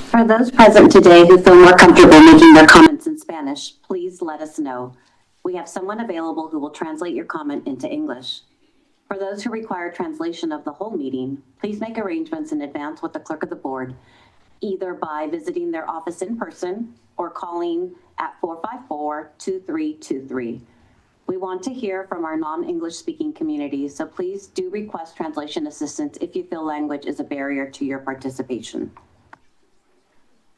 For those present today who feel more comfortable making their comments in Spanish, please let us know. We have someone available who will translate your comment into English. For those who require translation of the whole meeting, please make arrangements in advance with the clerk of the board, either by visiting their office in person or calling at 454-2323. We want to hear from our non-English speaking community, so please do request translation assistance if you feel language is a barrier to your participation.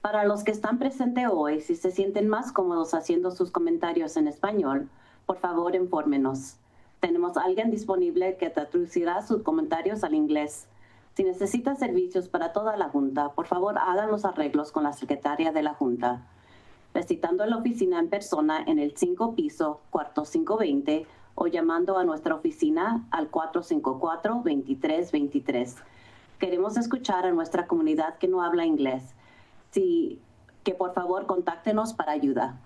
Para los que están presentes hoy, si se sienten más cómodos haciendo sus comentarios en español, por favor infórmenos. Tenemos alguien disponible que traducirá sus comentarios al inglés. Si necesita servicios para toda la Junta, por favor hagan los arreglos con la secretaria de la Junta, visitando la oficina en persona en el 5 piso, cuarto 520, o llamando a nuestra oficina al 454-2323. Queremos escuchar a nuestra comunidad que no habla inglés. Sí, que por favor contáctenos para ayuda.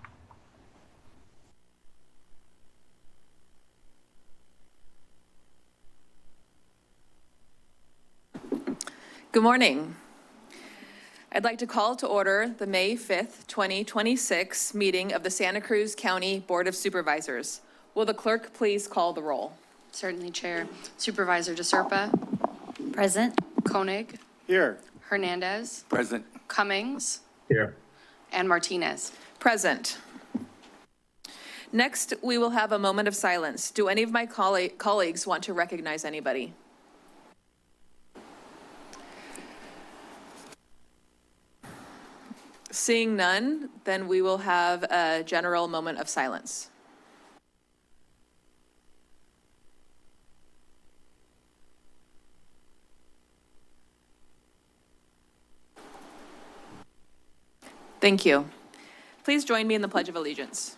Good morning. I'd like to call to order the May 5th, 2026 meeting of the Santa Cruz County Board of Supervisors. Will the clerk please call the roll? Certainly, Chair. Supervisor DeSerpa. Present. Koenig. Here. Hernandez. Present. Cummings. Here. And Martinez. Present. Next, we will have a moment of silence. Do any of my colleagues want to recognize anybody? Seeing none, then we will have a general moment of silence. Thank you. Please join me in the Pledge of Allegiance.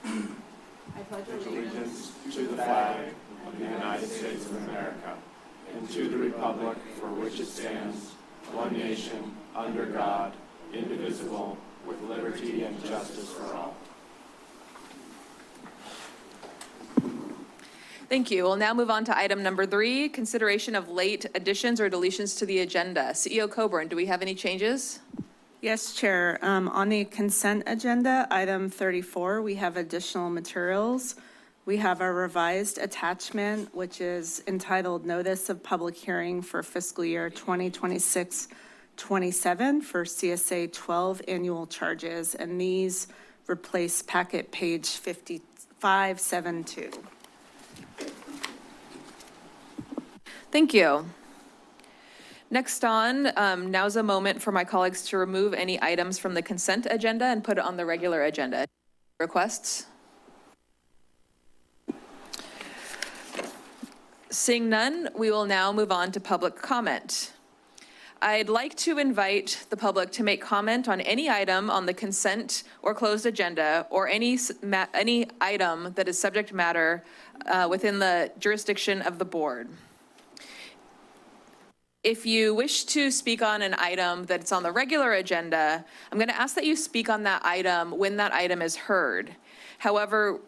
I pledge allegiance to the flag of the United States of America and to the republic for which it stands, one nation, under God, indivisible, with liberty and justice for all. Thank you. We'll now move on to item number 3, consideration of late additions or deletions to the agenda. CEO Coburn, do we have any changes? Yes, Chair. On the consent agenda, item 34, we have additional materials. We have a revised attachment, which is entitled Notice of Public Hearing for Fiscal Year 2026-27 for CSA 12 Annual Charges, and these replace packet page 5572. Thank you. Next on, now's a moment for my colleagues to remove any items from the consent agenda and put it on the regular agenda. Requests? Seeing none, we will now move on to public comment. I'd like to invite the public to make comment on any item on the consent or closed agenda or any item that is subject matter within the jurisdiction of the board. If you wish to speak on an item that's on the regular agenda, I'm going to ask that you speak on that item when that item is heard. However,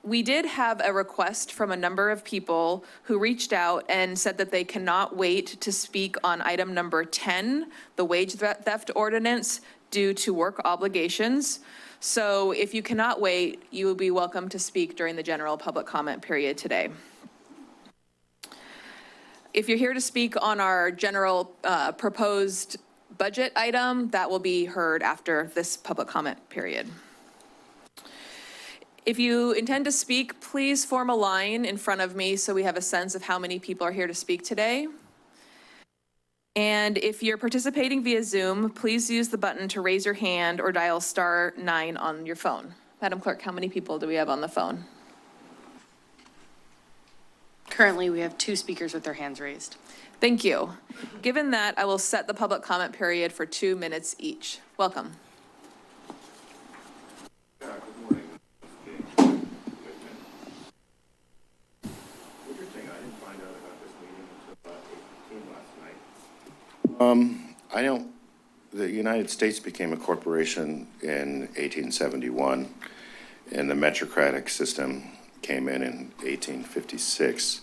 we did have a request from a number of people who reached out and said that they cannot wait to speak on item number 10, the wage theft ordinance, due to work obligations. So if you cannot wait, you will be welcome to speak during the general public comment period today. If you're here to speak on our general proposed budget item, that will be heard after this public comment period. If you intend to speak, please form a line in front of me so we have a sense of how many people are here to speak today. And if you're participating via Zoom, please use the button to raise your hand or dial *9 on your phone. Madam Clerk, how many people do we have on the phone? Currently, we have 2 speakers with their hands raised. Thank you. Given that, I will set the public comment period for 2 minutes each. Welcome. Good morning. Interesting, I didn't find out about this meeting until 8:15 last night. The United States became a corporation in 1871, and the metrocratic system came in 1856.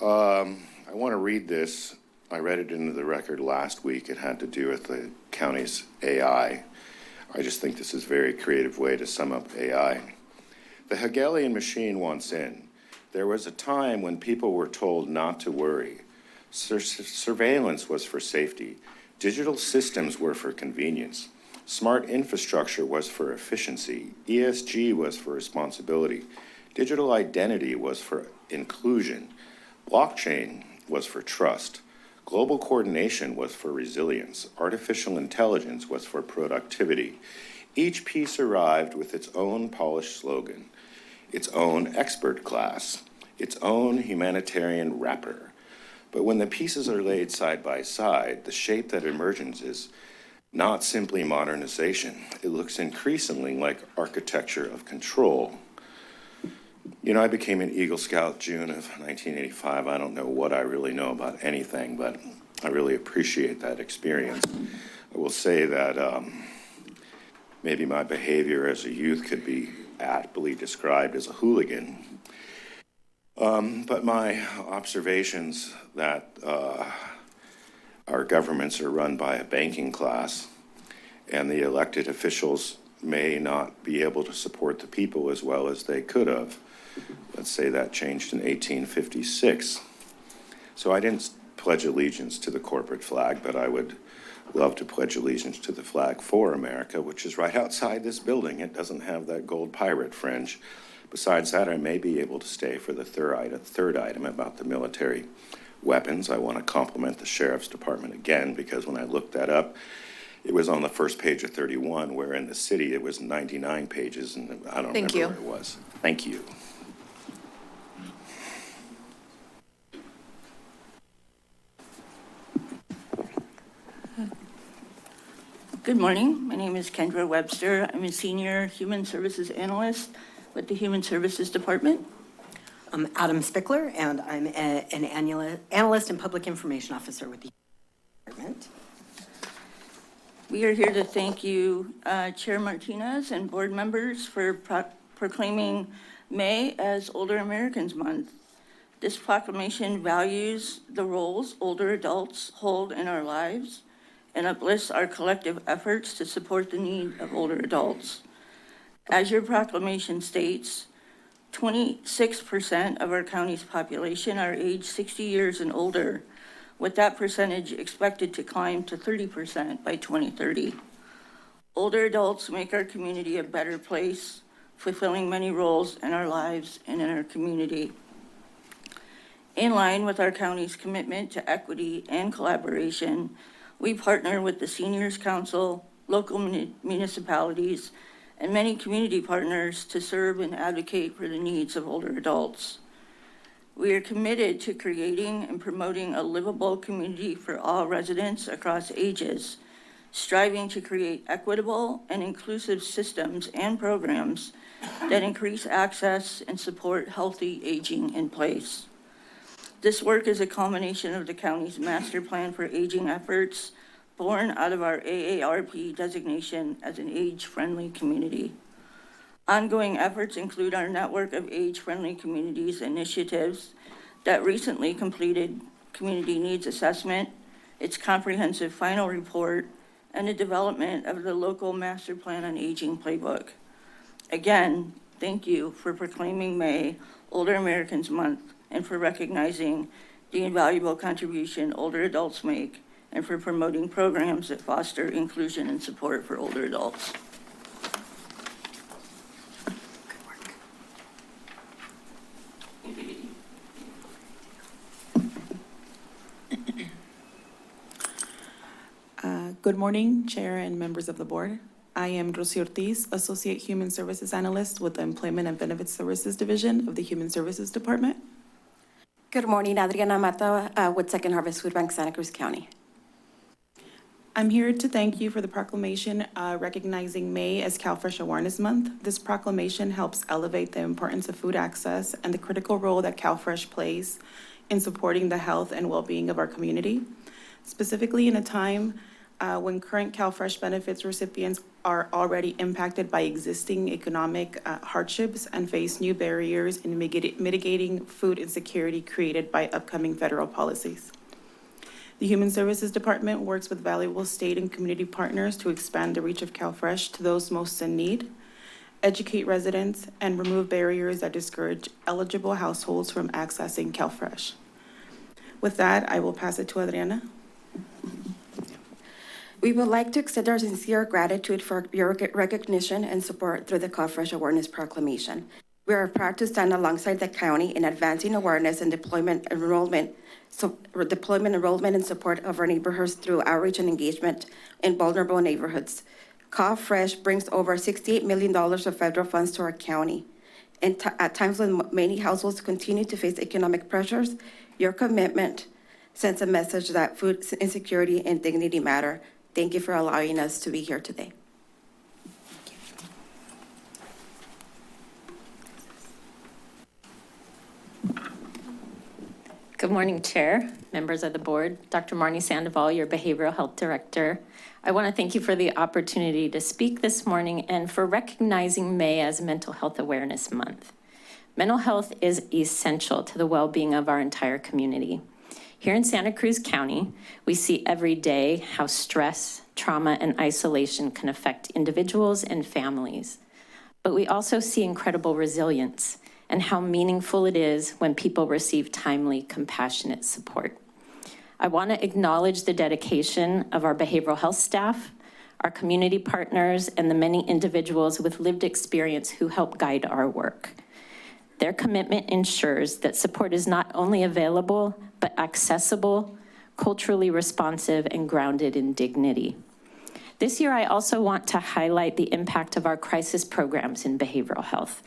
I want to read this. I read it into the record last week. It had to do with the county's AI. I just think this is a very creative way to sum up AI. The Hegelian machine wants in. There was a time when people were told not to worry. Surveillance was for safety. Digital systems were for convenience. Smart infrastructure was for efficiency. ESG was for responsibility. Digital identity was for inclusion. Blockchain was for trust. Global coordination was for resilience. Artificial intelligence was for productivity. Each piece arrived with its own polished slogan, its own expert class, its own humanitarian wrapper. But when the pieces are laid side by side, the shape that emerges is not simply modernization. It looks increasingly like architecture of control. You know, I became an Eagle Scout June of 1985. I don't know what I really know about anything, but I really appreciate that experience. I will say that maybe my behavior as a youth could be aptly described as a hooligan. But my observations that our governments are run by a banking class and the elected officials may not be able to support the people as well as they could have. Let's say that changed in 1856. So I didn't pledge allegiance to the corporate flag, but I would love to pledge allegiance to the flag for America, which is right outside this building. It doesn't have that gold pirate fringe. Besides that, I may be able to stay for the third item about the military weapons. I want to compliment the Sheriff's Department again, because when I looked that up, it was on the first page of 31, where in the city it was 99 pages, and I don't remember where it was. Thank you. Good morning. My name is Kendra Webster. I'm a senior human services analyst with the Human Services Department. I'm Adam Spickler, and I'm an analyst and public information officer with the department. We are here to thank you, Chair Martinez and board members for proclaiming May as Older Americans Month. This proclamation values the roles older adults hold in our lives and uplifts our collective efforts to support the need of older adults. As your proclamation states, 26% of our county's population are age 60 years and older, with that percentage expected to climb to 30% by 2030. Older adults make our community a better place, fulfilling many roles in our lives and in our community. In line with our county's commitment to equity and collaboration, we partner with the Seniors Council, local municipalities, and many community partners to serve and advocate for the needs of older adults. We are committed to creating and promoting a livable community for all residents across ages, striving to create equitable and inclusive systems and programs that increase access and support healthy aging in place. This work is a culmination of the county's master plan for aging efforts, born out of our AARP designation as an age-friendly community. Ongoing efforts include our network of age-friendly communities initiatives that recently completed community needs assessment, its comprehensive final report, and the development of the local master plan on aging playbook. Again, thank you for proclaiming May Older Americans Month and for recognizing the invaluable contribution older adults make and for promoting programs that foster inclusion and support for older adults. Good morning, Chair and members of the board. I am Rosie Ortiz, Associate Human Services Analyst with the Employment and Benefits Services Division of the Human Services Department. Good morning, Adriana Mata with Second Harvest Food Bank, Santa Cruz County. I'm here to thank you for the proclamation recognizing May as CalFresh Awareness Month. This proclamation helps elevate the importance of food access and the critical role that CalFresh plays in supporting the health and well-being of our community. Specifically in a time when current CalFresh benefits recipients are already impacted by existing economic hardships and face new barriers in mitigating food insecurity created by upcoming federal policies. The Human Services Department works with valuable state and community partners to expand the reach of CalFresh to those most in need, educate residents, and remove barriers that discourage eligible households from accessing CalFresh. With that, I will pass it to Adriana. We would like to extend our sincere gratitude for your recognition and support through the CalFresh Awareness Proclamation. We are proud to stand alongside the county in advancing awareness and deployment enrollment and support of our neighborhoods through outreach and engagement in vulnerable neighborhoods. CalFresh brings over $68 million of federal funds to our county. And at times when many households continue to face economic pressures, your commitment sends a message that food insecurity and dignity matter. Thank you for allowing us to be here today. Good morning, Chair, members of the board, Dr. Marnie Sandoval, your Behavioral Health Director. I want to thank you for the opportunity to speak this morning and for recognizing May as Mental Health Awareness Month. Mental health is essential to the well-being of our entire community. Here in Santa Cruz County, we see every day how stress, trauma, and isolation can affect individuals and families. But we also see incredible resilience and how meaningful it is when people receive timely, compassionate support. I want to acknowledge the dedication of our behavioral health staff, our community partners, and the many individuals with lived experience who help guide our work. Their commitment ensures that support is not only available, but accessible, culturally responsive, and grounded in dignity. This year, I also want to highlight the impact of our crisis programs in behavioral health.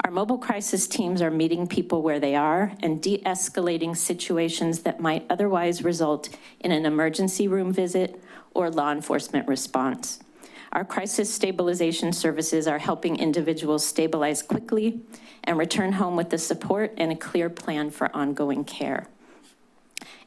Our mobile crisis teams are meeting people where they are and de-escalating situations that might otherwise result in an emergency room visit or law enforcement response. Our crisis stabilization services are helping individuals stabilize quickly and return home with the support and a clear plan for ongoing care.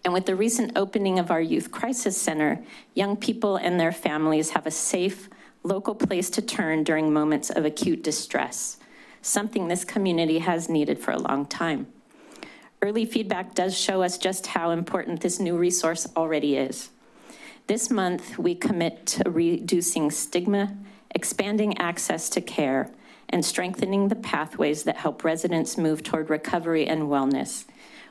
And with the recent opening of our Youth Crisis Center, young people and their families have a safe, local place to turn during moments of acute distress, something this community has needed for a long time. Early feedback does show us just how important this new resource already is. This month, we commit to reducing stigma, expanding access to care, and strengthening the pathways that help residents move toward recovery and wellness.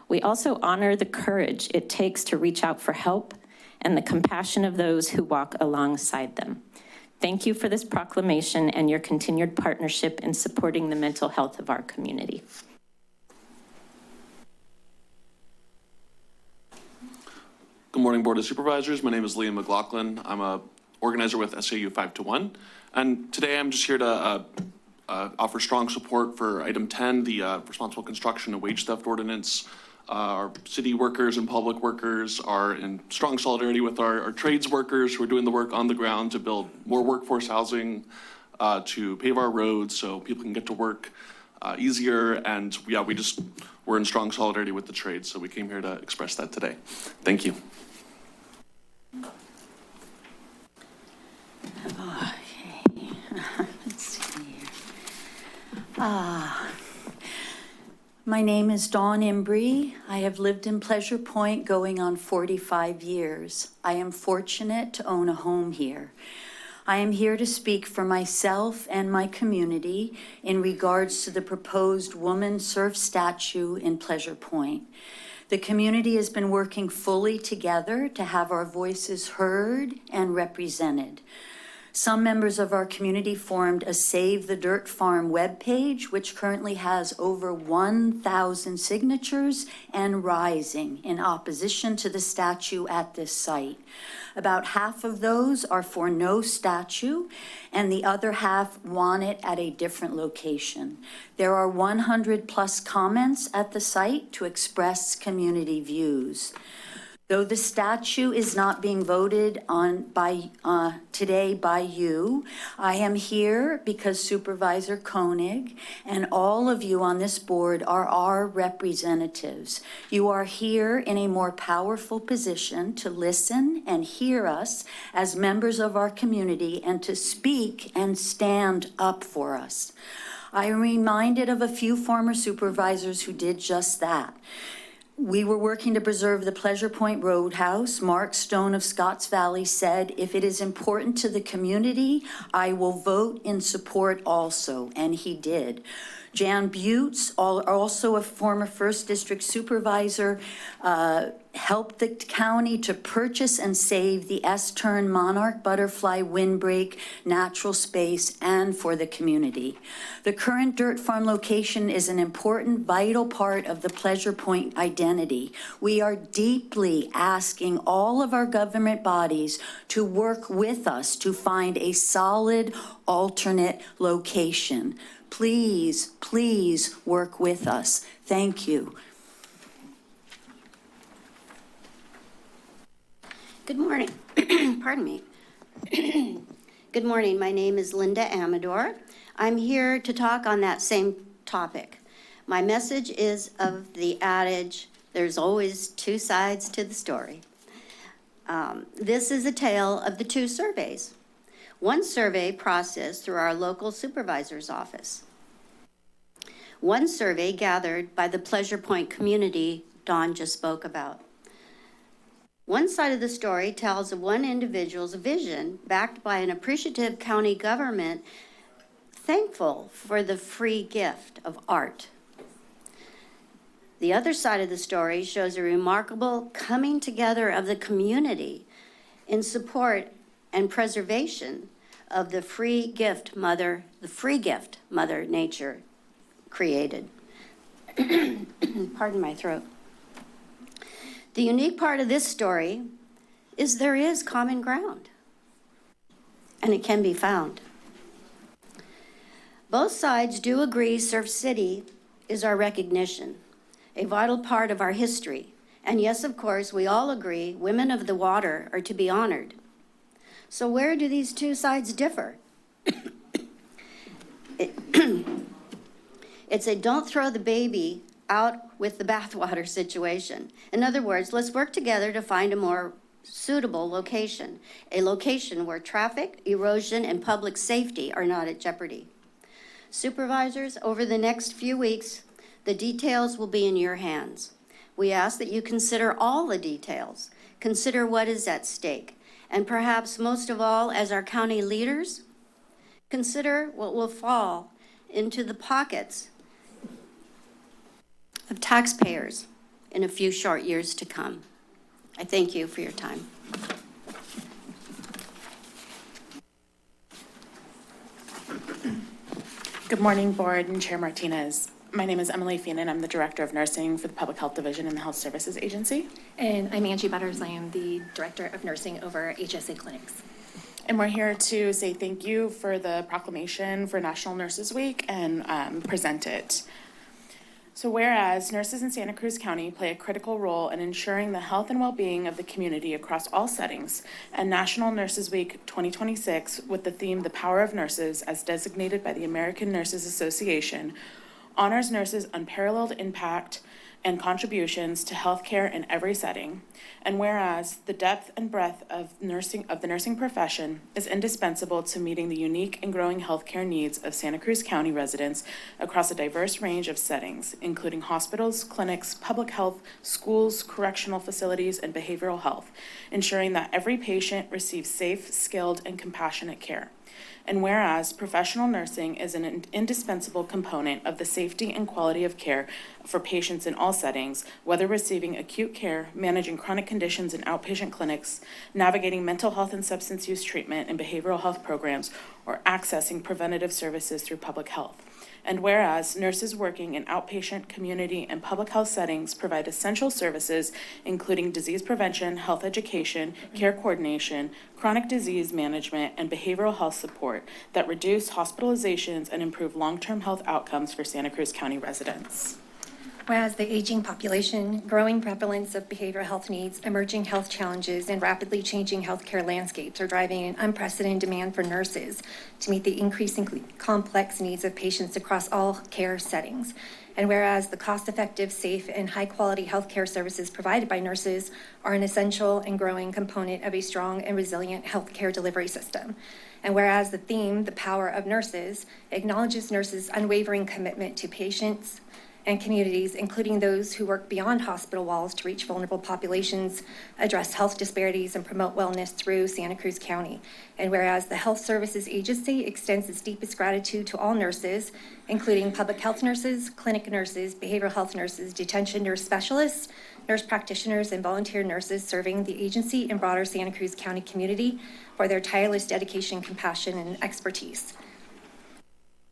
We also honor the courage it takes to reach out for help and the compassion of those who walk alongside them. Thank you for this proclamation and your continued partnership in supporting the mental health of our community. Good morning, Board of Supervisors. My name is Liam McLaughlin. I'm a organizer with SAU 5-1. And today I'm just here to offer strong support for item 10, the responsible construction and wage theft ordinance. Our city workers and public workers are in strong solidarity with our trades workers who are doing the work on the ground to build more workforce housing, to pave our roads so people can get to work easier. And yeah, we're in strong solidarity with the trades. So we came here to express that today. Thank you. Okay. Let's see here. My name is Dawn Embry. I have lived in Pleasure Point going on 45 years. I am fortunate to own a home here. I am here to speak for myself and my community in regards to the proposed woman surf statue in Pleasure Point. The community has been working fully together to have our voices heard and represented. Some members of our community formed a Save the Dirt Farm webpage, which currently has over 1,000 signatures and rising in opposition to the statue at this site. About half of those are for no statue, and the other half want it at a different location. There are 100+ comments at the site to express community views. Though the statute is not being voted on today by you, I am here because Supervisor Koenig and all of you on this board are our representatives. You are here in a more powerful position to listen and hear us as members of our community and to speak and stand up for us. I am reminded of a few former supervisors who did just that. We were working to preserve the Pleasure Point Roadhouse. Mark Stone of Scotts Valley said, "If it is important to the community, I will vote in support also," and he did. Jan Butts, also a former First District supervisor, helped the county to purchase and save the S-turn monarch butterfly windbreak natural space and for the community. The current dirt farm location is an important, vital part of the Pleasure Point identity. We are deeply asking all of our government bodies to work with us to find a solid alternate location. Please, please work with us. Thank you. Good morning. Pardon me. Good morning. My name is Linda Amador. I'm here to talk on that same topic. My message is of the adage, there's always two sides to the story. This is a tale of the two surveys. One survey processed through our local supervisor's office. One survey gathered by the Pleasure Point community Dawn just spoke about. One side of the story tells of one individual's vision backed by an appreciative county government thankful for the free gift of art. The other side of the story shows a remarkable coming together of the community in support and preservation of the free gift Mother Nature created. Pardon my throat. The unique part of this story is there is common ground, and it can be found. Both sides do agree Surf City is our recognition, a vital part of our history. And yes, of course, we all agree women of the water are to be honored. So where do these two sides differ? It's a don't throw the baby out with the bathwater situation. In other words, let's work together to find a more suitable location, a location where traffic, erosion, and public safety are not at jeopardy. Supervisors, over the next few weeks, the details will be in your hands. We ask that you consider all the details, consider what is at stake, and perhaps most of all, as our county leaders, consider what will fall into the pockets of taxpayers in a few short years to come. I thank you for your time. Good morning, Board and Chair Martinez. My name is Emily Feenan. I'm the Director of Nursing for the Public Health Division in the Health Services Agency. And I'm Angie Butters. I am the Director of Nursing over HSA clinics. And we're here to say thank you for the proclamation for National Nurses Week and present it. So whereas nurses in Santa Cruz County play a critical role in ensuring the health and well-being of the community across all settings, and National Nurses Week 2026 with the theme The Power of Nurses as designated by the American Nurses Association honors nurses' unparalleled impact and contributions to healthcare in every setting. And whereas the depth and breadth of the nursing profession is indispensable to meeting the unique and growing healthcare needs of Santa Cruz County residents across a diverse range of settings, including hospitals, clinics, public health, schools, correctional facilities, and behavioral health, ensuring that every patient receives safe, skilled, and compassionate care. And whereas professional nursing is an indispensable component of the safety and quality of care for patients in all settings, whether receiving acute care, managing chronic conditions in outpatient clinics, navigating mental health and substance use treatment and behavioral health programs, or accessing preventative services through public health. And whereas nurses working in outpatient, community, and public health settings provide essential services, including disease prevention, health education, care coordination, chronic disease management, and behavioral health support that reduce hospitalizations and improve long-term health outcomes for Santa Cruz County residents. Whereas the aging population, growing prevalence of behavioral health needs, emerging health challenges, and rapidly changing healthcare landscapes are driving an unprecedented demand for nurses to meet the increasingly complex needs of patients across all care settings. And whereas the cost-effective, safe, and high-quality healthcare services provided by nurses are an essential and growing component of a strong and resilient healthcare delivery system. And whereas the theme, The Power of Nurses, acknowledges nurses' unwavering commitment to patients and communities, including those who work beyond hospital walls to reach vulnerable populations, address health disparities, and promote wellness through Santa Cruz County. And whereas the Health Services Agency extends its deepest gratitude to all nurses, including public health nurses, clinic nurses, behavioral health nurses, detention nurse specialists, nurse practitioners, and volunteer nurses serving the agency and broader Santa Cruz County community for their tireless dedication, compassion, and expertise.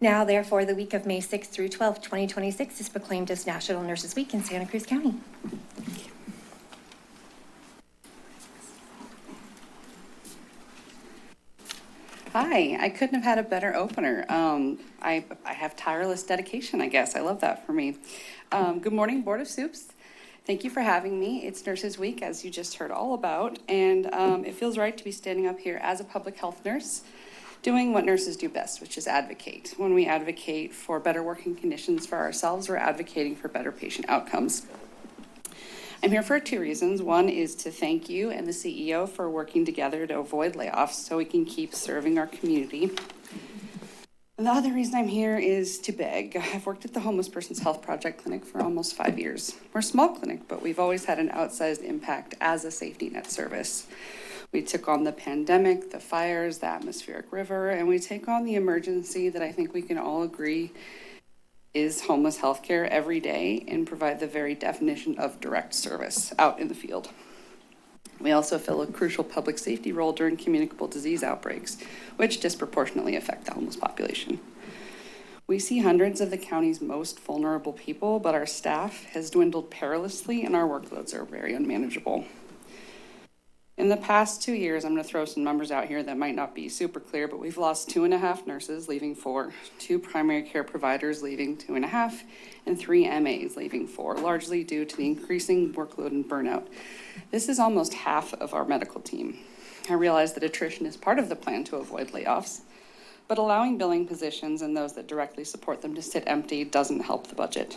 Now, therefore, the week of May 6th through 12th, 2026 is proclaimed as National Nurses Week in Santa Cruz County. Hi, I couldn't have had a better opener. I have tireless dedication, I guess. I love that for me. Good morning, Board of Soups. Thank you for having me. It's Nurses Week, as you just heard all about, and it feels right to be standing up here as a public health nurse, doing what nurses do best, which is advocate. When we advocate for better working conditions for ourselves, we're advocating for better patient outcomes. I'm here for 2 reasons. One is to thank you and the CEO for working together to avoid layoffs so we can keep serving our community. And the other reason I'm here is to beg. I've worked at the Homeless Persons Health Project Clinic for almost 5 years. We're a small clinic, but we've always had an outsized impact as a safety net service. We took on the pandemic, the fires, the atmospheric river, and we take on the emergency that I think we can all agree is homeless healthcare every day and provide the very definition of direct service out in the field. We also fill a crucial public safety role during communicable disease outbreaks, which disproportionately affect the homeless population. We see hundreds of the county's most vulnerable people, but our staff has dwindled perilously and our workloads are very unmanageable. In the past 2 years, I'm going to throw some numbers out here that might not be super clear, but we've lost 2.5 nurses, leaving 4, 2 primary care providers, leaving 2.5, and 3 MAs, leaving 4, largely due to the increasing workload and burnout. This is almost half of our medical team. I realize that attrition is part of the plan to avoid layoffs, but allowing billing positions and those that directly support them to sit empty doesn't help the budget.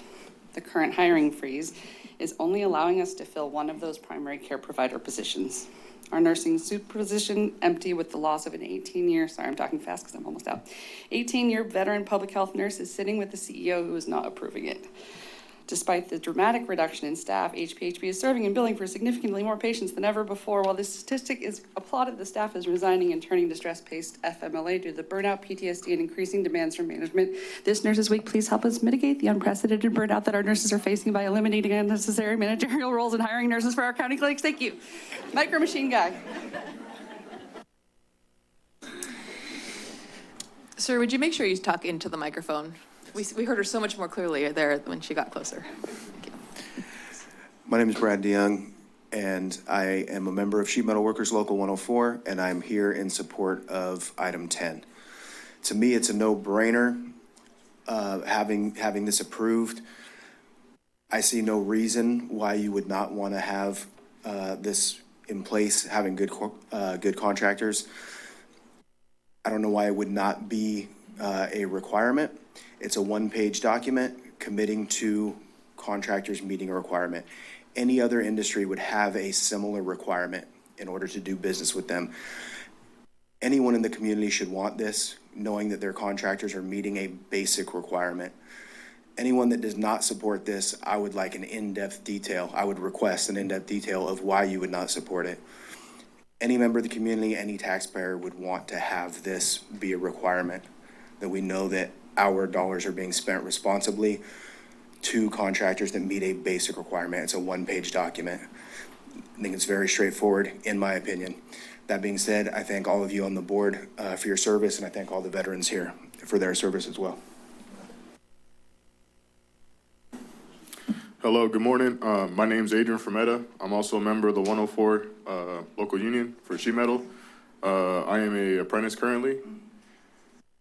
The current hiring freeze is only allowing us to fill one of those primary care provider positions. Our nursing soup position empty with the loss of an 18-year, sorry, I'm talking fast because I'm almost out, 18-year veteran public health nurse is sitting with the CEO who is not approving it. Despite the dramatic reduction in staff, HPHP is serving and billing for significantly more patients than ever before. While this statistic is applauded, the staff is resigning and turning to stress-paced FMLA due to the burnout, PTSD, and increasing demands from management. This Nurses Week, please help us mitigate the unprecedented burnout that our nurses are facing by eliminating unnecessary managerial roles and hiring nurses for our county clinics. Thank you. Micro Machine Guy. Sir, would you make sure you talk into the microphone? We heard her so much more clearly there when she got closer. Thank you. My name is Brad DeYoung, and I am a member of Sheet Metal Workers Local 104, and I'm here in support of item 10. To me, it's a no-brainer having this approved. I see no reason why you would not want to have this in place, having good contractors. I don't know why it would not be a requirement. It's a one-page document committing to contractors meeting a requirement. Any other industry would have a similar requirement in order to do business with them. Anyone in the community should want this, knowing that their contractors are meeting a basic requirement. Anyone that does not support this, I would like an in-depth detail. I would request an in-depth detail of why you would not support it. Any member of the community, any taxpayer would want to have this be a requirement, that we know that our dollars are being spent responsibly to contractors that meet a basic requirement. It's a one-page document. I think it's very straightforward, in my opinion. That being said, I thank all of you on the board for your service, and I thank all the veterans here for their service as well. Hello, good morning. My name is Adrian Fermetta. I'm also a member of the 104 local union for sheet metal. I am an apprentice currently.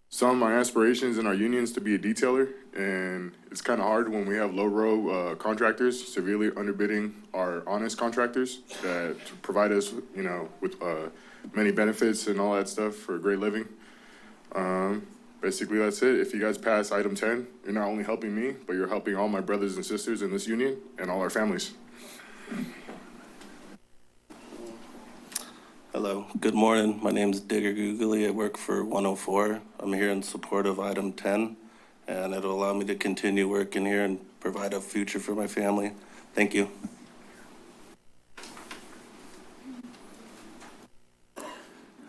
some of my aspirations in our unions to be a detailer, and it's kind of hard when we have low-row contractors severely underbidding our honest contractors that provide us, with many benefits and all that stuff for a great living. Basically, that's it. If you guys pass item 10, you're not only helping me, but you're helping all my brothers and sisters in this union and all our families. Hello, good morning. My name is Digger Googly. I work for 104. I'm here in support of item 10, and it'll allow me to continue working here and provide a future for my family. Thank you.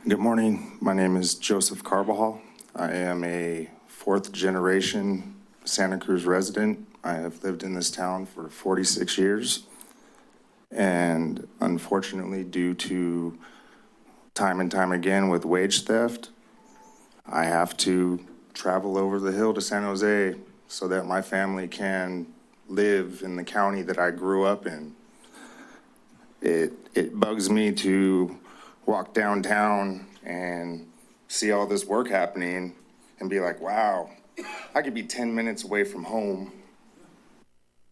Good morning. My name is Joseph Carbajal. I am a fourth generation Santa Cruz resident. I have lived in this town for 46 years. And unfortunately, due to time and time again with wage theft, I have to travel over the hill to San Jose so that my family can live in the county that I grew up in. It bugs me to walk downtown and see all this work happening and be like, wow, I could be 10 minutes away from home,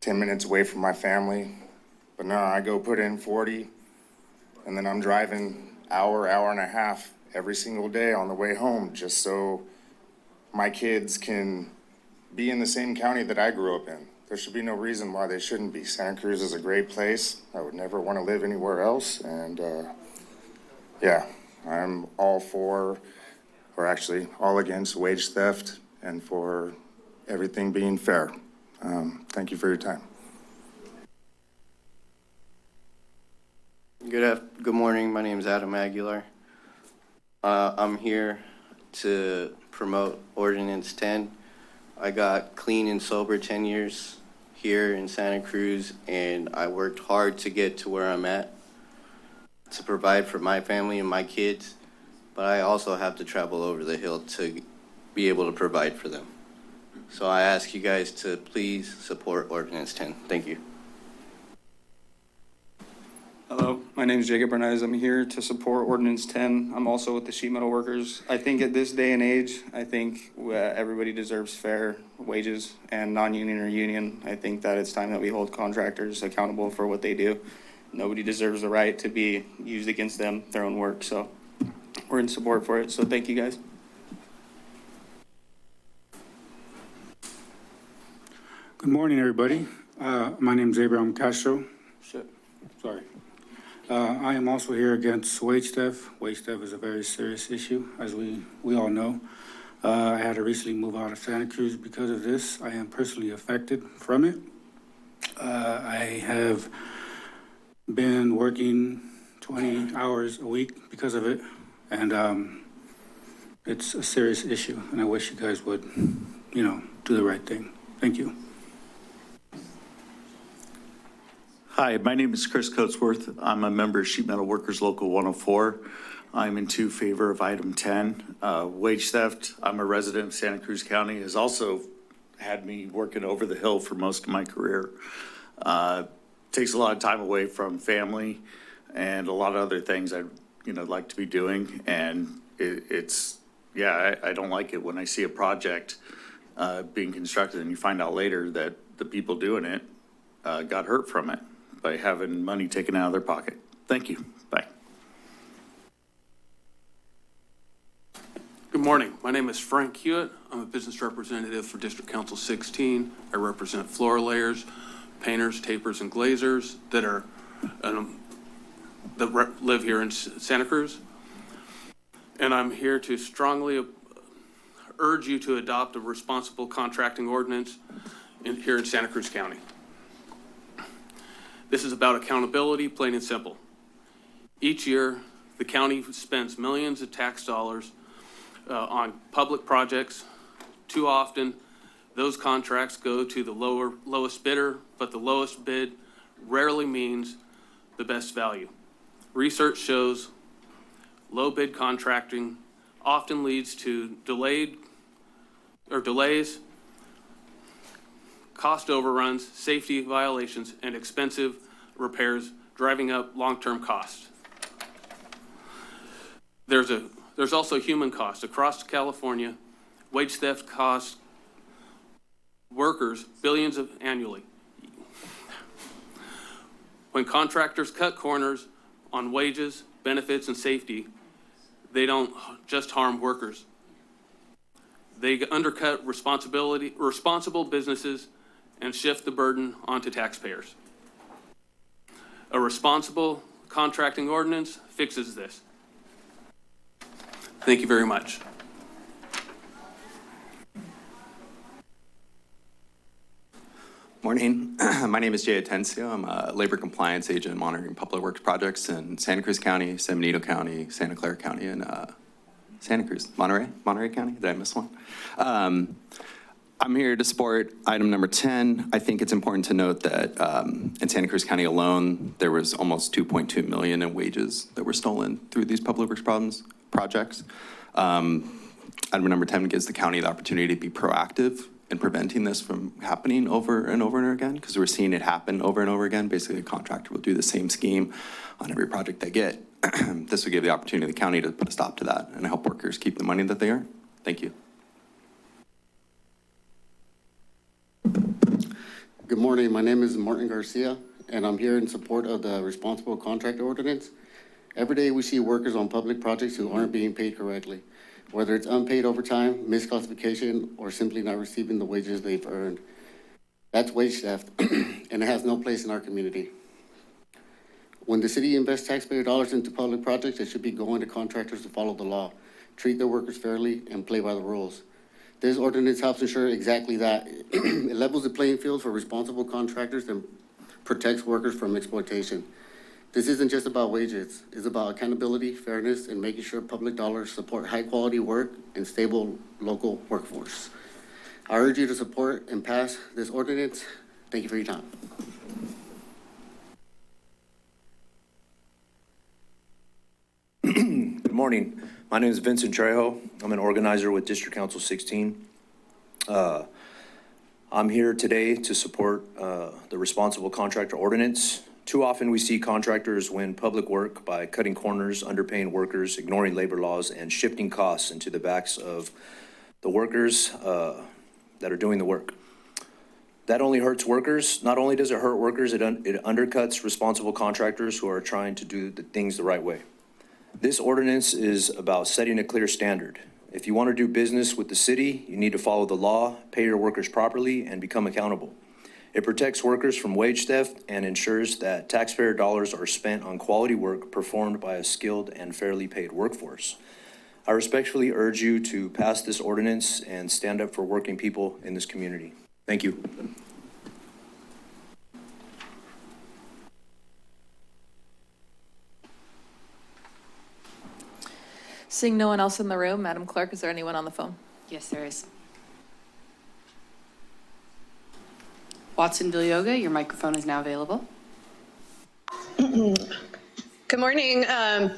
10 minutes away from my family. But no, I go put in 40, and then I'm driving hour and a half every single day on the way home just so my kids can be in the same county that I grew up in. There should be no reason why they shouldn't be. Santa Cruz is a great place. I would never want to live anywhere else. And yeah, I'm all for, or actually all against wage theft and for everything being fair. Thank you for your time. Good morning. My name is Adam Aguilar. I'm here to promote Ordinance 10. I got clean and sober 10 years here in Santa Cruz, and I worked hard to get to where I'm at, to provide for my family and my kids, but I also have to travel over the hill to be able to provide for them. So I ask you guys to please support Ordinance 10. Thank you. Hello, my name is Jacob Bernez. I'm here to support Ordinance 10. I'm also with the sheet metal workers. I think at this day and age, I think everybody deserves fair wages and non-union or union. I think that it's time that we hold contractors accountable for what they do. Nobody deserves the right to be used against them, their own work. So we're in support for it. So thank you guys. Good morning, everybody. My name is Abraham Castro. I am also here against wage theft. Wage theft is a very serious issue, as we all know. I had to recently move out of Santa Cruz because of this. I am personally affected from it. I have been working 20 hours a week because of it, and it's a serious issue, and I wish you guys would, do the right thing. Thank you. Hi, my name is Chris Coatsworth. I'm a member of Sheet Metal Workers Local 104. I'm in favor of item 10. Wage theft, I'm a resident of Santa Cruz County, has also had me working over the hill for most of my career. Takes a lot of time away from family and a lot of other things I'd like to be doing. And I don't like it when I see a project being constructed and you find out later that the people doing it got hurt from it by having money taken out of their pocket. Thank you. Bye. Good morning. My name is Frank Hewitt. I'm a business representative for District Council 16. I represent floor layers, painters, tapers, and glazers that live here in Santa Cruz. And I'm here to strongly urge you to adopt a responsible contracting ordinance here in Santa Cruz County. This is about accountability, plain and simple. Each year, the county spends millions of tax dollars on public projects. Too often, those contracts go to the lowest bidder, but the lowest bid rarely means the best value. Research shows low bid contracting often leads to delays, cost overruns, safety violations, and expensive repairs, driving up long-term costs. There's also human cost. Across California, Wage theft costs workers billions annually. When contractors cut corners on wages, benefits, and safety, they don't just harm workers. They undercut responsible businesses and shift the burden onto taxpayers. A responsible contracting ordinance fixes this. Thank you very much. Morning. My name is Jay Atencio. I'm a labor compliance agent monitoring public works projects in Santa Cruz County, San Benito County, Santa Clara County, and Santa Cruz, Monterey County. Did I miss one? I'm here to support item number 10. I think it's important to note that in Santa Cruz County alone, there was almost 2.2 million in wages that were stolen through these public works projects. Item number 10 gives the county the opportunity to be proactive in preventing this from happening over and over and over again, because we're seeing it happen over and over again. Basically, a contractor will do the same scheme on every project they get. This would give the opportunity to the county to put a stop to that and help workers keep the money that they earn. Thank you. Good morning. My name is Martin Garcia, and I'm here in support of the Responsible Contract Ordinance. Every day we see workers on public projects who aren't being paid correctly, whether it's unpaid overtime, misclassification, or simply not receiving the wages they've earned. That's wage theft, and it has no place in our community. When the city invests taxpayer dollars into public projects, it should be going to contractors to follow the law, treat their workers fairly, and play by the rules. This ordinance helps ensure exactly that. It levels the playing field for responsible contractors and protects workers from exploitation. This isn't just about wages. It's about accountability, fairness, and making sure public dollars support high-quality work and stable local workforce. I urge you to support and pass this ordinance. Thank you for your time. Good morning. My name is Vincent Trejo. I'm an organizer with District Council 16. I'm here today to support the Responsible Contractor Ordinance. Too often we see contractors win public work by cutting corners, underpaying workers, ignoring labor laws, and shifting costs into the backs of the workers that are doing the work. That only hurts workers. Not only does it hurt workers, it undercuts responsible contractors who are trying to do the things the right way. This ordinance is about setting a clear standard. If you want to do business with the city, you need to follow the law, pay your workers properly, and become accountable. It protects workers from wage theft and ensures that taxpayer dollars are spent on quality work performed by a skilled and fairly paid workforce. I respectfully urge you to pass this ordinance and stand up for working people in this community. Thank you. Seeing no one else in the room, Madam Clerk, is there anyone on the phone? Yes, there is. Watson Villoga, your microphone is now available. Good morning,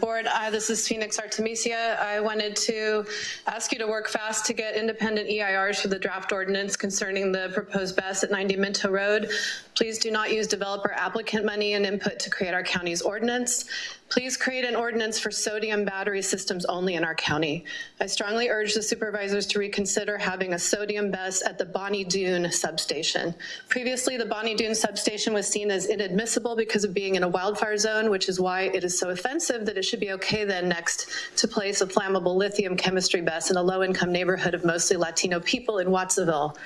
Board. This is Phoenix Artemisia. I wanted to ask you to work fast to get independent EIRs for the draft ordinance concerning the proposed BES at 90 Minto Road. Please do not use developer applicant money and input to create our county's ordinance. Please create an ordinance for sodium battery systems only in our county. I strongly urge the supervisors to reconsider having a sodium BES at the Bonnie Doon substation. Previously, the Bonnie Doon substation was seen as inadmissible because of being in a wildfire zone, which is why it is so offensive that it should be okay then next to place a flammable lithium chemistry BES in a low-income neighborhood of mostly Latino people in Watsonville.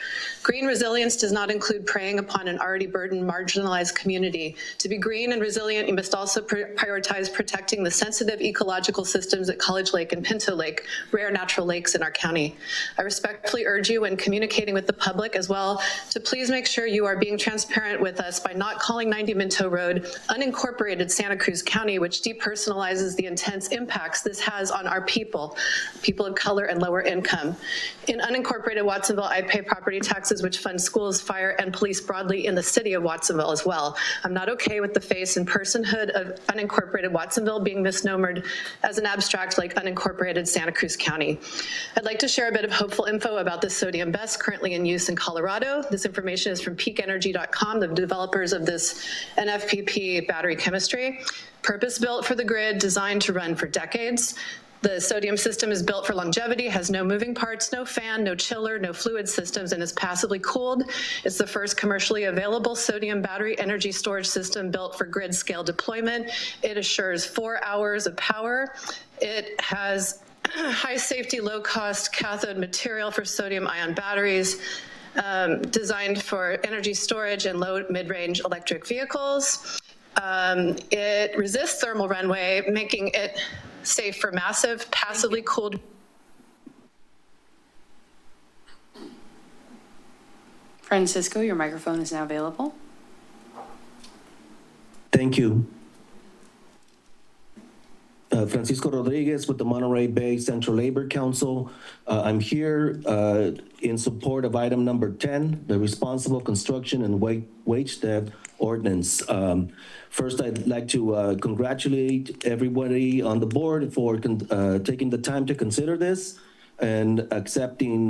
Green resilience does not include preying upon an already burdened, marginalized community. To be green and resilient, you must also prioritize protecting the sensitive ecological systems at College Lake and Pinto Lake, rare natural lakes in our county. I respectfully urge you when communicating with the public as well to please make sure you are being transparent with us by not calling 90 Minto Road unincorporated Santa Cruz County, which depersonalizes the intense impacts this has on our people of color and lower income. In unincorporated Watsonville, I pay property taxes which fund schools, fire, and police broadly in the city of Watsonville as well. I'm not okay with the face and personhood of unincorporated Watsonville being misnomered as an abstract like unincorporated Santa Cruz County. I'd like to share a bit of hopeful info about the sodium BES currently in use in Colorado. This information is from peakenergy.com, the developers of this NFPP battery chemistry. Purpose-built for the grid, designed to run for decades. The sodium system is built for longevity, has no moving parts, no fan, no chiller, no fluid systems, and is passively cooled. It's the first commercially available sodium battery energy storage system built for grid scale deployment. It assures 4 hours of power. It has high safety, low cost cathode material for sodium ion batteries, designed for energy storage and low mid-range electric vehicles. It resists thermal runaway, making it safe for massive, passively cooled. Francisco, your microphone is now available. Thank you. Francisco Rodriguez with the Monterey Bay Central Labor Council. I'm here in support of item number 10, the Responsible Construction and Wage Theft Ordinance. First, I'd like to congratulate everybody on the board for taking the time to consider this and accepting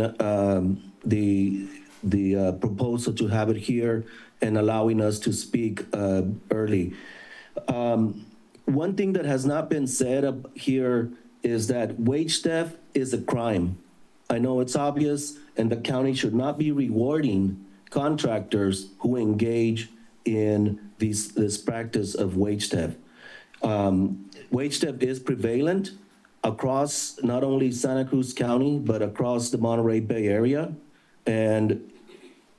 the proposal to have it here and allowing us to speak early. One thing that has not been said up here is that wage theft is a crime. I know it's obvious, and the county should not be rewarding contractors who engage in this practice of wage theft. Wage theft is prevalent across not only Santa Cruz County, but across the Monterey Bay area. And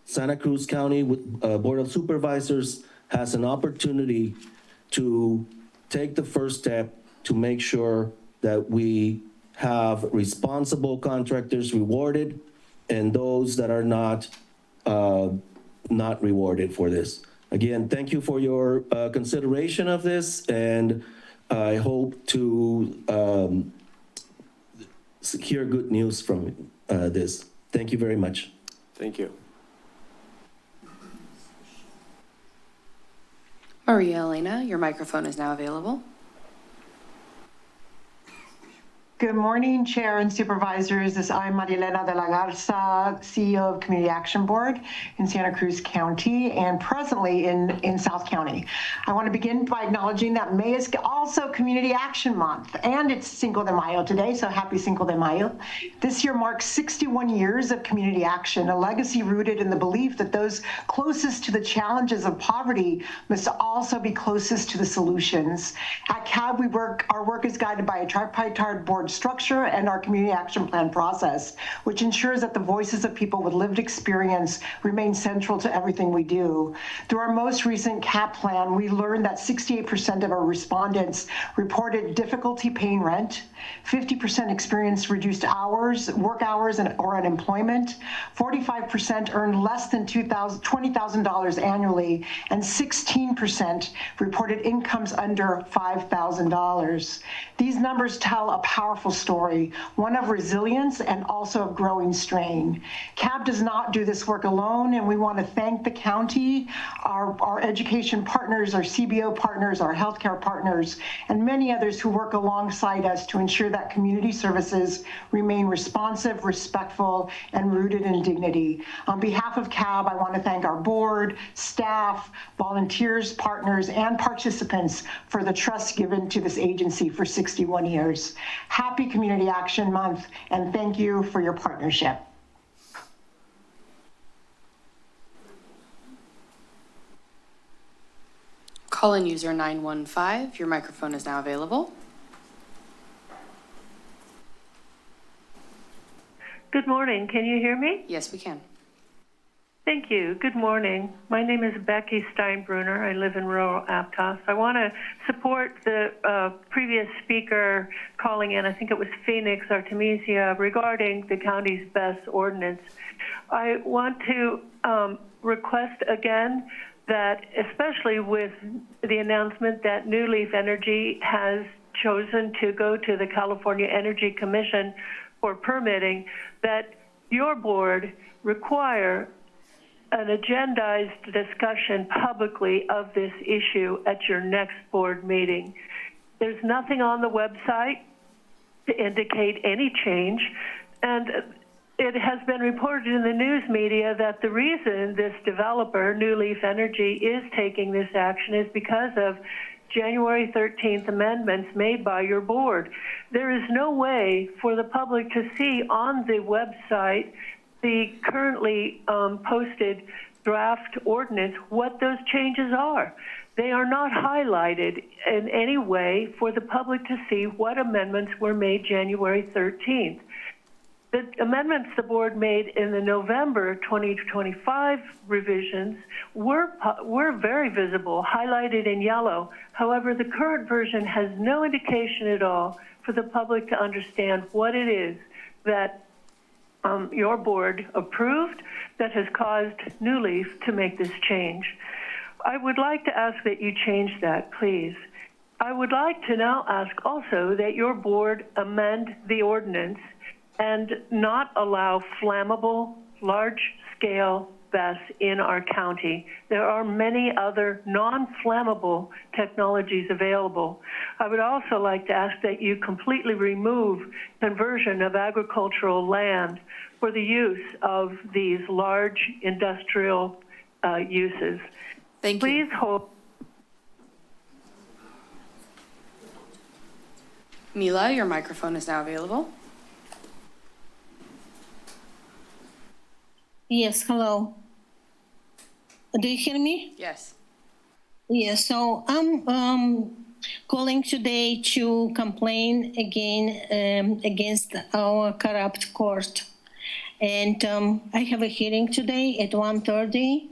Santa Cruz County Board of Supervisors has an opportunity to take the first step to make sure that we have responsible contractors rewarded and those that are not rewarded for this. Again, thank you for your consideration of this, and I hope to hear good news from this. Thank you very much. Thank you. Maria Elena, your microphone is now available. Good morning, Chair and Supervisors. I'm Maria Elena de la Garza, CEO of Community Action Board in Santa Cruz County and presently in South County. I want to begin by acknowledging that May is also Community Action Month, and it's Cinco de Mayo today, so happy Cinco de Mayo. This year marks 61 years of community action, a legacy rooted in the belief that those closest to the challenges of poverty must also be closest to the solutions. At CAB, our work is guided by a tripartite board structure and our community action plan process, which ensures that the voices of people with lived experience remain central to everything we do. Through our most recent CAP plan, we learned that 68% of our respondents reported difficulty paying rent, 50% experienced reduced work hours or unemployment, 45% earned less than $20,000 annually, and 16% reported incomes under $5,000. These numbers tell a powerful story, one of resilience and also of growing strain. CAB does not do this work alone, and we want to thank the county, our education partners, our CBO partners, our healthcare partners, and many others who work alongside us to ensure that community services remain responsive, respectful, and rooted in dignity. On behalf of CAB, I want to thank our board, staff, volunteers, partners, and participants for the trust given to this agency for 61 years. Happy Community Action Month, and thank you for your partnership. Call-in user 915, your microphone is now available. Good morning. Can you hear me? Yes, we can. Thank you. Good morning. My name is Becky Steinbrunner. I live in rural Aptos. I want to support the previous speaker calling in, I think it was Phoenix Artemisia, regarding the county's best ordinance. I want to request again that, especially with the announcement that New Leaf Energy has chosen to go to the California Energy Commission for permitting, that your board require an agendized discussion publicly of this issue at your next board meeting. There's nothing on the website to indicate any change, and it has been reported in the news media that the reason this developer, New Leaf Energy, is taking this action is because of January 13th amendments made by your board. There is no way for the public to see on the website the currently posted draft ordinance what those changes are. They are not highlighted in any way for the public to see what amendments were made January 13th. The amendments the board made in the November 2025 revisions were very visible, highlighted in yellow. However, the current version has no indication at all for the public to understand what it is that your board approved that has caused New Leaf to make this change. I would like to ask that you change that, please. I would like to now ask also that your board amend the ordinance and not allow flammable, large-scale vests in our county. There are many other non-flammable technologies available. I would also like to ask that you completely remove conversion of agricultural land for the use of these large industrial uses. Thank you. Please hold. Mila, your microphone is now available. Yes, hello. Do you hear me? Yes. Yes, so I'm calling today to complain again against our corrupt court. And I have a hearing today at 1:30,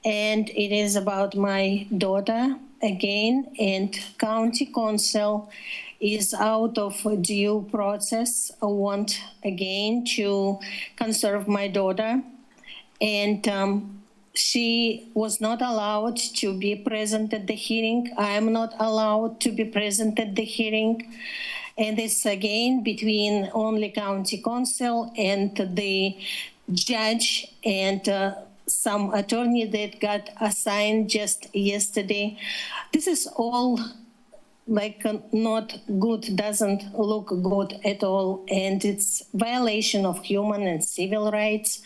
and it is about my daughter again, and county council is out of due process. I want again to conserve my daughter. And she was not allowed to be present at the hearing. I am not allowed to be present at the hearing. And it's again between only county council and the judge and some attorney that got assigned just yesterday. This is all like not good, doesn't look good at all, and it's violation of human and civil rights.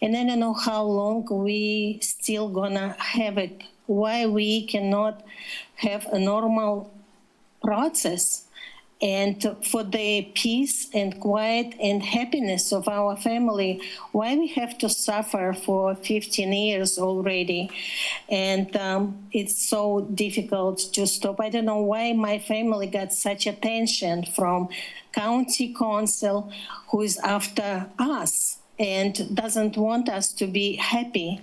And I don't know how long we still gonna have it, why we cannot have a normal process. And for the peace and quiet and happiness of our family, why we have to suffer for 15 years already. And it's so difficult to stop. I don't know why my family got such attention from county council who is after us and doesn't want us to be happy.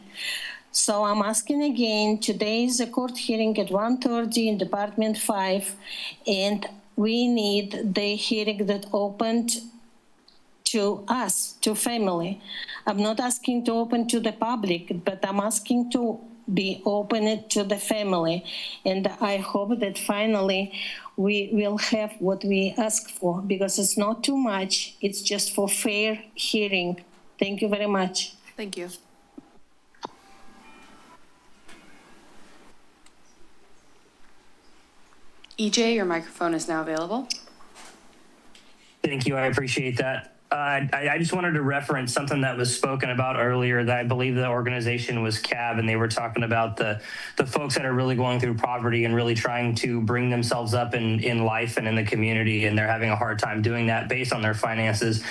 So I'm asking again, today is a court hearing at 1:30 in Department 5, and we need the hearing that opened to us, to family. I'm not asking to open to the public, but I'm asking to be open to the family. And I hope that finally we will have what we ask for, because it's not too much. It's just for fair hearing. Thank you very much. Thank you. EJ, your microphone is now available. Thank you. I appreciate that. I just wanted to reference something that was spoken about earlier, that I believe the organization was CAB, and they were talking about the folks that are really going through poverty and really trying to bring themselves up in life and in the community, and they're having a hard time doing that based on their finances.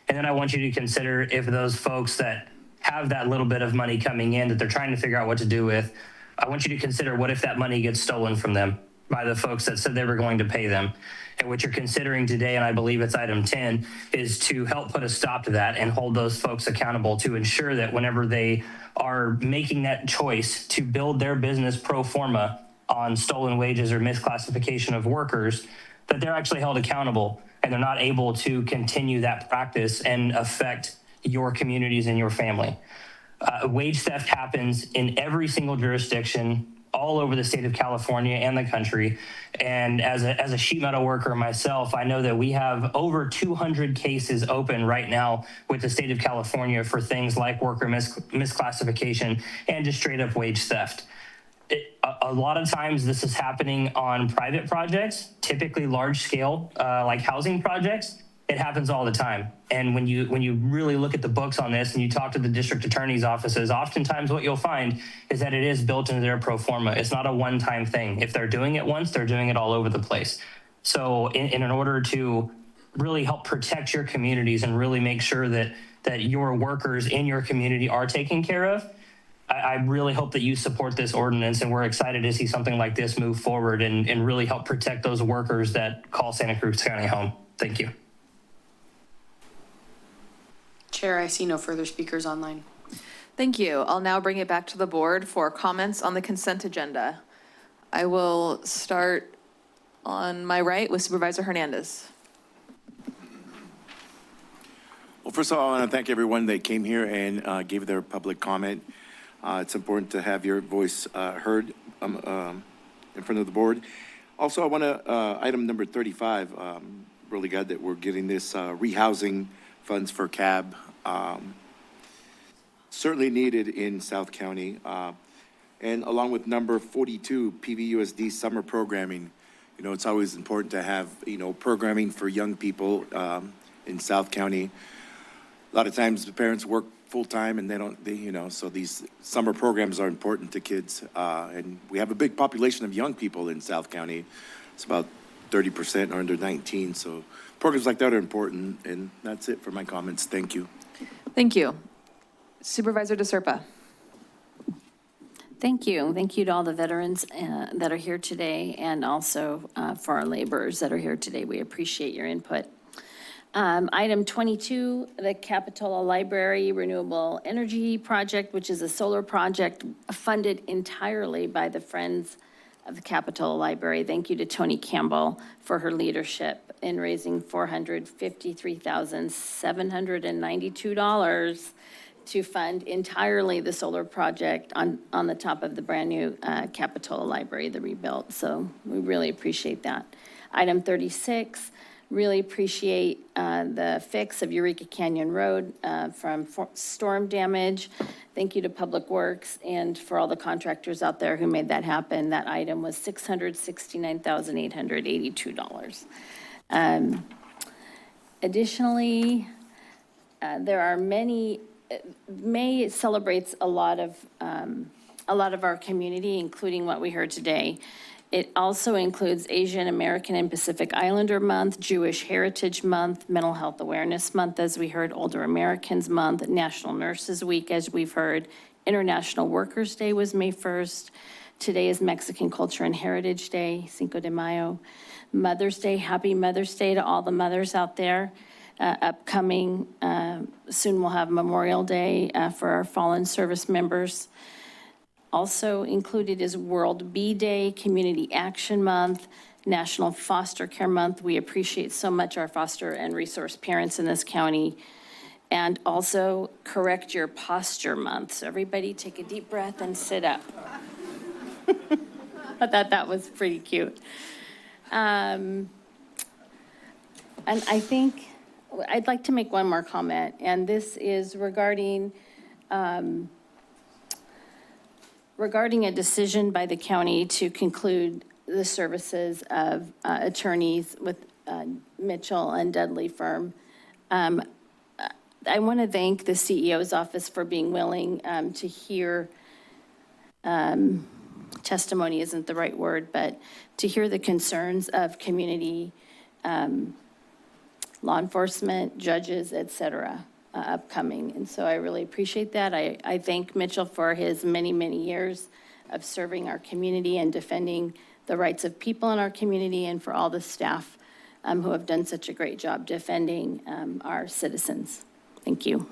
And then I want you to consider if those folks that have that little bit of money coming in that they're trying to figure out what to do with, I want you to consider what if that money gets stolen from them by the folks that said they were going to pay them. And what you're considering today, and I believe it's item 10, is to help put a stop to that and hold those folks accountable to ensure that whenever they are making that choice to build their business pro forma on stolen wages or misclassification of workers, that they're actually held accountable and they're not able to continue that practice and affect your communities and your family. Wage theft happens in every single jurisdiction all over the state of California and the country. And as a sheet metal worker myself, I know that we have over 200 cases open right now with the state of California for things like worker misclassification and just straight up wage theft. A lot of times this is happening on private projects, typically large scale, like housing projects. it happens all the time. And when you really look at the books on this and you talk to the district attorney's offices, oftentimes what you'll find is that it is built into their pro forma. It's not a one-time thing. If they're doing it once, they're doing it all over the place. So in order to really help protect your communities and really make sure that your workers in your community are taken care of, I really hope that you support this ordinance, and we're excited to see something like this move forward and really help protect those workers that call Santa Cruz County home. Thank you. Chair, I see no further speakers online. Thank you. I'll now bring it back to the board for comments on the consent agenda. I will start on my right with Supervisor Hernandez. Well, first of all, I want to thank everyone that came here and gave their public comment. It's important to have your voice heard in front of the board. Also, I want to, item number 35, really glad that we're getting this rehousing funds for CAB. Certainly needed in South County. And along with number 42, PVUSD summer programming. You know, it's always important to have, you know, programming for young people in South County. A lot of times the parents work full-time and you know, so these summer programs are important to kids. And we have a big population of young people in South County. It's about 30% are under 19. So programs like that are important. And that's it for my comments. Thank you. Thank you. Supervisor DeSerpa. Thank you. Thank you to all the veterans that are here today, and also for our laborers that are here today. We appreciate your input. Item 22, the Capitola Library Renewable Energy Project, which is a solar project funded entirely by the Friends of the Capitola Library. Thank you to Tony Campbell for her leadership in raising $453,792 to fund entirely the solar project on the top of the brand new Capitola Library, the rebuilt. So we really appreciate that. Item 36, really appreciate the fix of Eureka Canyon Road from storm damage. Thank you to Public Works and for all the contractors out there who made that happen. That item was $669,882. Additionally, there are many. May celebrates a lot of our community, including what we heard today. It also includes Asian American and Pacific Islander Month, Jewish Heritage Month, Mental Health Awareness Month, as we heard, Older Americans Month, National Nurses Week, as we've heard. International Workers' Day was May 1st. Today is Mexican Culture and Heritage Day, Cinco de Mayo. Mother's Day, happy Mother's Day to all the mothers out there. Upcoming, soon we'll have Memorial Day for our fallen service members. Also included is World Bee Day, Community Action Month, National Foster Care Month. We appreciate so much our foster and resource parents in this county. And also Correct Your Posture Month. So everybody take a deep breath and sit up. I thought that was pretty cute. And I think I'd like to make one more comment, and this is regarding a decision by the county to conclude the services of attorneys with Mitchell and Dudley firm. I want to thank the CEO's office for being willing to hear testimony isn't the right word, but to hear the concerns of community law enforcement, judges, et cetera, upcoming. And so I really appreciate that. I thank Mitchell for his many, many years of serving our community and defending the rights of people in our community, and for all the staff who have done such a great job defending our citizens. Thank you.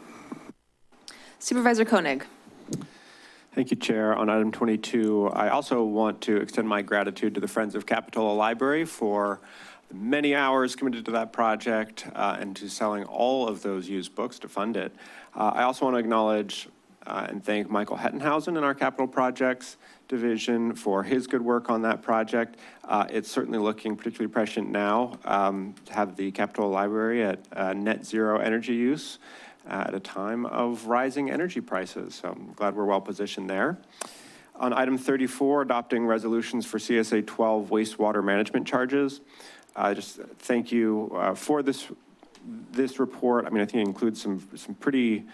Supervisor Koenig. Thank you, Chair. On item 22, I also want to extend my gratitude to the Friends of Capitola Library for the many hours committed to that project and to selling all of those used books to fund it. I also want to acknowledge and thank Michael Hettenhausen in our capital projects division for his good work on that project. It's certainly looking particularly prescient now to have the Capitola Library at net zero energy use at a time of rising energy prices. So I'm glad we're well positioned there. On item 34, adopting resolutions for CSA 12 wastewater management charges. Just thank you for this this report, I mean, I think it includes some pretty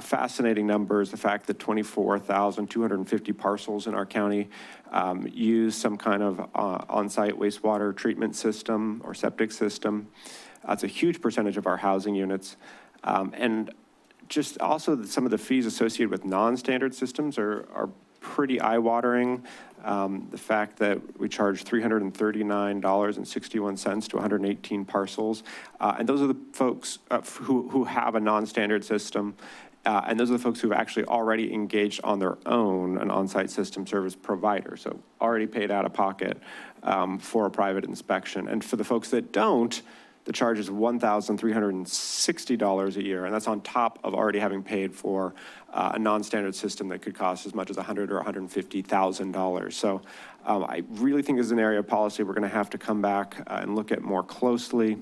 fascinating numbers. The fact that 24,250 parcels in our county use some kind of on-site wastewater treatment system or septic system. That's a huge percentage of our housing units. And just also some of the fees associated with non-standard systems are pretty eye-watering. The fact that we charge $339.61 to 118 parcels. And those are the folks who have a non-standard system. And those are the folks who've actually already engaged on their own an on-site system service provider. So already paid out of pocket for a private inspection. And for the folks that don't, the charge is $1,360 a year, and that's on top of already having paid for a non-standard system that could cost as much as $100,000 or $150,000. So I really think this is an area of policy we're going to have to come back and look at more closely.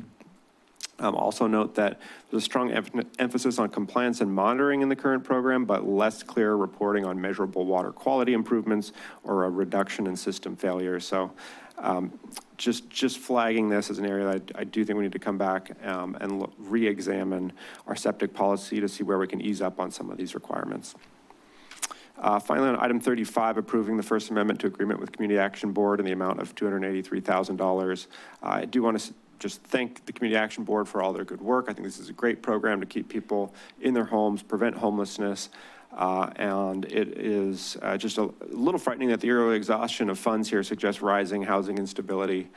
Also note that there's a strong emphasis on compliance and monitoring in the current program, but less clear reporting on measurable water quality improvements or a reduction in system failures. So just flagging this as an area that I do think we need to come back and re-examine our septic policy to see where we can ease up on some of these requirements. Finally, on item 35, approving the First Amendment to Agreement with Community Action Board in the amount of $283,000. I do want to just thank the Community Action Board for all their good work. I think this is a great program to keep people in their homes, prevent homelessness. And it is just a little frightening that the early exhaustion of funds here suggests rising housing instability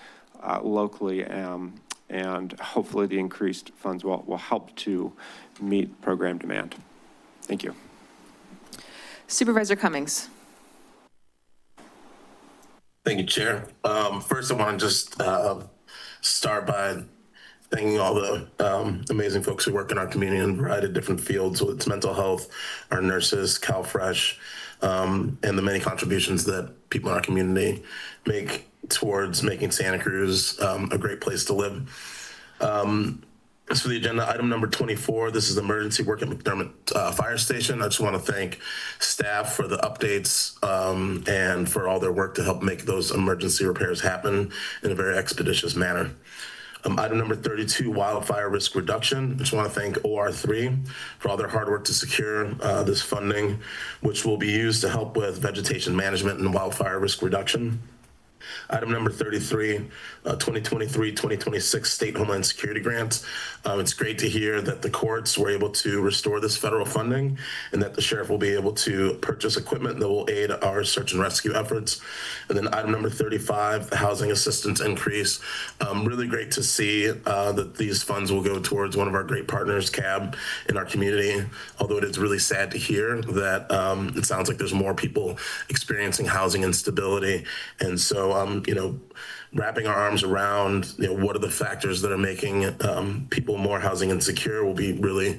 locally, and hopefully the increased funds will help to meet program demand. Thank you. Supervisor Cummings. Thank you, Chair. First, I want to just start by thanking all the amazing folks who work in our community in a variety of different fields, whether it's mental health, our nurses, CalFresh, and the many contributions that people in our community make towards making Santa Cruz a great place to live. As for the agenda, item number 24, this is emergency work at McDermott Fire Station. I just want to thank staff for the updates and for all their work to help make those emergency repairs happen in a very expeditious manner. Item number 32, wildfire risk reduction. I just want to thank OR3 for all their hard work to secure this funding, which will be used to help with vegetation management and wildfire risk reduction. Item number 33, 2023-2026 State Homeland Security Grants. It's great to hear that the courts were able to restore this federal funding and that the sheriff will be able to purchase equipment that will aid our search and rescue efforts. And then item number 35, the housing assistance increase. Really great to see that these funds will go towards one of our great partners, CAB, in our community. Although it is really sad to hear that it sounds like there's more people experiencing housing instability. And so, wrapping our arms around, what are the factors that are making people more housing insecure will be really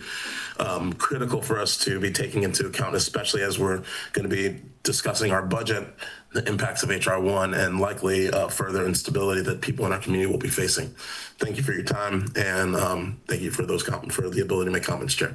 critical for us to be taking into account, especially as we're going to be discussing our budget, the impacts of HR 1 and likely further instability that people in our community will be facing. Thank you for your time, and thank you for for the ability to make comments, Chair.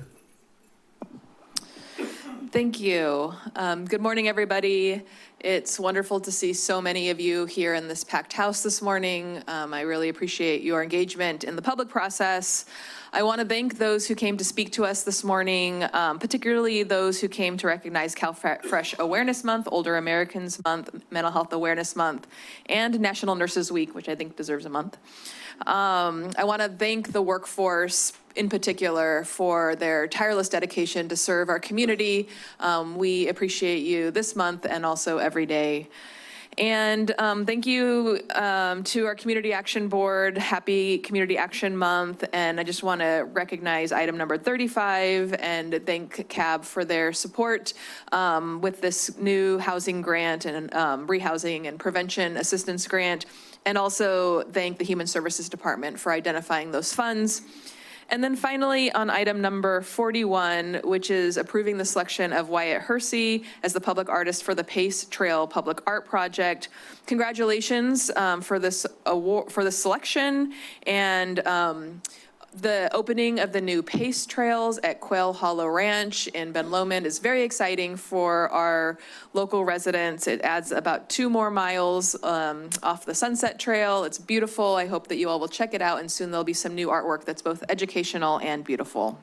Thank you. Good morning, everybody. It's wonderful to see so many of you here in this packed house this morning. I really appreciate your engagement in the public process. I want to thank those who came to speak to us this morning, particularly those who came to recognize CalFresh Awareness Month, Older Americans Month, Mental Health Awareness Month, and National Nurses Week, which I think deserves a month. I want to thank the workforce in particular for their tireless dedication to serve our community. We appreciate you this month and also every day. And thank you to our Community Action Board. Happy Community Action Month. And I just want to recognize item number 35 and thank CAB for their support with this new housing grant and rehousing and prevention assistance grant. And also thank the Human Services Department for identifying those funds. And then finally, on item number 41, which is approving the selection of Wyatt Hersey as the public artist for the Pace Trail Public Art Project. Congratulations for this award, for the selection, and The opening of the new pace trails at Quail Hollow Ranch in Ben Lomond is very exciting for our local residents. It adds about 2 more miles off the Sunset Trail. It's beautiful. I hope that you all will check it out, and soon there'll be some new artwork that's both educational and beautiful.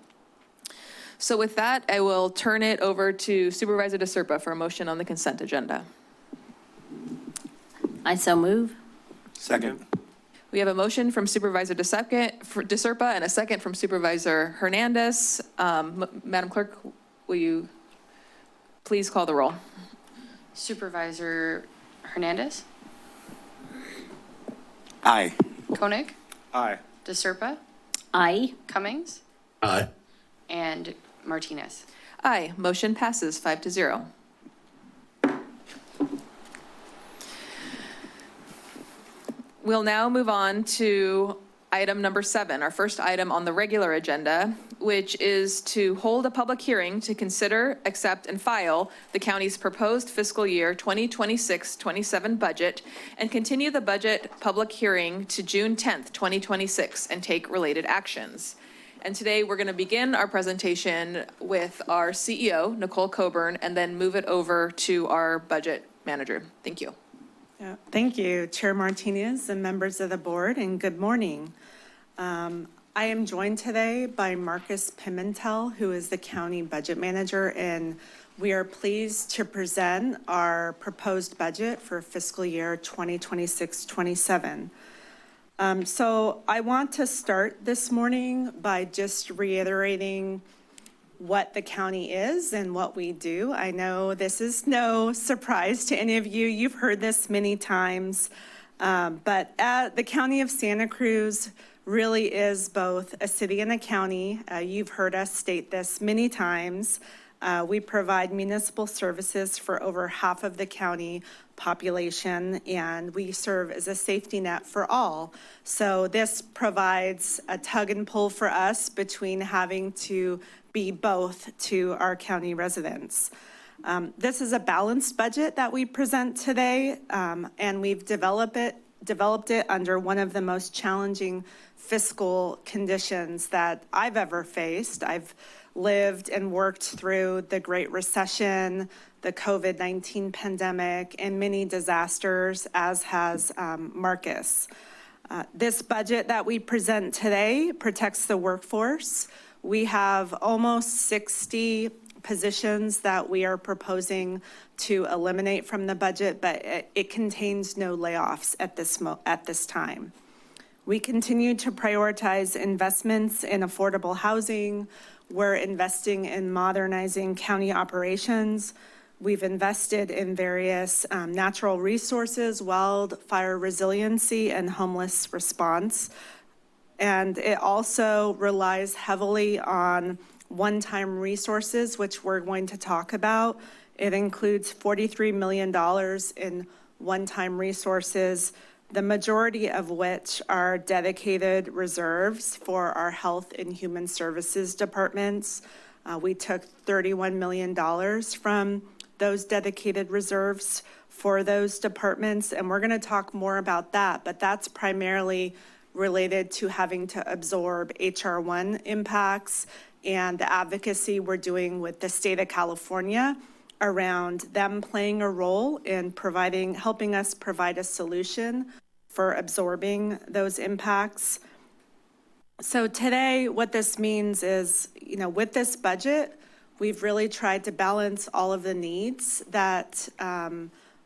So with that, I will turn it over to Supervisor DeSerpa for a motion on the consent agenda. I so move. Second. We have a motion from Supervisor DeSerpa and a second from Supervisor Hernandez. Madam Clerk, will you please call the roll? Supervisor Hernandez, Aye. Koenig, Aye. DeSerpa, Aye. Cummings, Aye. and Martinez. Aye, motion passes 5-0. We'll now move on to item number 7, our first item on the regular agenda, which is to hold a public hearing to consider, accept, and file the county's proposed fiscal year 2026-27 budget and continue the budget public hearing to June 10th, 2026, and take related actions. And today we're going to begin our presentation with our CEO, Nicole Coburn, and then move it over to our budget manager. Thank you. Thank you, Chair Martinez and members of the board, and good morning. I am joined today by Marcus Pimentel, who is the county budget manager, and we are pleased to present our proposed budget for fiscal year 2026-27. So I want to start this morning by just reiterating what the county is and what we do. I know this is no surprise to any of you. You've heard this many times, but the County of Santa Cruz really is both a city and a county. You've heard us state this many times. We provide municipal services for over half of the county population, and we serve as a safety net for all. So this provides a tug and pull for us between having to be both to our county residents. This is a balanced budget that we present today, and we've developed it under one of the most challenging fiscal conditions that I've ever faced. I've lived and worked through the Great Recession, the COVID-19 pandemic, and many disasters, as has Marcus. This budget that we present today protects the workforce. We have almost 60 positions that we are proposing to eliminate from the budget, but it contains no layoffs at this time. We continue to prioritize investments in affordable housing. We're investing in modernizing county operations. We've invested in various natural resources, wildfire resiliency, and homeless response. And it also relies heavily on one-time resources, which we're going to talk about. It includes $43 million in one-time resources, the majority of which are dedicated reserves for our health and human services departments. We took $31 million from those dedicated reserves for those departments, and we're going to talk more about that, but that's primarily related to having to absorb HR 1 impacts and the advocacy we're doing with the state of California around them playing a role in helping us provide a solution for absorbing those impacts. So today, what this means is, with this budget, we've really tried to balance all of the needs that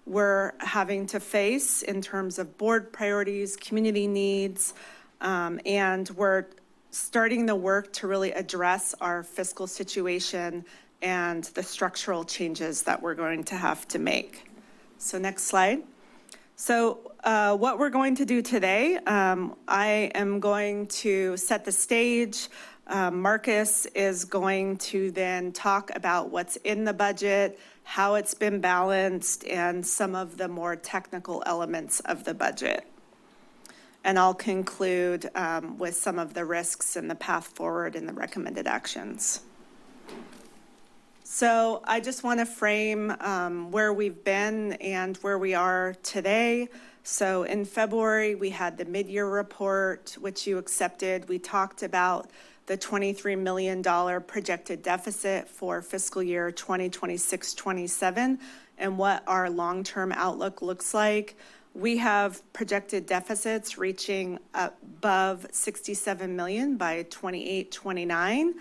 we're having to face in terms of board priorities, community needs, and we're starting the work to really address our fiscal situation and the structural changes that we're going to have to make. So next slide. So what we're going to do today, I am going to set the stage. Marcus is going to then talk about what's in the budget, how it's been balanced, and some of the more technical elements of the budget. And I'll conclude with some of the risks and the path forward and the recommended actions. So I just want to frame where we've been and where we are today. So in February, we had the mid-year report, which you accepted. We talked about the $23 million projected deficit for fiscal year 2026-27 and what our long-term outlook looks like. We have projected deficits reaching above 67 million by 28-29.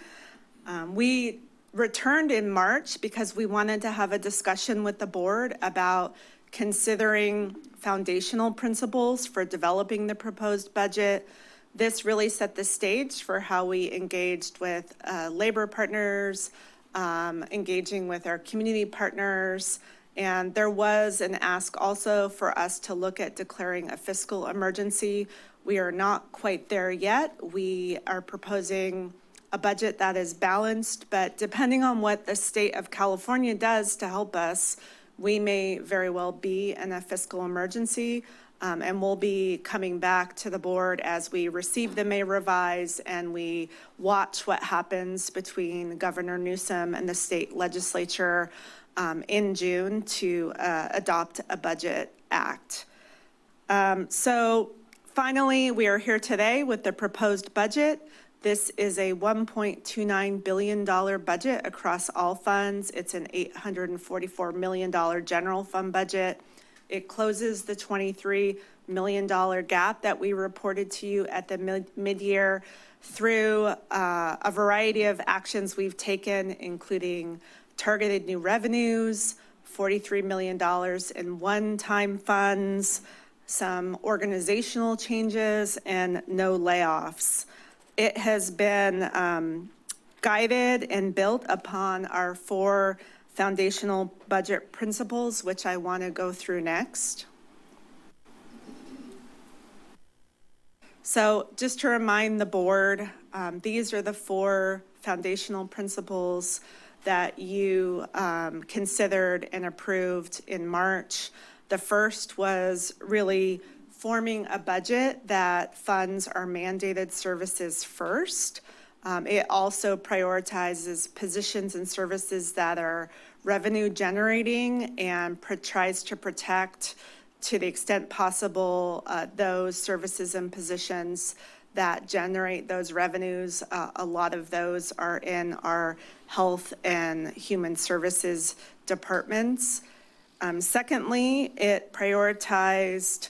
We returned in March because we wanted to have a discussion with the board about considering foundational principles for developing the proposed budget. This really set the stage for how we engaged with labor partners, engaging with our community partners. And there was an ask also for us to look at declaring a fiscal emergency. We are not quite there yet. We are proposing a budget that is balanced, but depending on what the state of California does to help us, we may very well be in a fiscal emergency. And we'll be coming back to the board as we receive the May revise and we watch what happens between Governor Newsom and the state legislature in June to adopt a budget act. So finally, we are here today with the proposed budget. This is a $1.29 billion budget across all funds. It's an $844 million general fund budget. It closes the $23 million gap that we reported to you at the mid-year through a variety of actions we've taken, including targeted new revenues, $43 million in one-time funds, some organizational changes, and no layoffs. It has been guided and built upon our 4 foundational budget principles, which I want to go through next. So just to remind the board, these are the 4 foundational principles that you considered and approved in March. The first was really forming a budget that funds our mandated services first. It also prioritizes positions and services that are revenue generating and tries to protect, to the extent possible, those services and positions that generate those revenues. A lot of those are in our health and human services departments. Secondly, it prioritized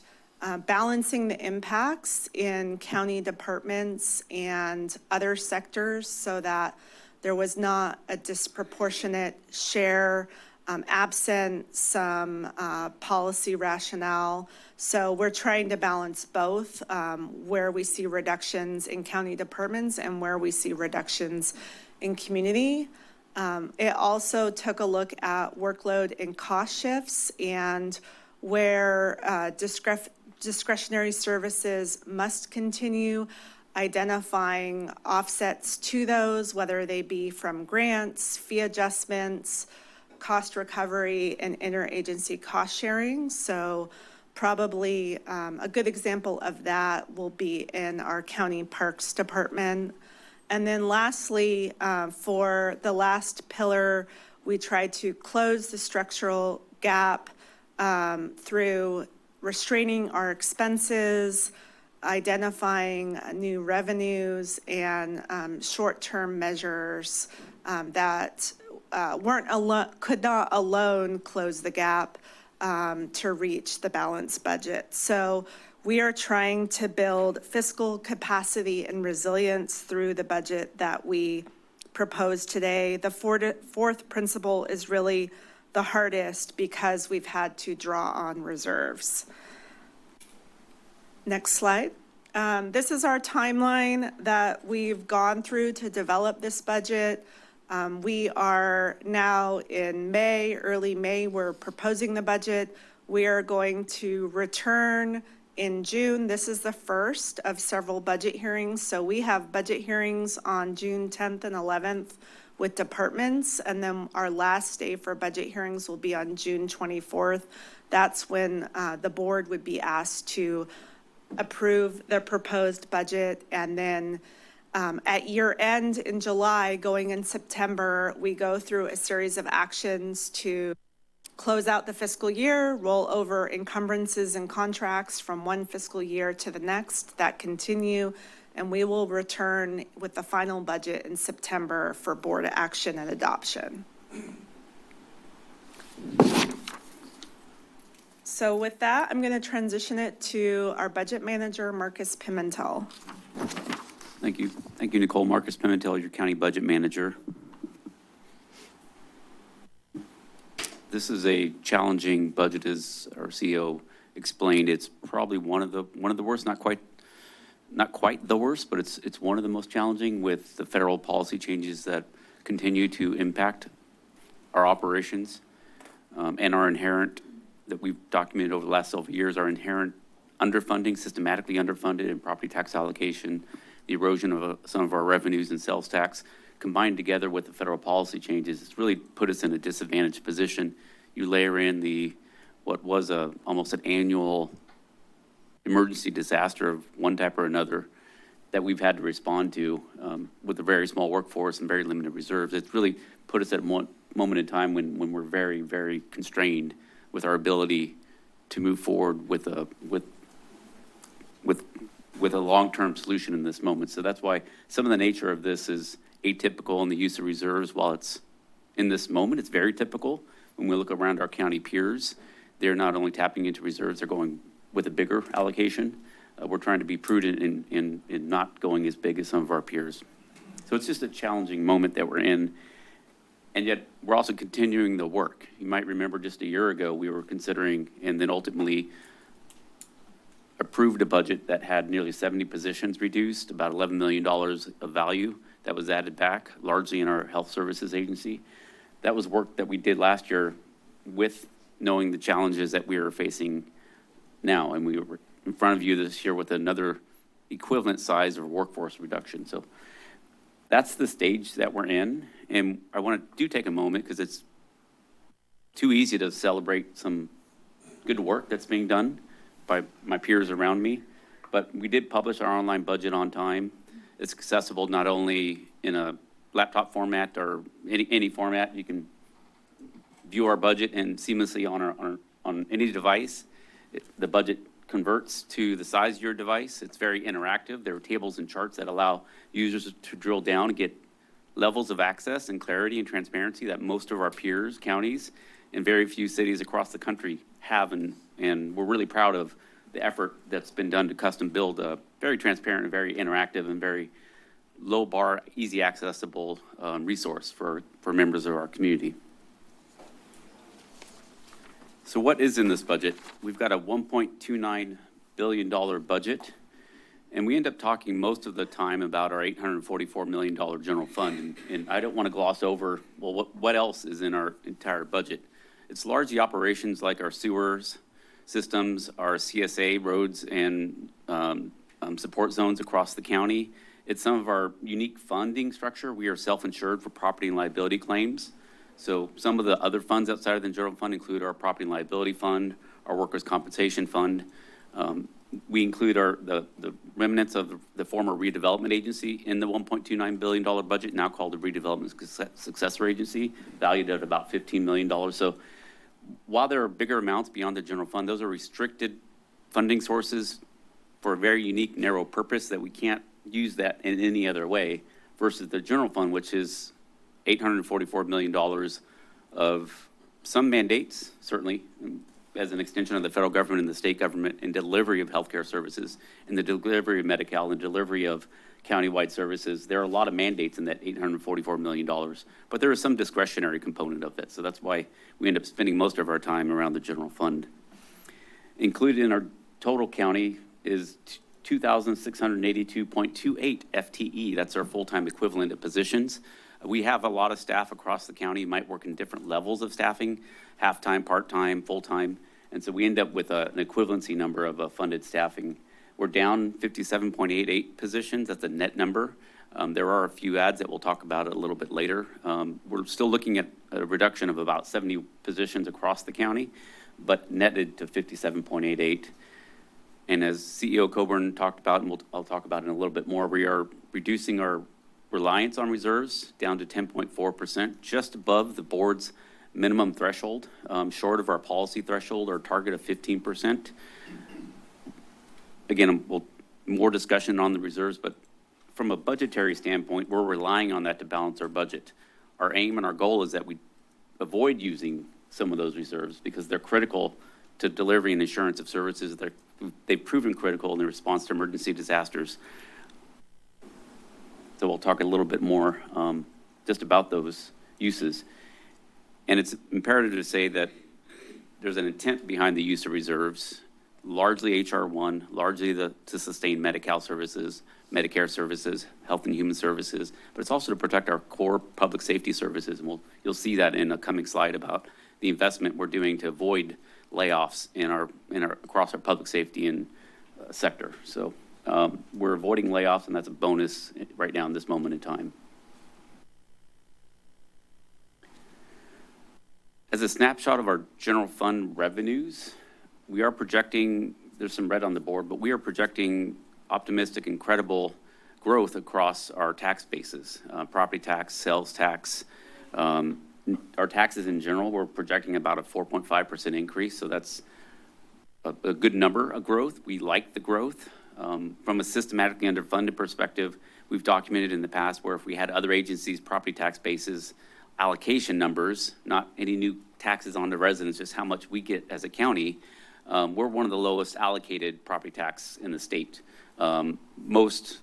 balancing the impacts in county departments and other sectors so that there was not a disproportionate share absent some policy rationale. So we're trying to balance both where we see reductions in county departments and where we see reductions in community. It also took a look at workload and cost shifts and where discretionary services must continue, identifying offsets to those, whether they be from grants, fee adjustments, cost recovery, and interagency cost sharing. So probably a good example of that will be in our county parks department. And then lastly, for the last pillar, we tried to close the structural gap through restraining our expenses, identifying new revenues, and short-term measures that could not alone close the gap to reach the balanced budget. So we are trying to build fiscal capacity and resilience through the budget that we propose today. The fourth principle is really the hardest because we've had to draw on reserves. Next slide. This is our timeline that we've gone through to develop this budget. We are now in May, early May, we're proposing the budget. We are going to return in June. This is the first of several budget hearings. So we have budget hearings on June 10th and 11th with departments, and then our last day for budget hearings will be on June 24th. That's when the board would be asked to approve the proposed budget, and then at year end in July, going in September, we go through a series of actions to close out the fiscal year, roll over encumbrances and contracts from one fiscal year to the next that continue, and we will return with the final budget in September for board action and adoption. So with that, I'm going to transition it to our budget manager, Marcus Pimentel. Thank you. Thank you, Nicole. Marcus Pimentel, your county budget manager. This is a challenging budget, as our CEO explained. It's probably one of the worst, not quite the worst, but it's one of the most challenging, with the federal policy changes that continue to impact our operations and our inherent, that we've documented over the last several years, our inherent underfunding, systematically underfunded in property tax allocation, the erosion of some of our revenues and sales tax, combined together with the federal policy changes, it's really put us in a disadvantaged position. You layer in what was almost an annual emergency disaster of one type or another that we've had to respond to with a very small workforce and very limited reserves. It's really put us at one moment in time when we're very, very constrained with our ability to move forward with a long-term solution in this moment. So that's why some of the nature of this is atypical in the use of reserves. While it's in this moment, it's very typical. When we look around our county peers, they're not only tapping into reserves, they're going with a bigger allocation. We're trying to be prudent in not going as big as some of our peers. So it's just a challenging moment that we're in. And yet we're also continuing the work. You might remember just a year ago, we were considering and then ultimately approved a budget that had nearly 70 positions reduced, about $11 million of value that was added back, largely in our health services agency. That was work that we did last year with knowing the challenges that we were facing now. And we were in front of you this year with another equivalent size of workforce reduction. So that's the stage that we're in. And I want to take a moment, because it's too easy to celebrate some good work that's being done by my peers around me. But we did publish our online budget on time. It's accessible not only in a laptop format or any format. You can view our budget and seamlessly on any device. The budget converts to the size of your device. It's very interactive. There are tables and charts that allow users to drill down and get levels of access and clarity and transparency that most of our peers, counties, and very few cities across the country have. And we're really proud of the effort that's been done to custom build a very transparent and very interactive and very low bar, easy accessible resource for members of our community. So what is in this budget? We've got a $1.29 billion budget, and we end up talking most of the time about our $844 million general fund. And I don't want to gloss over, well, what else is in our entire budget? It's largely operations like our sewers systems, our CSA roads and support zones across the county. It's some of our unique funding structure. We are self-insured for property and liability claims. So some of the other funds outside of the general fund include our property and liability fund, our workers' compensation fund. We include the remnants of the former redevelopment agency in the $1.29 billion budget, now called the Redevelopment Successor Agency, valued at about $15 million. So while there are bigger amounts beyond the general fund, those are restricted funding sources for a very unique, narrow purpose that we can't use that in any other way, versus the general fund, which is $844 million of some mandates, certainly, as an extension of the federal government and the state government in delivery of healthcare services, and the delivery of Medi-Cal, and delivery of countywide services. There are a lot of mandates in that $844 million, but there is some discretionary component of it. So that's why we end up spending most of our time around the general fund. Included in our total county is 2,682.28 FTE. That's our full-time equivalent of positions. We have a lot of staff across the county, might work in different levels of staffing, half-time, part-time, full-time. And so we end up with an equivalency number of funded staffing. We're down 57.88 positions. That's a net number. There are a few ads that we'll talk about a little bit later. We're still looking at a reduction of about 70 positions across the county, but netted to 57.88. And as CEO Coburn talked about, and I'll talk about in a little bit more, we are reducing our reliance on reserves down to 10.4%, just above the board's minimum threshold, short of our policy threshold or target of 15%. Again, more discussion on the reserves, but from a budgetary standpoint, we're relying on that to balance our budget. Our aim and our goal is that we avoid using some of those reserves because they're critical to delivering insurance of services. They've proven critical in the response to emergency disasters. So we'll talk a little bit more just about those uses. And it's imperative to say that there's an intent behind the use of reserves, largely HR 1, largely to sustain Medi-Cal services, Medicare services, health and human services, but it's also to protect our core public safety services. And you'll see that in a coming slide about the investment we're doing to avoid layoffs across our public safety and sector. So we're avoiding layoffs, and that's a bonus right now in this moment in time. As a snapshot of our general fund revenues, we are projecting, there's some red on the board, but we are projecting optimistic and credible growth across our tax bases, property tax, sales tax, our taxes in general. We're projecting about a 4.5% increase, so that's a good number of growth. We like the growth. From a systematically underfunded perspective, we've documented in the past where if we had other agencies' property tax bases allocation numbers, not any new taxes on the residents, just how much we get as a county, we're one of the lowest allocated property tax in the state. Most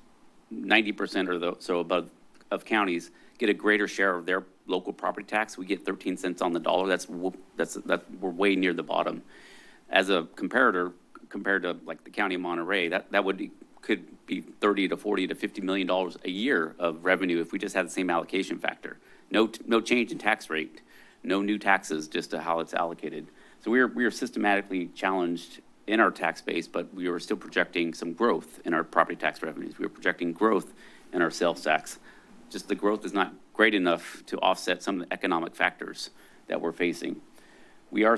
90% or so above of counties get a greater share of their local property tax. We get 13 cents on the dollar. We're way near the bottom. As a comparator, compared to like the county of Monterey, could be 30 to 40 to $50 million a year of revenue if we just had the same allocation factor. No change in tax rate, no new taxes, just to how it's allocated. So we are systematically challenged in our tax base, but we are still projecting some growth in our property tax revenues. We are projecting growth in our sales tax. Just the growth is not great enough to offset some of the economic factors that we're facing. We are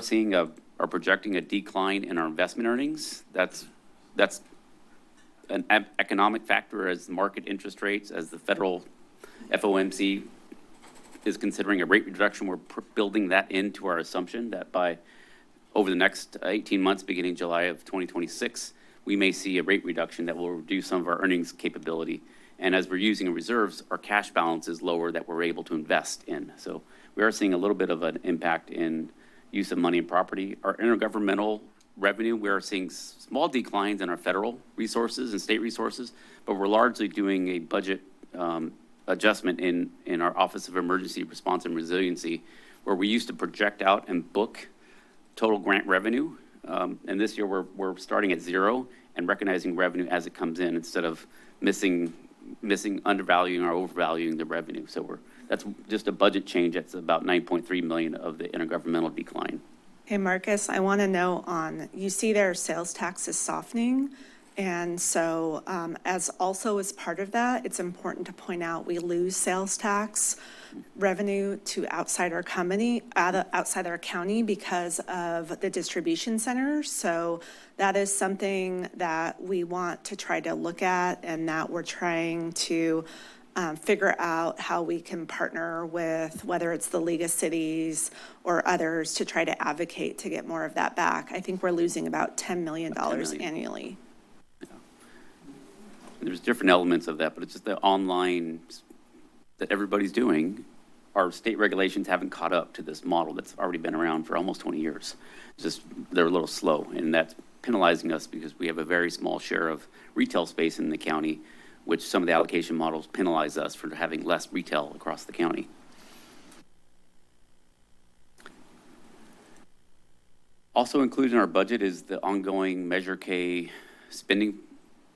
projecting a decline in our investment earnings. That's an economic factor as market interest rates, as the federal FOMC is considering a rate reduction. We're building that into our assumption that over the next 18 months, beginning July of 2026, we may see a rate reduction that will reduce some of our earnings capability. And as we're using reserves, our cash balance is lower that we're able to invest in. So we are seeing a little bit of an impact in use of money and property. Our intergovernmental revenue, we are seeing small declines in our federal resources and state resources, but we're largely doing a budget adjustment in our Office of Emergency Response and Resiliency, where we used to project out and book total grant revenue. And this year we're starting at zero and recognizing revenue as it comes in instead of undervaluing or overvaluing the revenue. So that's just a budget change. That's about 9.3 million of the intergovernmental decline. Hey, Marcus, I want to know you see their sales tax is softening. And so as part of that, it's important to point out we lose sales tax revenue to outside our county because of the distribution centers. So that is something that we want to try to look at, and that we're trying to figure out how we can partner with, whether it's the League of Cities or others, to try to advocate to get more of that back. I think we're losing about $10 million annually. There's different elements of that, but it's just the online that everybody's doing. Our state regulations haven't caught up to this model that's already been around for almost 20 years. They're a little slow, and that's penalizing us because we have a very small share of retail space in the county, which some of the allocation models penalize us for having less retail across the county. Also included in our budget is the ongoing Measure K spending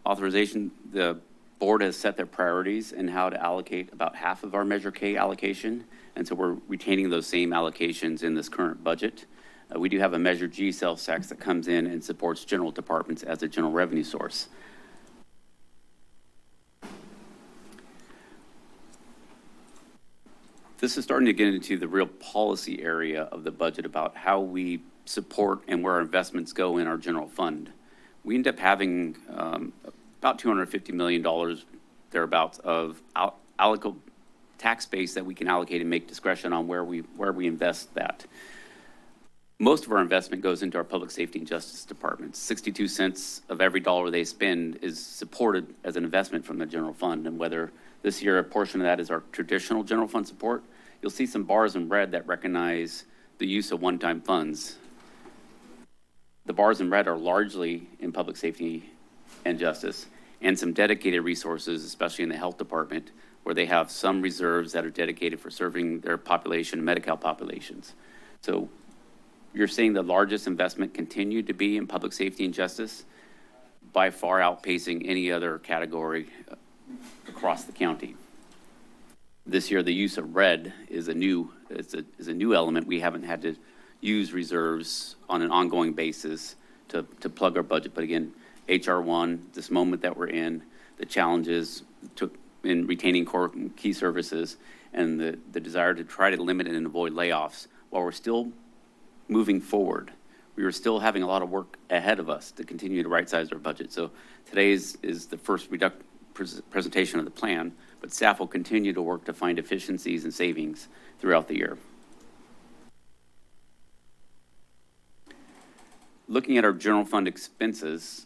authorization. The board has set their priorities and how to allocate about half of our Measure K allocation. And so we're retaining those same allocations in this current budget. We do have a Measure G sales tax that comes in and supports general departments as a general revenue source. This is starting to get into the real policy area of the budget about how we support and where our investments go in our general fund. We end up having about $250 million thereabouts of tax base that we can allocate and make discretion on where we invest that. Most of our investment goes into our public safety and justice departments. 62 cents of every dollar they spend is supported as an investment from the general fund. And whether this year a portion of that is our traditional general fund support, you'll see some bars in red that recognize the use of one-time funds. The bars in red are largely in public safety and justice, and some dedicated resources, especially in the health department, where they have some reserves that are dedicated for serving their population, Medi-Cal populations. So you're seeing the largest investment continue to be in public safety and justice, by far outpacing any other category across the county. This year, the use of red is a new element. We haven't had to use reserves on an ongoing basis to plug our budget. But again, HR 1, this moment that we're in, the challenges in retaining core key services, and the desire to try to limit and avoid layoffs while we're still moving forward. We were still having a lot of work ahead of us to continue to right-size our budget. So today is the first presentation of the plan, but staff will continue to work to find efficiencies and savings throughout the year. Looking at our general fund expenses,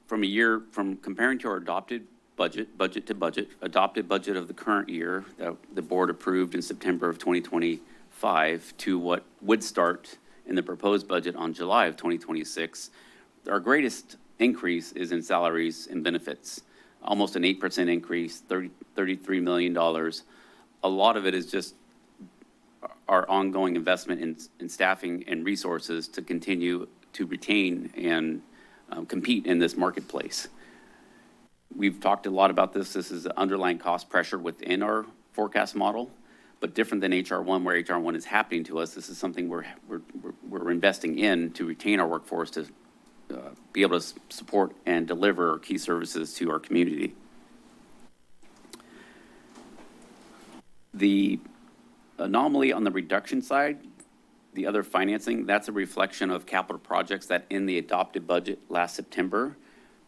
from comparing to our adopted budget of the current year that the board approved in September of 2025 to what would start in the proposed budget on July of 2026, our greatest increase is in salaries and benefits. Almost an 8% increase, $33 million. A lot of it is just our ongoing investment in staffing and resources to continue to retain and compete in this marketplace. We've talked a lot about this. This is the underlying cost pressure within our forecast model, but different than HR1, where HR1 is happening to us. This is something we're investing in to retain our workforce to be able to support and deliver key services to our community. The anomaly on the reduction side, the other financing, that's a reflection of capital projects that in the adopted budget last September,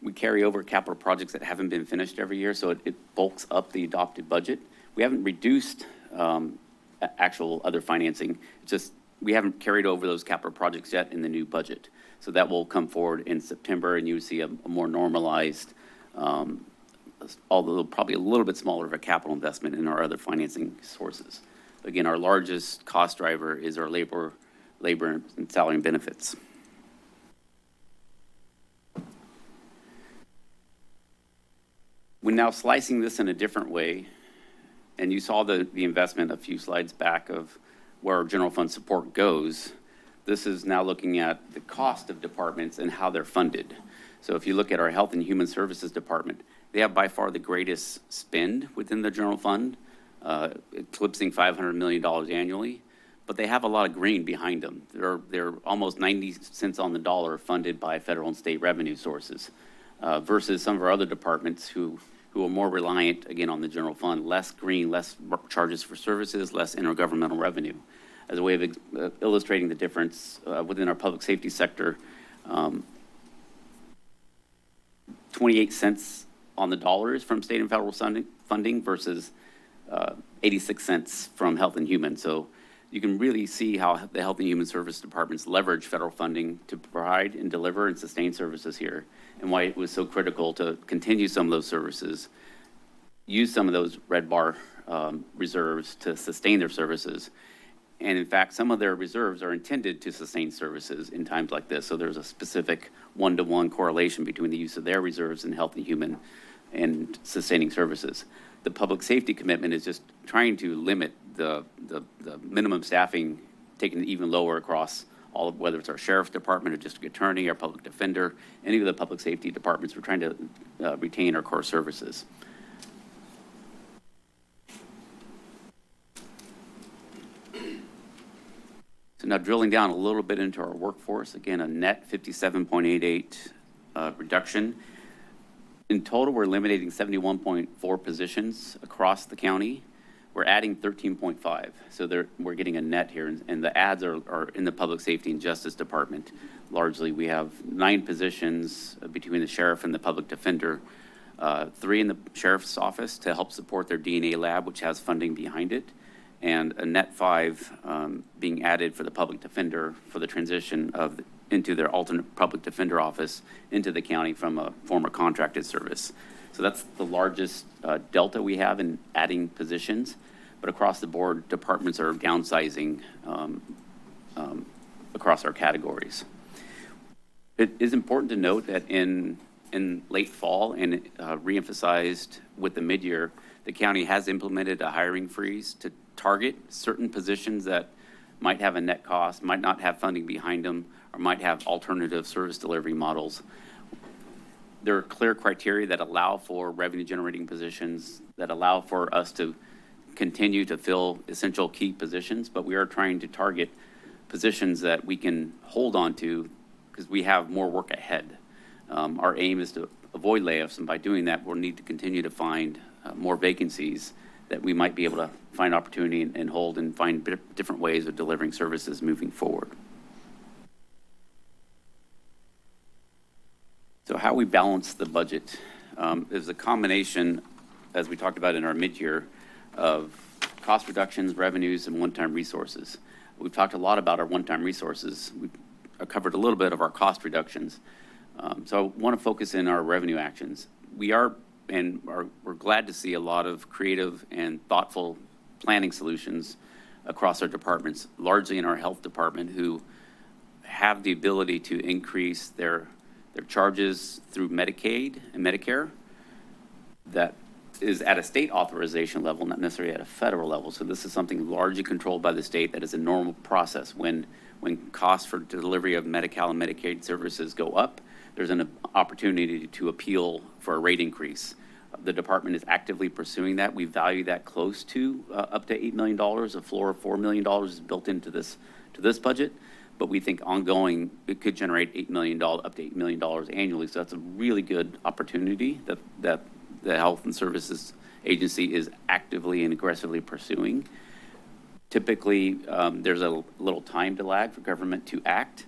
we carry over capital projects that haven't been finished every year, so it bulks up the adopted budget. We haven't reduced actual other financing, just we haven't carried over those capital projects yet in the new budget. So that will come forward in September, and you see a more normalized, although probably a little bit smaller of a capital investment in our other financing sources. Again, our largest cost driver is our labor and salary and benefits. We're now slicing this in a different way, and you saw the investment a few slides back of where our general fund support goes. This is now looking at the cost of departments and how they're funded. So if you look at our Health and Human Services Department, they have by far the greatest spend within the general fund, eclipsing $500 million annually, but they have a lot of green behind them. They're almost 90 cents on the dollar funded by federal and state revenue sources, versus some of our other departments who are more reliant, again, on the general fund, less green, less charges for services, less intergovernmental revenue. As a way of illustrating the difference within our public safety sector, 28 cents on the dollar is from state and federal funding versus 86 cents from Health and Human. So you can really see how the Health and Human Service departments leverage federal funding to provide and deliver and sustain services here, and why it was so critical to continue some of those services, use some of those red bar reserves to sustain their services. And in fact, some of their reserves are intended to sustain services in times like this. So there's a specific one-to-one correlation between the use of their reserves in Health and Human and sustaining services. The public safety commitment is just trying to limit the minimum staffing, taking it even lower across all of, whether it's our sheriff's department or district attorney, our public defender, any of the public safety departments. We're trying to retain our core services. So now drilling down a little bit into our workforce, again, a net 57.88 reduction. In total, we're eliminating 71.4 positions across the county. We're adding 13.5. So we're getting a net here, and the adds are in the Public Safety and Justice Department. Largely, we have 9 positions between the sheriff and the public defender. 3 in the sheriff's office to help support their DNA lab, which has funding behind it, and a net 5 being added for the public defender for the transition into their alternate public defender office into the county from a former contracted service. So that's the largest delta we have in adding positions, but across the board, departments are downsizing across our categories. It is important to note that in late fall and reemphasized with the mid-year, the county has implemented a hiring freeze to target certain positions that might have a net cost, might not have funding behind them, or might have alternative service delivery models. There are clear criteria that allow for revenue generating positions, that allow for us to continue to fill essential key positions, but we are trying to target positions that we can hold on to because we have more work ahead. Our aim is to avoid layoffs, and by doing that, we'll need to continue to find more vacancies that we might be able to find opportunity and hold and find different ways of delivering services moving forward. So how we balance the budget is a combination, as we talked about in our mid-year, of cost reductions, revenues, and one-time resources. We've talked a lot about our one-time resources. We've covered a little bit of our cost reductions. So I want to focus in our revenue actions. We're glad to see a lot of creative and thoughtful planning solutions across our departments, largely in our health department, who have the ability to increase their charges through Medicaid and Medicare. That is at a state authorization level, not necessarily at a federal level. So this is something largely controlled by the state that is a normal process. When costs for delivery of Medi-Cal and Medicaid services go up, there's an opportunity to appeal for a rate increase. The department is actively pursuing that. We value that close to up to $8 million. A floor of $4 million is built into this budget, but we think ongoing it could generate up to $8 million annually. So that's a really good opportunity that the Health and Services Agency is actively and aggressively pursuing. Typically, there's a little time to lag for government to act.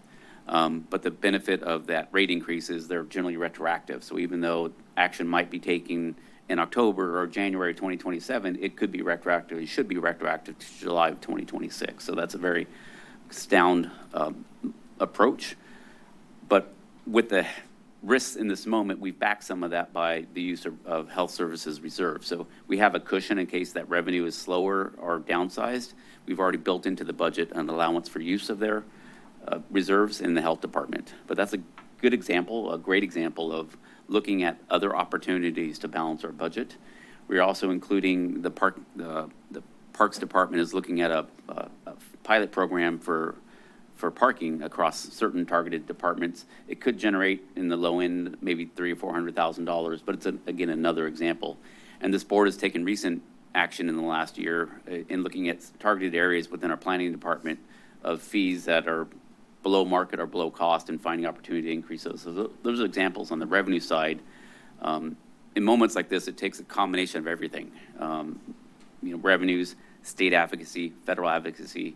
But the benefit of that rate increase is they're generally retroactive. So even though action might be taken in October or January 2027, it could be retroactive. It should be retroactive to July of 2026. So that's a very sound approach. But with the risks in this moment, we back some of that by the use of health services reserve. So we have a cushion in case that revenue is slower or downsized. We've already built into the budget an allowance for use of their reserves in the health department. But that's a good example, a great example of looking at other opportunities to balance our budget. We're also including the Parks Department is looking at a pilot program for parking across certain targeted departments. It could generate in the low end maybe $300,000 or $400,000, but it's again another example. And this board has taken recent action in the last year in looking at targeted areas within our planning department of fees that are below market or below cost and finding opportunity to increase those. So those are examples on the revenue side. In moments like this, it takes a combination of everything. Revenues, state advocacy, federal advocacy,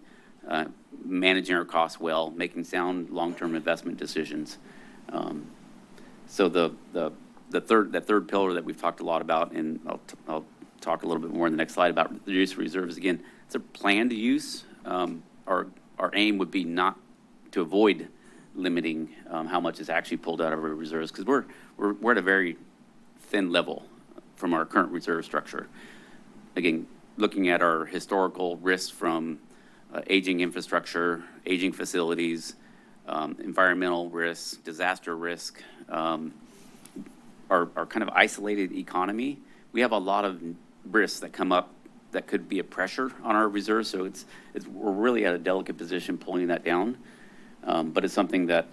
managing our costs well, making sound long-term investment decisions. So the third pillar that we've talked a lot about, and I'll talk a little bit more in the next slide about the use of reserves. Again, it's a planned use. Our aim would be not to avoid limiting how much is actually pulled out of our reserves, because we're at a very thin level from our current reserve structure. Again, looking at our historical risks from aging infrastructure, aging facilities, environmental risks, disaster risk, our kind of isolated economy, we have a lot of risks that come up that could be a pressure on our reserves. So we're really at a delicate position pulling that down. But it's something that,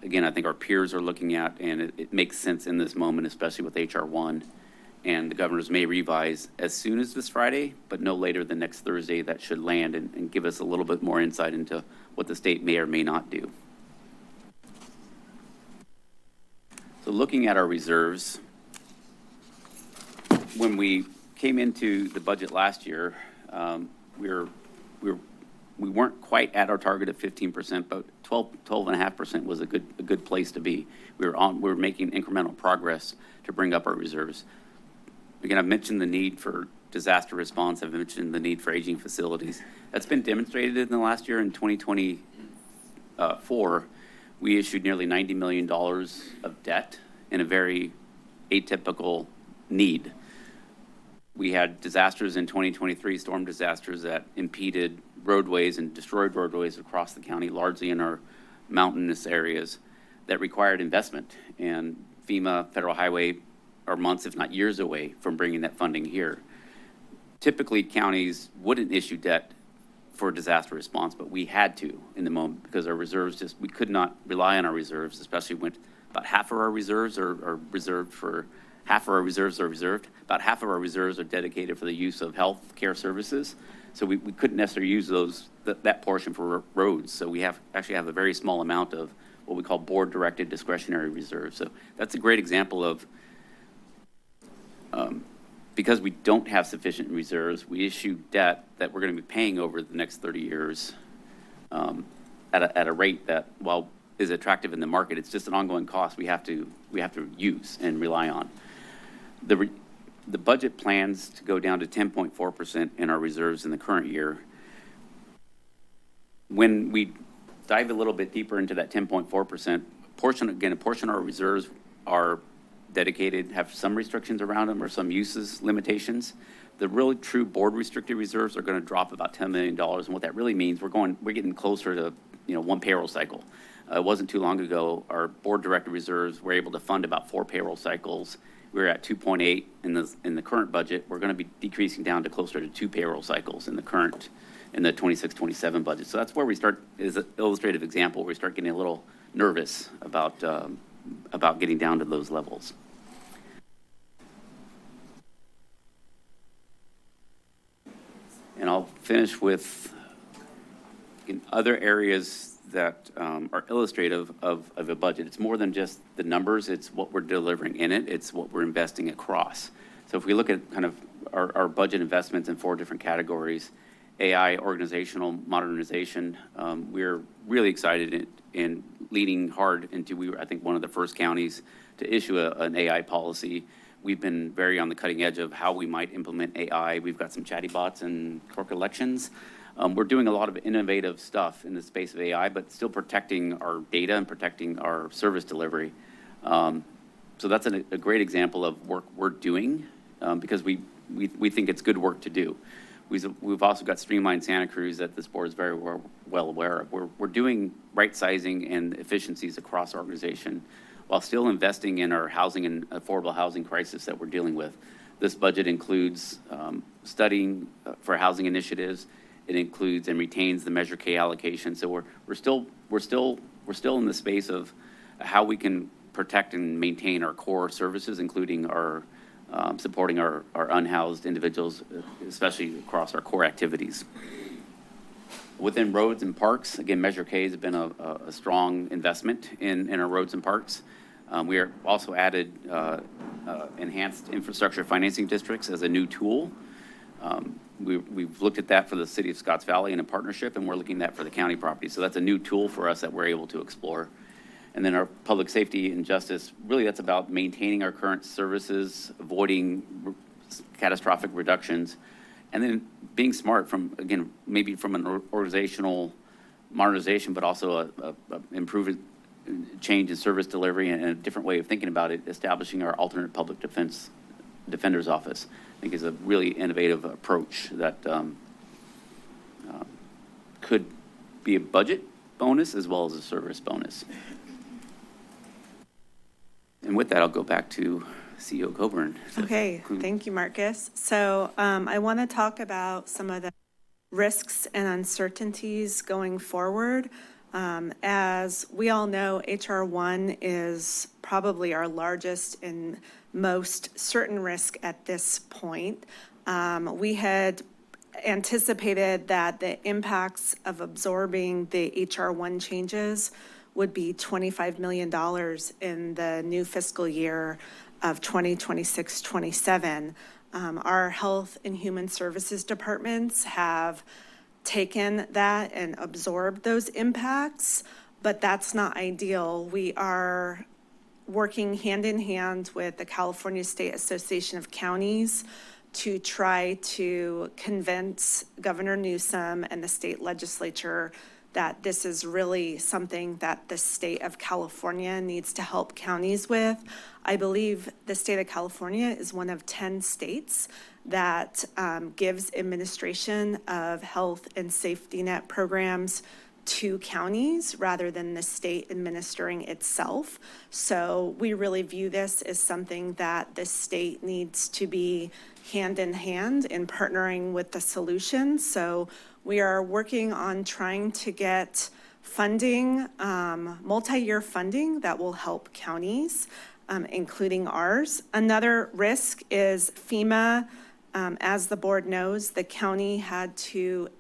again, I think our peers are looking at, and it makes sense in this moment, especially with HR 1. And the governors may revise as soon as this Friday, but no later than next Thursday. That should land and give us a little bit more insight into what the state may or may not do. So looking at our reserves, when we came into the budget last year, we weren't quite at our target of 15%, but 12.5% was a good place to be. We were making incremental progress to bring up our reserves. Again, I've mentioned the need for disaster response. I've mentioned the need for aging facilities. That's been demonstrated in the last year. In 2024, we issued nearly $90 million of debt in a very atypical need. We had disasters in 2023, storm disasters that impeded roadways and destroyed roadways across the county, largely in our mountainous areas, that required investment. And FEMA, Federal Highway, are months, if not years away from bringing that funding here. Typically, counties wouldn't issue debt for disaster response, but we had to in the moment because our reserves we could not rely on our reserves, especially when about half of our reserves are reserved for, half of our reserves are reserved. About half of our reserves are dedicated for the use of health care services. So we couldn't necessarily use that portion for roads. So we actually have a very small amount of what we call board-directed discretionary reserves. So that's a great example of, because we don't have sufficient reserves, we issue debt that we're going to be paying over the next 30 years at a rate that, while is attractive in the market, it's just an ongoing cost we have to use and rely on. The budget plans to go down to 10.4% in our reserves in the current year. When we dive a little bit deeper into that 10.4%, a portion of our reserves are dedicated, have some restrictions around them or some uses limitations. The really true board restricted reserves are going to drop about $10 million. And what that really means, we're getting closer to, one payroll cycle. It wasn't too long ago, our board directed reserves were able to fund about 4 payroll cycles. We're at 2.8 in the current budget. We're going to be decreasing down to closer to 2 payroll cycles in the 26-27 budget. So that's where we start, is an illustrative example where we start getting a little nervous about getting down to those levels. And I'll finish with in other areas that are illustrative of a budget. It's more than just the numbers, it's what we're delivering in it, it's what we're investing across. So if we look at kind of our budget investments in 4 different categories, AI, organizational modernization, we're really excited in leading hard into, we were, I think, one of the first counties to issue an AI policy. We've been very on the cutting edge of how we might implement AI. We've got some chatty bots and clerk elections. We're doing a lot of innovative stuff in the space of AI, but still protecting our data and protecting our service delivery. So that's a great example of work we're doing because we think it's good work to do. We've also got Streamline Santa Cruz that this board is very well aware of. We're doing right sizing and efficiencies across our organization while still investing in our housing and affordable housing crisis that we're dealing with. This budget includes studying for housing initiatives. It includes and retains the Measure K allocation. So we're still in the space of how we can protect and maintain our core services, including our supporting our unhoused individuals, especially across our core activities. Within roads and parks, again, Measure K has been a strong investment in our roads and parks. We are also added enhanced infrastructure financing districts as a new tool. We've looked at that for the city of Scotts Valley in a partnership, and we're looking at that for the county property. So that's a new tool for us that we're able to explore. And then our public safety and justice, really that's about maintaining our current services, avoiding catastrophic reductions, and then being smart from, again, maybe from an organizational modernization, but also a improved change in service delivery and a different way of thinking about it, establishing our alternate public defender's office, I think is a really innovative approach that could be a budget bonus as well as a service bonus. And with that, I'll go back to CEO Coburn. Okay, thank you, Marcus. So I want to talk about some of the risks and uncertainties going forward. As we all know, HR 1 is probably our largest and most certain risk at this point. We had anticipated that the impacts of absorbing the HR 1 changes would be $25 million in the new fiscal year of 2026-27. Our Health and Human Services departments have taken that and absorbed those impacts. but that's not ideal. We are working hand in hand with the California State Association of Counties to try to convince Governor Newsom and the state legislature that this is really something that the state of California needs to help counties with. I believe the state of California is one of 10 states that gives administration of health and safety net programs to counties rather than the state administering itself. So we really view this as something that the state needs to be hand in hand in partnering with the solution. So we are working on trying to get funding, multi-year funding that will help counties, including ours. Another risk is FEMA. As the board knows, the county had to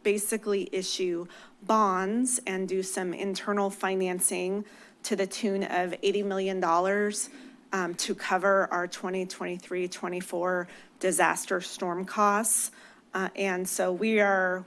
basically issue bonds and do some internal financing to the tune of $80 million to cover our 2023-24 disaster storm costs. And so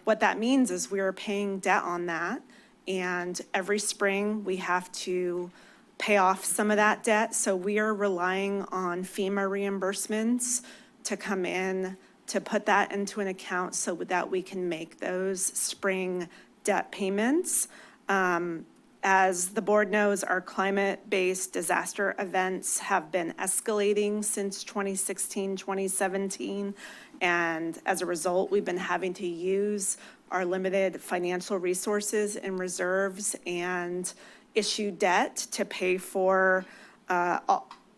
what that means is we are paying debt on that. And every spring we have to pay off some of that debt. So we are relying on FEMA reimbursements to come in to put that into an account so that we can make those spring debt payments. As the board knows, our climate-based disaster events have been escalating since 2016, 2017. And as a result, we've been having to use our limited financial resources and reserves and issue debt to pay for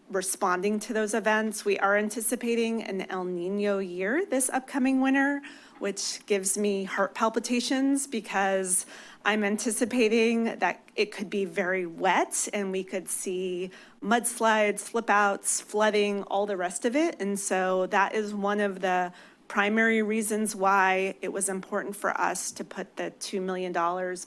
responding to those events. We are anticipating an El Nino year this upcoming winter, which gives me heart palpitations because I'm anticipating that it could be very wet and we could see mudslides, slip outs, flooding, all the rest of it. And so that is one of the primary reasons why it was important for us to put the $2 million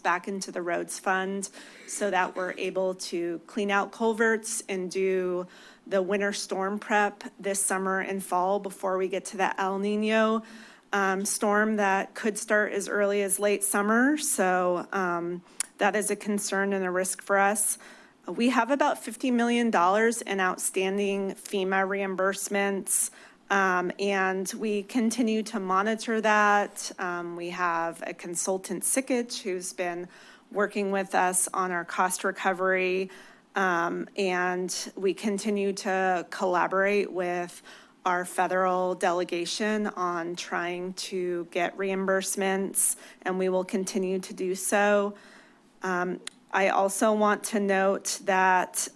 back into the roads fund so that we're able to clean out culverts and do the winter storm prep this summer and fall before we get to the El Nino storm that could start as early as late summer. So that is a concern and a risk for us. We have about $50 million in outstanding FEMA reimbursements, and we continue to monitor that. We have a consultant, Sickich, who's been working with us on our cost recovery, and we continue to collaborate with our federal delegation on trying to get reimbursements, and we will continue to do so. I also want to note that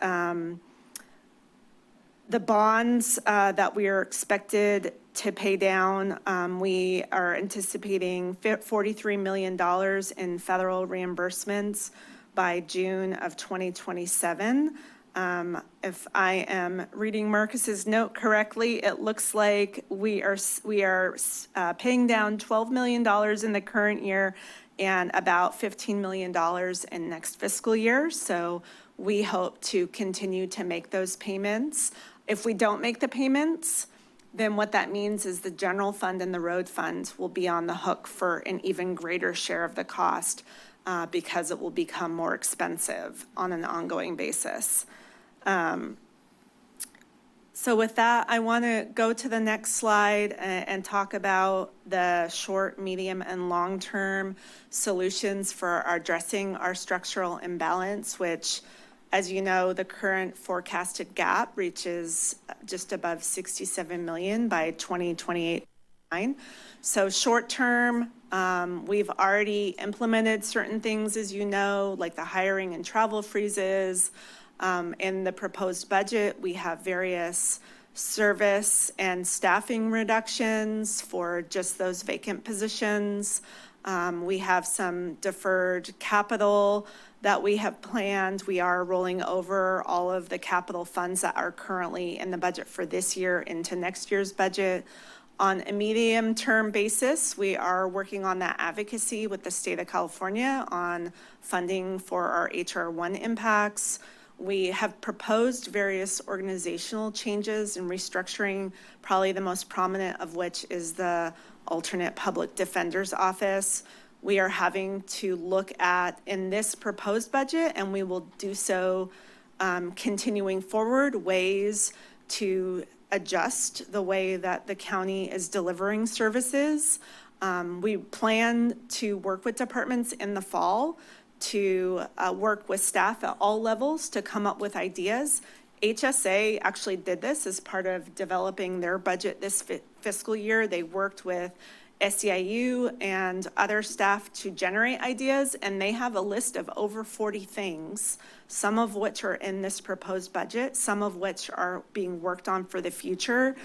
the bonds that we are expected to pay down, we are anticipating $43 million in federal reimbursements by June of 2027. If I am reading Marcus's note correctly, it looks like we are paying down $12 million in the current year and about $15 million in next fiscal year. So we hope to continue to make those payments. If we don't make the payments, then what that means is the general fund and the road fund will be on the hook for an even greater share of the cost because it will become more expensive on an ongoing basis. So with that, I want to go to the next slide and talk about the short, medium, and long-term solutions for addressing our structural imbalance, which, as you know, the current forecasted gap reaches just above 67 million by 2028. So short-term, we've already implemented certain things, as you know, like the hiring and travel freezes. In the proposed budget, we have various service and staffing reductions for just those vacant positions. We have some deferred capital that we have planned. We are rolling over all of the capital funds that are currently in the budget for this year into next year's budget. On a medium-term basis, we are working on that advocacy with the state of California on funding for our HR1 impacts. We have proposed various organizational changes and restructuring, probably the most prominent of which is the alternate public defender's office. we are having to look at in this proposed budget, and we will do so continuing forward, ways to adjust the way that the county is delivering services. We plan to work with departments in the fall to work with staff at all levels to come up with ideas. HSA actually did this as part of developing their budget this fiscal year. They worked with SEIU and other staff to generate ideas, and they have a list of over 40 things, some of which are in this proposed budget, some of which are being worked on for the future.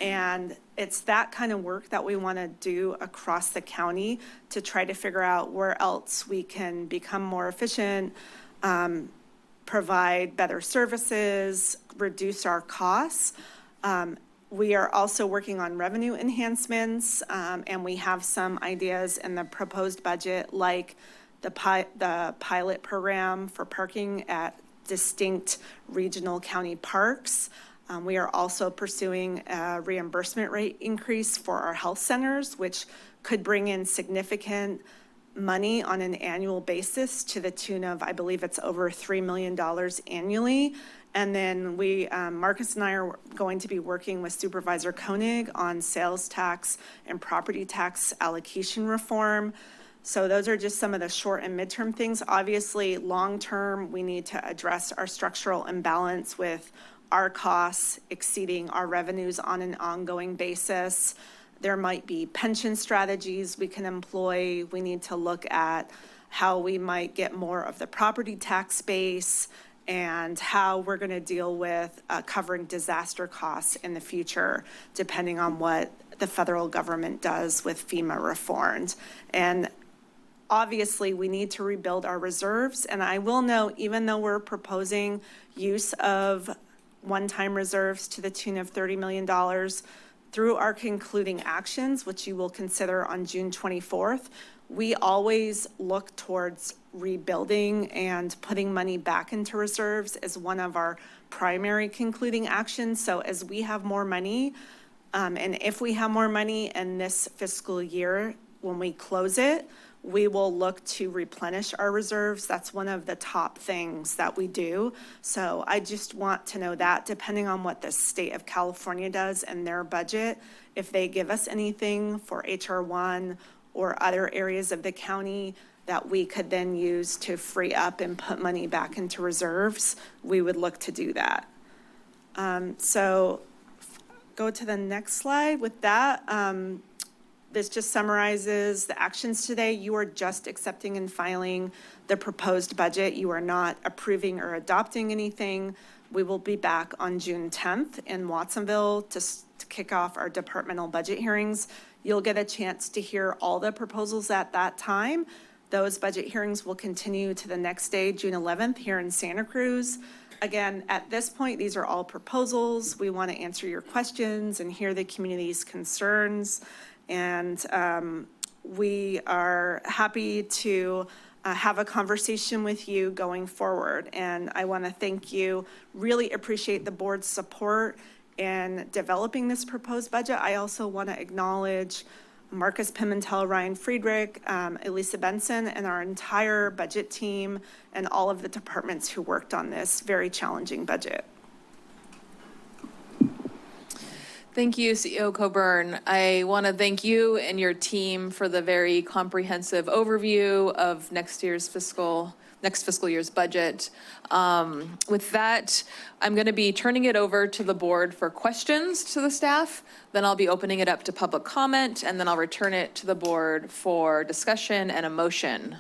And it's that kind of work that we want to do across the county to try to figure out where else we can become more efficient, provide better services, reduce our costs. We are also working on revenue enhancements, and we have some ideas in the proposed budget, like the pilot program for parking at distinct regional county parks. We are also pursuing a reimbursement rate increase for our health centers, which could bring in significant money on an annual basis to the tune of, I believe it's over $3 million annually. And then Marcus and I are going to be working with Supervisor Koenig on sales tax and property tax allocation reform. So those are just some of the short and midterm things. Obviously, long-term, we need to address our structural imbalance with our costs exceeding our revenues on an ongoing basis. There might be pension strategies we can employ. We need to look at how we might get more of the property tax base and how we're going to deal with covering disaster costs in the future, depending on what the federal government does with FEMA reforms. And obviously, we need to rebuild our reserves. And I will note, even though we're proposing use of one-time reserves to the tune of $30 million, through our concluding actions, which you will consider on June 24th, we always look towards rebuilding and putting money back into reserves as one of our primary concluding actions. So as we have more money, and if we have more money in this fiscal year, when we close it, we will look to replenish our reserves. That's one of the top things that we do. So I just want to know that, depending on what the state of California does and their budget, if they give us anything for HR1 or other areas of the county that we could then use to free up and put money back into reserves, we would look to do that. So go to the next slide with that. This just summarizes the actions today. You are just accepting and filing the proposed budget. You are not approving or adopting anything. We will be back on June 10th in Watsonville to kick off our departmental budget hearings. You'll get a chance to hear all the proposals at that time. Those budget hearings will continue to the next day, June 11th, here in Santa Cruz. Again, at this point, these are all proposals. We want to answer your questions and hear the community's concerns. And we are happy to have a conversation with you going forward. And I want to thank you, really appreciate the board's support in developing this proposed budget. I also want to acknowledge Marcus Pimentel, Ryan Friedrich, Elisa Benson, and our entire budget team and all of the departments who worked on this very challenging budget. Thank you, CEO Coburn. I want to thank you and your team for the very comprehensive overview of next fiscal year's budget. With that, I'm going to be turning it over to the board for questions to the staff. Then I'll be opening it up to public comment, and then I'll return it to the board for discussion and a motion.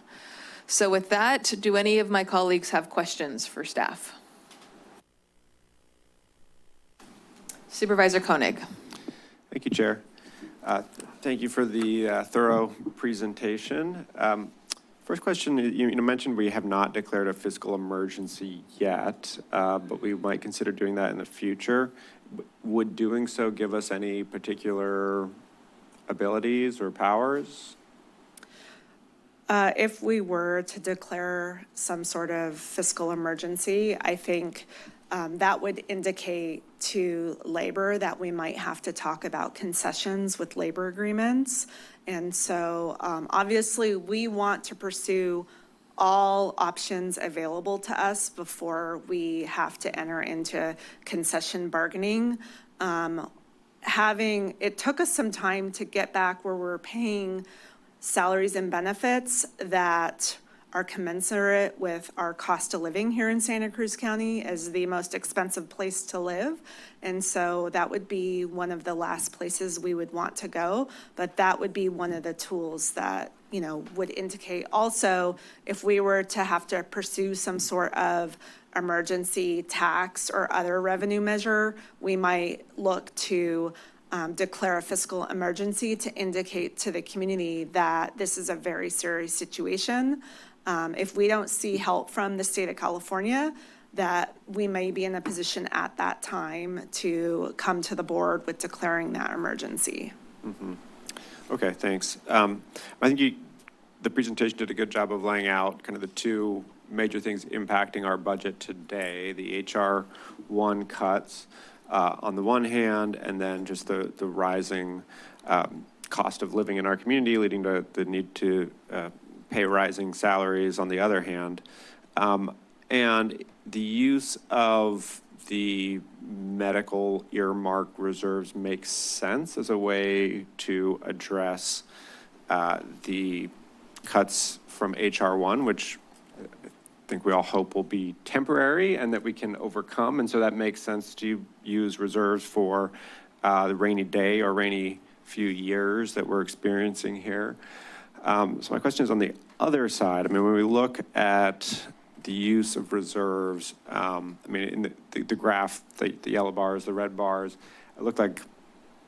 So with that, do any of my colleagues have questions for staff? Supervisor Koenig. Thank you, Chair. Thank you for the thorough presentation. First question, you mentioned we have not declared a fiscal emergency yet, but we might consider doing that in the future. Would doing so give us any particular abilities or powers? If we were to declare some sort of fiscal emergency, I think that would indicate to labor that we might have to talk about concessions with labor agreements. And so obviously we want to pursue all options available to us before we have to enter into concession bargaining. It took us some time to get back where we're paying salaries and benefits that are commensurate with our cost of living here in Santa Cruz County as the most expensive place to live. And so that would be one of the last places we would want to go, but that would be one of the tools that, would indicate. Also, if we were to have to pursue some sort of emergency tax or other revenue measure, we might look to declare a fiscal emergency to indicate to the community that this is a very serious situation. If we don't see help from the state of California, that we may be in a position at that time to come to the board with declaring that emergency. Mm-hmm. Okay, thanks. I think the presentation did a good job of laying out kind of the two major things impacting our budget today, the HR 1 cuts on the one hand, and then just the rising cost of living in our community, leading to the need to pay rising salaries on the other hand. And the use of the medical earmark reserves makes sense as a way to address the cuts from HR 1, which I think we all hope will be temporary and that we can overcome. And so that makes sense to use reserves for the rainy day or rainy few years that we're experiencing here. So my question is on the other side. I mean, when we look at the use of reserves, in the graph, the yellow bars, the red bars, it looked like,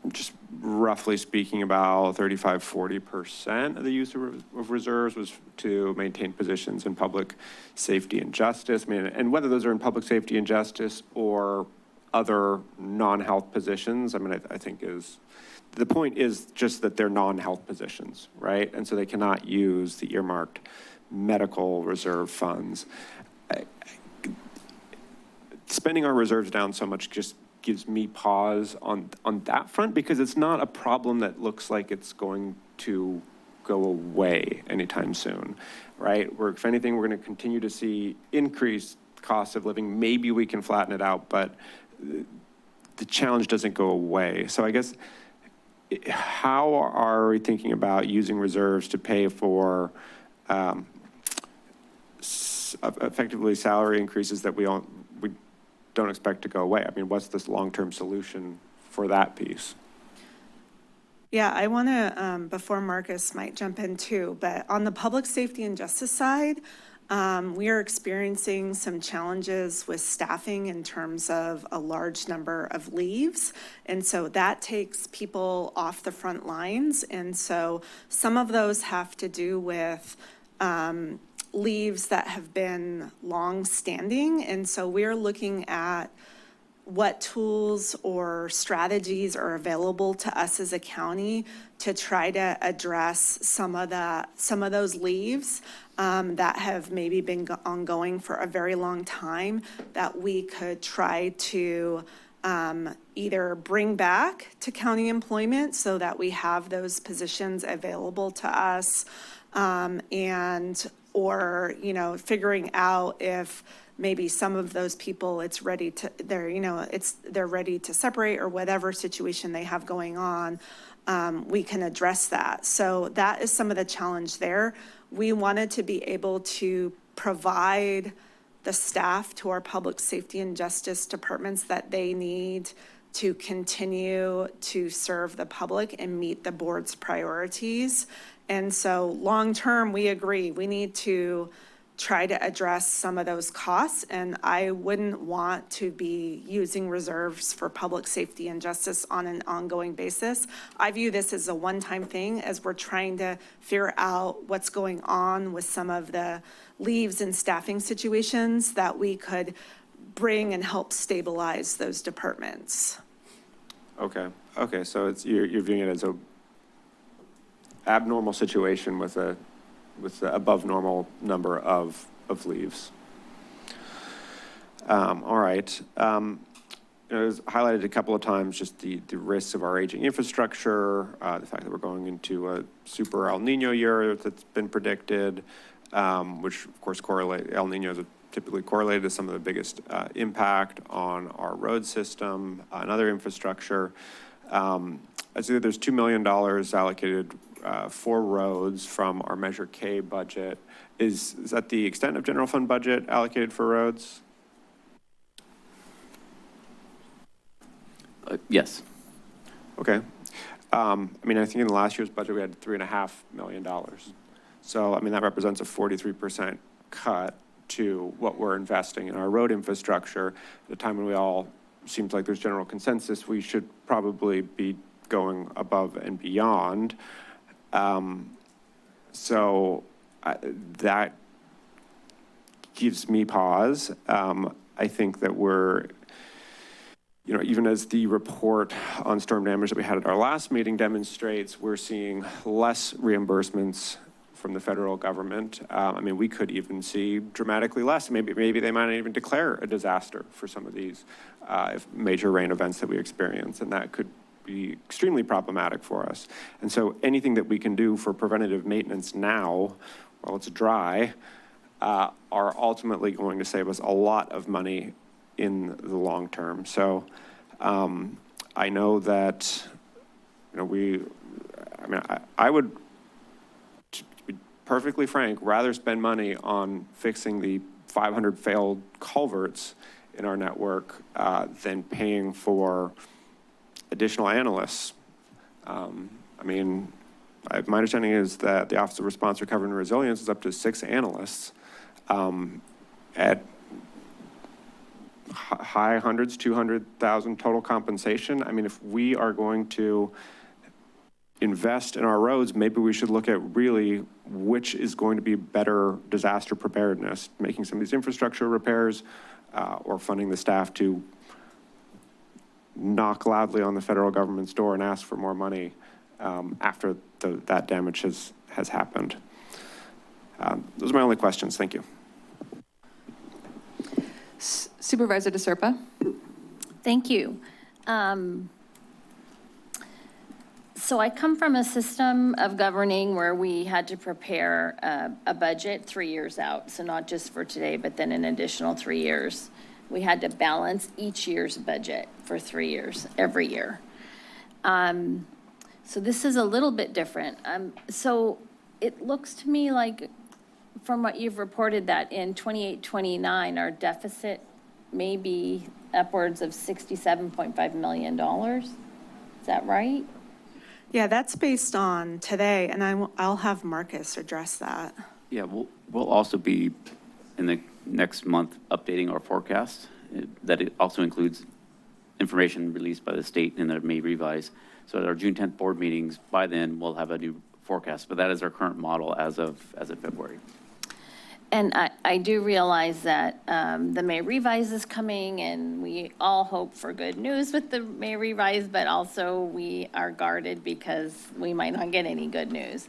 just roughly speaking, about 35–40% of the use of reserves was to maintain positions in public safety and justice. And whether those are in public safety and justice or other non-health positions, I think the point is just that they're non-health positions, right? And so they cannot use the earmarked medical reserve funds. Spending our reserves down so much just gives me pause on that front, because it's not a problem that looks like it's going to go away anytime soon, right? If anything, we're going to continue to see increased costs of living. Maybe we can flatten it out, but the challenge doesn't go away. So I guess, how are we thinking about using reserves to pay for effectively salary increases that we don't expect to go away? What's this long-term solution for that piece? Yeah, I want to, before Marcus might jump in too, but on the public safety and justice side, we are experiencing some challenges with staffing in terms of a large number of leaves. And so that takes people off the front lines. And so some of those have to do with leaves that have been long-standing. And so we're looking at what tools or strategies are available to us as a county to try to address some of those leaves that have maybe been ongoing for a very long time, that we could try to either bring back to county employment so that we have those positions available to us, or figuring out if maybe some of those people they're ready to separate, or whatever situation they have going on, we can address that. So that is some of the challenge there. We wanted to be able to provide the staff to our public safety and justice departments that they need to continue to serve the public and meet the board's priorities. And so long-term, we agree, we need to try to address some of those costs, and I wouldn't want to be using reserves for public safety and justice on an ongoing basis. I view this as a one-time thing as we're trying to figure out what's going on with some of the leaves and staffing situations that we could bring and help stabilize those departments. Okay, so you're viewing it as a abnormal situation with the above normal number of leaves. All right. It was highlighted a couple of times, just the risks of our aging infrastructure, the fact that we're going into a super El Nino year that's been predicted, which of course El Ninos are typically correlated to some of the biggest impact on our road system and other infrastructure. I see that there's $2 million allocated for roads from our Measure K budget. Is that the extent of general fund budget allocated for roads? Yes. Okay. I mean, I think in last year's budget, we had $3.5 million. So, I mean, that represents a 43% cut to what we're investing in our road infrastructure at a time when we all, seems like there's general consensus, we should probably be going above and beyond. That gives me pause. I think that we're, even as the report on storm damage that we had at our last meeting demonstrates, we're seeing less reimbursements from the federal government. I mean, we could even see dramatically less. Maybe they might not even declare a disaster for some of these major rain events that we experience, and that could be extremely problematic for us. And so anything that we can do for preventative maintenance now, while it's dry, are ultimately going to save us a lot of money in the long term. So I know that, I would, to be perfectly frank, rather spend money on fixing the 500 failed culverts in our network than paying for additional analysts. My understanding is that the Office of Response, Recovery, and Resilience is up to 6 analysts at high hundreds, 200,000 total compensation. I mean, if we are going to invest in our roads, maybe we should look at really which is going to be better disaster preparedness, making some of these infrastructure repairs or funding the staff to knock loudly on the federal government's door and ask for more money after that damage has happened. Those are my only questions. Thank you. Supervisor DeSerpa. Thank you. So I come from a system of governing where we had to prepare a budget 3 years out. So not just for today, but then an additional 3 years. We had to balance each year's budget for 3 years, every year. So this is a little bit different. So it looks to me like, from what you've reported, that in 28-29, our deficit may be upwards of $67.5 million. Is that right? Yeah, that's based on today, and I'll have Marcus address that. Yeah, we'll also be in the next month updating our forecast. That it also includes information released by the state and that may revise. So at our June 10th board meetings, by then we'll have a new forecast, but that is our current model as of February. And I do realize that the May revise is coming, and we all hope for good news with the May revise, but also we are guarded because we might not get any good news.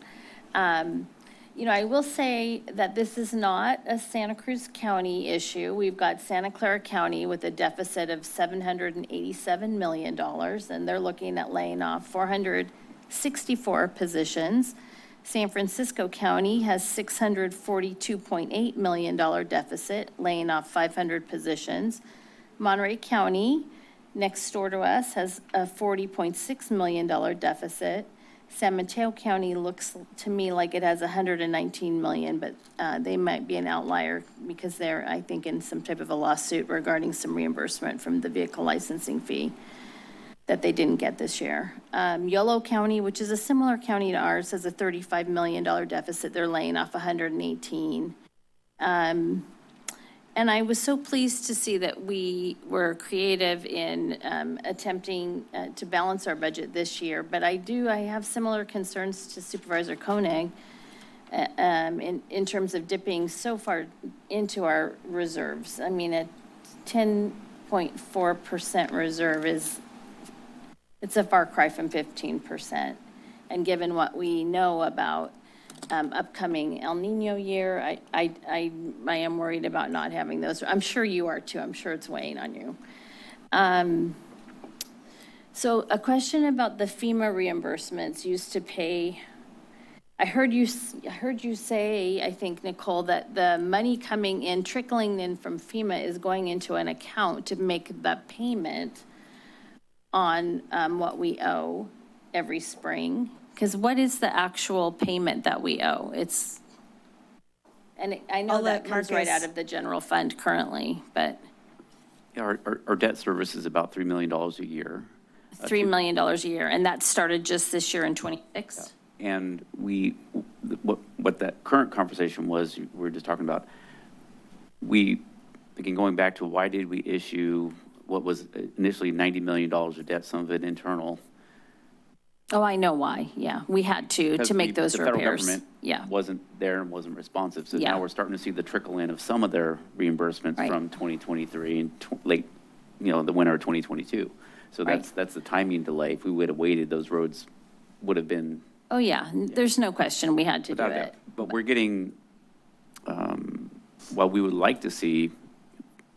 I will say that this is not a Santa Cruz County issue. We've got Santa Clara County with a deficit of $787 million, and they're looking at laying off 464 positions. San Francisco County has $642.8 million deficit, laying off 500 positions. Monterey County, next door to us, has a $40.6 million deficit. San Mateo County looks to me like it has $119 million, but they might be an outlier because they're, I think, in some type of a lawsuit regarding some reimbursement from the vehicle licensing fee that they didn't get this year. Yolo County, which is a similar county to ours, has a $35 million deficit. They're laying off 118. And I was so pleased to see that we were creative in attempting to balance our budget this year. But I have similar concerns to Supervisor Koenig in terms of dipping so far into our reserves. I mean, a 10.4% reserve it's a far cry from 15%. And given what we know about upcoming El Nino year. I am worried about not having those. I'm sure you are too. I'm sure it's weighing on you. So a question about the FEMA reimbursements used to pay. I heard you say, I think, Nicole, that the money coming in, trickling in from FEMA is going into an account to make the payment on what we owe every spring. Because what is the actual payment that we owe? I know that comes right out of the general fund currently, but. Yeah, our debt service is about $3 million a year. $3 million a year, and that started just this year in 26? Yeah. And what that current conversation was, we were just talking about, again, going back to why did we issue what was initially $90 million of debt, some of it internal. Oh, I know why. Yeah, we had to make those repairs. The federal government yeah. wasn't there and wasn't responsive. So yeah. now we're starting to see the trickle in of some of their reimbursements right. from 2023 and late, the winter of 2022. So that's the timing delay. If we would have waited, those roads would have been. Oh yeah, there's no question we had to do it. But we're getting, while we would like to see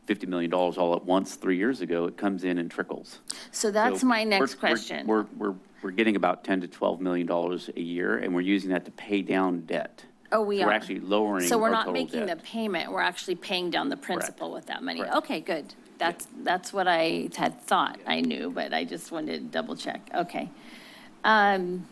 $50 million all at once 3 years ago, it comes in trickles. So that's my next question. We're getting about $10 to $12 million a year, and we're using that to pay down debt. Oh, we are. We're actually lowering. So we're our not total making debt. the payment. We're actually paying down the principal with that money. Correct. Okay, good. That's what I had thought I knew, but I just wanted to double check. Okay. And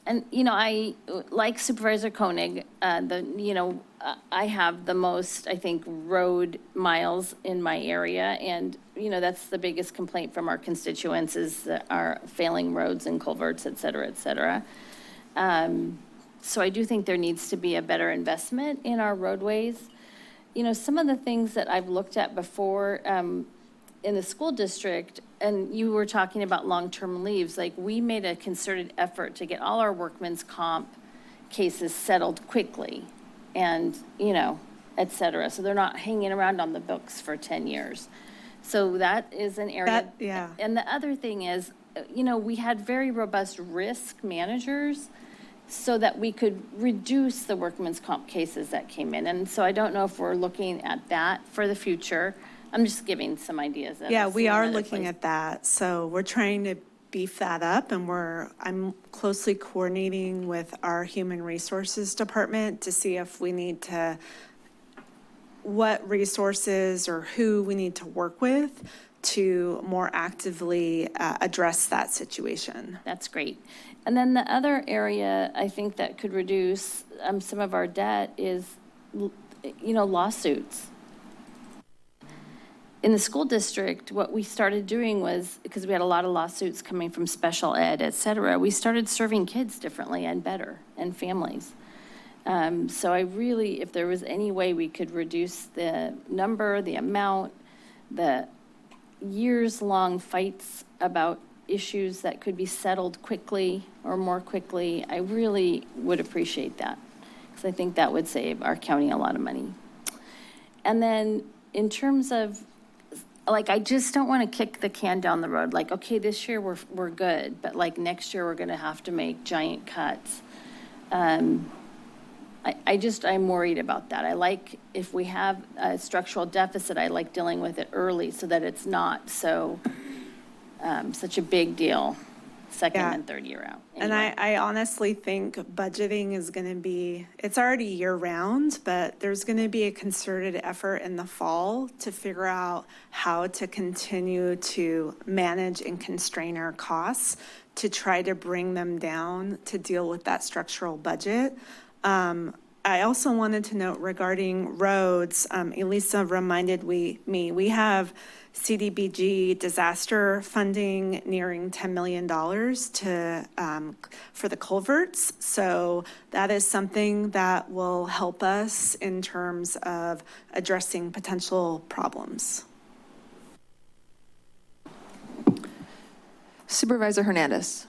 I like Supervisor Koenig. I have the most, I think, road miles in my area, and that's the biggest complaint from our constituents is our failing roads and culverts, et cetera, et cetera. So I do think there needs to be a better investment in our roadways. Some of the things that I've looked at before in the school district, and you were talking about long-term leaves, like we made a concerted effort to get all our workman's comp cases settled quickly and, et cetera. So they're not hanging around on the books for 10 years. So that is an area. Yeah. And the other thing is, we had very robust risk managers so that we could reduce the workman's comp cases that came in. And so I don't know if we're looking at that for the future. I'm just giving some ideas. Yeah, we are looking at that. So we're trying to beef that up, and I'm closely coordinating with our human resources department to see if we need to, what resources or who we need to work with to more actively address that situation. That's great. And then the other area I think that could reduce some of our debt is, lawsuits. In the school district, what we started doing was, because we had a lot of lawsuits coming from special ed, et cetera, we started serving kids differently and better, and families. So I really, if there was any way we could reduce the number, the amount, the years-long fights about issues that could be settled quickly or more quickly, I really would appreciate that, because I think that would save our county a lot of money. And then in terms of, I just don't want to kick the can down the road. Okay, this year we're good, but next year we're going to have to make giant cuts. I'm worried about that. If we have a structural deficit, I like dealing with it early so that it's not so such a big deal second and third year out. Anyway. And I honestly think budgeting is going to be, it's already year round, but there's going to be a concerted effort in the fall to figure out how to continue to manage and constrain our costs to try to bring them down to deal with that structural budget. I also wanted to note regarding roads, Elisa reminded me, we have CDBG disaster funding nearing $10 million for the culverts. So that is something that will help us in terms of addressing potential problems. Supervisor Hernandez.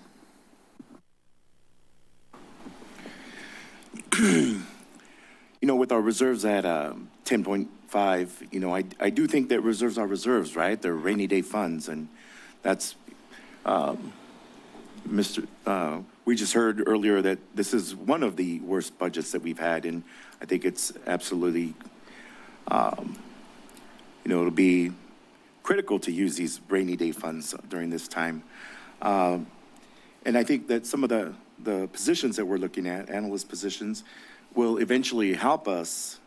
With our reserves at 10.5, I do think that reserves are reserves, right? They're rainy day funds, and that's We just heard earlier that this is one of the worst budgets that we've had, and I think it's absolutely, it'll be critical to use these rainy day funds during this time. And I think that some of the positions that we're looking at, analyst positions, will eventually help us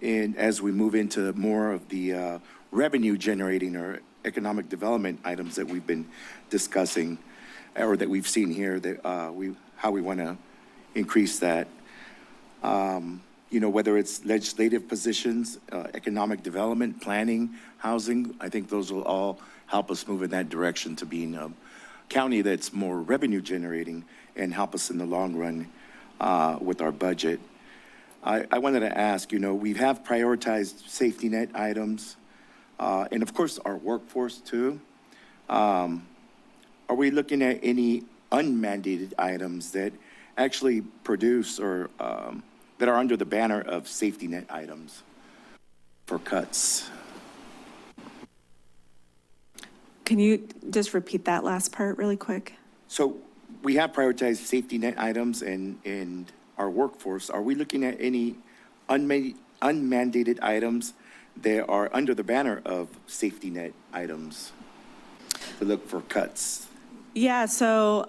as we move into more of the revenue generating or economic development items that we've been discussing, or that we've seen here, that how we want to increase that. Whether it's legislative positions, economic development, planning, housing, I think those will all help us move in that direction to being a county that's more revenue generating and help us in the long run with our budget. I wanted to ask, we have prioritized safety net items, and of course our workforce too. Are we looking at any unmandated items that actually produce or that are under the banner of safety net items for cuts? Can you just repeat that last part really quick? So we have prioritized safety net items and our workforce. Are we looking at any unmandated items that are under the banner of safety net items to look for cuts? Yeah, so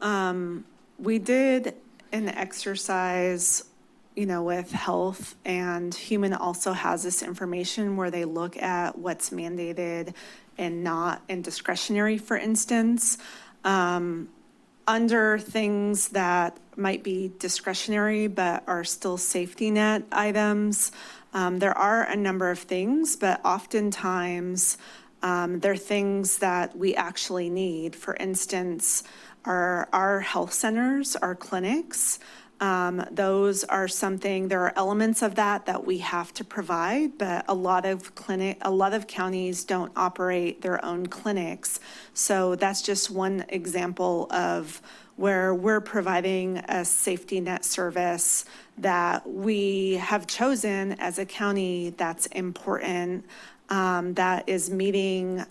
we did an exercise, with health, and Human also has this information where they look at what's mandated and not, and discretionary, for instance. Under things that might be discretionary but are still safety net items, there are a number of things, but oftentimes they're things that we actually need. For instance, our health centers, our clinics, those are something, there are elements of that we have to provide, but a lot of counties don't operate their own clinics. So that's just one example of where we're providing a safety net service that we have chosen as a county that's important, that is meeting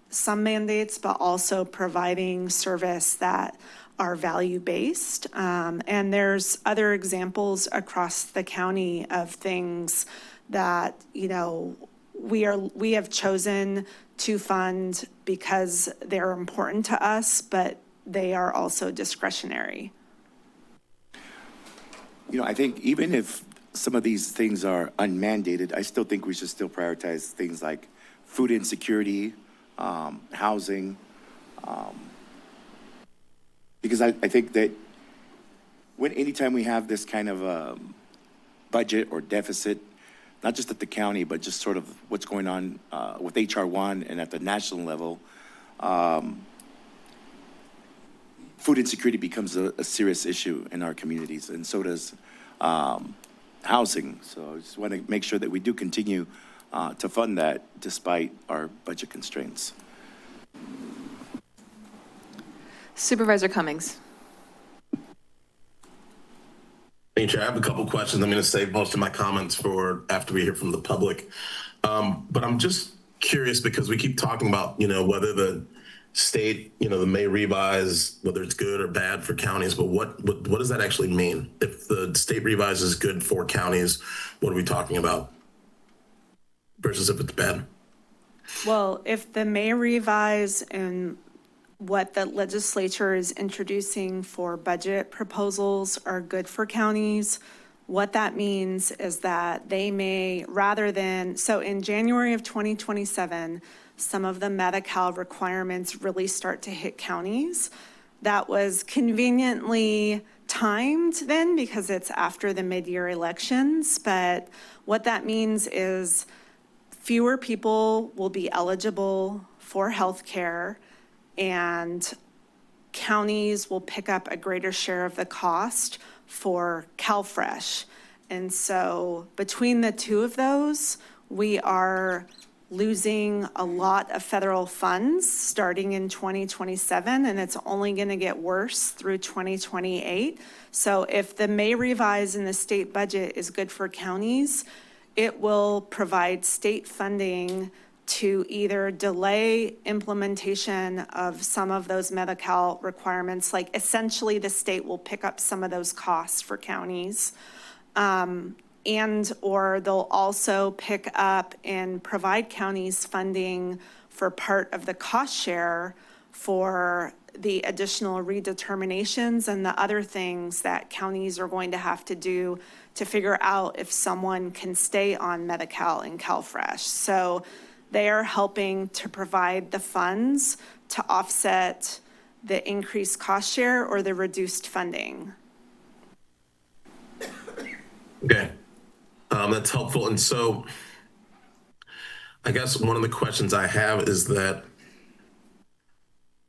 some mandates, but also providing service that are value-based. And there's other examples across the county of things that, we have chosen to fund because they're important to us, but they are also discretionary. I think even if some of these things are unmandated, I still think we should still prioritize things like food insecurity, housing, because I think that anytime we have this kind of budget or deficit, not just at the county, but just sort of what's going on with HR1 and at the national level, food insecurity becomes a serious issue in our communities, and so does housing. So I just want to make sure that we do continue to fund that despite our budget constraints. Supervisor Cummings. Thank you, Chair. I have a couple questions. I'm going to save most of my comments for after we hear from the public. But I'm just curious because we keep talking about, whether the state, the may revise, whether it's good or bad for counties, but what does that actually mean? If the state revises good for counties, what are we talking about versus if it's bad? Well, if the may revise and what the legislature is introducing for budget proposals are good for counties, what that means is that they may, so in January of 2027, some of the Medi-Cal requirements really start to hit counties. That was conveniently timed then because it's after the mid-year elections, but what that means is fewer people will be eligible for health care, and counties will pick up a greater share of the cost for CalFresh. And so between the two of those, we are losing a lot of federal funds starting in 2027, and it's only going to get worse through 2028. So if the May revise in the state budget is good for counties, it will provide state funding to either delay implementation of some of those Medi-Cal requirements, like essentially the state will pick up some of those costs for counties. And/or they'll also pick up and provide counties funding for part of the cost share for the additional redeterminations and the other things that counties are going to have to do to figure out if someone can stay on Medi-Cal and CalFresh. So they are helping to provide the funds to offset the increased cost share or the reduced funding. Okay, that's helpful. And so I guess one of the questions I have is that,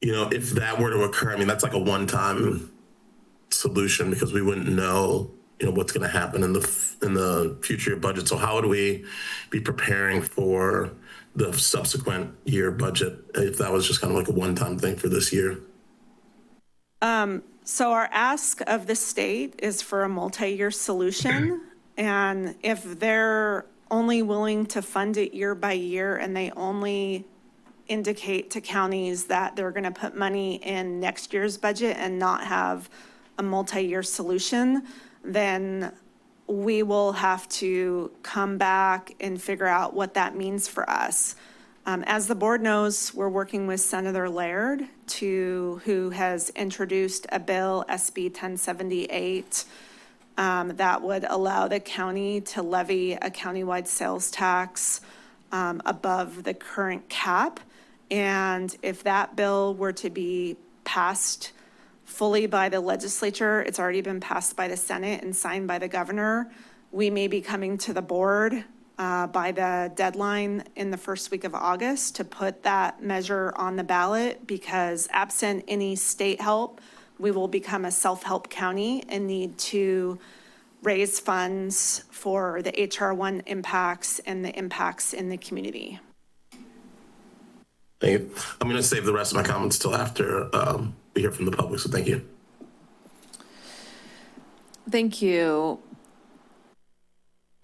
if that were to occur, I mean, that's like a one-time solution because we wouldn't know, what's going to happen in the future budget. So how would we be preparing for the subsequent year budget if that was just kind of like a one-time thing for this year? So our ask of the state is for a multi-year solution. And if they're only willing to fund it year by year and they only indicate to counties that they're going to put money in next year's budget and not have a multi-year solution, then we will have to come back and figure out what that means for us. As the board knows, we're working with Senator Laird, who has introduced a bill, SB 1078, that would allow the county to levy a countywide sales tax above the current cap. And if that bill were to be passed fully by the legislature, it's already been passed by the Senate and signed by the governor, we may be coming to the board by the deadline in the first week of August to put that measure on the ballot, because absent any state help, we will become a self-help county and need to raise funds for the HR1 impacts and the impacts in the community. Thank you. I'm going to save the rest of my comments till after we hear from the public, so thank you. Thank you.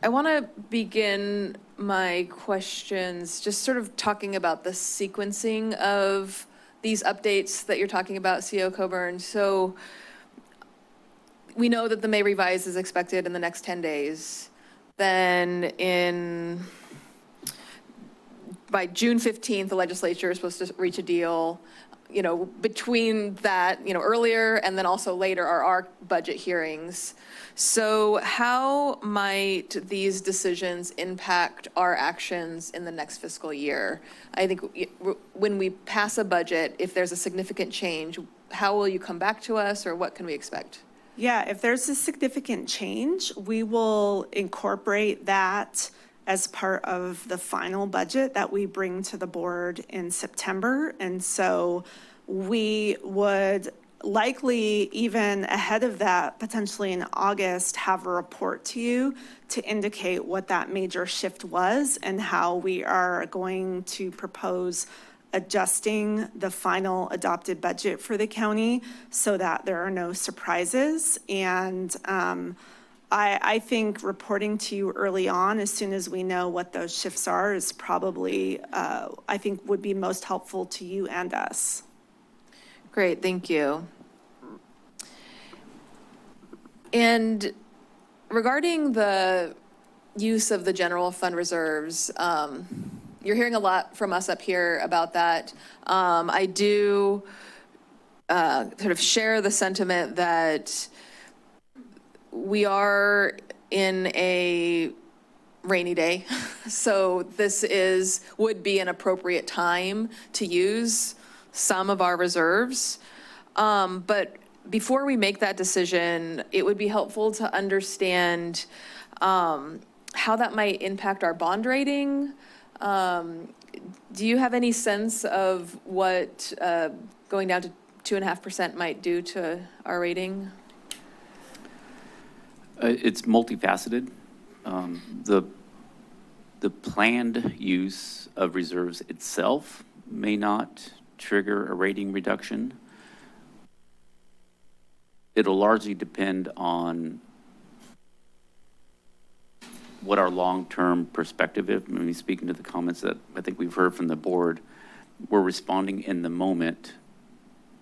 I want to begin my questions just sort of talking about the sequencing of these updates that you're talking about, CO Coburn. So we know that the May revise is expected in the next 10 days. Then by June 15th, the legislature is supposed to reach a deal. Between that, earlier and then also later are our budget hearings. So how might these decisions impact our actions in the next fiscal year? I think when we pass a budget, if there's a significant change, how will you come back to us, or what can we expect? Yeah, if there's a significant change, we will incorporate that as part of the final budget that we bring to the board in September. And so we would likely, even ahead of that, potentially in August, have a report to you to indicate what that major shift was and how we are going to propose adjusting the final adopted budget for the county so that there are no surprises. And I think reporting to you early on, as soon as we know what those shifts are, is probably, I think, would be most helpful to you and us. Great, thank you. And regarding the use of the general fund reserves, you're hearing a lot from us up here about that. I do sort of share the sentiment that we are in a rainy day. So this would be an appropriate time to use some of our reserves. But before we make that decision, it would be helpful to understand how that might impact our bond rating. Do you have any sense of what going down to 2.5% might do to our rating? It's multifaceted. The planned use of reserves itself may not trigger a rating reduction. It'll largely depend on what our long-term perspective is. I mean, speaking to the comments that I think we've heard from the board, we're responding in the moment.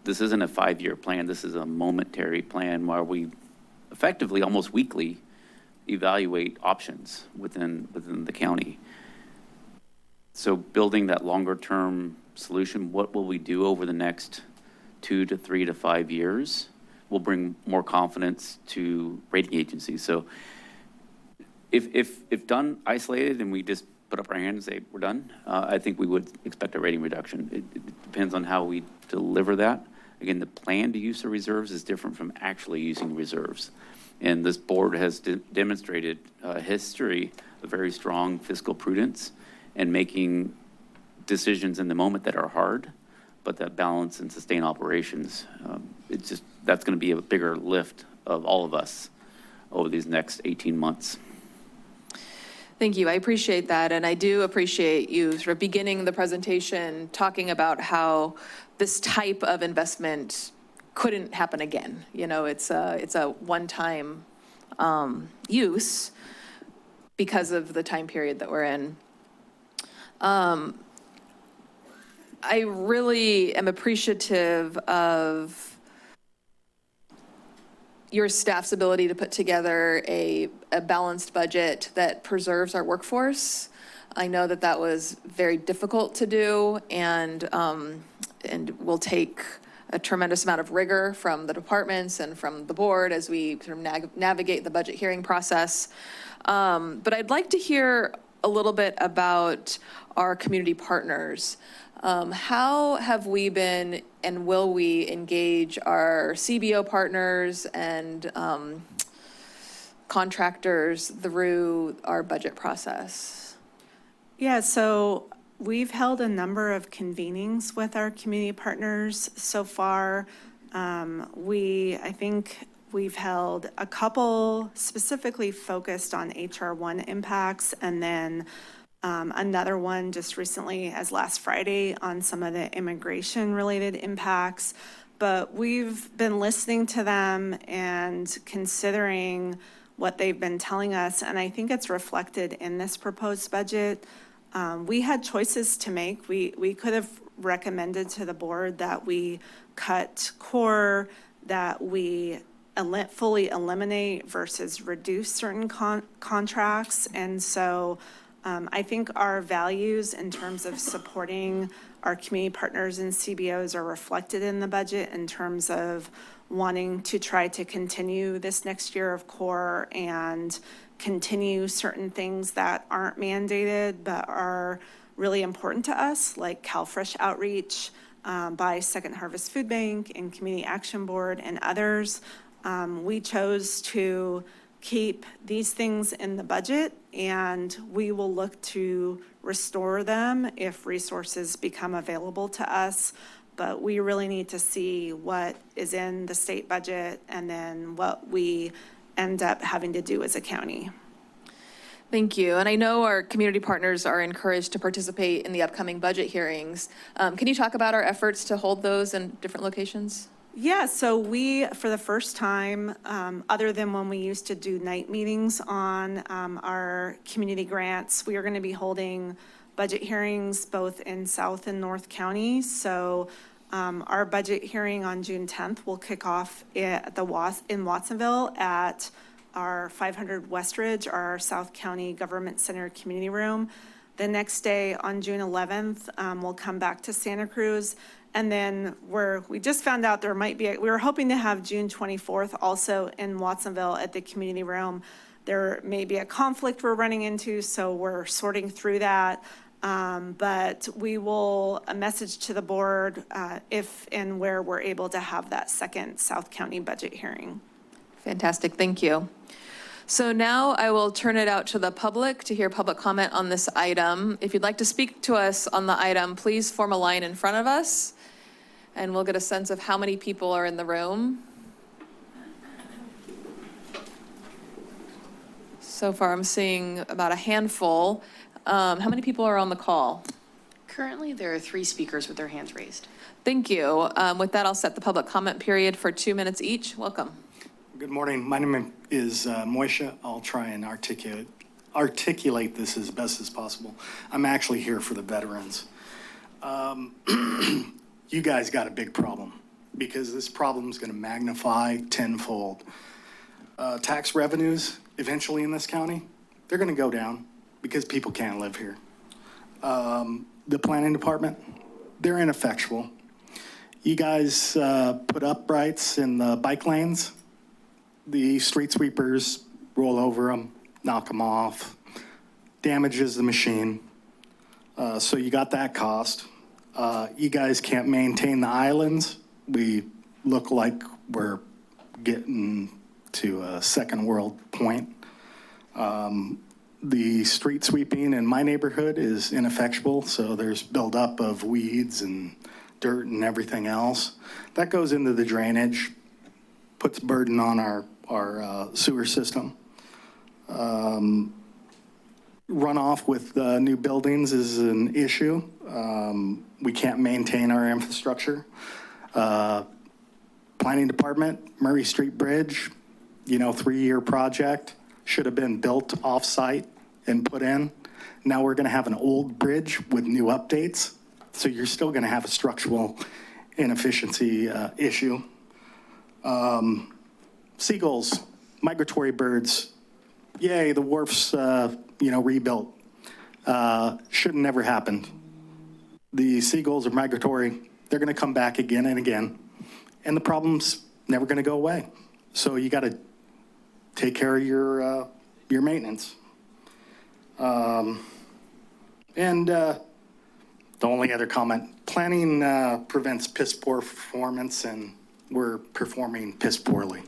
This isn't a 5-year plan. This is a momentary plan where we effectively, almost weekly, evaluate options within the county. So building that longer-term solution, what will we do over the next 2 to 3 to 5 years, will bring more confidence to rating agencies. So if done isolated and we just put up our hand and say we're done, I think we would expect a rating reduction. It depends on how we deliver that. Again, the plan to use the reserves is different from actually using reserves. And this board has demonstrated a history of very strong fiscal prudence and making decisions in the moment that are hard, but that balance and sustain operations. It's just, that's going to be a bigger lift of all of us over these next 18 months. Thank you. I appreciate that. And I do appreciate you sort of beginning the presentation talking about how this type of investment couldn't happen again. You know, it's a one-time use because of the time period that we're in. I really am appreciative of your staff's ability to put together a balanced budget that preserves our workforce. I know that that was very difficult to do, and will take a tremendous amount of rigor from the departments and from the board as we sort of navigate the budget hearing process. But I'd like to hear a little bit about our community partners. How have we been and will we engage our CBO partners and contractors through our budget process? Yeah, so we've held a number of convenings with our community partners so far. I think we've held a couple specifically focused on HR1 impacts, and then another one just recently as last Friday on some of the immigration related impacts. But we've been listening to them and considering what they've been telling us, and I think it's reflected in this proposed budget. We had choices to make. We could have recommended to the board that we cut core, that we fully eliminate versus reduce certain contracts. And so I think our values in terms of supporting our community partners and CBOs are reflected in the budget in terms of wanting to try to continue this next year of core and continue certain things that aren't mandated but are really important to us, like CalFresh outreach by Second Harvest Food Bank and Community Action Board and others. We chose to keep these things in the budget, and we will look to restore them if resources become available to us. But we really need to see what is in the state budget and then what we end up having to do as a county. Thank you. And I know our community partners are encouraged to participate in the upcoming budget hearings. Can you talk about our efforts to hold those in different locations? Yeah, so we, for the first time, other than when we used to do night meetings on our community grants, we are going to be holding budget hearings both in South and North County. So our budget hearing on June 10th will kick off at in Watsonville at our 500 Westridge, our South County Government Center Community Room. The next day on June 11th, we'll come back to Santa Cruz. And then we just found out there might be, we were hoping to have June 24th also in Watsonville at the community room. There may be a conflict we're running into, so we're sorting through that. But we will a message to the board if and where we're able to have that second South County budget hearing. Fantastic, thank you. So now I will turn it out to the public to hear public comment on this item. If you'd like to speak to us on the item, please form a line in front of us, and we'll get a sense of how many people are in the room. So far, I'm seeing about a handful. How many people are on the call? Currently, there are 3 speakers with their hands raised. Thank you. With that, I'll set the public comment period for 2 minutes each. Welcome. Good morning. My name is Moisha. I'll try and articulate articulate this as best as possible. I'm actually here for the veterans. You guys got a big problem because this problem is going to magnify tenfold. Tax revenues eventually in this county, they're going to go down because people can't live here. The planning department, they're ineffectual. You guys put uprights in the bike lanes. The street sweepers roll over them, knock them off, damages the machine. So you got that cost. You guys can't maintain the islands. We look like we're getting to a second world point. The street sweeping in my neighborhood is ineffectual, so there's buildup of weeds and dirt and everything else. That goes into the drainage, puts burden on our sewer system. Runoff with new buildings is an issue. We can't maintain our infrastructure. Planning department, Murray Street Bridge, 3-year project, should have been built off-site and put in. Now we're gonna have an old bridge with new updates. So you're still gonna have a structural inefficiency issue. Seagulls, migratory birds, yay, the wharf's rebuilt. Should have never happened. The seagulls are migratory. They're gonna come back again and again. And the problem's never gonna go away. So you gotta take care of your maintenance. The only other comment, planning prevents piss poor performance, and we're performing piss poorly.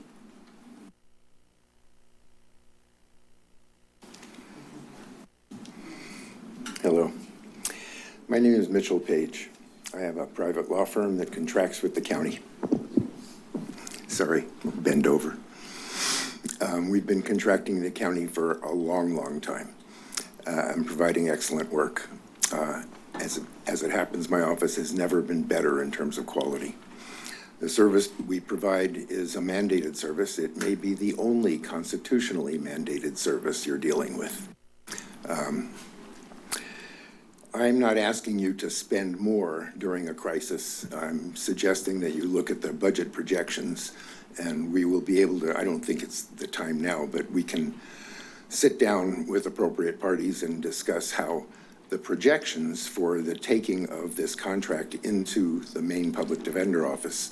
Hello. My name is Mitchell Page. I have a private law firm that contracts with the county. Sorry, bend over. We've been contracting the county for a long, long time. I'm providing excellent work. As it happens, my office has never been better in terms of quality. The service we provide is a mandated service. It may be the only constitutionally mandated service you're dealing with. I'm not asking you to spend more during a crisis. I'm suggesting that you look at the budget projections, and we will be able to, I don't think it's the time now, but we can sit down with appropriate parties and discuss how the projections for the taking of this contract into the Maine Public Defender Office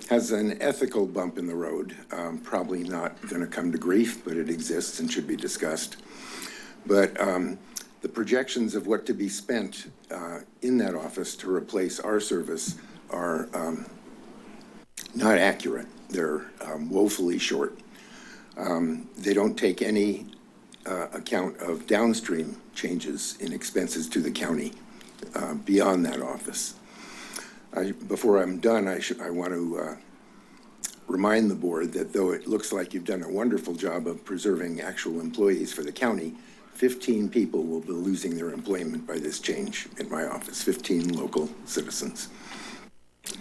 has an ethical bump in the road. Probably not going to come to grief, but it exists and should be discussed. But the projections of what to be spent in that office to replace our service are not accurate. They're woefully short. They don't take any account of downstream changes in expenses to the county beyond that office. Before I'm done, I want to remind the board that though it looks like you've done a wonderful job of preserving actual employees for the county, 15 people will be losing their employment by this change in my office, 15 local citizens,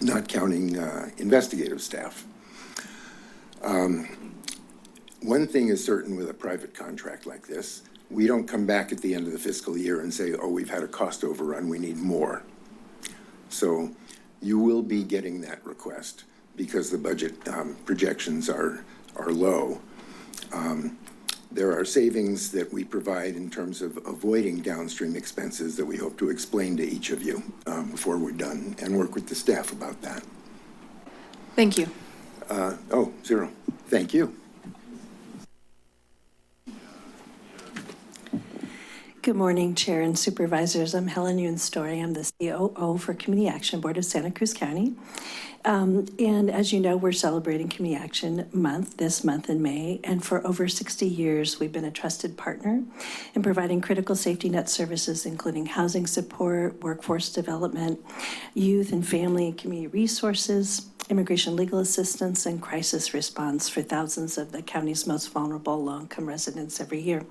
not counting investigative staff. One thing is certain with a private contract like this, we don't come back at the end of the fiscal year and say, oh, we've had a cost overrun, we need more. So you will be getting that request because the budget projections are low. There are savings that we provide in terms of avoiding downstream expenses that we hope to explain to each of you before we're done and work with the staff about that. Thank you. Zero. Thank you. Good morning, Chair and Supervisors. I'm Helen Yoon-Story. I'm the COO for Community Action Board of Santa Cruz County. And as you know, we're celebrating Community Action Month this month in May. And for over 60 years, we've been a trusted partner in providing critical safety net services, including housing support, workforce development, youth and family and community resources, immigration legal assistance, and crisis response for thousands of the county's most vulnerable low-income residents every year.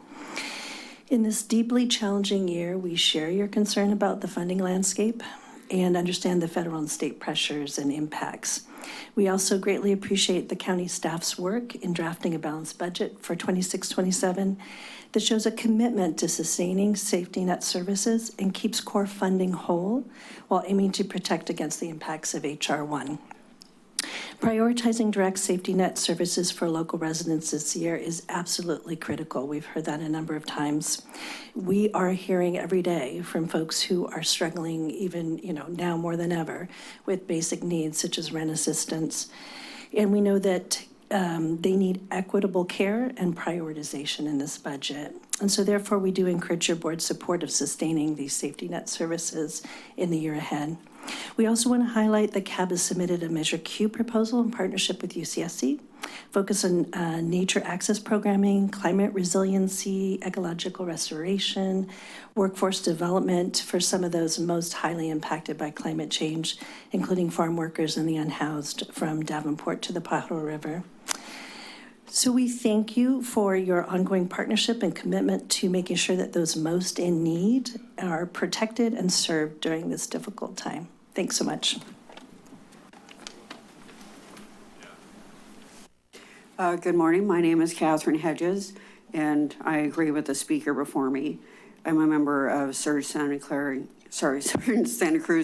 In this deeply challenging year, we share your concern about the funding landscape and understand the federal and state pressures and impacts. We also greatly appreciate the county staff's work in drafting a balanced budget for 26-27 that shows a commitment to sustaining safety net services and keeps core funding whole while aiming to protect against the impacts of H.R. 1. Prioritizing direct safety net services for local residents this year is absolutely critical. We've heard that a number of times. We are hearing every day from folks who are struggling, even now more than ever, with basic needs such as rent assistance. And we know that they need equitable care and prioritization in this budget. And so therefore, we do encourage your board's support of sustaining these safety net services in the year ahead. We also want to highlight that CAB has submitted a Measure Q proposal in partnership with UCSC, focus on nature access programming, climate resiliency, ecological restoration, workforce development for some of those most highly impacted by climate change, including farm workers and the unhoused from Davenport to the Pajaro River. So we thank you for your ongoing partnership and commitment to making sure that those most in need are protected and served during this difficult time. Thanks so much. Good morning. My name is Catherine Hedges, and I agree with the speaker before me. I'm a member of Surge Santa Cruz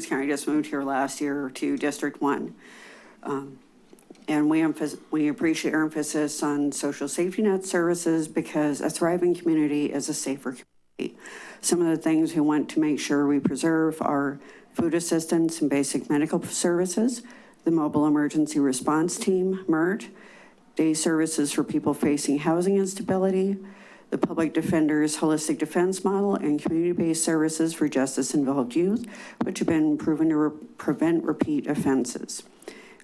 County. I just moved here last year to District 1. And we appreciate your emphasis on social safety net services because a thriving community is a safer community. Some of the things we want to make sure we preserve are food assistance and basic medical services, the Mobile Emergency Response Team, MERT, day services for people facing housing instability, the Public Defender's Holistic Defense Model, and community-based services for justice-involved youth, which have been proven to prevent repeat offenses.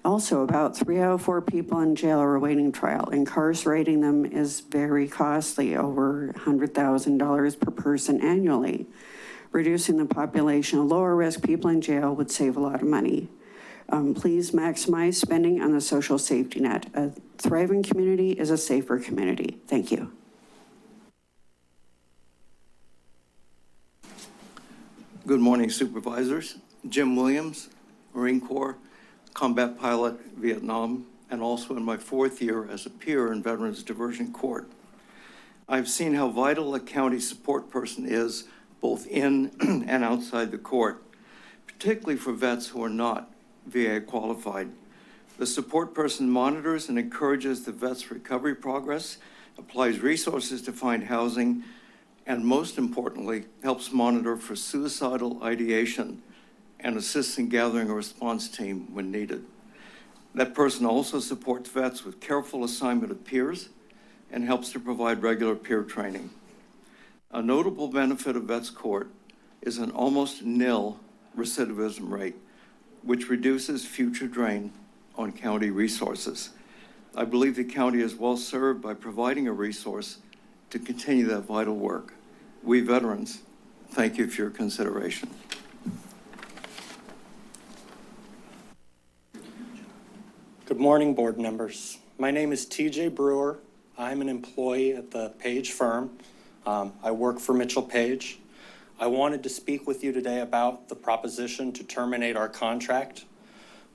Also, about 3 out of 4 people in jail are awaiting trial. Incarcerating them is very costly, over $100,000 per person annually. Reducing the population of lower risk people in jail would save a lot of money. Please maximize spending on the social safety net. A thriving community is a safer community. Thank you. Good morning, Supervisors. Jim Williams, Marine Corps, combat pilot, Vietnam, and also in my 4th year as a peer in Veterans Diversion Court. I've seen how vital a county support person is both in and outside the court, particularly for vets who are not VA qualified. The support person monitors and encourages the vet's recovery progress, applies resources to find housing, and most importantly, helps monitor for suicidal ideation and assists in gathering a response team when needed. That person also supports vets with careful assignment of peers and helps to provide regular peer training. A notable benefit of Vets Court is an almost nil recidivism rate, which reduces future drain on county resources. I believe the county is well served by providing a resource to continue that vital work. We veterans, thank you for your consideration. Good morning, board members. My name is TJ Brewer. I'm an employee at the Page firm. I work for Mitchell Page. I wanted to speak with you today about the proposition to terminate our contract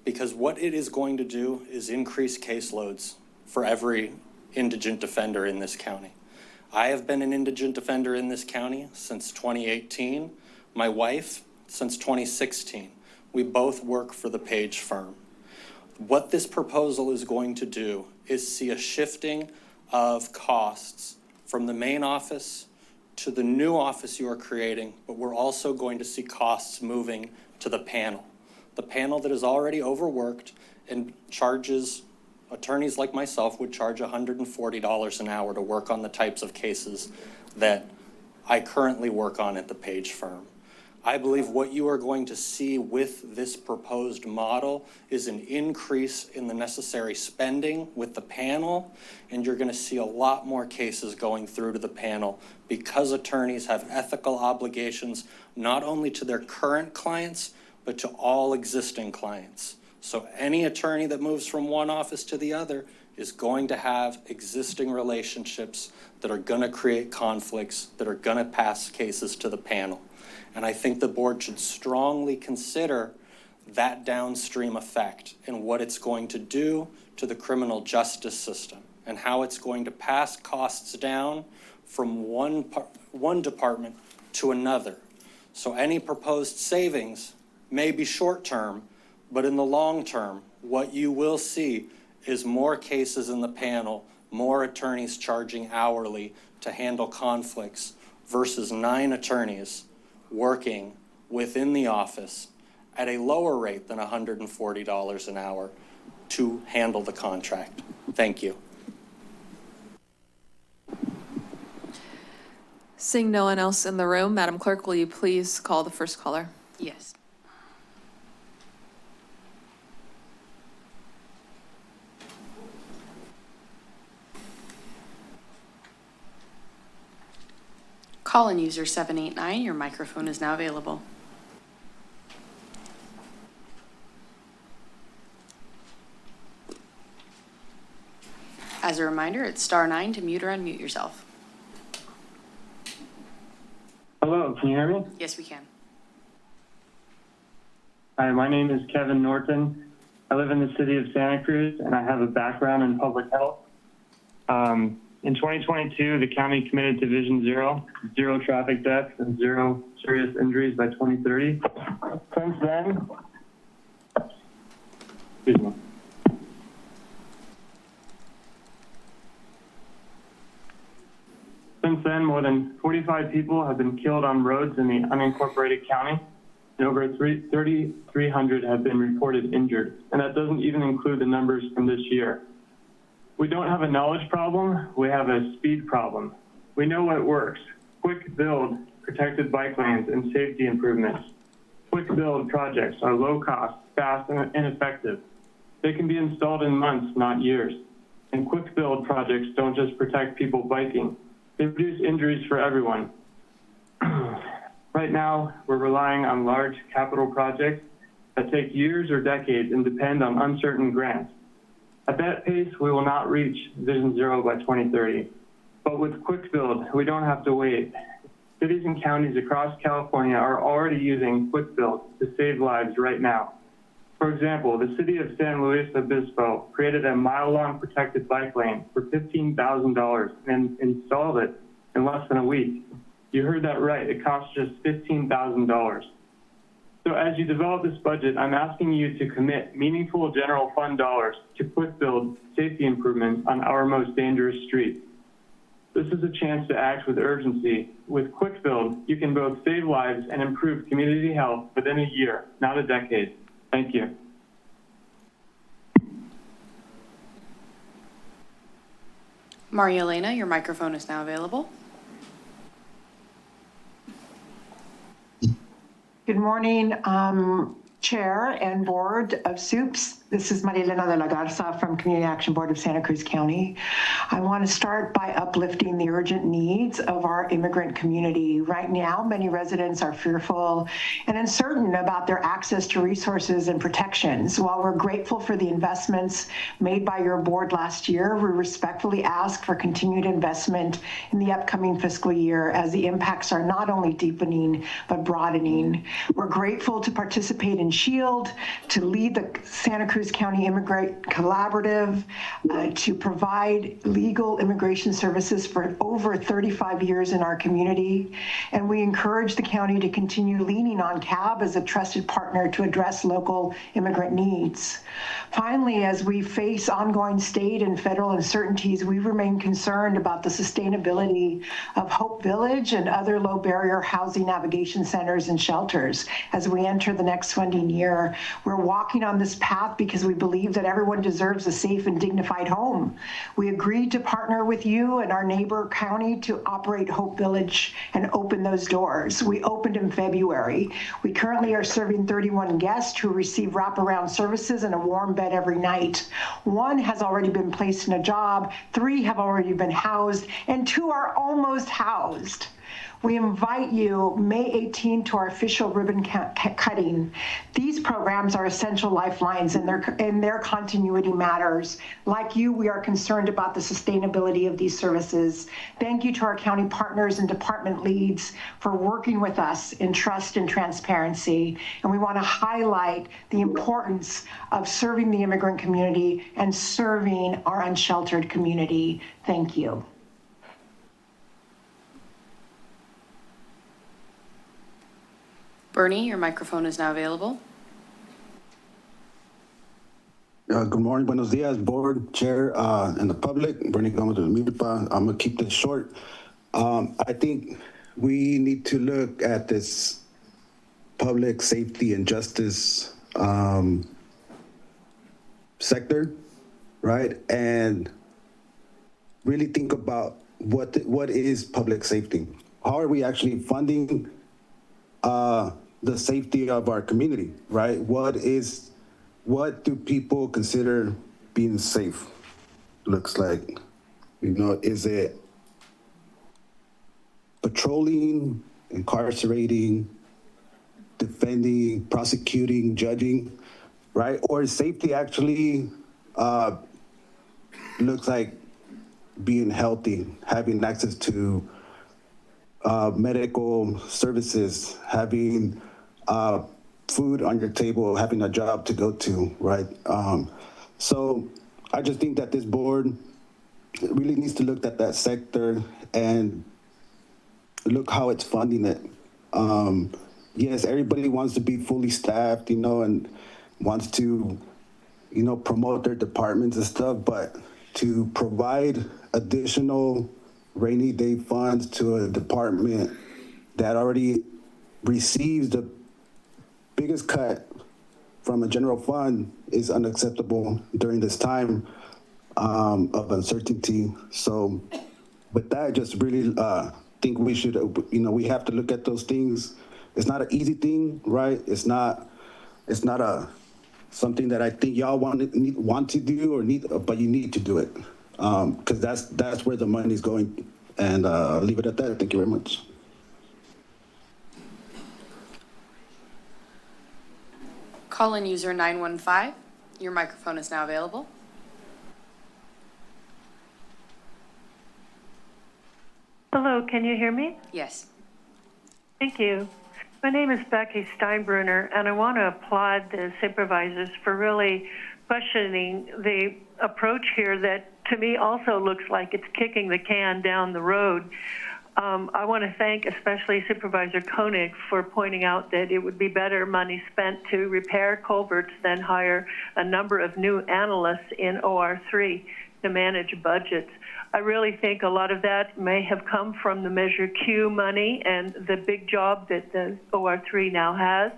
because what it is going to do is increase caseloads for every indigent defender in this county. I have been an indigent defender in this county since 2018. My wife, since 2016. We both work for the Page firm. What this proposal is going to do is see a shifting of costs from the main office to the new office you are creating, but we're also going to see costs moving to the panel. The panel that is already overworked and charges, attorneys like myself would charge $140 an hour to work on the types of cases that I currently work on at the Page firm. I believe what you are going to see with this proposed model is an increase in the necessary spending with the panel, and you're going to see a lot more cases going through to the panel because attorneys have ethical obligations not only to their current clients, but to all existing clients. So any attorney that moves from one office to the other is going to have existing relationships that are going to create conflicts, that are going to pass cases to the panel. And I think the board should strongly consider that downstream effect and what it's going to do to the criminal justice system and how it's going to pass costs down from one department to another. So any proposed savings may be short-term, but in the long term, what you will see is more cases in the panel, more attorneys charging hourly to handle conflicts versus 9 attorneys working within the office at a lower rate than $140 an hour to handle the contract. Thank you. Seeing no one else in the room, Madam Clerk, will you please call the first caller? Yes. Call-in user 789, your microphone is now available. As a reminder, it's *9 to mute or unmute yourself. Hello, can you hear me? Yes, we can. Hi, my name is Kevin Norton. I live in the city of Santa Cruz, and I have a background in public health. In 2022, the county committed to Vision Zero, 0 traffic deaths and 0 serious injuries by 2030. Since then, excuse me. Since then, more than 45 people have been killed on roads in the unincorporated county, and over 3,300 have been reported injured. And that doesn't even include the numbers from this year. We don't have a knowledge problem, we have a speed problem. We know what works: quick build, protected bike lanes, and safety improvements. Quick build projects are low cost, fast, and effective. They can be installed in months, not years. And quick build projects don't just protect people biking, they reduce injuries for everyone. Right now, we're relying on large capital projects that take years or decades and depend on uncertain grants. At that pace, we will not reach Vision Zero by 2030. But with quick build, we don't have to wait. Cities and counties across California are already using quick build to save lives right now. For example, the city of San Luis Obispo created a mile-long protected bike lane for $15,000 and installed it in less than a week. You heard that right, it cost just $15,000. So as you develop this budget, I'm asking you to commit meaningful general fund dollars to quick build safety improvements on our most dangerous streets. This is a chance to act with urgency. With quick build, you can both save lives and improve community health within a year, not a decade. Thank you. Maria Elena, your microphone is now available. Good morning, Chair and Board of SUPS. This is Maria Elena de la Garza from Community Action Board of Santa Cruz County. I want to start by uplifting the urgent needs of our immigrant community. Right now, many residents are fearful and uncertain about their access to resources and protections. While we're grateful for the investments made by your board last year, we respectfully ask for continued investment in the upcoming fiscal year as the impacts are not only deepening, but broadening. We're grateful to participate in SHIELD, to lead the Santa Cruz County Immigrant Collaborative, to provide legal immigration services for over 35 years in our community. And we encourage the county to continue leaning on CAB as a trusted partner to address local immigrant needs. Finally, as we face ongoing state and federal uncertainties, we remain concerned about the sustainability of Hope Village and other low barrier housing navigation centers and shelters as we enter the next funding year. We're walking on this path because we believe that everyone deserves a safe and dignified home. We agreed to partner with you and our neighbor county to operate Hope Village and open those doors. We opened in February. We currently are serving 31 guests who receive wraparound services and a warm bed every night. 1 has already been placed in a job, 3 have already been housed, and 2 are almost housed. We invite you May 18 to our official ribbon cutting. These programs are essential lifelines and their continuity matters. Like you, we are concerned about the sustainability of these services. Thank you to our county partners and department leads for working with us in trust and transparency. And we want to highlight the importance of serving the immigrant community and serving our unsheltered community. Thank you. Bernie, your microphone is now available. Good morning, buenos dias, board, chair, and the public. Bernie Gomez of Milpa. I'm gonna keep this short. I think we need to look at this public safety and justice sector, right? And really think about what is public safety? How are we actually funding the safety of our community, right? What do people consider being safe? Looks like, is it patrolling, incarcerating, defending, prosecuting, judging, right? Or is safety actually looks like being healthy, having access to medical services, having food on your table, having a job to go to, right? So I just think that this board really needs to look at that sector and look how it's funding it. Yes, everybody wants to be fully staffed, and wants to, promote their departments and stuff, but to provide additional rainy day funds to a department that already receives the biggest cut from a general fund is unacceptable during this time of uncertainty. So with that, I just really think we should, we have to look at those things. It's not an easy thing, right? It's not something that I think y'all want to do or need, but you need to do it because that's where the money's going. And I'll leave it at that. Thank you very much. Call-in user 915, your microphone is now available. Hello, can you hear me? Yes. Thank you. My name is Becky Steinbrunner, and I want to applaud the supervisors for really questioning the approach here that to me also looks like it's kicking the can down the road. I want to thank especially Supervisor Koenig for pointing out that it would be better money spent to repair culverts than hire a number of new analysts in OR3 to manage budgets. I really think a lot of that may have come from the Measure Q money and the big job that the OR3 now has.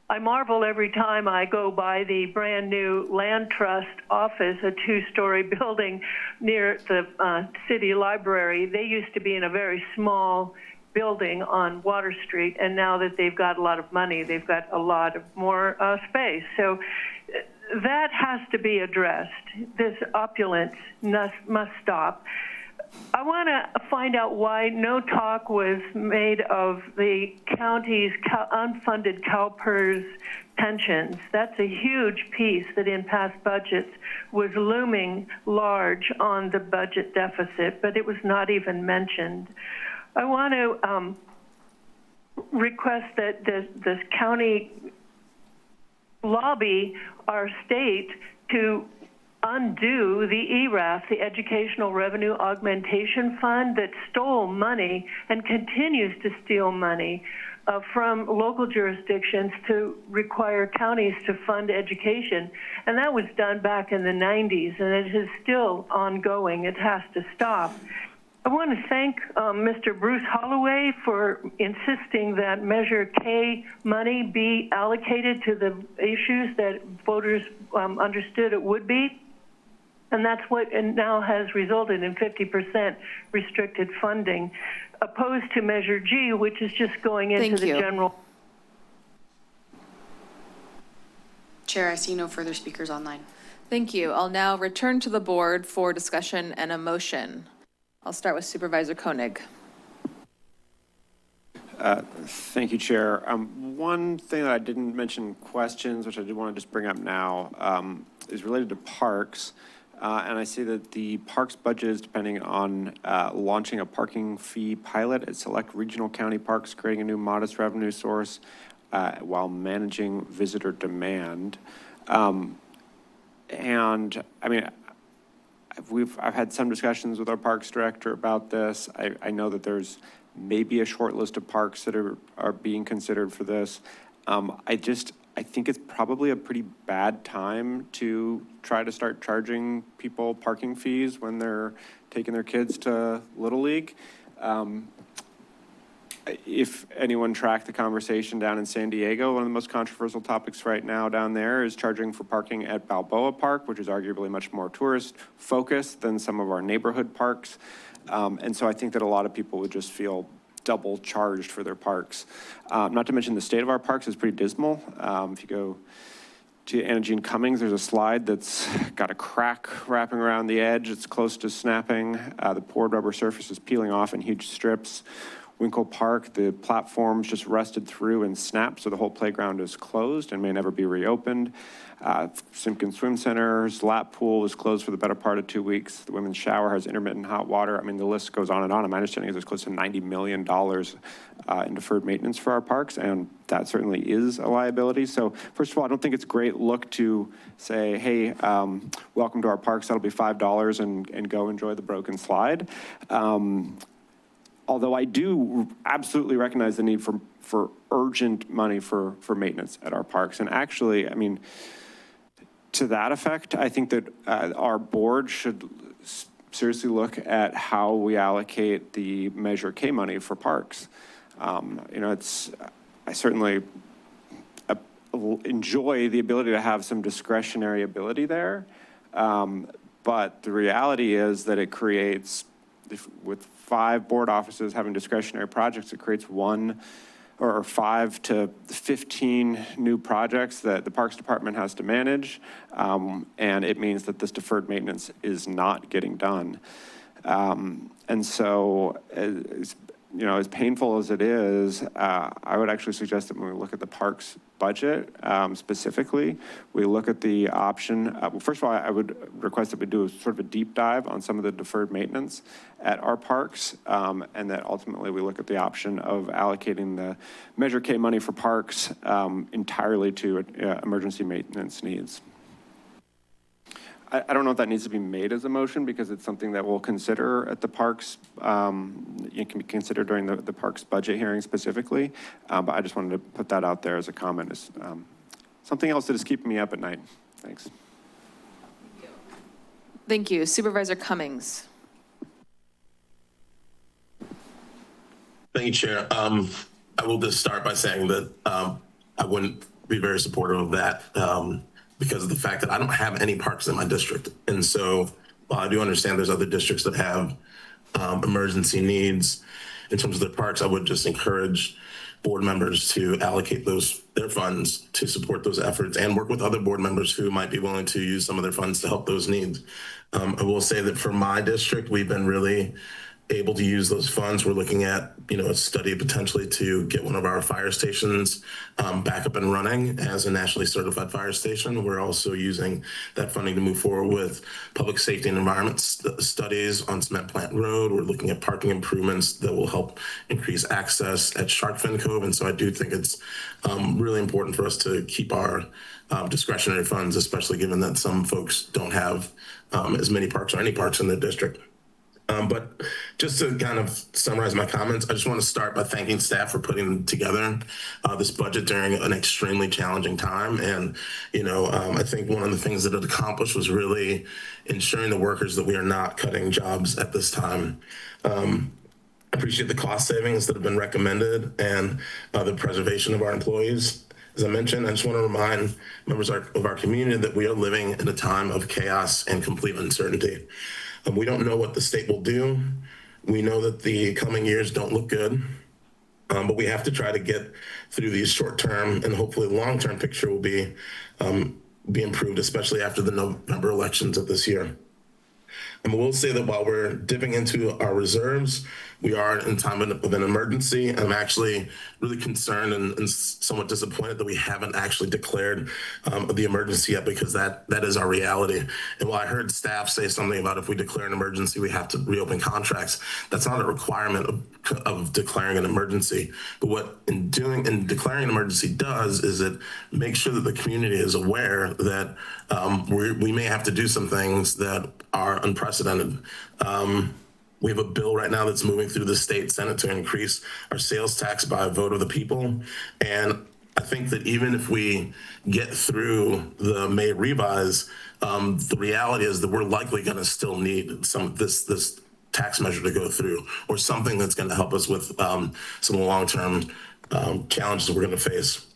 I marvel every time I go by the brand new Land Trust office, a 2-story building near the city library. They used to be in a very small building on Water Street, and now that they've got a lot of money, they've got a lot of more space. So that has to be addressed. This opulence must stop. I want to find out why no talk was made of the county's unfunded CalPERS pensions. That's a huge piece that in past budgets was looming large on the budget deficit, but it was not even mentioned. I want to request that this county lobby our state to undo the ERAF, the Educational Revenue Augmentation Fund, that stole money and continues to steal money from local jurisdictions to require counties to fund education. And that was done back in the 90s, and it is still ongoing. It has to stop. I want to thank Mr. Bruce Holloway for insisting that Measure K money be allocated to the issues that voters understood it would be. And that's what now has resulted in 50% restricted funding, opposed to Measure G, which is just going into the general. Chair, I see no further speakers online. Thank you. I'll now return to the board for discussion and a motion. I'll start with Supervisor Koenig. Thank you, Chair. One thing that I didn't mention questions, which I did want to just bring up now, is related to parks. And I see that the parks budget is depending on launching a parking fee pilot at select regional county parks, creating a new modest revenue source while managing visitor demand. And I mean, I've had some discussions with our parks director about this. I know that there's maybe a short list of parks that are being considered for this. I think it's probably a pretty bad time to try to start charging people parking fees when they're taking their kids to Little League. If anyone tracked the conversation down in San Diego, one of the most controversial topics right now down there is charging for parking at Balboa Park, which is arguably much more tourist focused than some of our neighborhood parks. And so I think that a lot of people would just feel double charged for their parks. Not to mention the state of our parks is pretty dismal. If you go to Anna Jean Cummings, there's a slide that's got a crack wrapping around the edge. It's close to snapping. The poured rubber surface is peeling off in huge strips. Winkle Park, the platforms just rusted through and snapped, so the whole playground is closed and may never be reopened. Simpkins Swim Center's lap pool is closed for the better part of 2 weeks. The women's shower has intermittent hot water. I mean, the list goes on and on. And my understanding is there's close to $90 million in deferred maintenance for our parks, and that certainly is a liability. So first of all, I don't think it's a great look to say, hey, welcome to our parks, that'll be $5 and go enjoy the broken slide. Although I do absolutely recognize the need for urgent money for maintenance at our parks. And actually, I mean, to that effect, I think that our board should seriously look at how we allocate the Measure K money for parks. You know, I certainly enjoy the ability to have some discretionary ability there. But the reality is that it creates, with 5 board offices having discretionary projects, it creates 1 or 5 to 15 new projects that the Parks Department has to manage. And it means that this deferred maintenance is not getting done. And so, you know, as painful as it is, I would actually suggest that when we look at the parks budget specifically, we look at the option. Well, first of all, I would request that we do sort of a deep dive on some of the deferred maintenance at our parks, and that ultimately we look at the option of allocating the Measure K money for parks entirely to emergency maintenance needs. I don't know if that needs to be made as a motion because it's something that we'll consider at the parks. It can be considered during the parks budget hearing specifically, but I just wanted to put that out there as a comment. As something else that is keeping me up at night. Thanks. Thank you. Supervisor Cummings. Thank you, Chair. I will just start by saying that I wouldn't be very supportive of that because of the fact that I don't have any parks in my district. And so while I do understand there's other districts that have emergency needs in terms of their parks, I would just encourage board members to allocate their funds to support those efforts and work with other board members who might be willing to use some of their funds to help those needs. I will say that for my district, we've been really able to use those funds. We're looking at, a study potentially to get one of our fire stations back up and running as a nationally certified fire station. We're also using that funding to move forward with public safety and environment studies on Cement Plant Road. We're looking at parking improvements that will help increase access at Shark Fin Cove. And so I do think it's really important for us to keep our discretionary funds, especially given that some folks don't have as many parks or any parks in their district. But just to kind of summarize my comments, I just want to start by thanking staff for putting together this budget during an extremely challenging time. And, I think one of the things that it accomplished was really ensuring the workers that we are not cutting jobs at this time. I appreciate the cost savings that have been recommended and the preservation of our employees. As I mentioned, I just want to remind members of our community that we are living in a time of chaos and complete uncertainty. We don't know what the state will do. We know that the coming years don't look good, but we have to try to get through these short-term and hopefully long-term picture will be improved, especially after the November elections of this year. And we'll say that while we're dipping into our reserves, we are in time of an emergency. I'm actually really concerned and somewhat disappointed that we haven't actually declared the emergency yet, because that is our reality. And while I heard staff say something about if we declare an emergency, we have to reopen contracts, that's not a requirement of declaring an emergency. But what declaring an emergency does is it makes sure that the community is aware that we may have to do some things that are unprecedented. We have a bill right now that's moving through the state Senate to increase our sales tax by a vote of the people. And I think that even if we get through the May revise, the reality is that we're likely going to still need this tax measure to go through, or something that's going to help us with some of the long-term challenges we're going to face.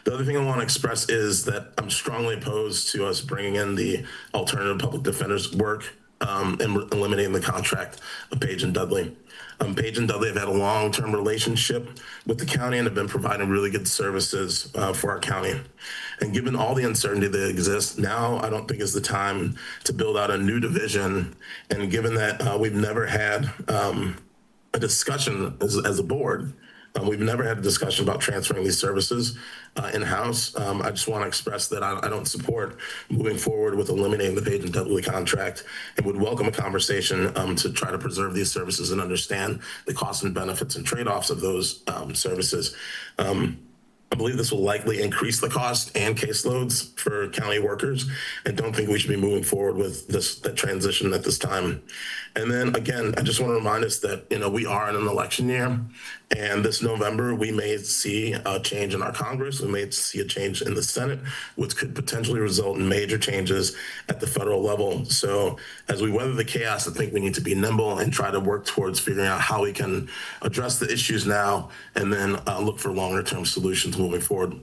The other thing I want to express is that I'm strongly opposed to us bringing in the alternative public defenders work and eliminating the contract of Page and Dudley. Page and Dudley have had a long-term relationship with the county and have been providing really good services for our county. And given all the uncertainty that exists, now I don't think is the time to build out a new division. And given that we've never had a discussion as a board, we've never had a discussion about transferring these services in-house. I just want to express that I don't support moving forward with eliminating the Page and Dudley contract, and would welcome a conversation to try to preserve these services and understand the costs and benefits and trade-offs of those services. I believe this will likely increase the cost and caseloads for county workers, and don't think we should be moving forward with that transition at this time. And then again, I just want to remind us that, we are in an election year, and this November we may see a change in our Congress. We may see a change in the Senate, which could potentially result in major changes at the federal level. So as we weather the chaos, I think we need to be nimble and try to work towards figuring out how we can address the issues now, and then look for longer term solutions moving forward.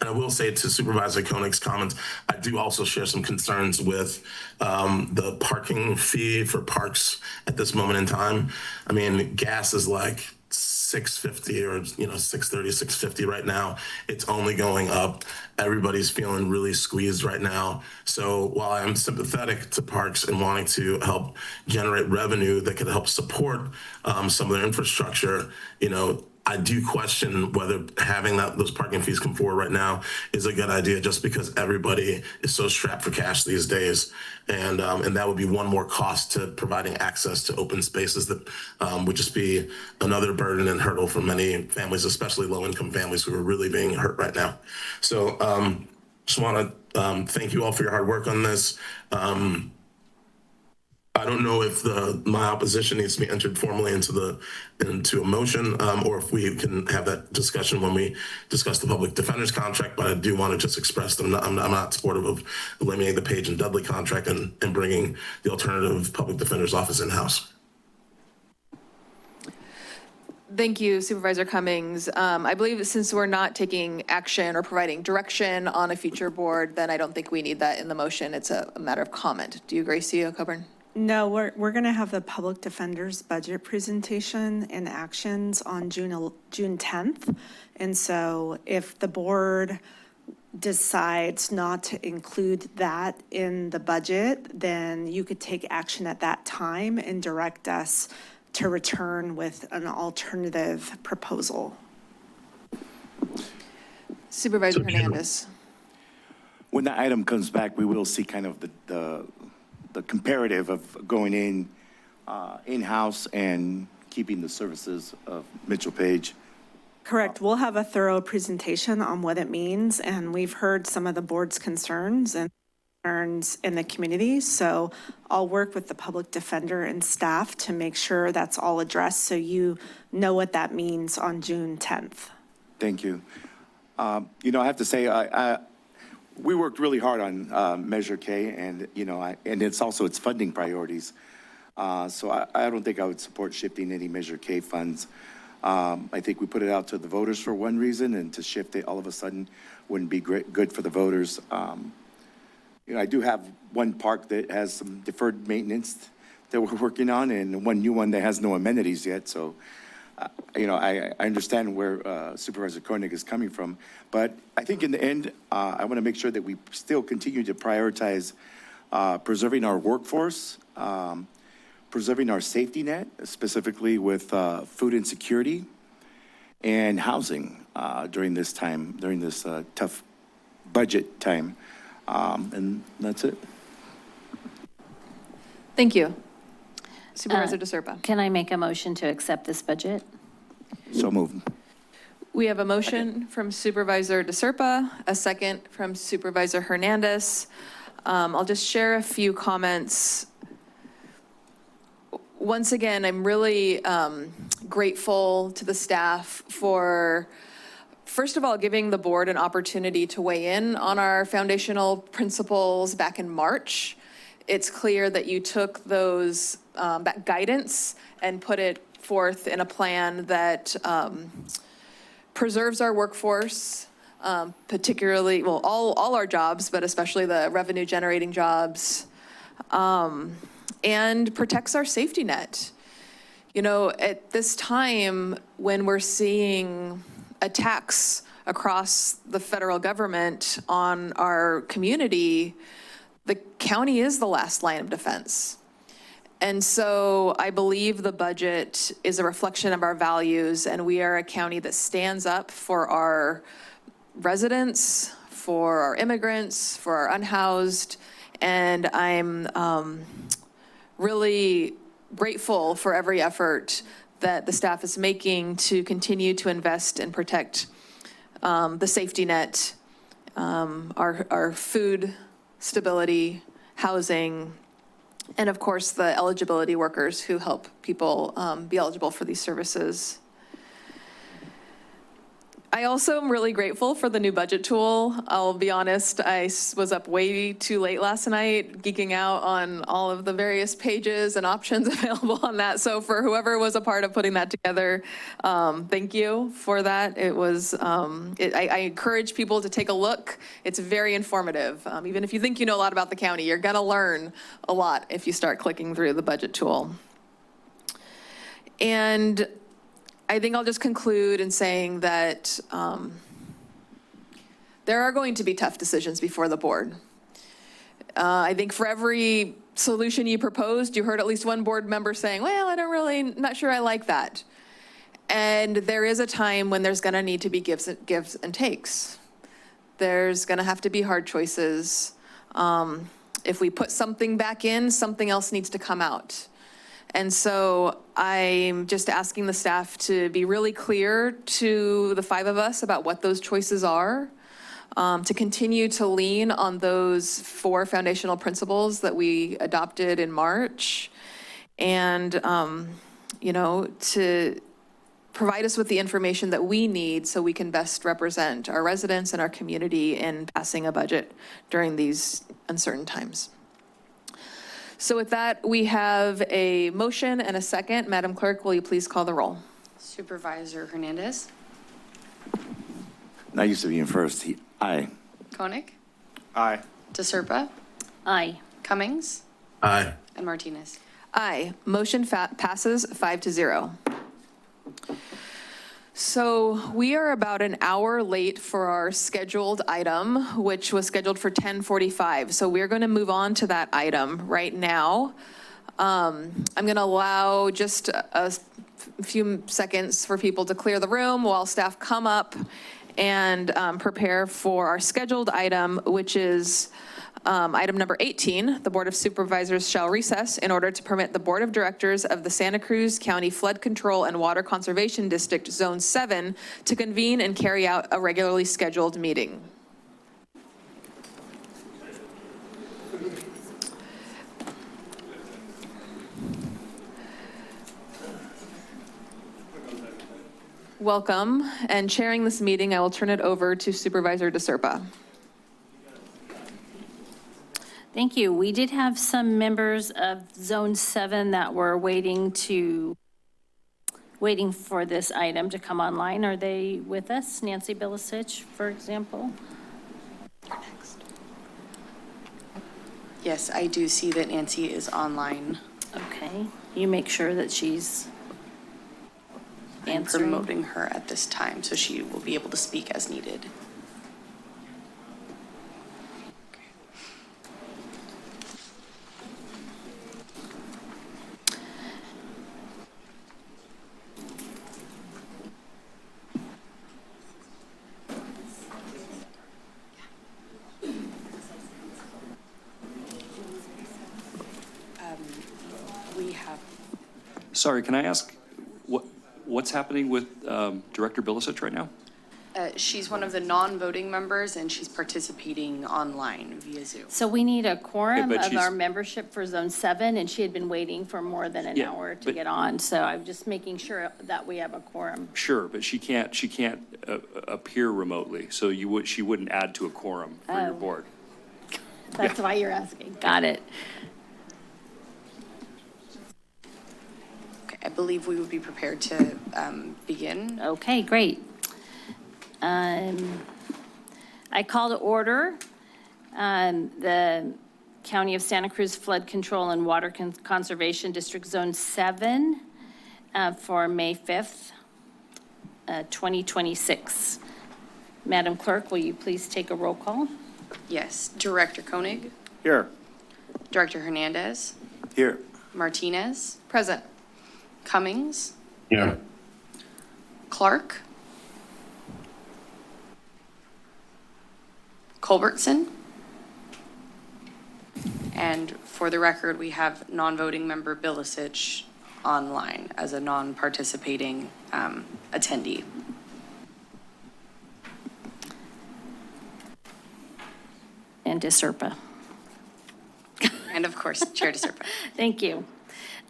And I will say to Supervisor Koenig's comments, I do also share some concerns with the parking fee for parks at this moment in time. I mean, gas is like $6.50 or $6.30, $6.50 right now. It's only going up. Everybody's feeling really squeezed right now. So while I'm sympathetic to parks and wanting to help generate revenue that could help support some of their infrastructure, I do question whether having those parking fees come forward right now is a good idea, just because everybody is so strapped for cash these days. And that would be one more cost to providing access to open spaces that would just be another burden and hurdle for many families, especially low-income families who are really being hurt right now. So just want to thank you all for your hard work on this. I don't know if my opposition needs to be entered formally into a motion, or if we can have that discussion when we discuss the public defender's contract. But I do want to just express that I'm not supportive of eliminating the Page and Dudley contract and bringing the alternative public defender's office in-house. Thank you, Supervisor Cummings. I believe that since we're not taking action or providing direction on a future board, then I don't think we need that in the motion. It's a matter of comment. Do you agree, CEO Coburn? No, we're going to have the public defender's budget presentation and actions on June 10th. And so if the board decides not to include that in the budget, then you could take action at that time and direct us to return with an alternative proposal. Supervisor Hernandez. When the item comes back, we will see kind of the comparative of going in-house and keeping the services of Mitchell Page. Correct. We'll have a thorough presentation on what it means, and we've heard some of the board's concerns and concerns in the community. So I'll work with the public defender and staff to make sure that's all addressed, so you know what that means on June 10th. Thank you. I have to say, we worked really hard on Measure K, and and it's also its funding priorities. So I don't think I would support shifting any Measure K funds. I think we put it out to the voters for one reason, and to shift it all of a sudden wouldn't be good for the voters. I do have one park that has some deferred maintenance that we're working on, and one new one that has no amenities yet. So I understand where Supervisor Koenig is coming from, but I think in the end, I want to make sure that we still continue to prioritize preserving our workforce, preserving our safety net, specifically with food insecurity and housing during this time, during this tough budget time. And that's it. Thank you. Supervisor DeSerpa. Can I make a motion to accept this budget? So moved. We have a motion from Supervisor DeSerpa, a second from Supervisor Hernandez. I'll just share a few comments. Once again, I'm really grateful to the staff for, first of all, giving the board an opportunity to weigh in on our foundational principles back in March. It's clear that you took those, that guidance and put it forth in a plan that preserves our workforce, particularly, well, all our jobs, but especially the revenue generating jobs, and protects our safety net. You know, at this time when we're seeing attacks across the federal government on our community, the county is the last line of defense. And so I believe the budget is a reflection of our values, and we are a county that stands up for our residents, for our immigrants, for our unhoused, and I'm really grateful for every effort that the staff is making to continue to invest and protect the safety net, our food stability, housing, and of course the eligibility workers who help people be eligible for these services. I also am really grateful for the new budget tool. I'll be honest, I was up way too late last night, geeking out on all of the various pages and options available on that. So for whoever was a part of putting that together, thank you for that. It was, I encourage people to take a look. It's very informative. Even if you think you know a lot about the county, you're gonna learn a lot if you start clicking through the budget tool. And I think I'll just conclude in saying that there are going to be tough decisions before the board. I think for every solution you proposed, you heard at least one board member saying, well, I don't really, not sure I like that. And there is a time when there's gonna need to be gives and takes. There's gonna have to be hard choices. If we put something back in, something else needs to come out. And so I'm just asking the staff to be really clear to the five of us about what those choices are, to continue to lean on those 4 foundational principles that we adopted in March, and you know, to provide us with the information that we need so we can best represent our residents and our community in passing a budget during these uncertain times. So with that, we have a motion and a second. Madam Clerk, will you please call the roll? Supervisor Hernandez. I used to be in first. Aye. Koenig. Aye. DeSerpa. Aye. Cummings. Aye. And Martinez. Aye. Motion passes 5-0. So we are about an hour late for our scheduled item, which was scheduled for 10:45. So we're going to move on to that item right now. I'm going to allow just a few seconds for people to clear the room while staff come up and prepare for our scheduled item, which is item number 18. The Board of Supervisors shall recess in order to permit the Board of Directors of the Santa Cruz County Flood Control and Water Conservation District Zone 7 to convene and carry out a regularly scheduled meeting. Welcome, and chairing this meeting, I will turn it over to Supervisor DeSerpa. Thank you. We did have some members of Zone 7 that were waiting for this item to come online. Are they with us? Nancy Bilasich, for example? Yes, I do see that Nancy is online. Okay. You make sure that she's answering. I'm promoting her at this time, so she will be able to speak as needed. have, Sorry, can I ask, what's happening with Director Bilicic right now? she's one of the non-voting members and she's participating online via Zoom. So we need a quorum but of she's- our membership for Zone 7, and she had been waiting for more than an Yeah, hour to but- get on. So I'm just making sure that we have a quorum. Sure, but she can't appear remotely, so she wouldn't add to a quorum for your Oh. board. That's why you're asking. Got it. Okay, I believe we would be prepared to begin. Okay, great. I call to order the County of Santa Cruz Flood Control and Water Conservation District Zone 7 for May 5th, 2026. Madam Clerk, will you please take a roll call? Yes, Director Koenig, Here. Director Hernandez, Here. Martinez, Present. Cummings, Yeah. Clark, Culbertson. And for the record, we have non-voting member Bilicic online as a non-participating attendee. And DeSerpa. And of course, Chair DeSerpa. Thank you.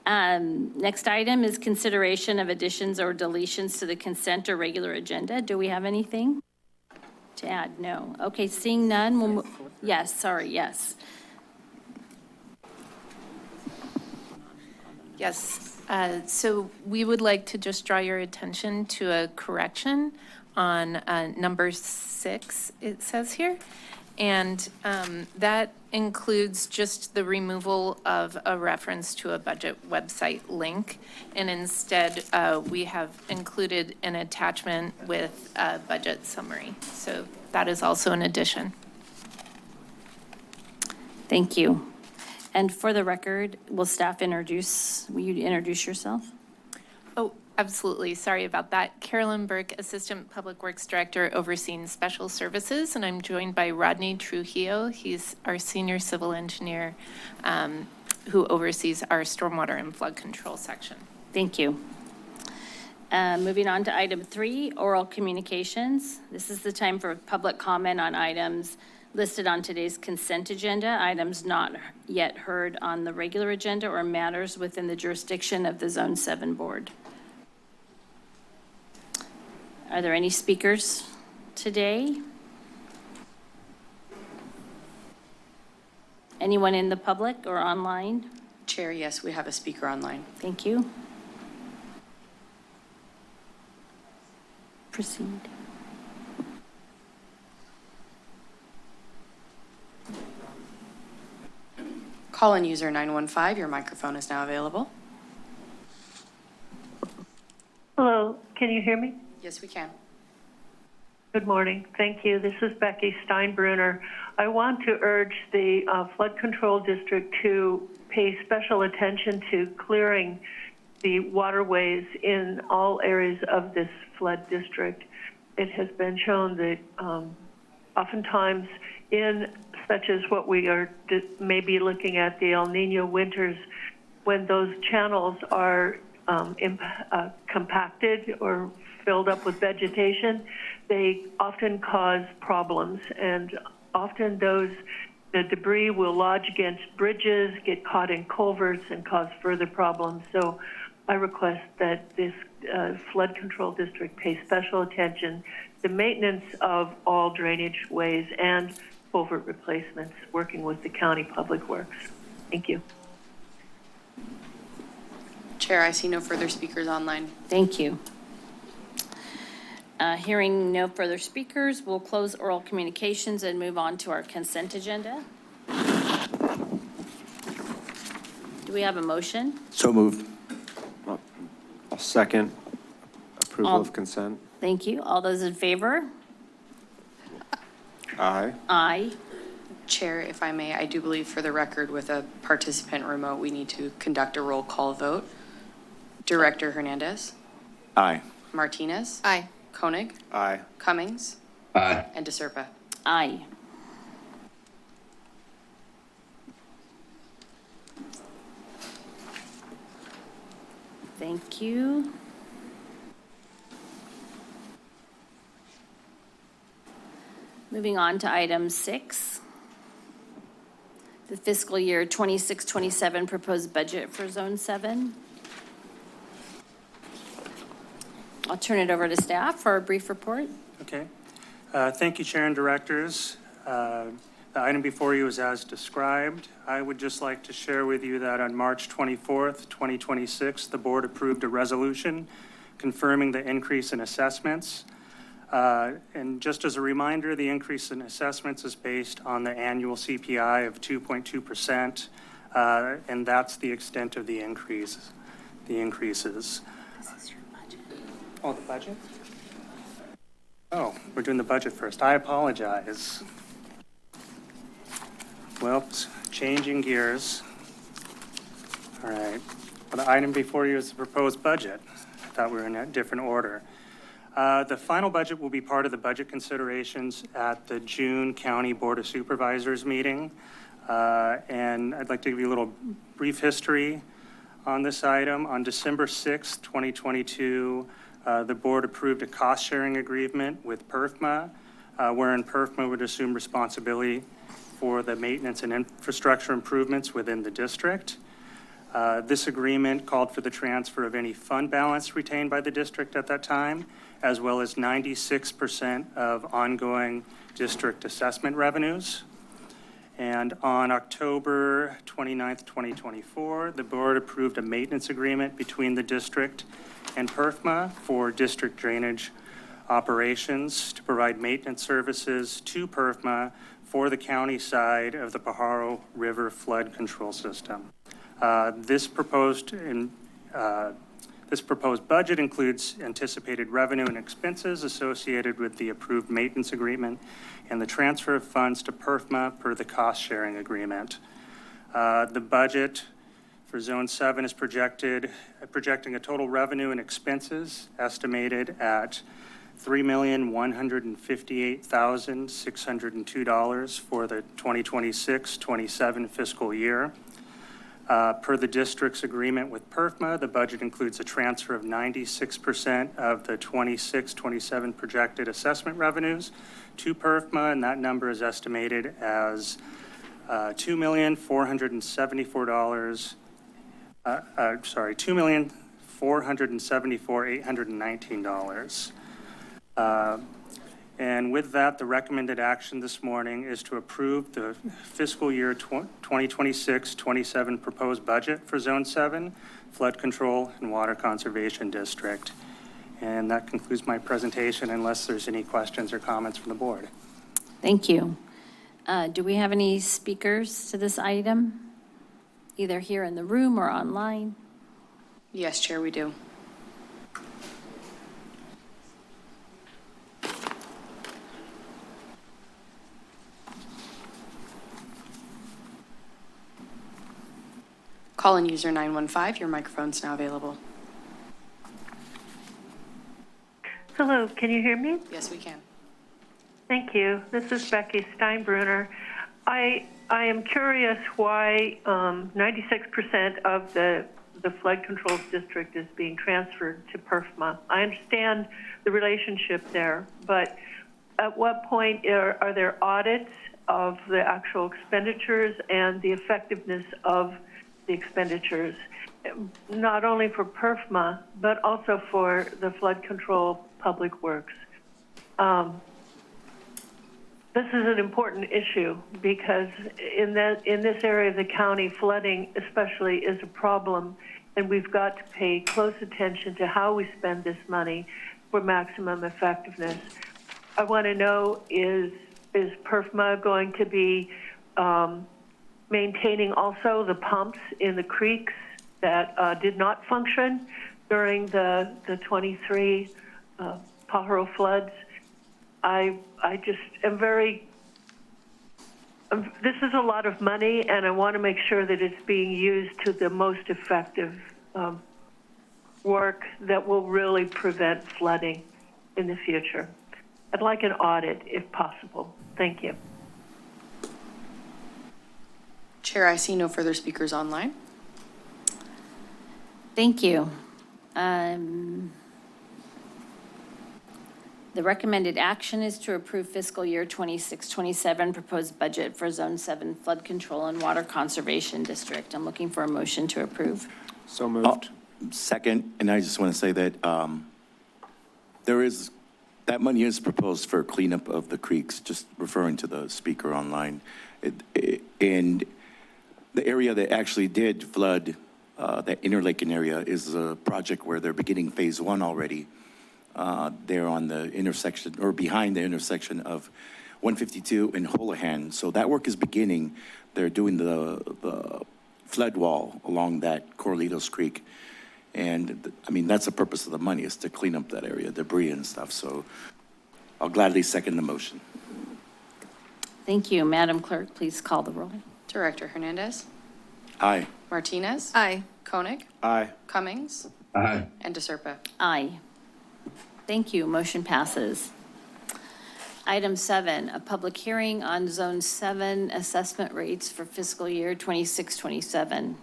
Next item is consideration of additions or deletions to the consent or regular agenda. Do we have anything to add? No. Okay, seeing none, we'll move. Yes, sorry, yes. Yes, so we would like to just draw your attention to a correction on number 6, it says here. And that includes just the removal of a reference to a budget website link. And instead, we have included an attachment with a budget summary. So that is also an addition. Thank you. And for the record, will you introduce yourself? Oh, absolutely. Sorry about that. Carolyn Burke, Assistant Public Works Director overseeing Special Services, and I'm joined by Rodney Trujillo. He's our Senior Civil Engineer who oversees our Stormwater and Flood Control section. Thank you. Moving on to item 3, oral communications. This is the time for public comment on items listed on today's consent agenda, items not yet heard on the regular agenda, or matters within the jurisdiction of the Zone 7 Board. Are there any speakers today? Anyone in the public or online? Chair, yes, we have a speaker online. Thank you. Proceed. Call-in user 915, your microphone is now available. Hello, can you hear me? Yes, we can. Good morning. Thank you. This is Becky Steinbrunner. I want to urge the Flood Control District to pay special attention to clearing the waterways in all areas of this flood district. It has been shown that oftentimes in such as what we are maybe looking at, the El Nino winters, when those channels are compacted or filled up with vegetation, they often cause problems, and often the debris will lodge against bridges, get caught in culverts, and cause further problems. So I request that this flood control district pay special attention to maintenance of all drainage ways and culvert replacements, working with the county public works. Thank you. Chair, I see no further speakers online. Thank you. Hearing no further speakers, we'll close oral communications and move on to our consent agenda. Do we have a motion? So moved. I'll second approval All- of consent. Thank you. All those in favor? Aye. Aye. Chair, if I may, I do believe for the record with a participant remote, we need to conduct a roll call vote. Director Hernandez, Aye. Martinez, Aye. Koenig, Aye. Cummings, Aye. and DeSerpa. Aye. Thank you. Moving on to item 6. The fiscal year 26-27 proposed budget for Zone 7. I'll turn it over to staff for a brief report. Okay. Thank you, Chair and Directors. The item before you is as described. I would just like to share with you that on March 24th, 2026, the board approved a resolution confirming the increase in assessments. And just as a reminder, the increase in assessments is based on the annual CPI of 2.2%, and that's the extent of the increases. This is your budget. Oh, the budget? Oh, we're doing the budget first. I apologize. Well, changing gears. All right. Well, the item before you is the proposed budget. I thought we were in a different order. The final budget will be part of the budget considerations at the June County Board of Supervisors meeting. And I'd like to give you a little brief history on this item. On December 6th, 2022, the board approved a cost-sharing agreement with PERFMA, wherein PERFMA would assume responsibility for the maintenance and infrastructure improvements within the district. This agreement called for the transfer of any fund balance retained by the district at that time, as well as 96% of ongoing district assessment revenues. And on October 29th, 2024, the board approved a maintenance agreement between the district and PERFMA for district drainage operations to provide maintenance services to PERFMA for the county side of the Pajaro River flood control system. This proposed budget includes anticipated revenue and expenses associated with the approved maintenance agreement and the transfer of funds to PERFMA per the cost-sharing agreement. The budget for Zone 7 is projecting a total revenue and expenses estimated at $3,158,602 for the 2026-27 fiscal year. Per the district's agreement with PERFMA, the budget includes a transfer of 96% of the 26-27 projected assessment revenues to PERFMA, and that number is estimated as $2,474,819. And with that, the recommended action this morning is to approve the fiscal year 2026-27 proposed budget for Zone 7, Flood Control and Water Conservation District. And that concludes my presentation, unless there's any questions or comments from the board. Thank you. Do we have any speakers to this item, either here in the room or online? Yes, Chair, we do. Call-in user 915, your microphone's now available. Hello, can you hear me? Yes, we can. Thank you. This is Becky Steinbrunner. I am curious why 96% of the flood control district is being transferred to PERFMA. I understand the relationship there, but at what point are there audits of the actual expenditures and the effectiveness of the expenditures, not only for PERFMA, but also for the flood control public works? This is an important issue because in this area of the county, flooding especially is a problem, and we've got to pay close attention to how we spend this money for maximum effectiveness. I want to know, is PERFMA going to be maintaining also the pumps in the creeks that did not function during the 23 Pajaro floods? I just am this is a lot of money, and I want to make sure that it's being used to the most effective work that will really prevent flooding in the future. I'd like an audit if possible. Thank you. Chair, I see no further speakers online. Thank you. The recommended action is to approve fiscal year 26-27 proposed budget for Zone 7 Flood Control and Water Conservation District. I'm looking for a motion to approve. So moved. Second, and I just want to say that that money is proposed for cleanup of the creeks, just referring to the speaker online. And the area that actually did flood, that interlaking area, is a project where they're beginning phase 1 already. They're on the intersection, or behind the intersection of 152 and Houlihan. So that work is beginning. They're doing the flood wall along that Corlitos Creek. And I mean, that's the purpose of the money, is to clean up that area, debris and stuff. So I'll gladly second the motion. Thank you. Madam Clerk, please call the roll. Director Hernandez. Aye. Martinez. Aye. Koenig. Aye. Cummings. Aye. And DeSerpa. Aye. Thank you. Motion passes. Item 7, a public hearing on Zone 7 assessment rates for fiscal year 26-27.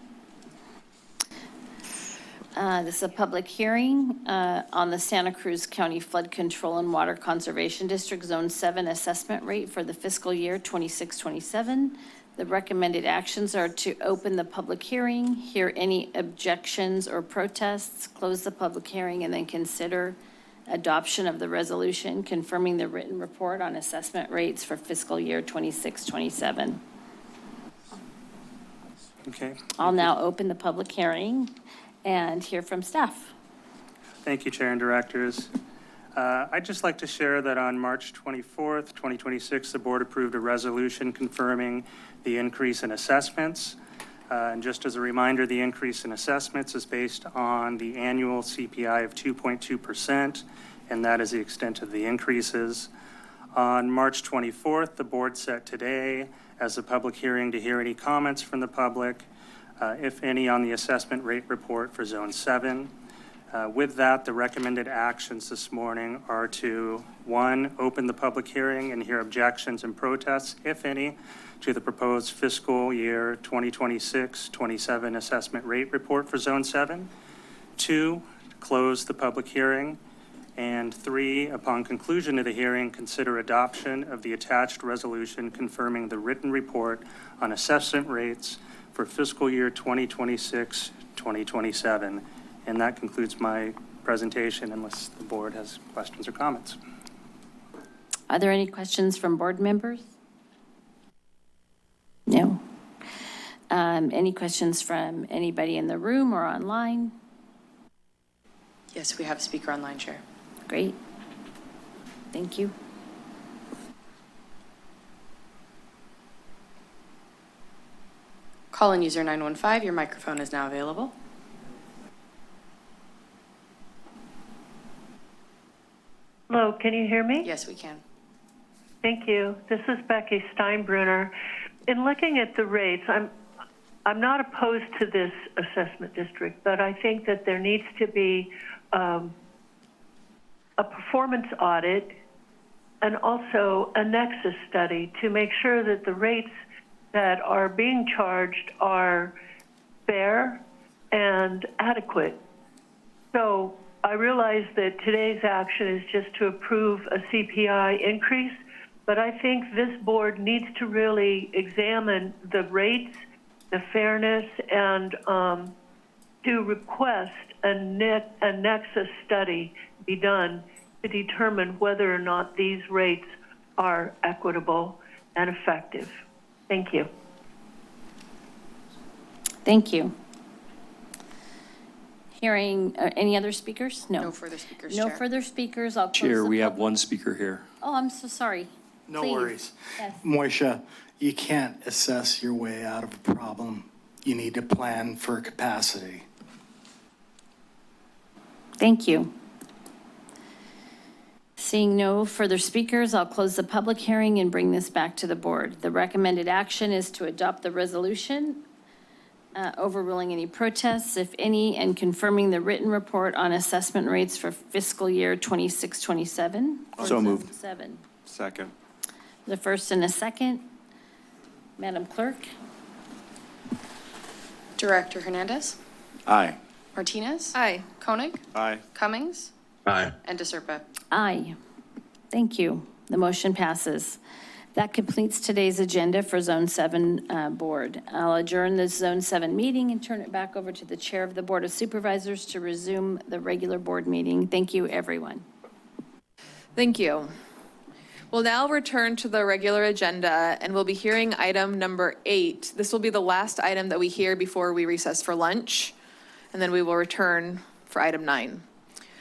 This is a public hearing on the Santa Cruz County Flood Control and Water Conservation District Zone 7 assessment rate for the fiscal year 26-27. The recommended actions are to open the public hearing, hear any objections or protests, close the public hearing, and then consider adoption of the resolution confirming the written report on assessment rates for fiscal year 26-27. Okay. I'll now open the public hearing and hear from staff. Thank you, Chair and Directors. I'd just like to share that on March 24th, 2026, the board approved a resolution confirming the increase in assessments. And just as a reminder, the increase in assessments is based on the annual CPI of 2.2%, and that is the extent of the increases. On March 24th, the board set today as a public hearing to hear any comments from the public, if any, on the assessment rate report for Zone 7. With that, the recommended actions this morning are to, 1, open the public hearing and hear objections and protests, if any, to the proposed fiscal year 2026-27 assessment rate report for Zone 7. 2, close the public hearing. And 3, upon conclusion of the hearing, consider adoption of the attached resolution confirming the written report on assessment rates for fiscal year 2026-2027. And that concludes my presentation, unless the board has questions or comments. Are there any questions from board members? No. Any questions from anybody in the room or online? Yes, we have a speaker online, Chair. Great. Thank you. Call-in user 915, your microphone is now available. Hello, can you hear me? Yes, we can. Thank you. This is Becky Steinbrunner. In looking at the rates, I'm not opposed to this assessment district, but I think that there needs to be a performance audit and also a nexus study to make sure that the rates that are being charged are fair and adequate. So I realize that today's action is just to approve a CPI increase, but I think this board needs to really examine the rates, the fairness, and to request a nexus study be done to determine whether or not these rates are equitable and effective. Thank you. Thank you. Hearing any other speakers? No. No further speakers, No Chair. further speakers. I'll close Chair, the we have pub- one speaker here. Oh, I'm so sorry. No Please. worries. Yes. Moisha, you can't assess your way out of a problem. You need to plan for capacity. Thank you. Seeing no further speakers, I'll close the public hearing and bring this back to the board. The recommended action is to adopt the resolution, overruling any protests, if any, and confirming the written report on assessment rates for fiscal year 26-27. So moved. 7. Second. The first and a second. Madam Clerk? Director Hernandez. Aye. Martinez? Aye. Koenig? Aye. Cummings? Aye. And DeSerpa. Aye. Thank you. The motion passes. That completes today's agenda for Zone 7 Board. I'll adjourn this Zone 7 meeting and turn it back over to the Chair of the Board of Supervisors to resume the regular board meeting. Thank you, everyone. Thank you. We'll now return to the regular agenda, and we'll be hearing item number 8. This will be the last item that we hear before we recess for lunch, and then we will return for item 9.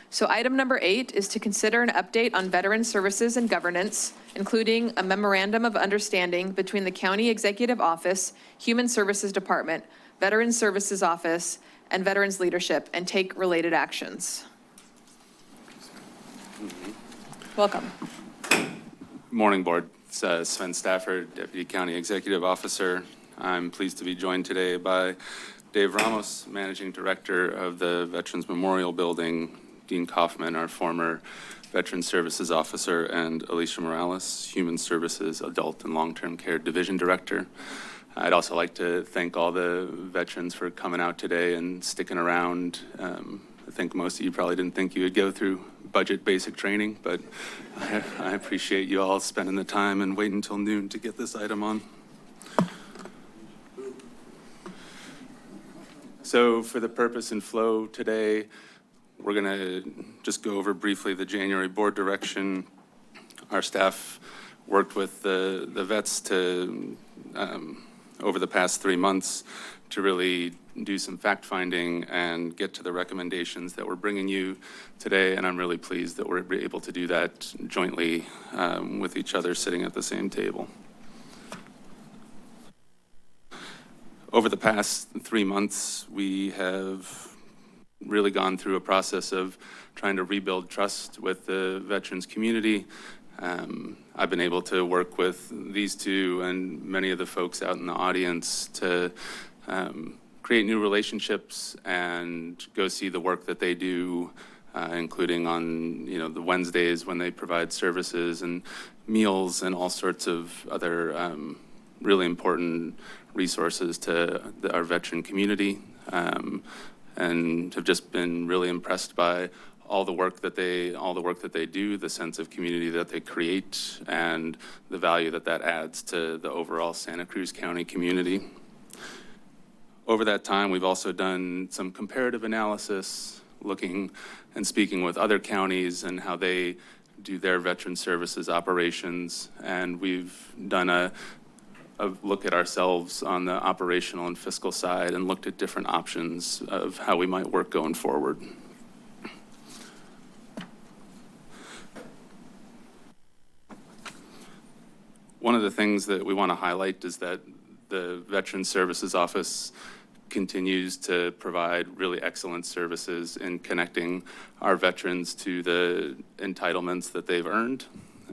So item number 8 is to consider an update on veteran services and governance, including a memorandum of understanding between the County Executive Office, Human Services Department, Veteran Services Office, and Veterans Leadership, and take related actions. Welcome. Morning, Board. It's Sven Stafford, Deputy County Executive Officer. I'm pleased to be joined today by Dave Ramos, Managing Director of the Veterans Memorial Building, Dean Kaufman, our former Veteran Services Officer, and Alicia Morales, Human Services Adult and Long-Term Care Division Director. I'd also like to thank all the veterans for coming out today and sticking around. I think most of you probably didn't think you would go through budget basic training, but I appreciate you all spending the time and waiting until noon to get this item on. So for the purpose and flow today, we're going to just go over briefly the January board direction. Our staff worked with the vets to, over the past 3 months, to really do some fact finding and get to the recommendations that we're bringing you today. And I'm really pleased that we're able to do that jointly with each other sitting at the same table. Over the past 3 months, we have really gone through a process of trying to rebuild trust with the veterans community. I've been able to work with these two and many of the folks out in the audience to create new relationships and go see the work that they do, including on the Wednesdays when they provide services and meals and all sorts of other really important resources to our veteran community, and have just been really impressed by all the work that they do, the sense of community that they create, and the value that adds to the overall Santa Cruz County community. Over that time, we've also done some comparative analysis, looking and speaking with other counties and how they do their veteran services operations, and we've done a look at ourselves on the operational and fiscal side and looked at different options of how we might work going forward. One of the things that we want to highlight is that the Veteran Services Office continues to provide really excellent services in connecting our veterans to the entitlements that they've earned,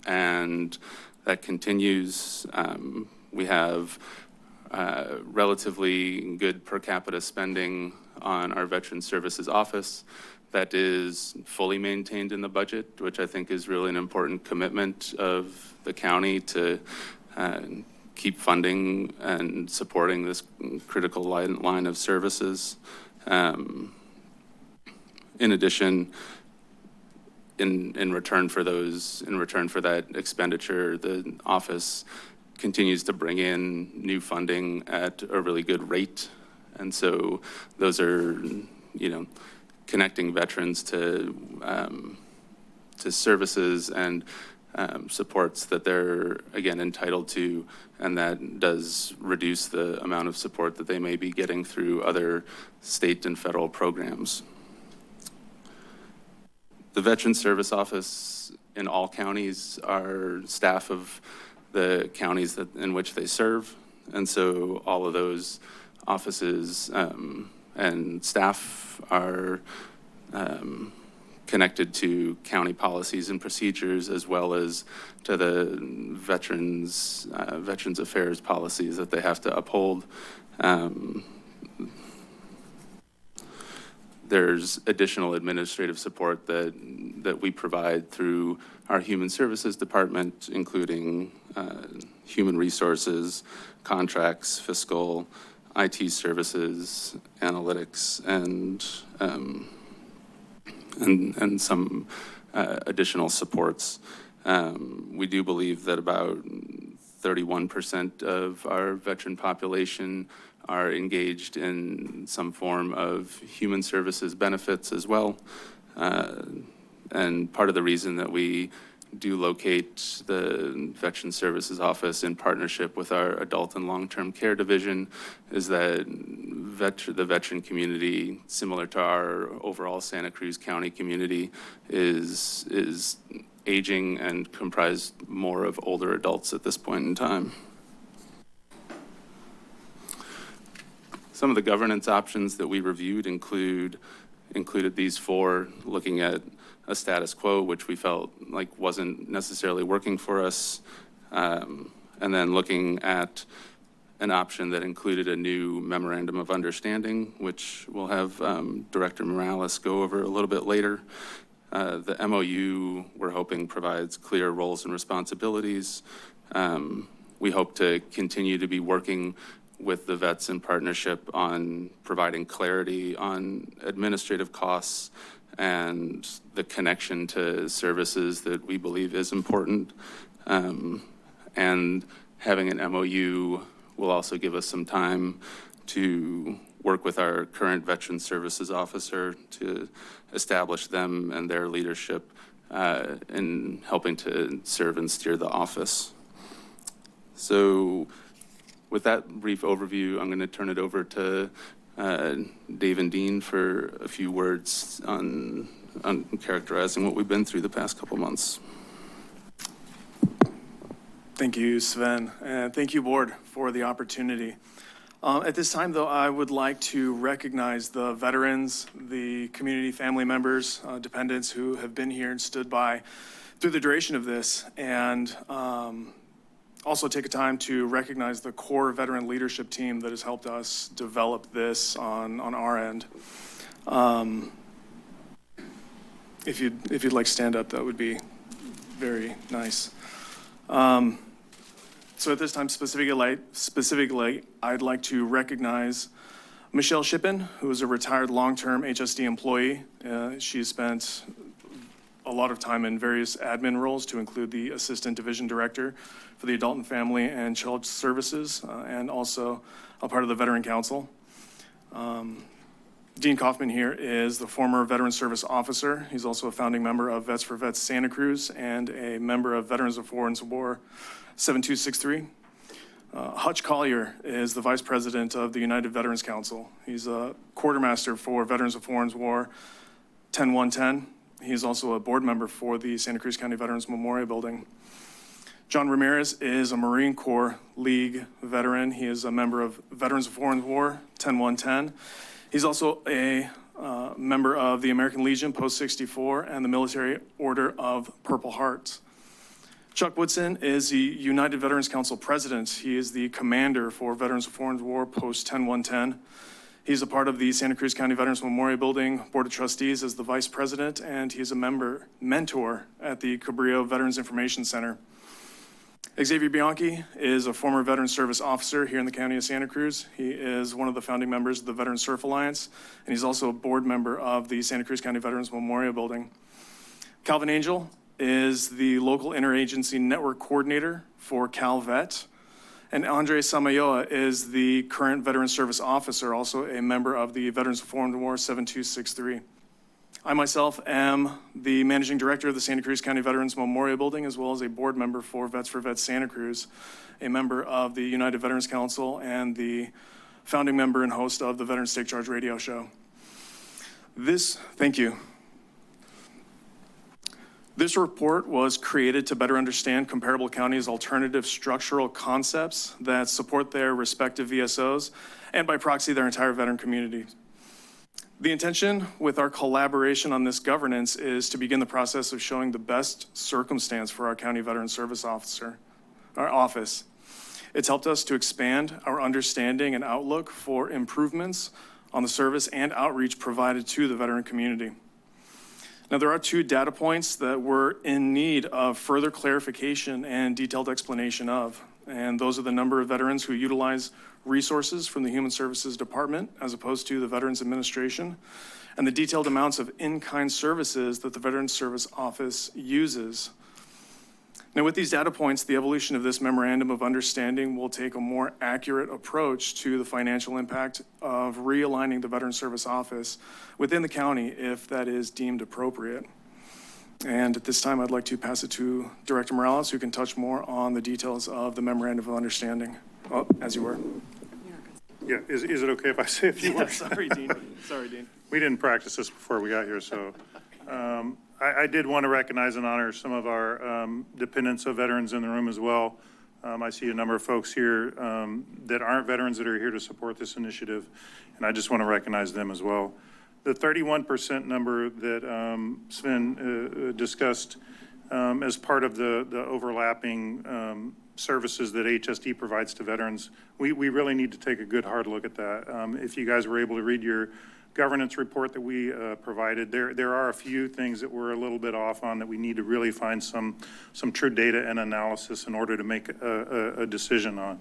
and that continues. We have relatively good per capita spending on our Veteran Services Office that is fully maintained in the budget, which I think is really an important commitment of the county to keep funding and supporting this critical line of services. In addition, in return for that expenditure, the office continues to bring in new funding at a really good rate. And so those are, connecting veterans to services and supports that they're, again, entitled to, and that does reduce the amount of support that they may be getting through other state and federal programs. The Veteran Service Office in all counties are staff of the counties in which they serve, and so all of those offices and staff are connected to county policies and procedures, as well as to the veterans affairs policies that they have to uphold. There's additional administrative support that we provide through our Human Services Department, including human resources, contracts, fiscal, IT services, analytics, and some additional supports. We do believe that about 31% of our veteran population are engaged in some form of human services benefits as well. And part of the reason that we do locate the Veteran Services Office in partnership with our Adult and Long-Term Care Division is that the veteran community, similar to our overall Santa Cruz County community, is aging and comprised more of older adults at this point in time. Some of the governance options that we reviewed included these four, looking at a status quo, which we felt like wasn't necessarily working for us, and then looking at an option that included a new memorandum of understanding, which we'll have Director Morales go over a little bit later. The MOU, we're hoping, provides clear roles and responsibilities. We hope to continue to be working with the vets in partnership on providing clarity on administrative costs and the connection to services that we believe is important. And having an MOU will also give us some time to work with our current Veteran Services Officer to establish them and their leadership in helping to serve and steer the office. So with that brief overview, I'm going to turn it over to Dave and Dean for a few words on characterizing what we've been through the past couple months. Thank you, Sven, and thank you, Board, for the opportunity. At this time, though, I would like to recognize the veterans, the community family members, dependents who have been here and stood by through the duration of this, and also take a time to recognize the core veteran leadership team that has helped us develop this on our end. If you'd like to stand up, that would be very nice. So at this time, specifically, I'd like to recognize Michelle Shippen, who is a retired long-term HSD employee. She spent a lot of time in various admin roles, to include the Assistant Division Director for the Adult and Family and Child Services, and also a part of the Veteran Council. Dean Kaufman here is the former Veteran Service Officer. He's also a founding member of Vets for Vets Santa Cruz and a member of Veterans of Foreign War 7263. Hutch Collier is the Vice President of the United Veterans Council. He's a quartermaster for Veterans of Foreign War 10110. He's also a board member for the Santa Cruz County Veterans Memorial Building. John Ramirez is a Marine Corps League veteran. He is a member of Veterans of Foreign War 10110. He's also a member of the American Legion Post 64 and the Military Order of Purple Heart. Chuck Woodson is the United Veterans Council President. He is the commander for Veterans of Foreign War Post 10110. He's a part of the Santa Cruz County Veterans Memorial Building Board of Trustees as the Vice President, and he is a mentor at the Cabrillo Veterans Information Center. Xavier Bianchi is a former Veteran Service Officer here in the County of Santa Cruz. He is one of the founding members of the Veteran Surf Alliance, and he's also a board member of the Santa Cruz County Veterans Memorial Building. Calvin Angel is the local interagency network coordinator for CalVet. And Andre Samayoa is the current Veteran Service Officer, also a member of the Veterans of Foreign War 7263. I myself am the Managing Director of the Santa Cruz County Veterans Memorial Building, as well as a board member for Vets for Vets Santa Cruz, a member of the United Veterans Council, and the founding member and host of the Veterans Take Charge radio show. Thank you. This report was created to better understand comparable counties' alternative structural concepts that support their respective VSOs and by proxy their entire veteran community. The intention with our collaboration on this governance is to begin the process of showing the best circumstance for our County Veteran Service Office. It's helped us to expand our understanding and outlook for improvements on the service and outreach provided to the veteran community. Now, there are two data points that we're in need of further clarification and detailed explanation of, and those are the number of veterans who utilize resources from the Human Services Department as opposed to the Veterans Administration, and the detailed amounts of in-kind services that the Veterans Service Office uses. Now, with these data points, the evolution of this memorandum of understanding will take a more accurate approach to the financial impact of realigning the Veterans Service Office within the county if that is deemed appropriate. And at this time, I'd like to pass it to Director Morales, who can touch more on the details of the memorandum of understanding. Oh, as you were. Yeah, is it okay if I say a few words? Sorry, Dean. Sorry, Dean. We didn't practice this before we got here, so I did want to recognize and honor some of our dependents of veterans in the room as well. I see a number of folks here that aren't veterans that are here to support this initiative, and I just want to recognize them as well. The 31% number that Sven discussed as part of the overlapping services that HSD provides to veterans, we really need to take a good hard look at that. If you guys were able to read your governance report that we provided, there are a few things that we're a little bit off on that we need to really find some true data and analysis in order to make a decision on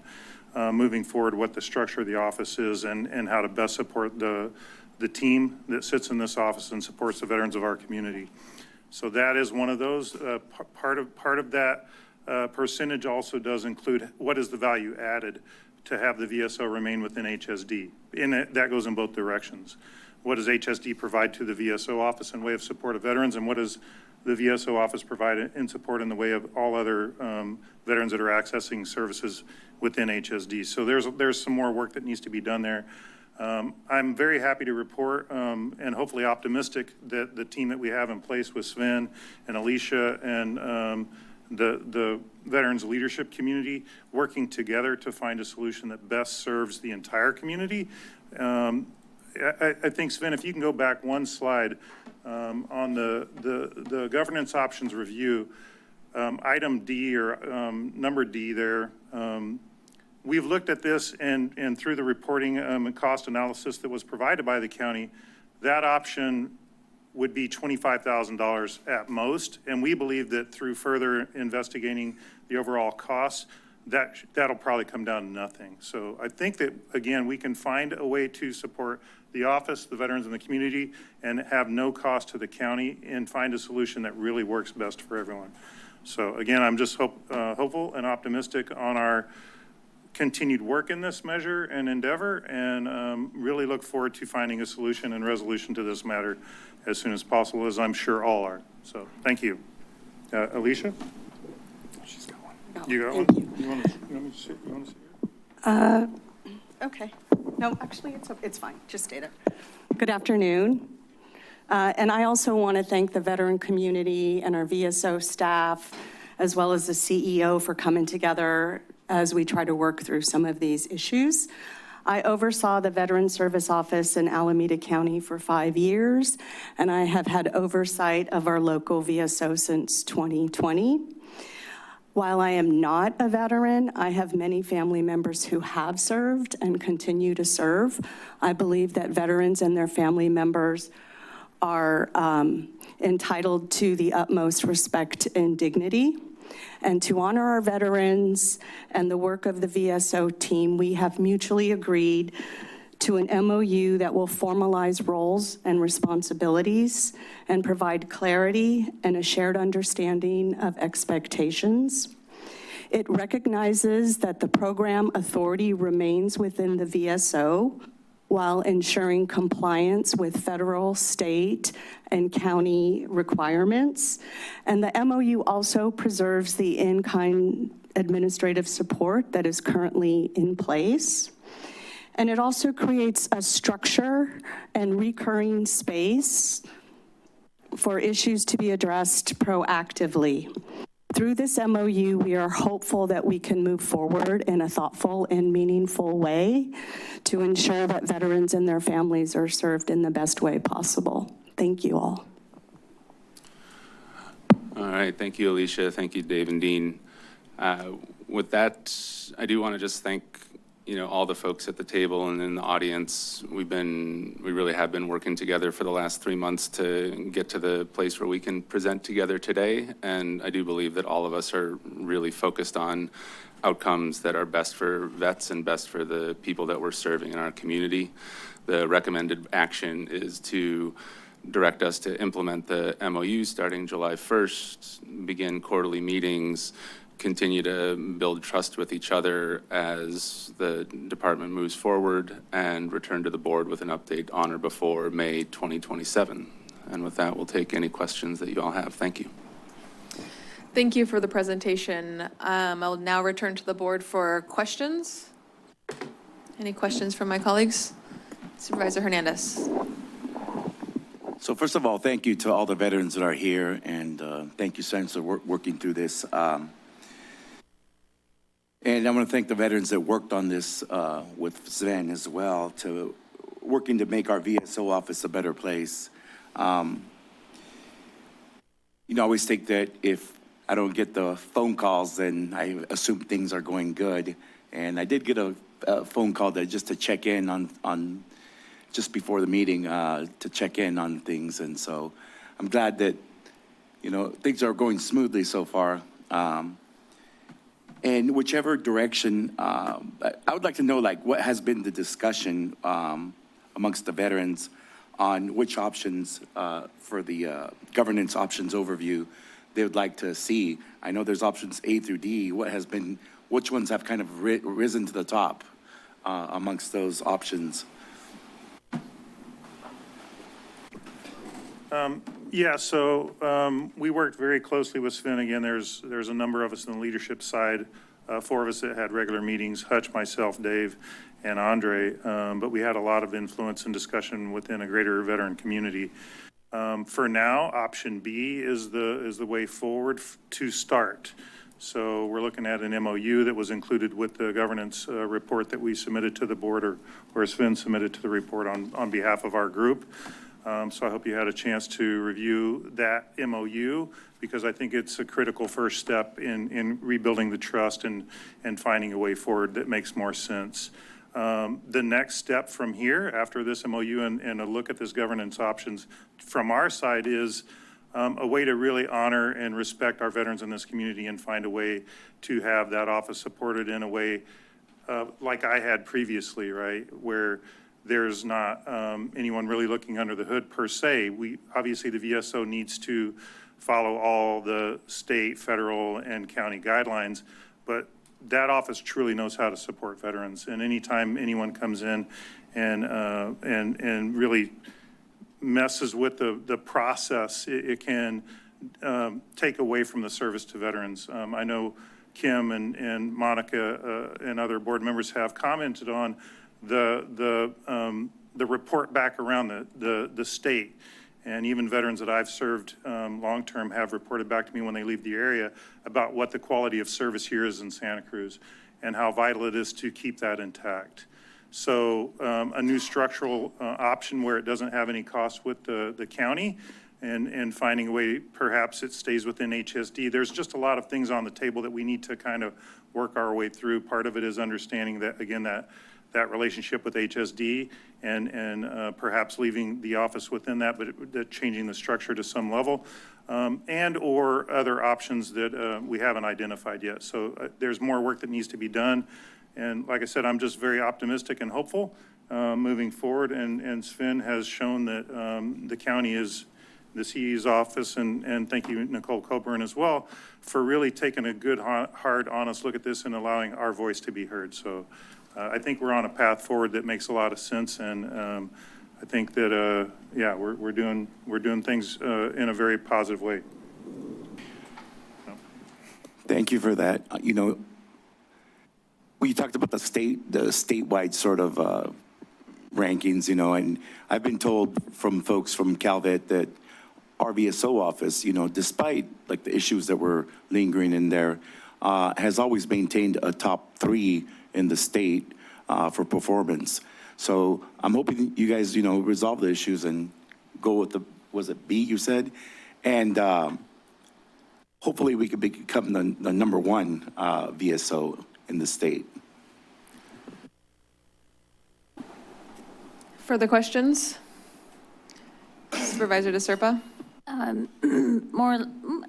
moving forward what the structure of the office is and how to best support the team that sits in this office and supports the veterans of our community. So that is one of those. Part of that percentage also does include what is the value added to have the VSO remain within HSD. That goes in both directions. What does HSD provide to the VSO office in way of support of veterans, and what does the VSO office provide in support in the way of all other veterans that are accessing services within HSD? So there's some more work that needs to be done there. I'm very happy to report and hopefully optimistic that the team that we have in place with Sven and Alicia and the veterans leadership community working together to find a solution that best serves the entire community. I think, Sven, if you can go back one slide on the governance options review, item D or number D there, we've looked at this and through the reporting and cost analysis that was provided by the county, that option would be $25,000 at most. And we believe that through further investigating the overall costs, that'll probably come down to nothing. So I think that, again, we can find a way to support the office, the veterans in the community, and have no cost to the county and find a solution that really works best for everyone. So again, I'm just hopeful and optimistic on our continued work in this measure and endeavor, and really look forward to finding a solution and resolution to this matter as soon as possible, as I'm sure all are. So thank you. Alicia? She's got one. You got one? You want me to see it? Okay. No, actually, it's fine. Just stay there. Good afternoon. And I also want to thank the veteran community and our VSO staff, as well as the CEO, for coming together as we try to work through some of these issues. I oversaw the Veterans Service Office in Alameda County for 5 years, and I have had oversight of our local VSO since 2020. While I am not a veteran, I have many family members who have served and continue to serve. I believe that veterans and their family members are entitled to the utmost respect and dignity. And to honor our veterans and the work of the VSO team, we have mutually agreed to an MOU that will formalize roles and responsibilities and provide clarity and a shared understanding of expectations. It recognizes that the program authority remains within the VSO while ensuring compliance with federal, state, and county requirements. And the MOU also preserves the in-kind administrative support that is currently in place. And it also creates a structure and recurring space for issues to be addressed proactively. Through this MOU, we are hopeful that we can move forward in a thoughtful and meaningful way to ensure that veterans and their families are served in the best way possible. Thank you all. All right, thank you, Alicia. Thank you, Dave and Dean. With that, I do want to just thank all the folks at the table and in the audience. We really have been working together for the last 3 months to get to the place where we can present together today. And I do believe that all of us are really focused on outcomes that are best for vets and best for the people that we're serving in our community. The recommended action is to direct us to implement the MOU starting July 1st, begin quarterly meetings, continue to build trust with each other as the department moves forward, and return to the board with an update on or before May 2027. And with that, we'll take any questions that you all have. Thank you. Thank you for the presentation. I'll now return to the board for questions. Any questions from my colleagues? Supervisor Hernandez. So first of all, thank you to all the veterans that are here, and thank you, Senator, for working through this. And I want to thank the veterans that worked on this with Sven as well, to working to make our VSO office a better place. I always think that if I don't get the phone calls, then I assume things are going good. And I did get a phone call just to check in on just before the meeting, to check in on things. And so I'm glad that, things are going smoothly so far. And whichever direction, I would like to know, what has been the discussion amongst the veterans on which options for the governance options overview they would like to see. I know there's options A through D. Which ones have kind of risen to the top amongst those options? We worked very closely with Sven. Again, there's a number of us on the leadership side, 4 of us that had regular meetings, Hutch, myself, Dave, and Andre, but we had a lot of influence and discussion within a greater veteran community. For now, option B is the way forward to start. So we're looking at an MOU that was included with the governance report that we submitted to the board, or Sven submitted to the report on behalf of our group. So I hope you had a chance to review that MOU, because I think it's a critical first step in rebuilding the trust and finding a way forward that makes more sense. The next step from here, after this MOU and a look at this governance options from our side, is a way to really honor and respect our veterans in this community and find a way to have that office supported in a way like I had previously, right? Where there's not anyone really looking under the hood per se. Obviously the VSO needs to follow all the state, federal, and county guidelines, but that office truly knows how to support veterans. And anytime anyone comes in and really messes with the process, it can take away from the service to veterans. I know Kim and Monica and other board members have commented on the report back around the state, and even veterans that I've served long-term have reported back to me when they leave the area about what the quality of service here is in Santa Cruz and how vital it is to keep that intact. So a new structural option where it doesn't have any cost with the county, and finding a way perhaps it stays within HSD. There's just a lot of things on the table that we need to kind of work our way through. Part of it is understanding that, again, that relationship with HSD and perhaps leaving the office within that, but changing the structure to some level, and or other options that we haven't identified yet. So there's more work that needs to be done. And like I said, I'm just very optimistic and hopeful moving forward. And Sven has shown that the county is, the CE's office, and thank you, Nicole Coburn, as well, for really taking a good, hard, honest look at this and allowing our voice to be heard. So I think we're on a path forward that makes a lot of sense, and I think that yeah, we're doing things in a very positive way. So. Thank you for that. You talked about the statewide sort of rankings, and I've been told from folks from Calvet that our VSO office, despite like the issues that were lingering in there, has always maintained a top 3 in the state for performance. So I'm hoping you guys, resolve the issues and go with was it B you said? And hopefully we could become the #1 VSO in the state. Further questions? Supervisor DeSerpa?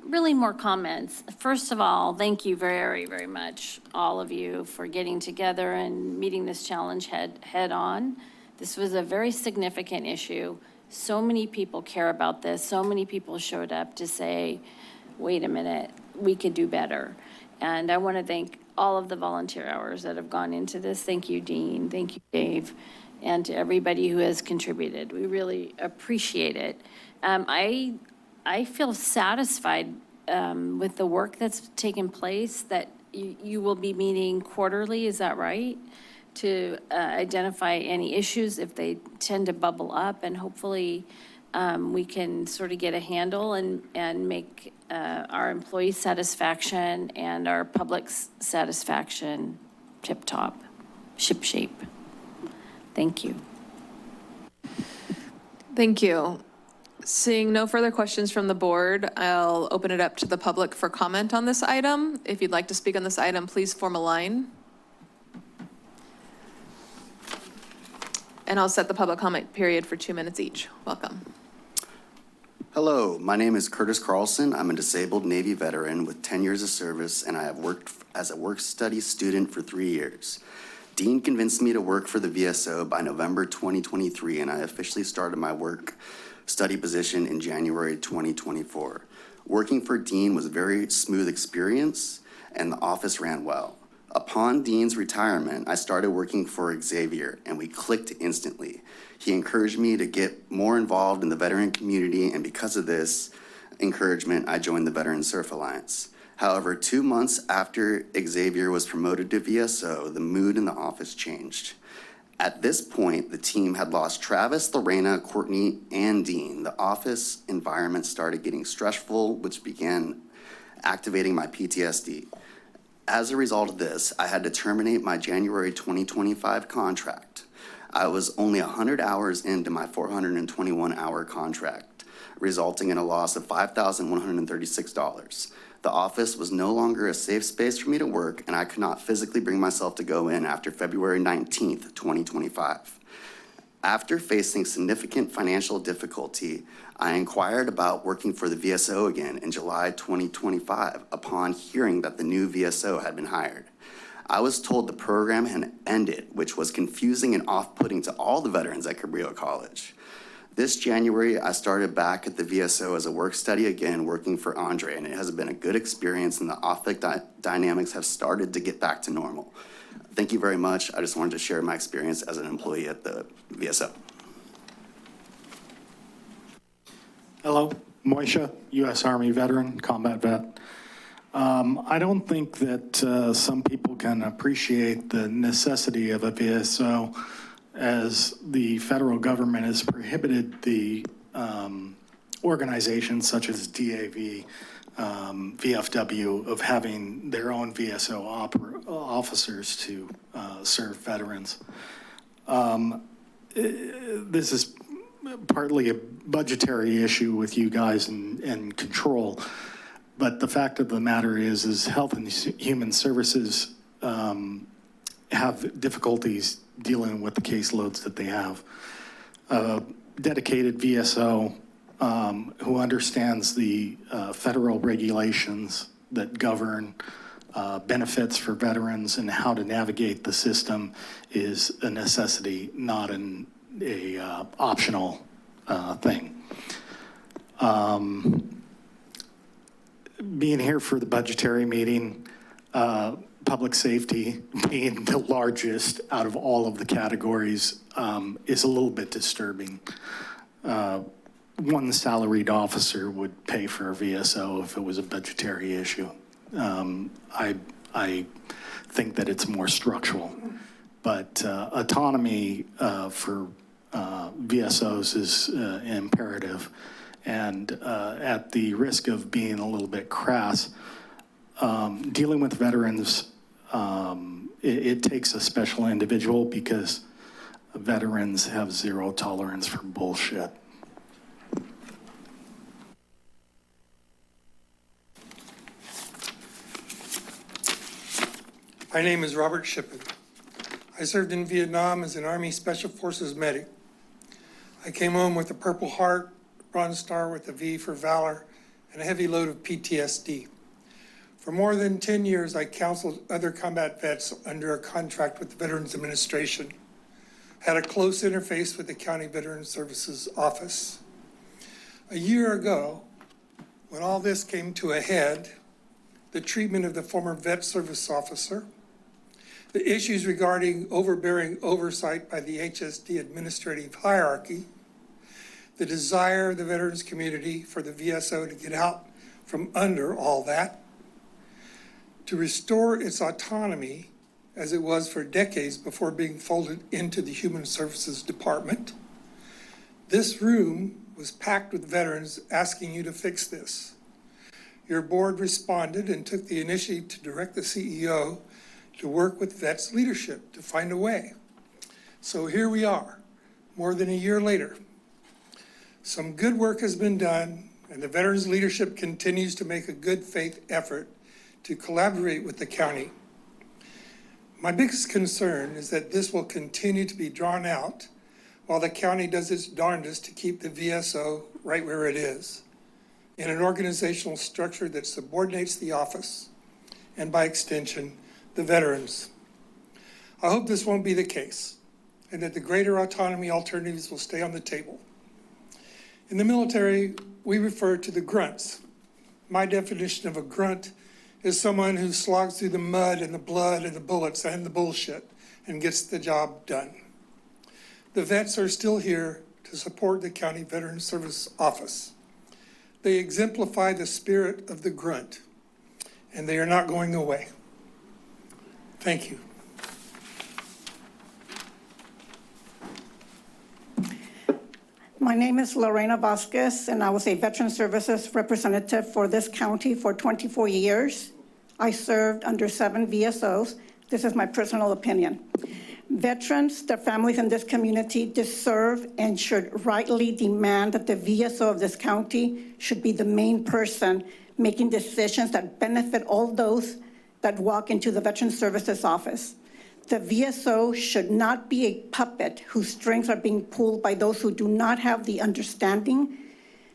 really more comments. First of all, thank you very, very much, all of you, for getting together and meeting this challenge head on. This was a very significant issue. So many people care about this. So many people showed up to say, wait a minute, we could do better. And I want to thank all of the volunteer hours that have gone into this. Thank you, Dean. Thank you, Dave, and to everybody who has contributed. We really appreciate it. I feel satisfied with the work that's taken place, that you will be meeting quarterly, is that right? To identify any issues if they tend to bubble up, and hopefully we can sort of get a handle and make our employee satisfaction and our public's satisfaction tip-top, ship-shape. Thank you. Thank you. Seeing no further questions from the board, I'll open it up to the public for comment on this item. If you'd like to speak on this item, please form a line. And I'll set the public comment period for 2 minutes each. Welcome. Hello, my name is Curtis Carlson. I'm a disabled Navy veteran with 10 years of service, and I have worked as a work-study student for 3 years. Dean convinced me to work for the VSO by November 2023, and I officially started my work-study position in January 2024. Working for Dean was a very smooth experience, and the office ran well. Upon Dean's retirement, I started working for Xavier, and we clicked instantly. He encouraged me to get more involved in the veteran community, and because of this encouragement, I joined the Veteran Surf Alliance. However, 2 months after Xavier was promoted to VSO, the mood in the office changed. At this point, the team had lost Travis, Lorena, Courtney, and Dean. The office environment started getting stressful, which began activating my PTSD. As a result of this, I had to terminate my January 2025 contract. I was only 100 hours into my 421-hour contract, resulting in a loss of $5,136. The office was no longer a safe space for me to work, and I could not physically bring myself to go in after February 19th, 2025. After facing significant financial difficulty, I inquired about working for the VSO again in July 2025 upon hearing that the new VSO had been hired. I was told the program had ended, which was confusing and off-putting to all the veterans at Cabrillo College. This January, I started back at the VSO as a work-study again, working for Andre, and it has been a good experience, and the office dynamics have started to get back to normal. Thank you very much. I just wanted to share my experience as an employee at the VSO. Hello, Moisha, U.S. Army veteran, combat vet. I don't think that some people can appreciate the necessity of a VSO, as the federal government has prohibited the organizations such as DAV, VFW, of having their own VSO officers to serve veterans. This is partly a budgetary issue with you guys and control, but the fact of the matter is Health and Human Services have difficulties dealing with the caseloads that they have. Dedicated VSO who understands the federal regulations that govern benefits for veterans and how to navigate the system is a necessity, not an optional thing. Being here for the budgetary meeting, public safety being the largest out of all of the categories is a little bit disturbing. One salaried officer would pay for a VSO if it was a budgetary issue. I think that it's more structural, but autonomy for VSOs is imperative. And at the risk of being a little bit crass, dealing with veterans, it takes a special individual, because veterans have zero tolerance for bullshit. My name is Robert Shippen. I served in Vietnam as an Army Special Forces medic. I came home with a Purple Heart, Bronze Star with a V for Valor, and a heavy load of PTSD. For more than 10 years, I counseled other combat vets under a contract with the Veterans Administration, had a close interface with the County Veterans Services Office. A year ago, when all this came to a head, the treatment of the former vet service officer, the issues regarding overbearing oversight by the HSD administrative hierarchy, the desire of the veterans community for the VSO to get out from under all that, to restore its autonomy as it was for decades before being folded into the Human Services Department. This room was packed with veterans asking you to fix this. Your board responded and took the initiative to direct the CEO to work with vets leadership to find a way. So here we are, more than a year later. Some good work has been done, and the veterans leadership continues to make a good faith effort to collaborate with the county. My biggest concern is that this will continue to be drawn out while the county does its darndest to keep the VSO right where it is, in an organizational structure that subordinates the office, and by extension, the veterans. I hope this won't be the case, and that the greater autonomy alternatives will stay on the table. In the military, we refer to the grunts. My definition of a grunt is someone who slogs through the mud and the blood and the bullets and the bullshit and gets the job done. The vets are still here to support the County Veterans Service Office. They exemplify the spirit of the grunt, and they are not going away. Thank you. My name is Lorena Vasquez, and I was a Veteran Services representative for this county for 24 years. I served under 7 VSOs. This is my personal opinion. Veterans, their families in this community deserve and should rightly demand that the VSO of this county should be the main person making decisions that benefit all those that walk into the Veteran Services Office. The VSO should not be a puppet whose strings are being pulled by those who do not have the understanding,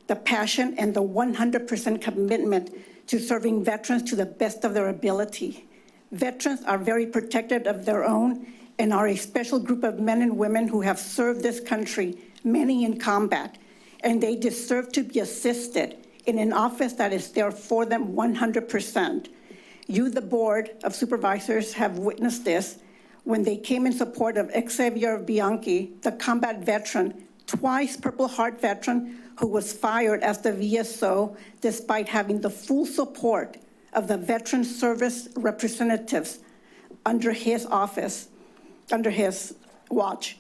the passion, and the 100% commitment to serving veterans to the best of their ability. Veterans are very protective of their own and are a special group of men and women who have served this country, many in combat, and they deserve to be assisted in an office that is there for them 100%. You, the Board of Supervisors, have witnessed this when they came in support of Xavier Bianchi, the combat veteran, twice Purple Heart veteran, who was fired as the VSO despite having the full support of the veteran service representatives under his office, under his watch,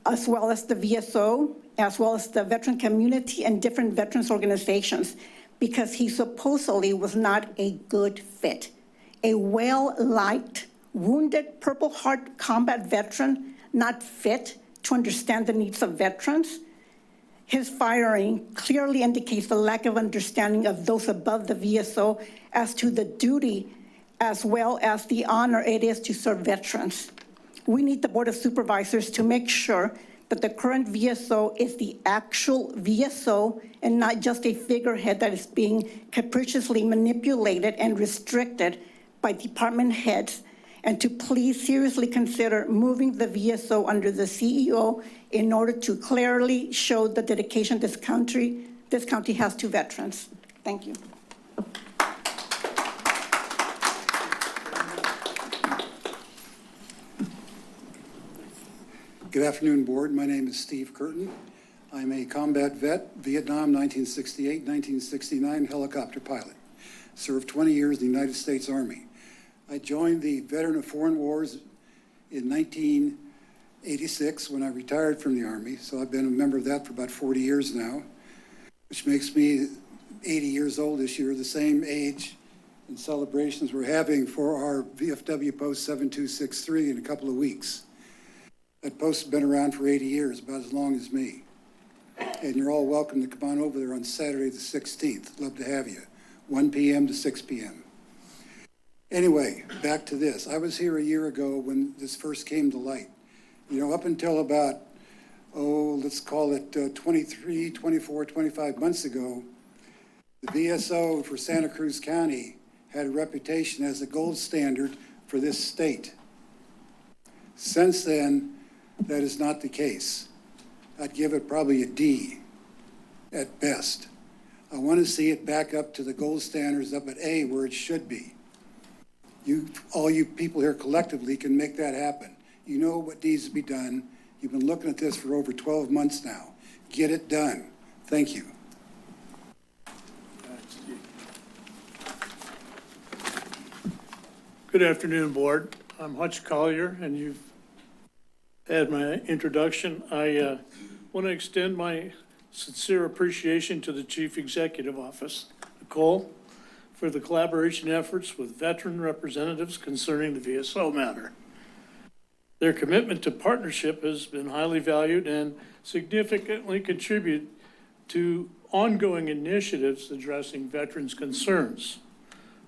as well as the VSO, as well as the veteran community and different veterans organizations, because he supposedly was not a good fit. A well-liked, wounded Purple Heart combat veteran, not fit to understand the needs of veterans. His firing clearly indicates the lack of understanding of those above the VSO as to the duty as well as the honor it is to serve veterans. We need the Board of Supervisors to make sure that the current VSO is the actual VSO and not just a figurehead that is being capriciously manipulated and restricted by department heads, and to please seriously consider moving the VSO under the CEO in order to clearly show the dedication this county has to veterans. Thank you. Good afternoon, Board. My name is Steve Curtin. I'm a combat vet, Vietnam 1968, 1969 helicopter pilot. Served 20 years in the United States Army. I joined the Veteran of Foreign Wars in 1986 when I retired from the Army, so I've been a member of that for about 40 years now, which makes me 80 years old this year, the same age and celebrations we're having for our VFW Post 7263 in a couple of weeks. That post has been around for 80 years, about as long as me. And you're all welcome to come on over there on Saturday the 16th. Love to have you, 1 p.m. to 6 p.m. Anyway, back to this. I was here a year ago when this first came to light. You know, up until about, let's call it 23, 24, 25 months ago, The VSO for Santa Cruz County had a reputation as the gold standard for this state. Since then, that is not the case. I'd give it probably a D at best. I want to see it back up to the gold standards, up at A where it should be. All you people here collectively can make that happen. You know what needs to be done. You've been looking at this for over 12 months now. Get it done. Thank you. Good afternoon, Board. I'm Hutch Collier, and you've had my introduction. I want to extend my sincere appreciation to the Chief Executive Office, Nicole, for the collaboration efforts with veteran representatives concerning the VSO matter. Their commitment to partnership has been highly valued and significantly contributed to ongoing initiatives addressing veterans' concerns.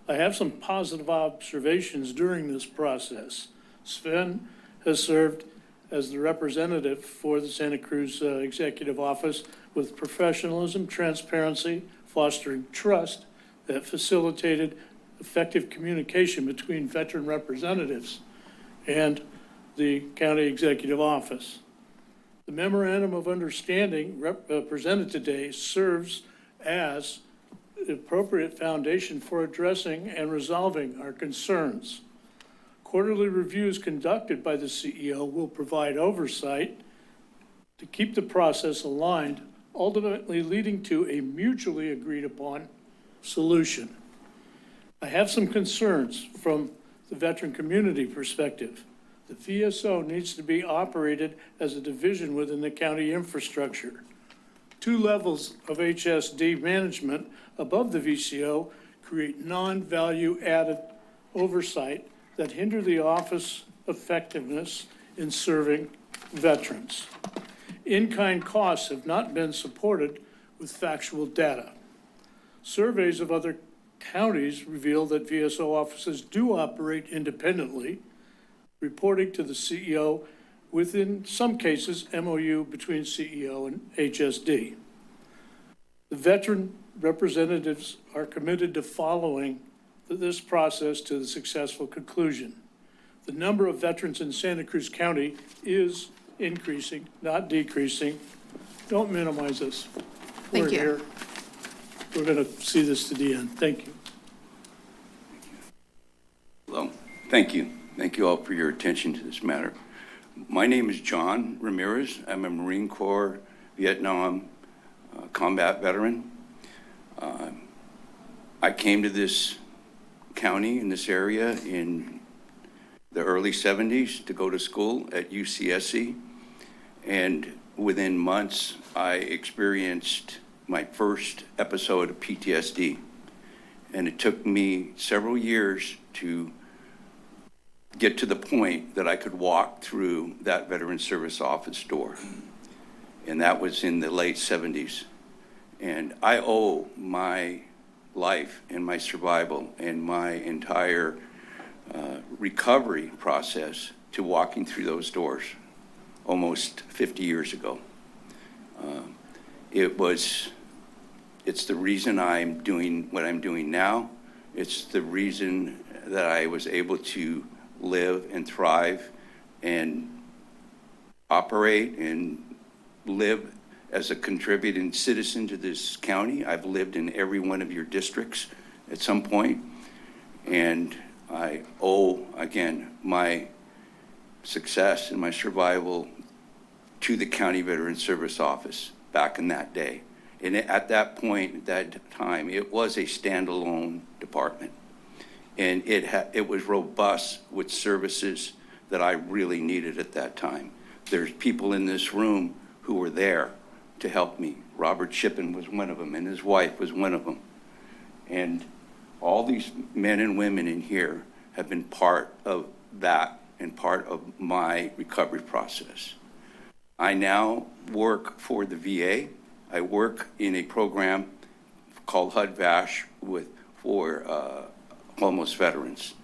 I have some positive observations during this process. Sven has served as the representative for the Santa Cruz Executive Office with professionalism, transparency, fostering trust that facilitated effective communication between veteran representatives and the County Executive Office. The Memorandum of Understanding presented today serves as the appropriate foundation for addressing and resolving our concerns. Quarterly reviews conducted by the CEO will provide oversight to keep the process aligned, ultimately leading to a mutually agreed upon solution. I have some concerns from the veteran community perspective. The VSO needs to be operated as a division within the county infrastructure. 2 levels of HSD management above the VCO create non-value added oversight that hinder the office effectiveness in serving veterans. In-kind costs have not been supported with factual data. Surveys of other counties reveal that VSO offices do operate independently, reporting to the CEO within some cases MOU between CEO and HSD. The veteran representatives are committed to following this process to the successful conclusion. The number of veterans in Santa Cruz County is increasing, not decreasing. Don't minimize this. Thank you. We're here. We're going to see this to the end. Thank you. Hello. Thank you. Thank you all for your attention to this matter. My name is John Ramirez. I'm a Marine Corps Vietnam combat veteran. I came to this county in this area in the early 70s to go to school at UCSC. And within months, I experienced my first episode of PTSD. And it took me several years to get to the point that I could walk through that Veteran Service Office door. And that was in the late 70s. And I owe my life and my survival and my entire recovery process to walking through those doors almost 50 years ago. It's the reason I'm doing what I'm doing now. It's the reason that I was able to live and thrive and operate and live as a contributing citizen to this county. I've lived in every one of your districts at some point, and I owe, again, my success and my survival to the County Veteran Service Office back in that day. And at that point, at that time, it was a standalone department. And it was robust with services that I really needed at that time. There's people in this room who were there to help me. Robert Shippen was one of them, and his wife was one of them. And all these men and women in here have been part of that and part of my recovery process. I now work for the VA. I work in a program called HUD-VASH for homeless veterans.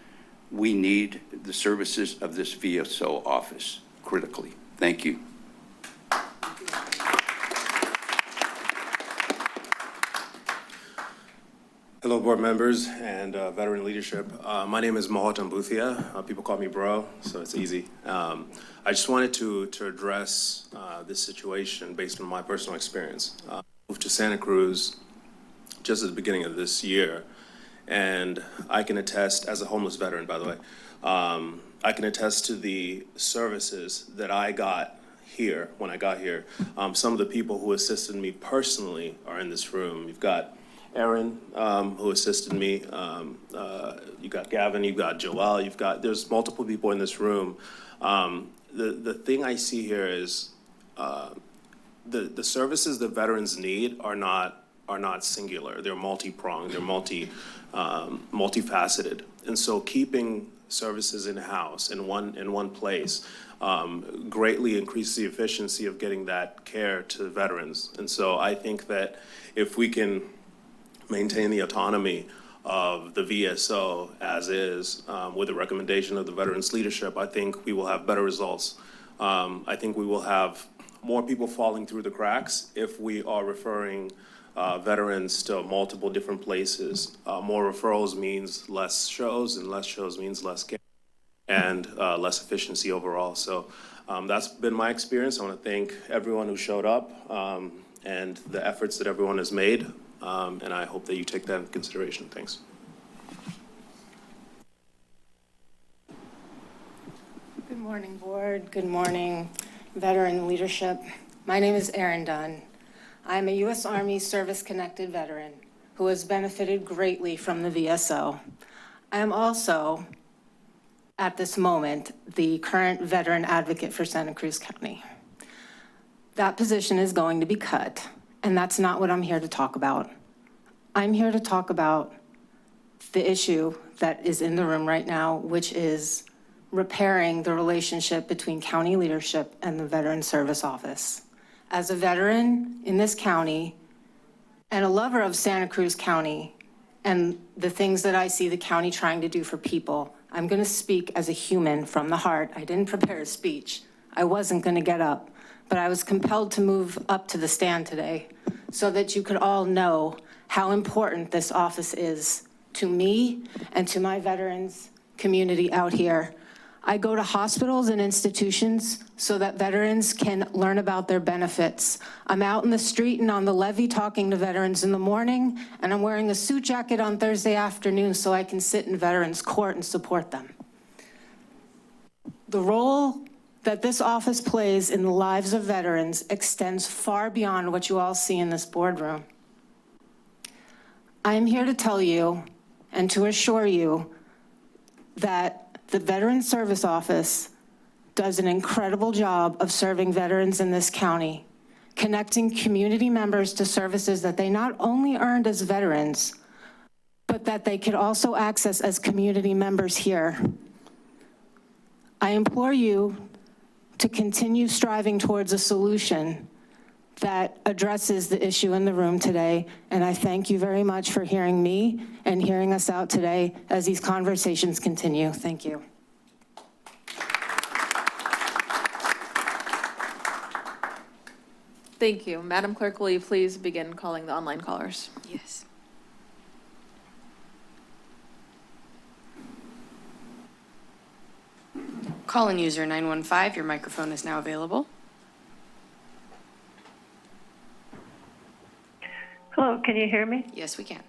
We need the services of this VSO office critically. Thank you. Hello, board members and veteran leadership. My name is Mohot Mbuthia. People call me bro, so it's easy. I just wanted to address this situation based on my personal experience. I moved to Santa Cruz just at the beginning of this year, and I can attest, as a homeless veteran, by the way, I can attest to the services that I got here when I got here. Some of the people who assisted me personally are in this room. You've got Aaron, who assisted me. You got Gavin, you got Joelle, there's multiple people in this room. The thing I see here is the services that veterans need are not singular. They're multi-pronged, they're multifaceted. And so keeping services in-house in one place greatly increases the efficiency of getting that care to veterans. And so I think that if we can maintain the autonomy of the VSO as is, with the recommendation of the veterans leadership, I think we will have better results. I think we will have more people falling through the cracks if we are referring veterans to multiple different places. More referrals means less shows, and less shows means less care and less efficiency overall. So that's been my experience. I want to thank everyone who showed up and the efforts that everyone has made. And I hope that you take that into consideration. Thanks. Good morning, board. Good morning, veteran leadership. My name is Erin Dunn. I'm a U.S. Army service-connected veteran who has benefited greatly from the VSO. I am also, at this moment, the current veteran advocate for Santa Cruz County. That position is going to be cut. And that's not what I'm here to talk about. I'm here to talk about the issue that is in the room right now, which is repairing the relationship between county leadership and the Veteran Service Office. As a veteran in this county and a lover of Santa Cruz County and the things that I see the county trying to do for people, I'm going to speak as a human from the heart. I didn't prepare a speech. I wasn't going to get up. But I was compelled to move up to the stand today so that you could all know how important this office is to me and to my veterans community out here. I go to hospitals and institutions so that veterans can learn about their benefits. I'm out in the street and on the levee talking to veterans in the morning, and I'm wearing a suit jacket on Thursday afternoon so I can sit in veterans court and support them. The role that this office plays in the lives of veterans extends far beyond what you all see in this boardroom. I am here to tell you and to assure you that the Veteran Service Office does an incredible job of serving veterans in this county, connecting community members to services that they not only earned as veterans, but that they could also access as community members here. I implore you to continue striving towards a solution that addresses the issue in the room today. And I thank you very much for hearing me and hearing us out today as these conversations continue. Thank you. Thank you. Madam Clerk, will you please begin calling the online callers? Yes. Call-in user 915, your microphone is now available. Hello, can you hear me? Yes, we can.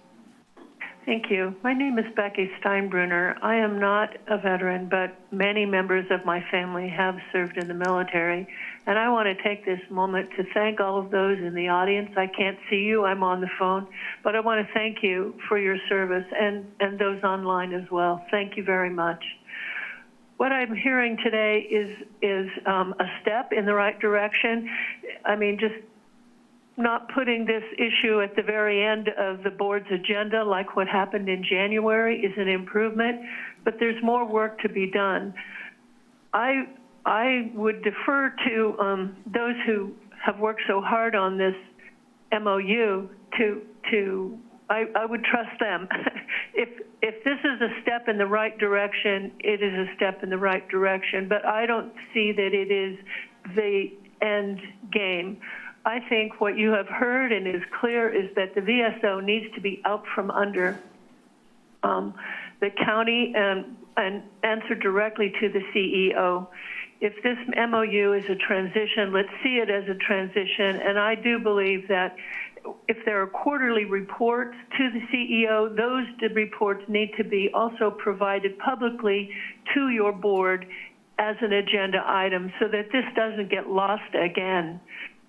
Thank you. My name is Becky Steinbrunner. I am not a veteran, but many members of my family have served in the military. And I want to take this moment to thank all of those in the audience. I can't see you, I'm on the phone, but I want to thank you for your service and those online as well. Thank you very much. What I'm hearing today is a step in the right direction. I mean, just not putting this issue at the very end of the board's agenda like what happened in January is an improvement, but there's more work to be done. I would defer to those who have worked so hard on this MOU I would trust them. If this is a step in the right direction, it is a step in the right direction, but I don't see that it is the end game. I think what you have heard and is clear is that the VSO needs to be out from under the county and answer directly to the CEO. If this MOU is a transition, let's see it as a transition. And I do believe that if there are quarterly reports to the CEO, those reports need to be also provided publicly to your board as an agenda item so that this doesn't get lost again.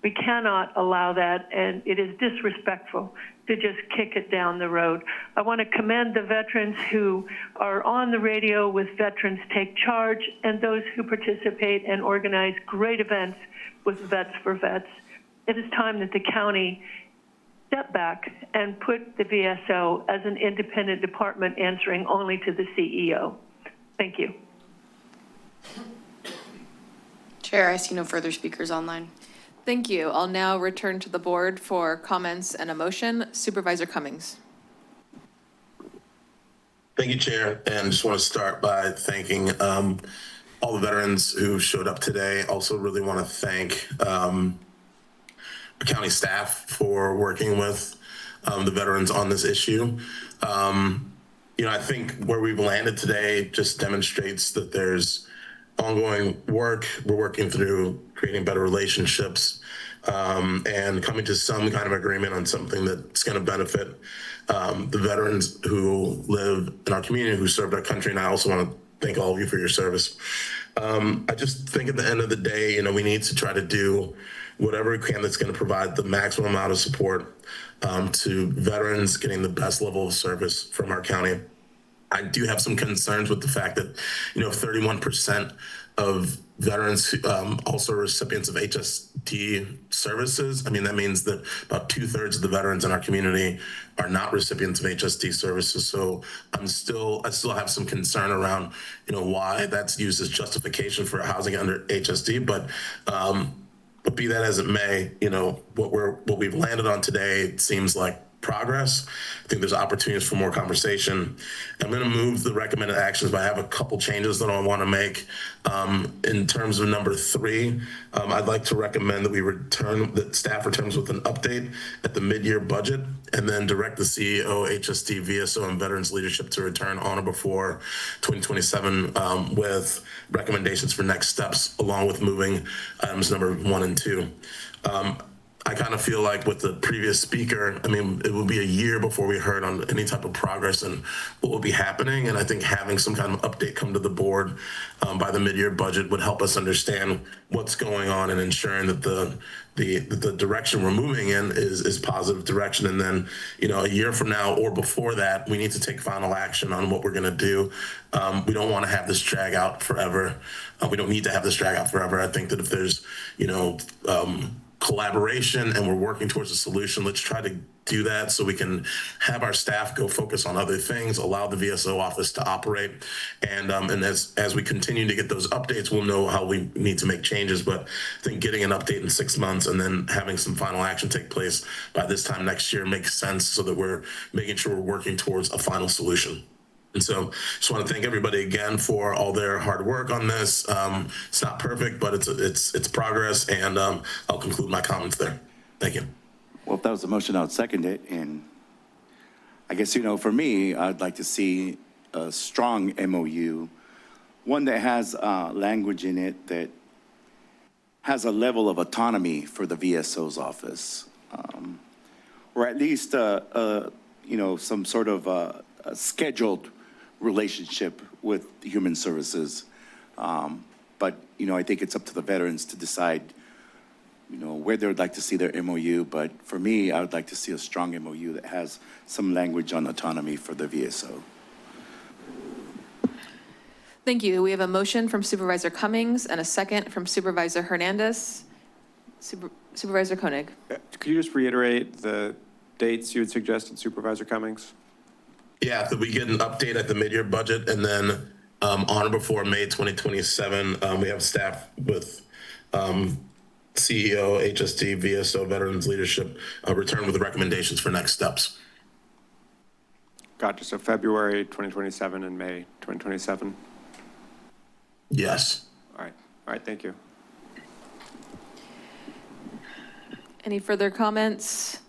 We cannot allow that, and it is disrespectful to just kick it down the road. I want to commend the veterans who are on the radio with Veterans Take Charge and those who participate and organize great events with Vets for Vets. It is time that the county step back and put the VSO as an independent department answering only to the CEO. Thank you. Chair, I see no further speakers online. Thank you. I'll now return to the board for comments and a motion. Supervisor Cummings. Thank you, Chair. And just want to start by thanking all the veterans who showed up today. Also really want to thank the county staff for working with the veterans on this issue. I think where we've landed today just demonstrates that there's ongoing work. We're working through creating better relationships and coming to some kind of agreement on something that's going to benefit the veterans who live in our community, who served our country. And I also want to thank all of you for your service. I just think at the end of the day, we need to try to do whatever we can that's going to provide the maximum amount of support to veterans getting the best level of service from our county. I do have some concerns with the fact that, 31% of veterans also are recipients of HST services. I mean, that means that about 2/3 of the veterans in our community are not recipients of HST services. So I still have some concern around, why that's used as justification for housing under HST. But be that as it may, what we've landed on today seems like progress. I think there's opportunities for more conversation. I'm going to move the recommended actions, but I have a couple changes that I want to make. In terms of number 3, I'd like to recommend that staff returns with an update at the mid-year budget, and then direct the CEO, HST, VSO, and Veterans Leadership to return on or before 2027 with recommendations for next steps, along with moving items number 1 and 2. I kind of feel like with the previous speaker, it will be a year before we heard on any type of progress and what will be happening. And I think having some kind of update come to the board by the mid-year budget would help us understand what's going on and ensuring that the direction we're moving in is positive direction. And then, a year from now or before that, we need to take final action on what we're going to do. We don't want to have this drag out forever. We don't need to have this drag out forever. I think that if there's, collaboration and we're working towards a solution, let's try to do that so we can have our staff go focus on other things, allow the VSO office to operate. And as we continue to get those updates, we'll know how we need to make changes. But I think getting an update in 6 months and then having some final action take place by this time next year makes sense, so that we're making sure we're working towards a final solution. And so just want to thank everybody again for all their hard work on this. It's not perfect, but it's progress, and I'll conclude my comments there. Thank you. Well, if that was the motion, I would second it. And I guess, for me, I'd like to see a strong MOU, one that has language in it that has a level of autonomy for the VSO's office, or at least, some sort of a scheduled relationship with Human Services. But, I think it's up to the veterans to decide, where they would like to see their MOU. But for me, I would like to see a strong MOU that has some language on autonomy for the VSO. Thank you. We have a motion from Supervisor Cummings and a second from Supervisor Hernandez. Supervisor Koenig. Could you just reiterate the dates you had suggested, Supervisor Cummings? Yeah, that we get an update at the mid-year budget, and then on or before May 2027, we have staff with CEO, HST, VSO, Veterans Leadership return with recommendations for next steps. Gotcha. So February 2027 and May 2027? Yes. All right. Thank you. Any further comments?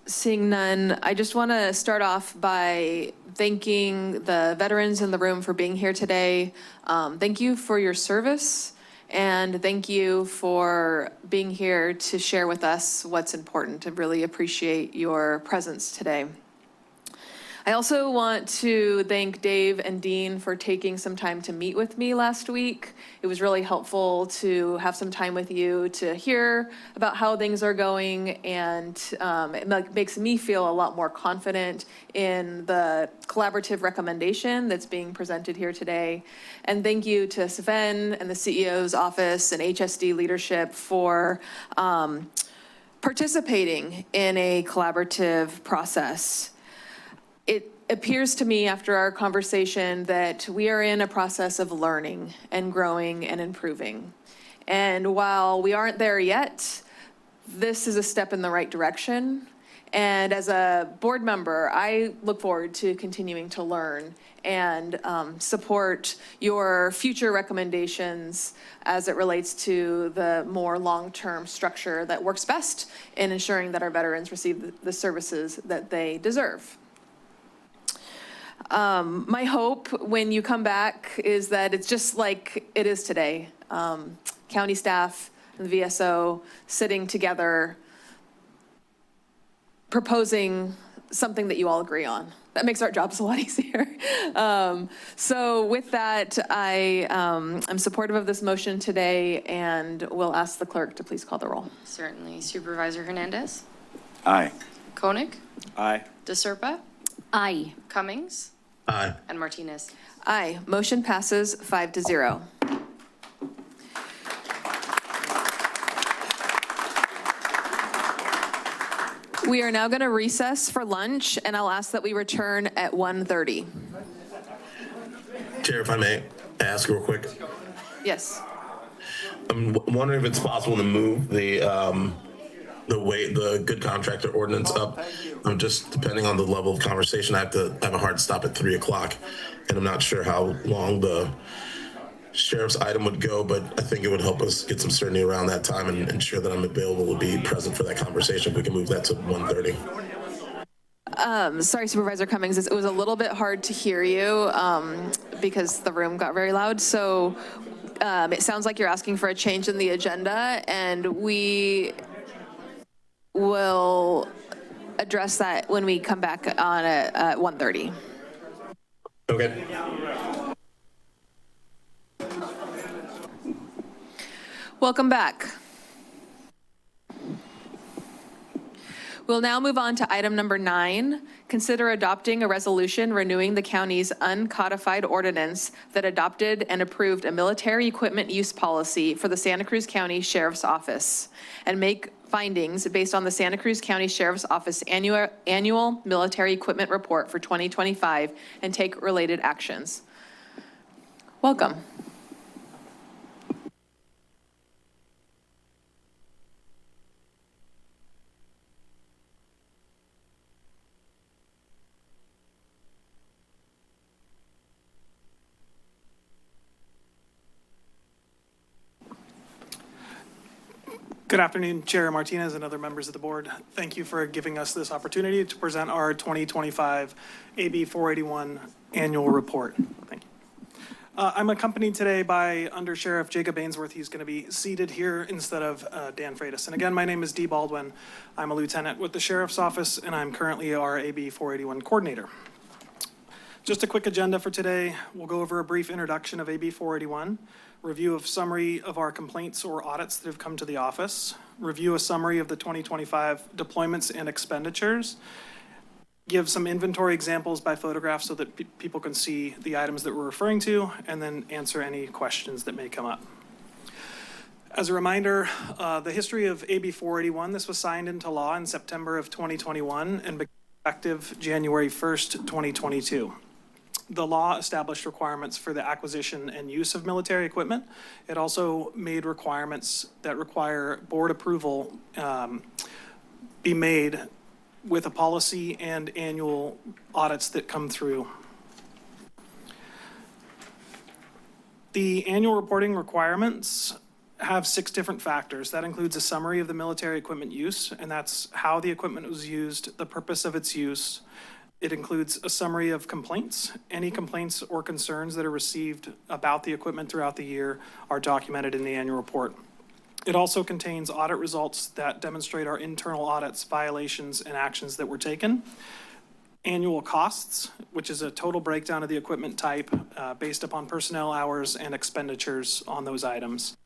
Seeing none, I just want to start off by thanking the veterans in the room for being here today. Thank you for your service, and thank you for being here to share with us what's important. I really appreciate your presence today. I also want to thank Dave and Dean for taking some time to meet with me last week. It was really helpful to have some time with you to hear about how things are going, and it makes me feel a lot more confident in the collaborative recommendation that's being presented here today. And thank you to Sven and the CEO's office and HSD leadership for participating in a collaborative process. It appears to me after our conversation that we are in a process of learning and growing and improving. And while we aren't there yet, this is a step in the right direction. And as a board member, I look forward to continuing to learn and support your future recommendations as it relates to the more long-term structure that works best in ensuring that our veterans receive the services that they deserve. My hope when you come back is that it's just like it is today. County staff and the VSO sitting together, proposing something that you all agree on. That makes our jobs a lot easier. So with that, I'm supportive of this motion today, and will ask the clerk to please call the roll. Certainly. Supervisor Hernandez? Aye. Koenig? Aye. DeSerpa? Aye. Cummings? Aye. And Martinez? Aye. Motion passes 5-0. We are now going to recess for lunch, and I'll ask that we return at 1:30. Chair, if I may ask real quick, Yes. I'm wondering if it's possible to move the good contractor ordinance up. Just depending on the level of conversation, I have a hard stop at 3 o'clock, and I'm not sure how long the sheriff's item would go, but I think it would help us get some certainty around that time and ensure that I'm available to be present for that conversation. If we can move that to 1:30. Sorry, Supervisor Cummings, it was a little bit hard to hear you because the room got very loud. So it sounds like you're asking for a change in the agenda, and we will address that when we come back on at 1:30. Okay. Welcome back. We'll now move on to item number 9. Consider adopting a resolution renewing the county's uncodified ordinance that adopted and approved a military equipment use policy for the Santa Cruz County Sheriff's Office, and make findings based on the Santa Cruz County Sheriff's Office annual military equipment report for 2025 and take related actions. Welcome. Good afternoon, Chair Martinez and other members of the board. Thank you for giving us this opportunity to present our 2025 AB 481 annual report. Thank you. I'm accompanied today by Under Sheriff Jacob Ainsworth. He's going to be seated here instead of Dan Freitas. And again, my name is Dee Baldwin. I'm a lieutenant with the Sheriff's Office, and I'm currently our AB 481 coordinator. Just a quick agenda for today. We'll go over a brief introduction of AB 481, review of summary of our complaints or audits that have come to the office, review a summary of the 2025 deployments and expenditures, give some inventory examples by photograph so that people can see the items that we're referring to, and then answer any questions that may come up. As a reminder, the history of AB 481, this was signed into law in September of 2021 and became effective January 1st, 2022. The law established requirements for the acquisition and use of military equipment. It also made requirements that require board approval be made with a policy and annual audits that come through. The annual reporting requirements have 6 different factors. That includes a summary of the military equipment use, and that's how the equipment was used, the purpose of its use. It includes a summary of complaints. Any complaints or concerns that are received about the equipment throughout the year are documented in the annual report. It also contains audit results that demonstrate our internal audits, violations, and actions that were taken. Annual costs, which is a total breakdown of the equipment type based upon personnel hours and expenditures on those items.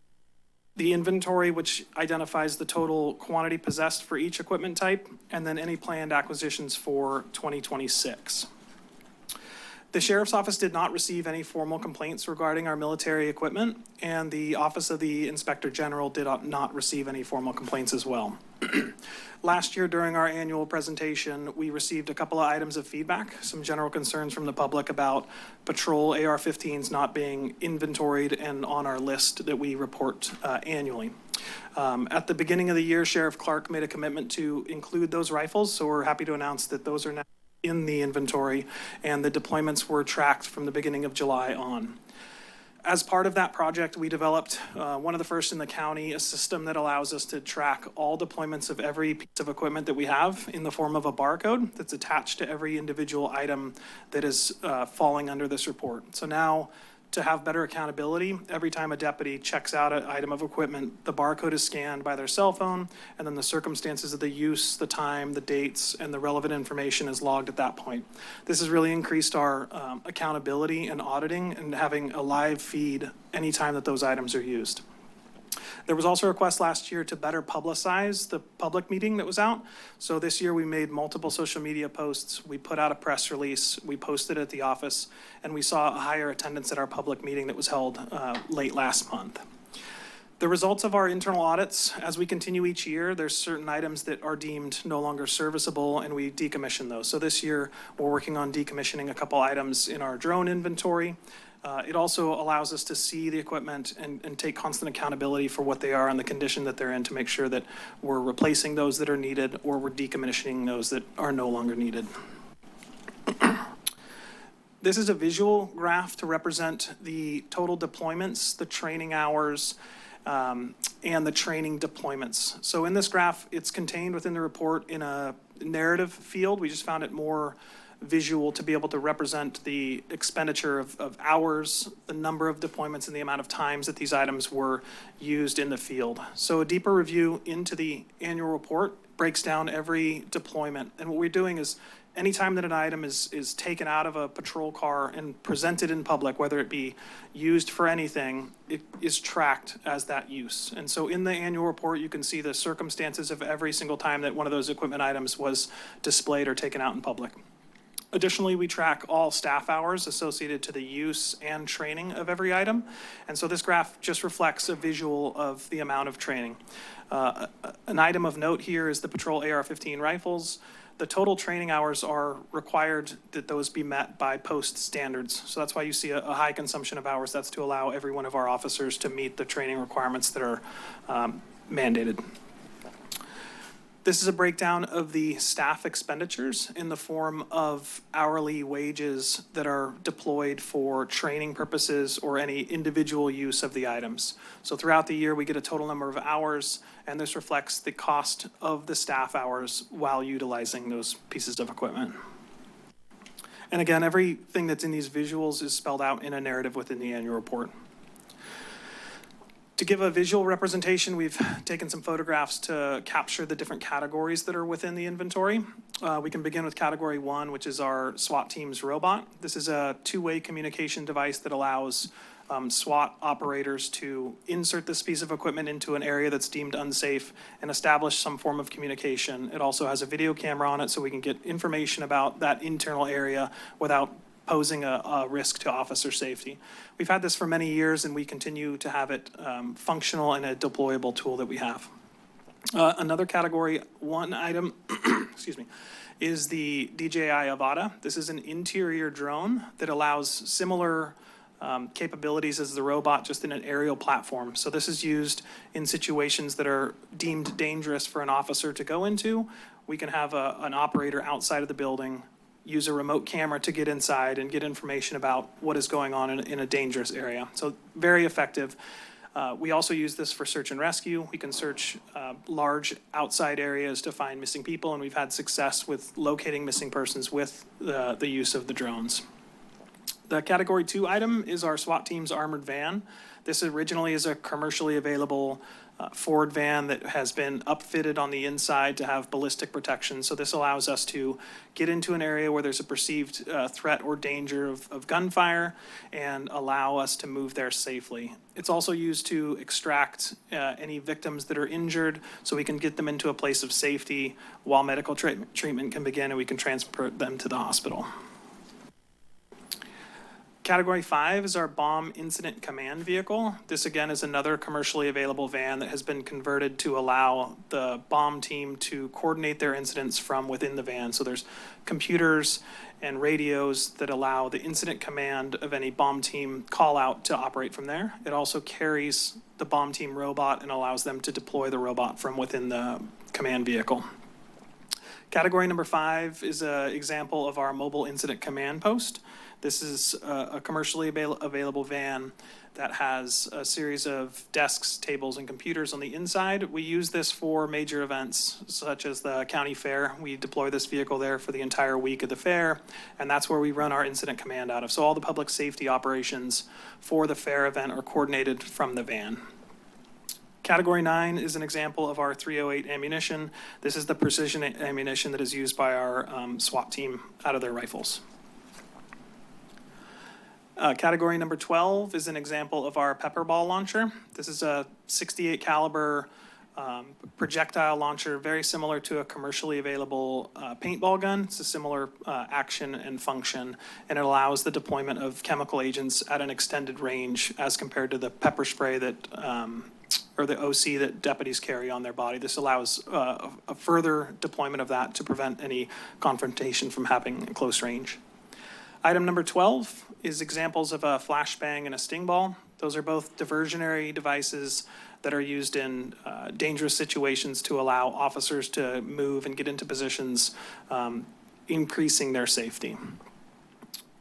The inventory, which identifies the total quantity possessed for each equipment type, and then any planned acquisitions for 2026. The Sheriff's Office did not receive any formal complaints regarding our military equipment, and the Office of the Inspector General did not receive any formal complaints as well. Last year, during our annual presentation, we received a couple of items of feedback, some general concerns from the public about patrol AR-15s not being inventoried and on our list that we report annually. At the beginning of the year, Sheriff Clark made a commitment to include those rifles, so we're happy to announce that those are now in the inventory, and the deployments were tracked from the beginning of July on. As part of that project, we developed, one of the first in the county, a system that allows us to track all deployments of every piece of equipment that we have in the form of a barcode that's attached to every individual item that is falling under this report. So now, to have better accountability, every time a deputy checks out an item of equipment, the barcode is scanned by their cell phone, and then the circumstances of the use, the time, the dates, and the relevant information is logged at that point. This has really increased our accountability and auditing and having a live feed anytime that those items are used. There was also a request last year to better publicize the public meeting that was out. So this year we made multiple social media posts. We put out a press release. We posted it at the office, and we saw a higher attendance at our public meeting that was held late last month. The results of our internal audits, as we continue each year, there's certain items that are deemed no longer serviceable, and we decommission those. So this year, we're working on decommissioning a couple items in our drone inventory. It also allows us to see the equipment and take constant accountability for what they are and the condition that they're in to make sure that we're replacing those that are needed or we're decommissioning those that are no longer needed. This is a visual graph to represent the total deployments, the training hours, and the training deployments. So in this graph, it's contained within the report in a narrative field. We just found it more visual to be able to represent the expenditure of hours, the number of deployments, and the amount of times that these items were used in the field. So a deeper review into the annual report breaks down every deployment. And what we're doing is anytime that an item is taken out of a patrol car and presented in public, whether it be used for anything, it is tracked as that use. And so in the annual report, you can see the circumstances of every single time that one of those equipment items was displayed or taken out in public. Additionally, we track all staff hours associated to the use and training of every item. And so this graph just reflects a visual of the amount of training. An item of note here is the patrol AR-15 rifles. The total training hours are required that those be met by post standards. So that's why you see a high consumption of hours. That's to allow every one of our officers to meet the training requirements that are mandated. This is a breakdown of the staff expenditures in the form of hourly wages that are deployed for training purposes or any individual use of the items. So throughout the year, we get a total number of hours, and this reflects the cost of the staff hours while utilizing those pieces of equipment. And again, everything that's in these visuals is spelled out in a narrative within the annual report. To give a visual representation, we've taken some photographs to capture the different categories that are within the inventory. We can begin with category 1, which is our SWAT team's robot. This is a two-way communication device that allows SWAT operators to insert this piece of equipment into an area that's deemed unsafe and establish some form of communication. It also has a video camera on it so we can get information about that internal area without posing a risk to officer safety. We've had this for many years, and we continue to have it functional and a deployable tool that we have. Another category 1 item, excuse me, is the DJI Avata. This is an interior drone that allows similar capabilities as the robot, just in an aerial platform. So this is used in situations that are deemed dangerous for an officer to go into. We can have an operator outside of the building use a remote camera to get inside and get information about what is going on in a dangerous area. So very effective. We also use this for search and rescue. We can search large outside areas to find missing people, and we've had success with locating missing persons with the use of the drones. The Category 2 item is our SWAT team's armored van. This originally is a commercially available Ford van that has been upfitted on the inside to have ballistic protection. So this allows us to get into an area where there's a perceived threat or danger of gunfire and allow us to move there safely. It's also used to extract any victims that are injured so we can get them into a place of safety while medical treatment can begin and we can transport them to the hospital. Category 5 is our bomb incident command vehicle. This again is another commercially available van that has been converted to allow the bomb team to coordinate their incidents from within the van. So there's computers and radios that allow the incident command of any bomb team call out to operate from there. It also carries the bomb team robot and allows them to deploy the robot from within the command vehicle. Category number 5 is an example of our mobile incident command post. This is a commercially available van that has a series of desks, tables, and computers on the inside. We use this for major events such as the county fair. We deploy this vehicle there for the entire week of the fair, and that's where we run our incident command out of. So all the public safety operations for the fair event are coordinated from the van. Category 9 is an example of our 308 ammunition. This is the precision ammunition that is used by our SWAT team out of their rifles. Category number 12 is an example of our pepper ball launcher. This is a 68 caliber projectile launcher, very similar to a commercially available paintball gun. It's a similar action and function, and it allows the deployment of chemical agents at an extended range as compared to the pepper spray that or the OC that deputies carry on their body. This allows a further deployment of that to prevent any confrontation from happening at close range. Item number 12 is examples of a flashbang and a sting ball. Those are both diversionary devices that are used in dangerous situations to allow officers to move and get into positions, increasing their safety.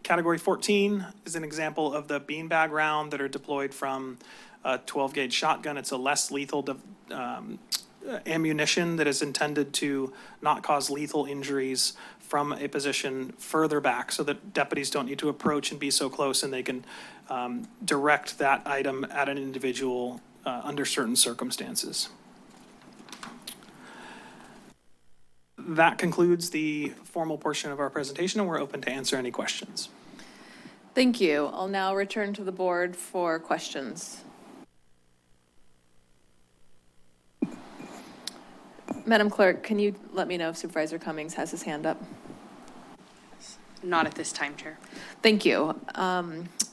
Category 14 is an example of the beanbag round that are deployed from a 12-gauge shotgun. It's a less lethal ammunition that is intended to not cause lethal injuries from a position further back so that deputies don't need to approach and be so close, and they can direct that item at an individual under certain circumstances. That concludes the formal portion of our presentation, and we're open to answer any questions. Thank you. I'll now return to the board for questions. Madam Clerk, can you let me know if Supervisor Cummings has his hand up? Not at this time, Chair. Thank you.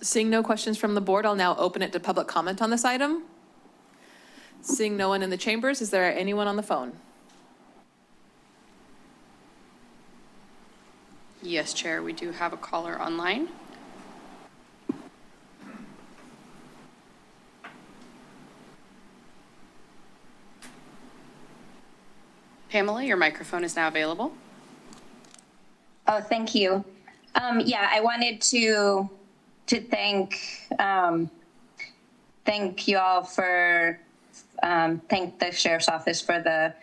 Seeing no questions from the board, I'll now open it to public comment on this item. Seeing no one in the chambers, is there anyone on the phone? Yes, Chair, we do have a caller online. Pamela, your microphone is now available. Oh, thank you. Yeah, I wanted to thank you all for thank the Sheriff's Office for the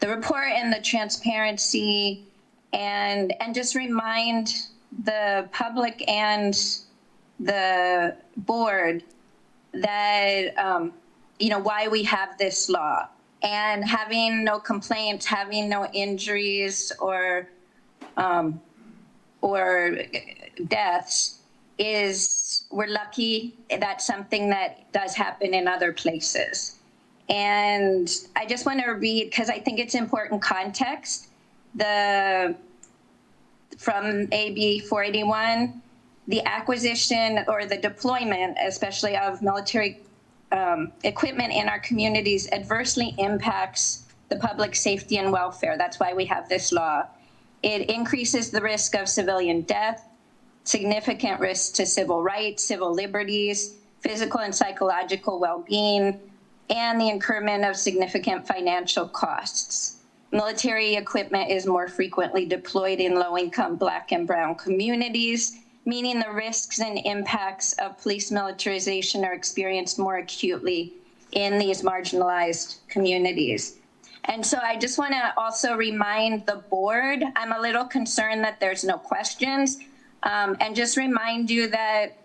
report and the transparency, and just remind the public and the board that you know why we have this law. And having no complaints, having no injuries or deaths we're lucky. That's something that does happen in other places. And I just want to read, because I think it's important context, from AB 481, the acquisition or the deployment, especially of military equipment in our communities, adversely impacts the public safety and welfare. That's why we have this law. It increases the risk of civilian death, significant risks to civil rights, civil liberties, physical and psychological well-being, and the incurment of significant financial costs. Military equipment is more frequently deployed in low-income Black and Brown communities, meaning the risks and impacts of police militarization are experienced more acutely in these marginalized communities. And so I just want to also remind the board, I'm a little concerned that there's no questions, and just remind you that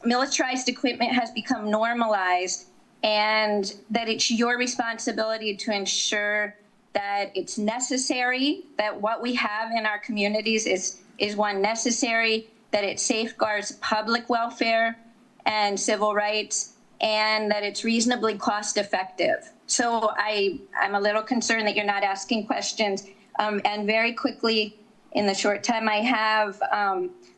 militarized equipment has become normalized, and that it's your responsibility to ensure that it's necessary, that what we have in our communities is one necessary, that it safeguards public welfare and civil rights, and that it's reasonably cost effective. So I'm a little concerned that you're not asking questions. And very quickly, in the short time I have,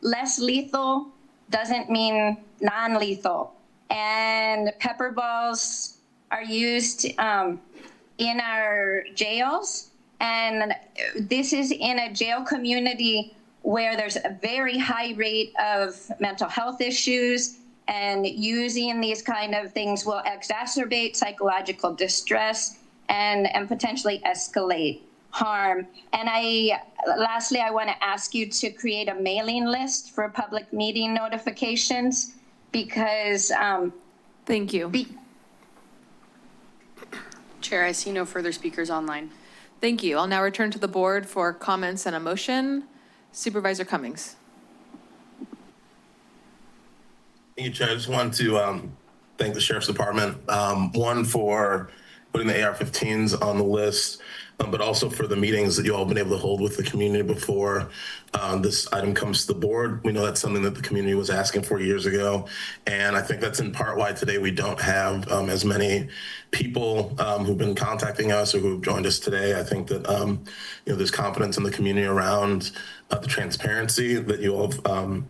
less lethal doesn't mean non-lethal. And pepper balls are used in our jails. And this is in a jail community where there's a very high rate of mental health issues, and using these kind of things will exacerbate psychological distress and potentially escalate harm. And lastly, I want to ask you to create a mailing list for public meeting notifications, because Thank you. Chair, I see no further speakers online. Thank you. I'll now return to the board for comments and a motion. Supervisor Cummings. Thank you, Chair. I just want to thank the Sheriff's Department, one, for putting the AR-15s on the list, but also for the meetings that you all have been able to hold with the community before this item comes to the board. We know that's something that the community was asking for years ago, and I think that's in part why today we don't have as many people who've been contacting us or who've joined us today. I think that there's confidence in the community around the transparency that you all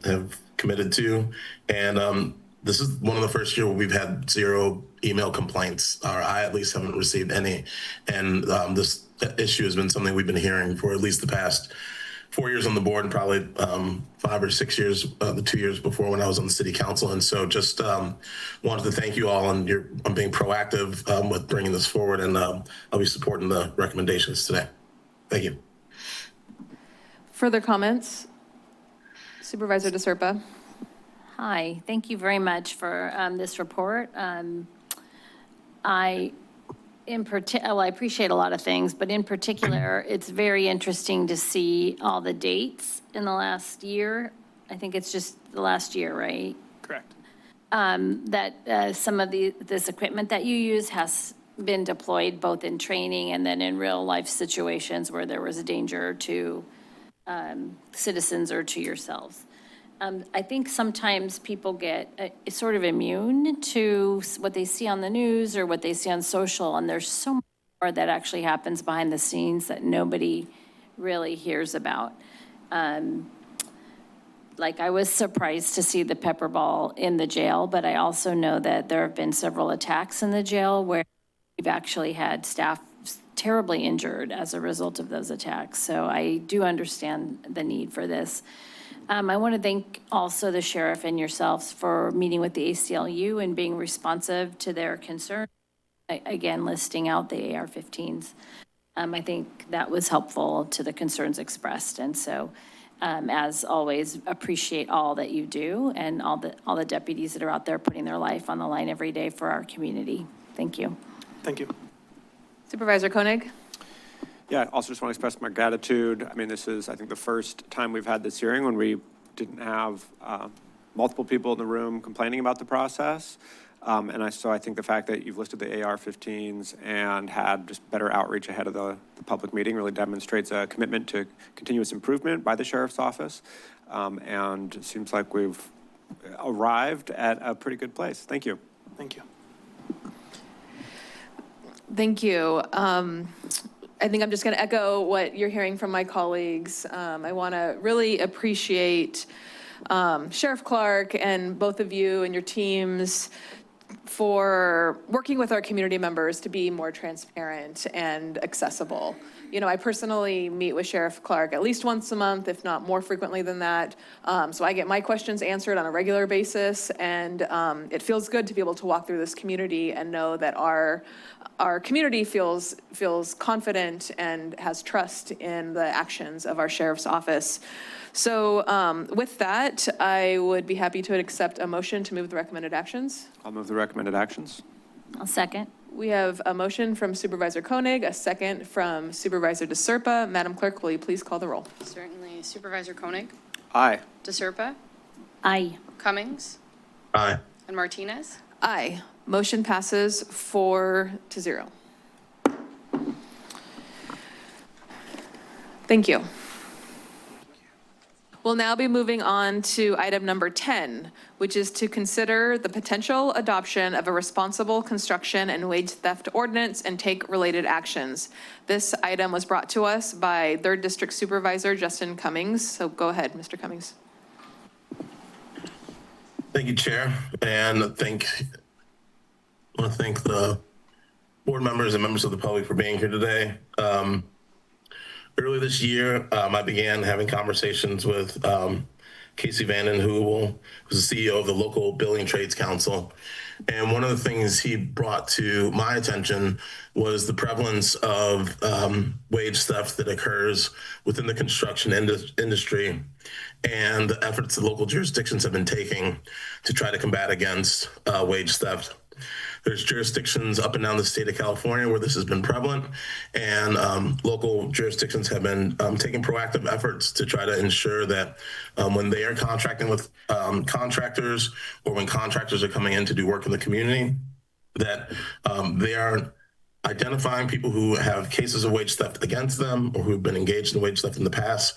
have committed to, and this is one of the first years where we've had 0 email complaints, or I at least haven't received any. And this issue has been something we've been hearing for at least the past 4 years on the board, and probably 5 or 6 years, the 2 years before when I was on the city council. And so just wanted to thank you all on being proactive with bringing this forward, and I'll be supporting the recommendations today. Thank you. Further comments? Supervisor DeSerpa. Hi, thank you very much for this report. I appreciate a lot of things, but in particular, it's very interesting to see all the dates in the last year. I think it's just the last year, right? Correct. That some of this equipment that you use has been deployed both in training and then in real life situations where there was a danger to citizens or to yourselves. I think sometimes people get sort of immune to what they see on the news or what they see on social, and there's so much more that actually happens behind the scenes that nobody really hears about. Like, I was surprised to see the pepper ball in the jail, but I also know that there have been several attacks in the jail where we've actually had staff terribly injured as a result of those attacks. So I do understand the need for this. I want to thank also the sheriff and yourselves for meeting with the ACLU and being responsive to their concerns. Again, listing out the AR-15s. I think that was helpful to the concerns expressed. And so, as always, appreciate all that you do and all the deputies that are out there putting their life on the line every day for our community. Thank you. Thank you. Supervisor Koenig. Yeah, I also just want to express my gratitude. I mean, this is, I think, the first time we've had this hearing when we didn't have multiple people in the room complaining about the process. So I think the fact that you've listed the AR-15s and had just better outreach ahead of the public meeting really demonstrates a commitment to continuous improvement by the sheriff's office. And it seems like we've arrived at a pretty good place. Thank you. Thank you. Thank you. I think I'm just going to echo what you're hearing from my colleagues. I want to really appreciate Sheriff Clark and both of you and your teams for working with our community members to be more transparent and accessible. You know, I personally meet with Sheriff Clark at least once a month, if not more frequently than that. So I get my questions answered on a regular basis, and it feels good to be able to walk through this community and know that our community feels confident and has trust in the actions of our sheriff's office. So with that, I would be happy to accept a motion to move the recommended actions. I'll move the recommended recommended actions. I'll second. We have a motion from Supervisor Koenig, a second from Supervisor DeSerpa. Madam Clerk, will you please call the roll? Certainly. Supervisor Koenig, Aye. DeSerpa, Aye. Cummings, Aye. and Martinez. Aye. Motion passes 4-0. Thank you. We'll now be moving on to item number 10, which is to consider the potential adoption of a responsible construction and wage theft ordinance and take related actions. This item was brought to us by 3rd District Supervisor Justin Cummings. So go ahead, Mr. Cummings. Thank you, Chair, and I want to thank the board members and members of the public for being here today. Early this year, I began having conversations with Casey Vanden Heuvel, who's the CEO of the local Building Trades Council. And one of the things he brought to my attention was the prevalence of wage theft that occurs within the construction industry and the efforts that local jurisdictions have been taking to try to combat against wage theft. There's jurisdictions up and down the state of California where this has been prevalent, and local jurisdictions have been taking proactive efforts to try to ensure that when they are contracting with contractors, or when contractors are coming in to do work in the community, that they are identifying people who have cases of wage theft against them or who have been engaged in wage theft in the past,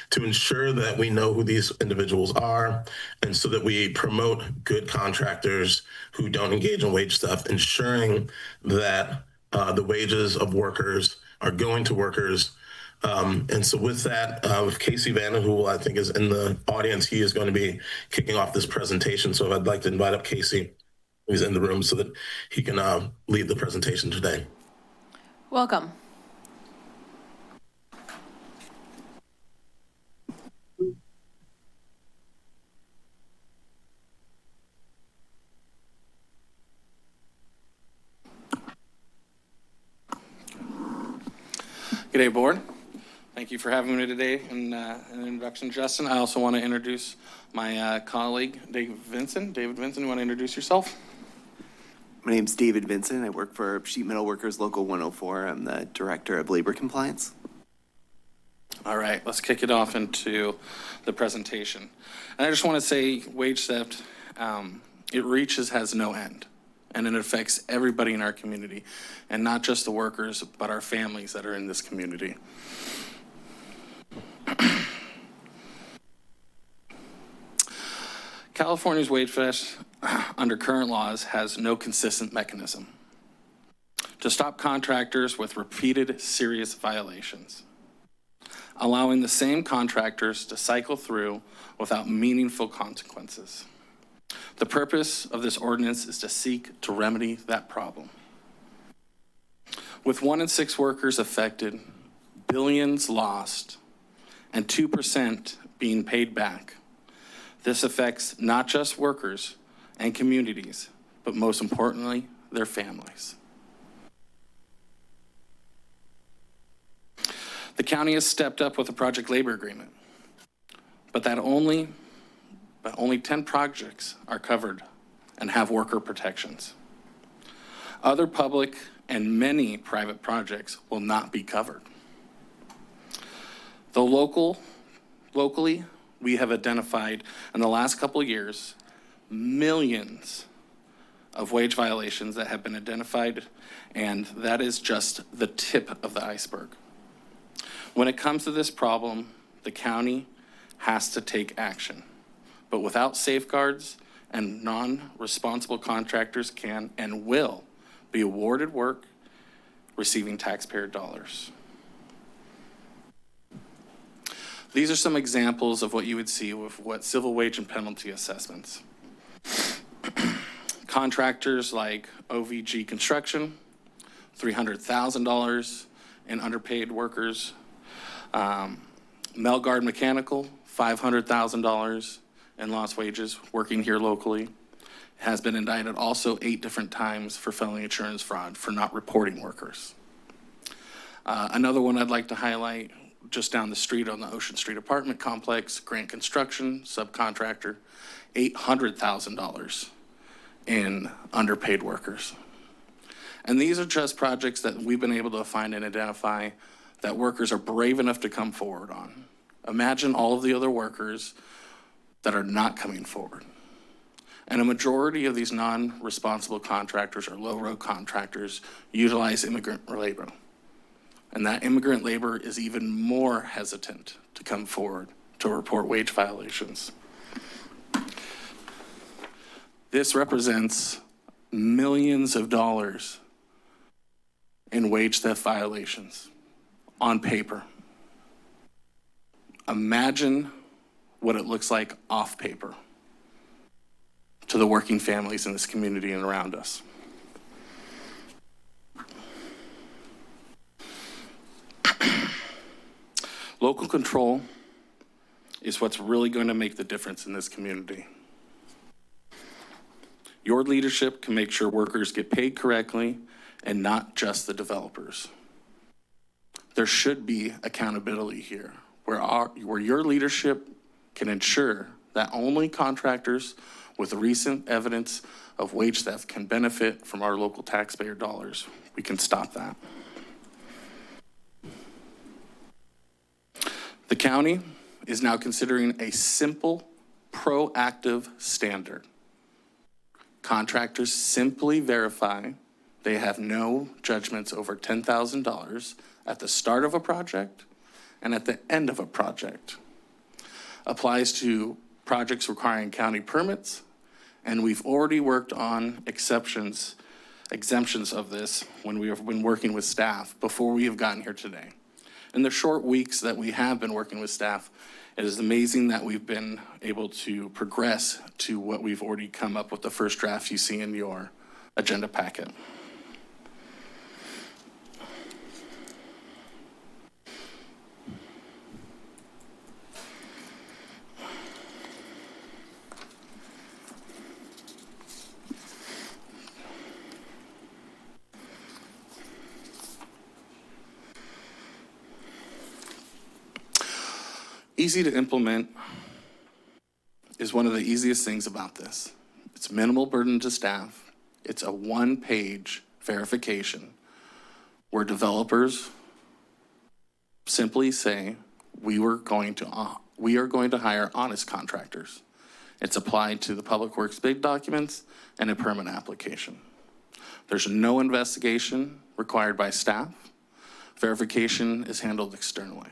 to ensure that we know who these individuals are, and so that we promote good contractors who don't engage in wage theft, ensuring that the wages of workers are going to workers. And so with that, Casey Vanden Heuvel, I think, is in the audience. He is going to be kicking off this presentation. So I'd like to invite up Casey, who's in the room, so that he can lead the presentation today. Welcome. Good day, board. Thank you for having me today. And an introduction, Justin. I also want to introduce my colleague, David Vinson. David Vinson, you want to introduce yourself? My name's David Vinson. I work for Sheet Metal Workers Local 104. I'm the Director of Labor Compliance. All right, let's kick it off into the presentation. And I just want to say wage theft, it has no end. And it affects everybody in our community, and not just the workers, but our families that are in this community. California's wage theft under current laws has no consistent mechanism to stop contractors with repeated serious violations, allowing the same contractors to cycle through without meaningful consequences. The purpose of this ordinance is to seek to remedy that problem. With 1 in 6 workers affected, billions lost, and 2% being paid back, this affects not just workers and communities, but most importantly, their families. The county has stepped up with a project labor agreement, but only 10 projects are covered and have worker protections. Other public and many private projects will not be covered. Locally, we have identified in the last couple of years millions of wage violations that have been identified, and that is just the tip of the iceberg. When it comes to this problem, the county has to take action. But without safeguards, and non-responsible contractors can and will be awarded work receiving taxpayer dollars. These are some examples of what you would see with what civil wage and penalty assessments. Contractors like OVG Construction, $300,000 in underpaid workers. Melgard Mechanical, $500,000 in lost wages working here locally. Has been indicted also 8 different times for felony insurance fraud for not reporting workers. Another one I'd like to highlight, just down the street on the Ocean Street apartment complex, Grant Construction, subcontractor, $800,000 in underpaid workers. And these are just projects that we've been able to find and identify that workers are brave enough to come forward on. Imagine all of the other workers that are not coming forward. And a majority of these non-responsible contractors or low-road contractors utilize immigrant labor. And that immigrant labor is even more hesitant to come forward to report wage violations. This represents millions of dollars in wage theft violations on paper. Imagine what it looks like off paper to the working families in this community and around us. Local control is what's really going to make the difference in this community. Your leadership can make sure workers get paid correctly and not just the developers. There should be accountability here where your leadership can ensure that only contractors with recent evidence of wage theft can benefit from our local taxpayer dollars. We can stop that. The county is now considering a simple, proactive standard. Contractors simply verify they have no judgments over $10,000 at the start of a project and at the end of a project. Applies to projects requiring county permits, and we've already worked on exemptions of this when we have been working with staff before we have gotten here today. In the short weeks that we have been working with staff, it is amazing that we've been able to progress to what we've already come up with, the first draft you see in your agenda packet. Easy to implement is one of the easiest things about this. It's minimal burden to staff. It's a one-page verification where developers simply say, we are going to hire honest contractors. It's applied to the Public Works bid documents and a permit application. There's no investigation required by staff. Verification is handled externally.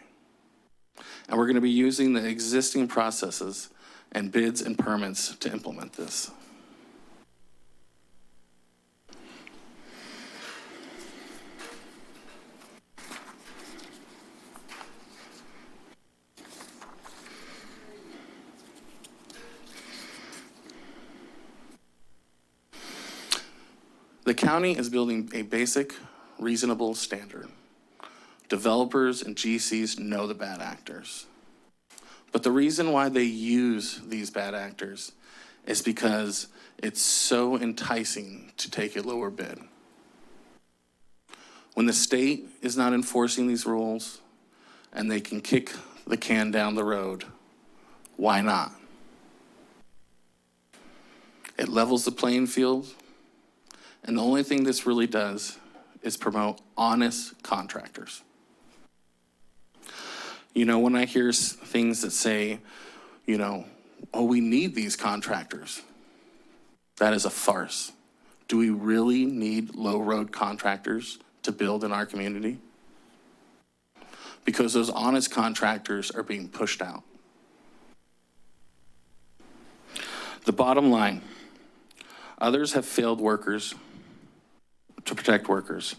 And we're going to be using the existing processes and bids and permits to implement this. The county is building a basic, reasonable standard. Developers and GCs know the bad actors. But the reason why they use these bad actors is because it's so enticing to take a lower bid. When the state is not enforcing these rules and they can kick the can down the road, why not? It levels the playing field, and the only thing this really does is promote honest contractors. You know, when I hear things that say, oh, we need these contractors, that is a farce. Do we really need low-road contractors to build in our community? Because those honest contractors are being pushed out. The bottom line, others have failed workers to protect workers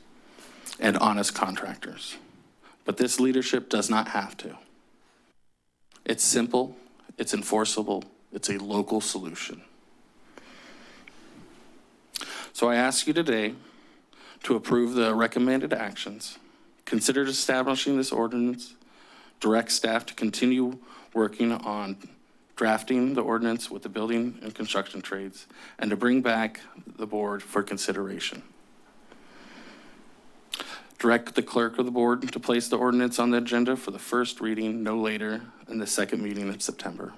and honest contractors. But this leadership does not have to. It's simple, it's enforceable, it's a local solution. So I ask you today to approve the recommended actions, consider establishing this ordinance, direct staff to continue working on drafting the ordinance with the building and construction trades, and to bring back the board for consideration. Direct the clerk of the board to place the ordinance on the agenda for the first reading no later than the second meeting in September.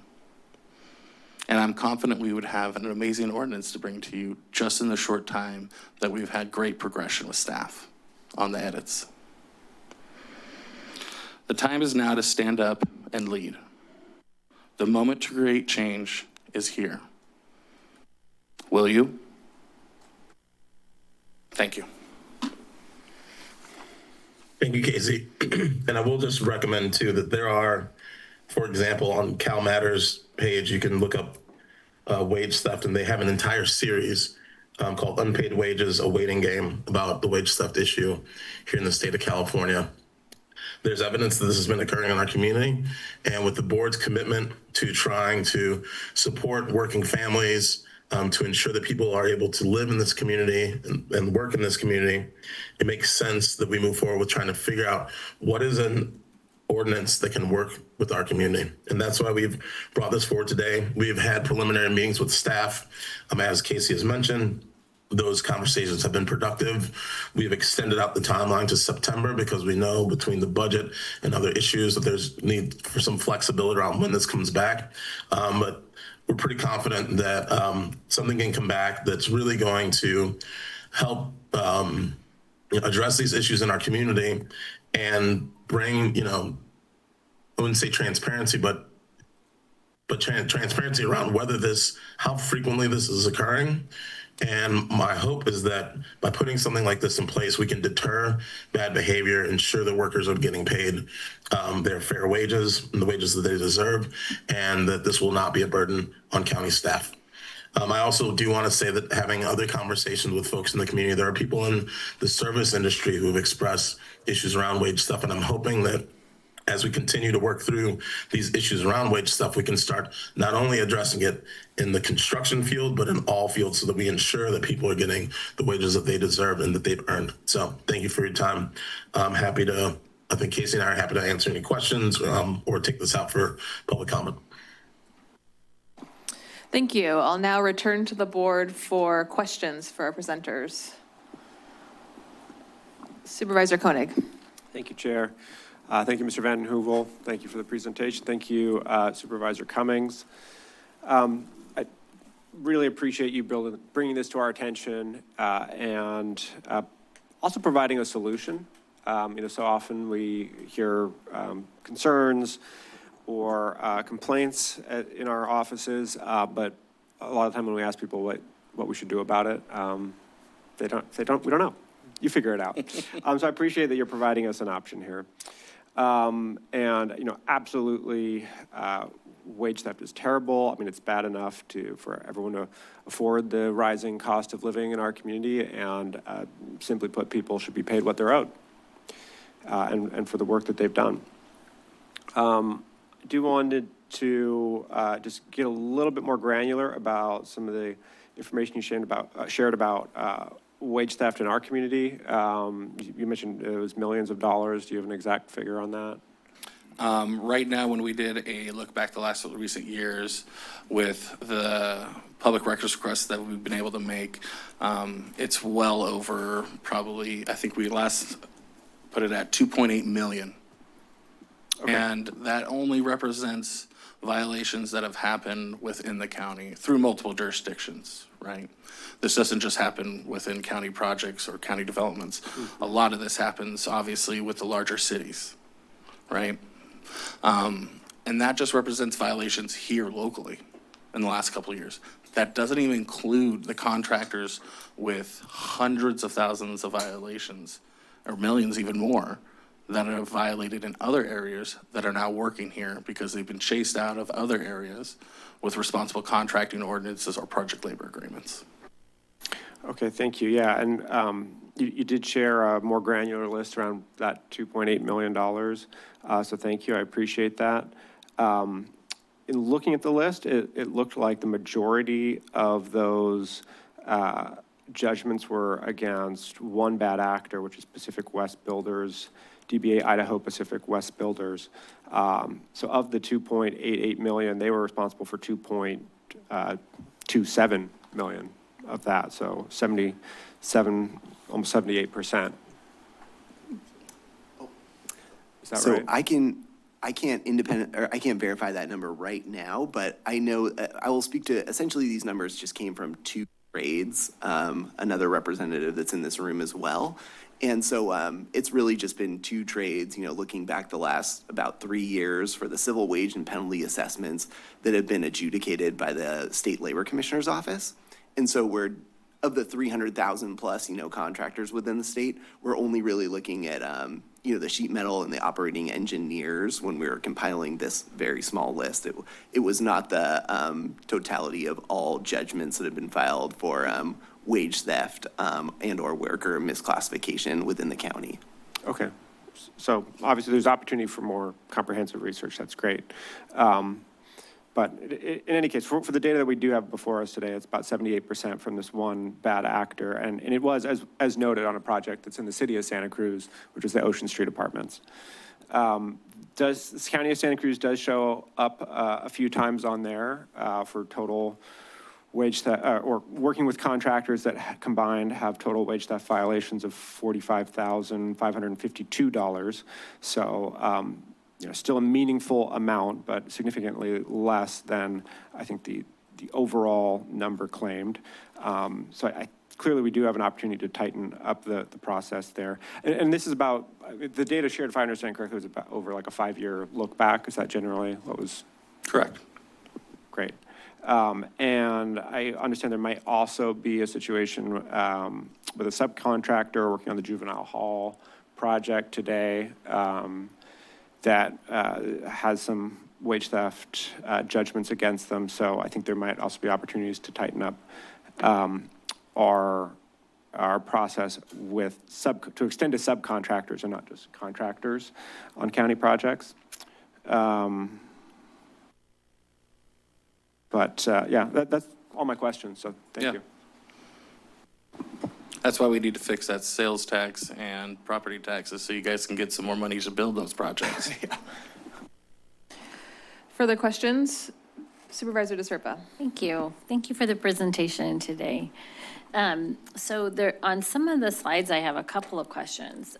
And I'm confident we would have an amazing ordinance to bring to you just in the short time that we've had great progression with staff on the edits. The time is now to stand up and lead. The moment to create change is here. Will you? Thank you. Thank you, Casey. And I will just recommend too that there are, for example, on Cal Matters page, you can look up wage theft, and they have an entire series called Unpaid Wages, a Waiting Game, about the wage theft issue here in the state of California. There's evidence that this has been occurring in our community, and with the board's commitment to trying to support working families, to ensure that people are able to live in this community and work in this community, it makes sense that we move forward with trying to figure out what is an ordinance that can work with our community. And that's why we've brought this forward today. We've had preliminary meetings with staff. As Casey has mentioned, those conversations have been productive. We've extended out the timeline to September because we know between the budget and other issues that there's need for some flexibility around when this comes back. But we're pretty confident that something can come back that's really going to help address these issues in our community and bring, I wouldn't say transparency, but transparency around how frequently this is occurring. And my hope is that by putting something like this in place, we can deter bad behavior, ensure that workers are getting paid their fair wages and the wages that they deserve, and that this will not be a burden on county staff. I also do want to say that having other conversations with folks in the community, there are people in the service industry who have expressed issues around wage stuff, and I'm hoping that as we continue to work through these issues around wage stuff, we can start not only addressing it in the construction field, but in all fields so that we ensure that people are getting the wages that they deserve and that they've earned. So thank you for your time. I think Casey and I are happy to answer any questions or take this out for public comment. Thank you. I'll now return to the board for questions for our presenters. Supervisor Koenig. Thank you, Chair. Thank you, Mr. Van Heuvel. Thank you for the presentation. Thank you, Supervisor Cummings. I really appreciate you bringing this to our attention and also providing a solution. So often we hear concerns or complaints in our offices, but a lot of the time when we ask people what we should do about it, we don't know. You figure it out. So I appreciate that you're providing us an option here. Absolutely, wage theft is terrible. I mean, it's bad enough for everyone to afford the rising cost of living in our community, and simply put, people should be paid what they're owed, and for the work that they've done. I do wanted to just get a little bit more granular about some of the information you shared about wage theft in our community. You mentioned it was millions of dollars. Do you have an exact figure on that? Right now, when we did a look back the last recent years with the public records requests that we've been able to make, it's well over probably, I think we last put it at 2.8 million. Okay. And that only represents violations that have happened within the county through multiple jurisdictions, right? This doesn't just happen within county projects or county developments. Mm-hmm. A lot of this happens obviously with the larger cities, right? And that just represents violations here locally in the last couple of years. That doesn't even include the contractors with hundreds of thousands of violations, or millions even more, that have violated in other areas that are now working here because they've been chased out of other areas with responsible contracting ordinances or project labor agreements. Okay, thank you. Yeah, and you did share a more granular list around that $2.8 million. So thank you, I appreciate that. In looking at the list, it looked like the majority of those judgments were against one bad actor, which is Pacific West Builders, DBA Idaho Pacific West Builders. So of the 2.88 million, they were responsible for 2.27 million of that. So 77, almost 78%. Is that so right? I can I can't I can't verify that number right now, but I know, I will speak to, essentially these numbers just came from two trades, another representative that's in this room as well. And so it's really just been two trades, looking back the last about 3 years for the civil wage and penalty assessments that have been adjudicated by the State Labor Commissioner's Office. And so of the 300,000 plus, contractors within the state, we're only really looking at, the sheet metal and the operating engineers when we were compiling this very small list. It was not the totality of all judgments that have been filed for wage theft and or worker misclassification within the county. Okay. So obviously there's opportunity for more comprehensive research. That's great. But in any case, for the data that we do have before us today, it's about 78% from this one bad actor. And it was, as noted, on a project that's in the city of Santa Cruz, which is the Ocean Street Apartments. This County of Santa Cruz does show up a few times on there for total wage theft, or working with contractors that combined have total wage theft violations of $45,552. So, still a meaningful amount, but significantly less than I think the overall number claimed. So clearly we do have an opportunity to tighten up the process there. And this is about, the data shared, if I understand correctly, was about over like a 5-year look back. Is that generally what was? Correct. Great. And I understand there might also be a situation with a subcontractor working on the juvenile hall project today that has some wage theft judgments against them. So I think there might also be opportunities to tighten up our process with to extend to subcontractors and not just contractors on county projects. Yeah, that's all my questions, so thank you. That's why we need to fix that sales tax and property taxes so you guys can get some more money to build those projects. Further questions? Supervisor DeSerpa. Thank you. Thank you for the presentation today. So there, on some of the slides, I have a couple of questions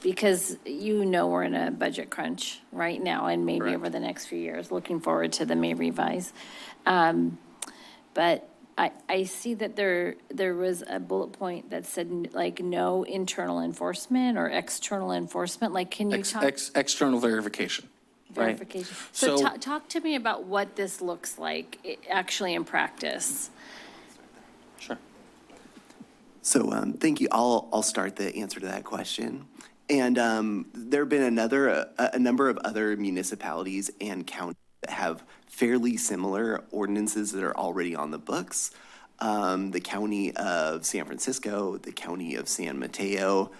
because we're in a budget crunch right now and maybe over the next few years, looking forward to the May revise. But I see that there was a bullet point that said like no internal enforcement or external enforcement. Like, can you talk? External verification. Verification. Right. So talk to me about what this looks like actually in practice. Sure. So thank you. I'll start the answer to that question. And there have been a number of other municipalities and counties that have fairly similar ordinances that are already on the books. The County of San Francisco, the County of San Mateo,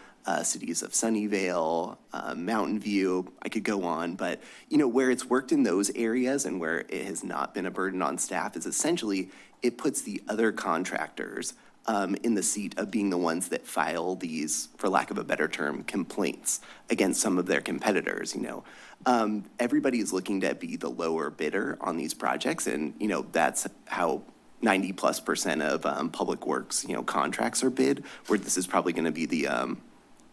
cities of Sunnyvale, Mountain View, I could go on, but where it's worked in those areas and where it has not been a burden on staff is essentially it puts the other contractors in the seat of being the ones that file these, for lack of a better term, complaints against some of their competitors. Everybody is looking to be the lower bidder on these projects, and that's how 90+% of public works contracts are bid, where this is probably going to be the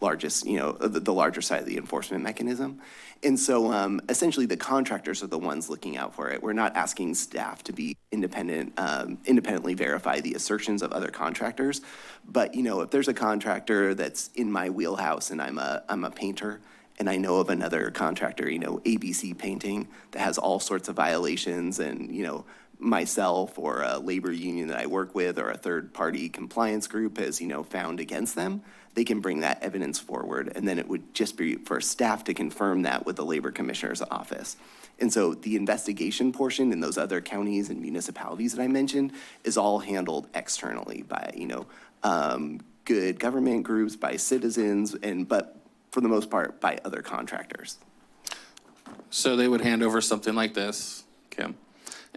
largest, the larger side of the enforcement mechanism. And so essentially the contractors are the ones looking out for it. We're not asking staff to be independently verify the assertions of other contractors. But, if there's a contractor that's in my wheelhouse and I'm a painter and I know of another contractor, ABC Painting, that has all sorts of violations and, myself or a labor union that I work with or a third-party compliance group has, found against them, they can bring that evidence forward. And then it would just be for staff to confirm that with the Labor Commissioner's office. And so the investigation portion in those other counties and municipalities that I mentioned is all handled externally by, good government groups, by citizens, but for the most part, by other contractors. So they would hand over something like this, Kim,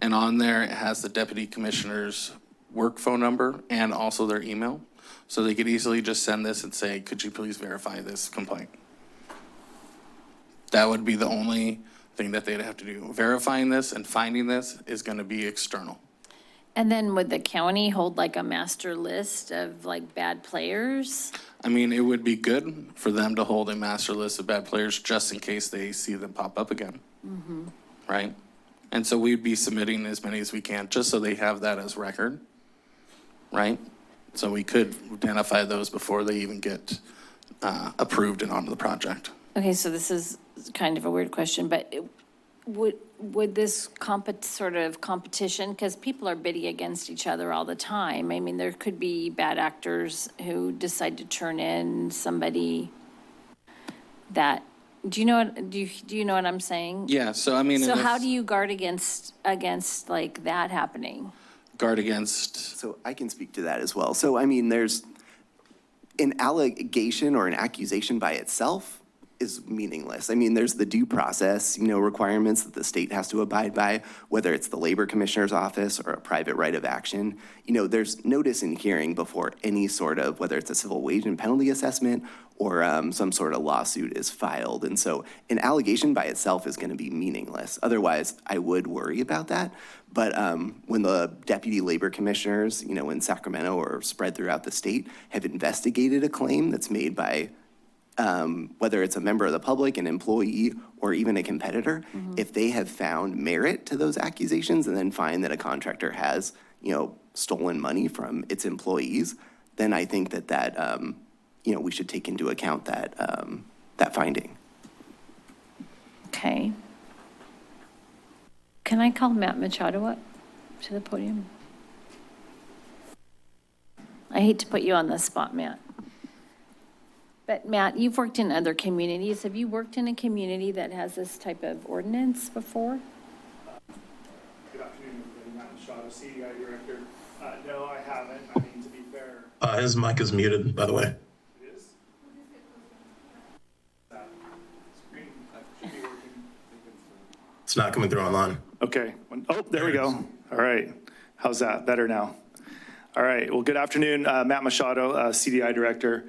and on there it has the deputy commissioner's work phone number and also their email. So they could easily just send this and say, could you please verify this complaint? That would be the only thing that they'd have to do. Verifying this and finding this is going to be external. And then would the county hold like a master list of like bad players? I mean, it would be good for them to hold a master list of bad players just in case they see them pop up again, right? And so we'd be submitting as many as we can, just so they have that as record, right? So we could identify those before they even get approved and onto the project. Okay, so this is kind of a weird question, but would this sort of competition, because people are bidding against each other all the time. I mean, there could be bad actors who decide to turn in somebody that, do you know what I'm saying? Yeah, so I mean. So how do you guard against like that happening? Guard against. So I can speak to that as well. So, I mean, there's an allegation or an accusation by itself is meaningless. I mean, there's the due process, requirements that the state has to abide by, whether it's the labor commissioner's office or a private right of action. There's notice and hearing before any sort of, whether it's a civil wage and penalty assessment or some sort of lawsuit is filed. And so an allegation by itself is going to be meaningless. Otherwise, I would worry about that. But when the deputy labor commissioners, in Sacramento or spread throughout the state, have investigated a claim that's made by whether it's a member of the public, an employee, or even a competitor, if they have found merit to those accusations and then find that a contractor has, stolen money from its employees, then I think that we should take into account that finding. Okay. Can I call Matt Machado up to the podium? I hate to put you on the spot, Matt. But Matt, you've worked in other communities. Have you worked in a community that has this type of ordinance before? Good afternoon, Matt Machado, CDI Director. No, I haven't. I mean, to be fair. His mic is muted, by the way. It is? Screen should be working. It's not coming through online. Okay. Oh, there we go. All right. How's that? Better now. All right. Well, good afternoon, Matt Machado, CDI Director.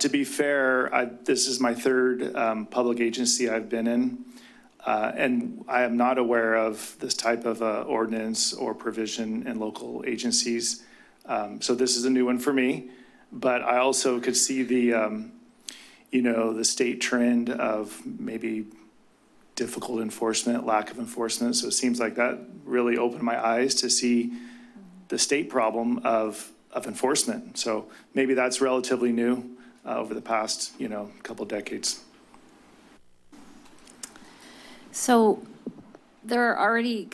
To be fair, this is my third public agency I've been in, and I am not aware of this type of ordinance or provision in local agencies. So this is a new one for me, but I also could see the, the state trend of maybe difficult enforcement, lack of enforcement. So it seems like that really opened my eyes to see the state problem of enforcement. So maybe that's relatively new. Over the past, couple decades. So there are already,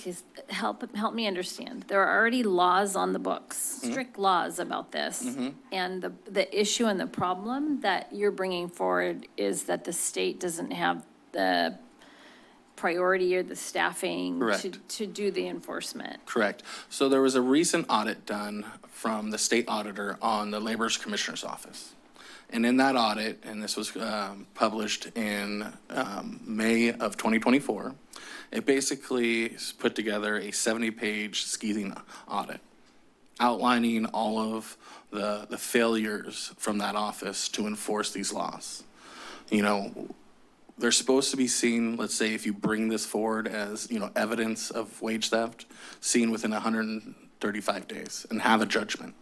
help me understand, there are already laws on the books, strict laws about this. And the issue and the problem that you're bringing forward is that the state doesn't have the priority or the staffing to do the enforcement. Correct. So there was a recent audit done from the state auditor on the Labor Commissioner's Office. And in that audit, and this was published in May of 2024, it basically put together a 70-page scathing audit outlining all of the failures from that office to enforce these laws. They're supposed to be seen, let's say if you bring this forward as, evidence of wage theft, seen within 135 days and have a judgment.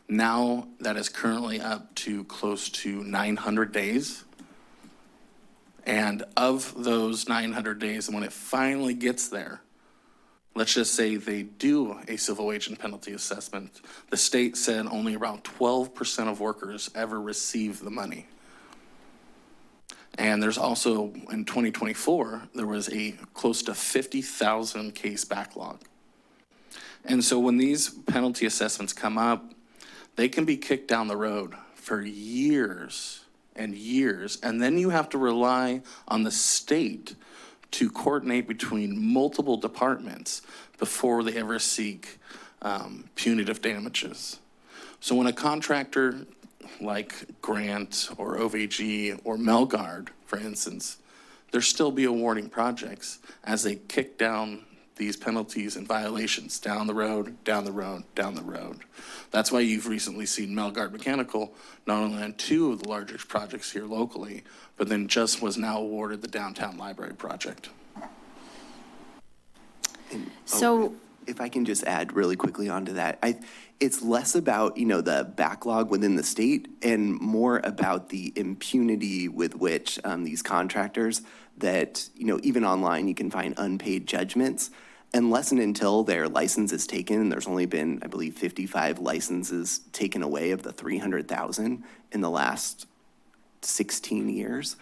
Now that is currently up to close to 900 days. And of those 900 days, and when it finally gets there, let's just say they do a civil wage and penalty assessment, the state said only around 12% of workers ever receive the money. And there's also, in 2024, there was a close to 50,000 case backlog. And so when these penalty assessments come up, they can be kicked down the road for years and years, and then you have to rely on the state to coordinate between multiple departments before they ever seek punitive damages. So when a contractor like Grant or OVG or Melgard, for instance, they'll still be awarding projects as they kick down these penalties and violations down the road, down the road, down the road. That's why you've recently seen Melgard Mechanical not only on 2 of the largest projects here locally, but then just was now awarded the downtown library project. So If I can just add really quickly onto that, it's less about, the backlog within the state and more about the impunity with which these contractors that, even online, you can find unpaid judgments. Unless and until their license is taken, and there's only been, I believe, 55 licenses taken away of the 300,000 in the last 16 years.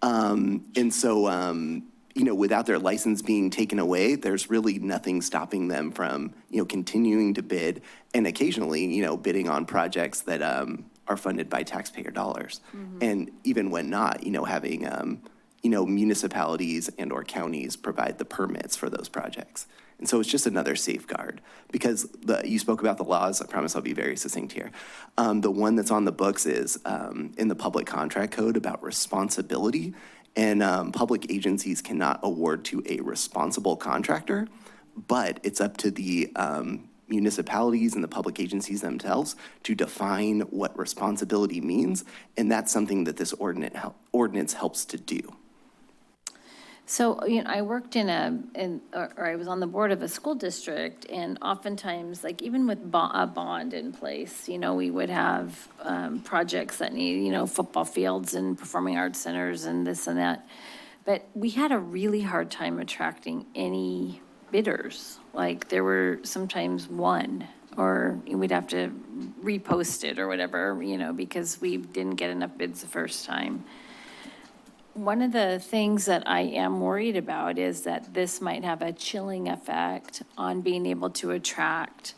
And so, without their license being taken away, there's really nothing stopping them from, continuing to bid and occasionally, bidding on projects that are funded by taxpayer dollars. And even when not, having, municipalities and or counties provide the permits for those projects. And so it's just another safeguard because you spoke about the laws. I promise I'll be very succinct here. The one that's on the books is in the public contract code about responsibility. And public agencies cannot award to a responsible contractor, but it's up to the municipalities and the public agencies themselves to define what responsibility means. And that's something that this ordinance helps to do. So, I worked or I was on the board of a school district, and oftentimes, like even with a bond in place, we would have projects that need, football fields and performing arts centers and this and that. But we had a really hard time attracting any bidders. Like there were sometimes one, or we'd have to repost it or whatever, because we didn't get enough bids the first time. One of the things that I am worried about is that this might have a chilling effect on being able to attract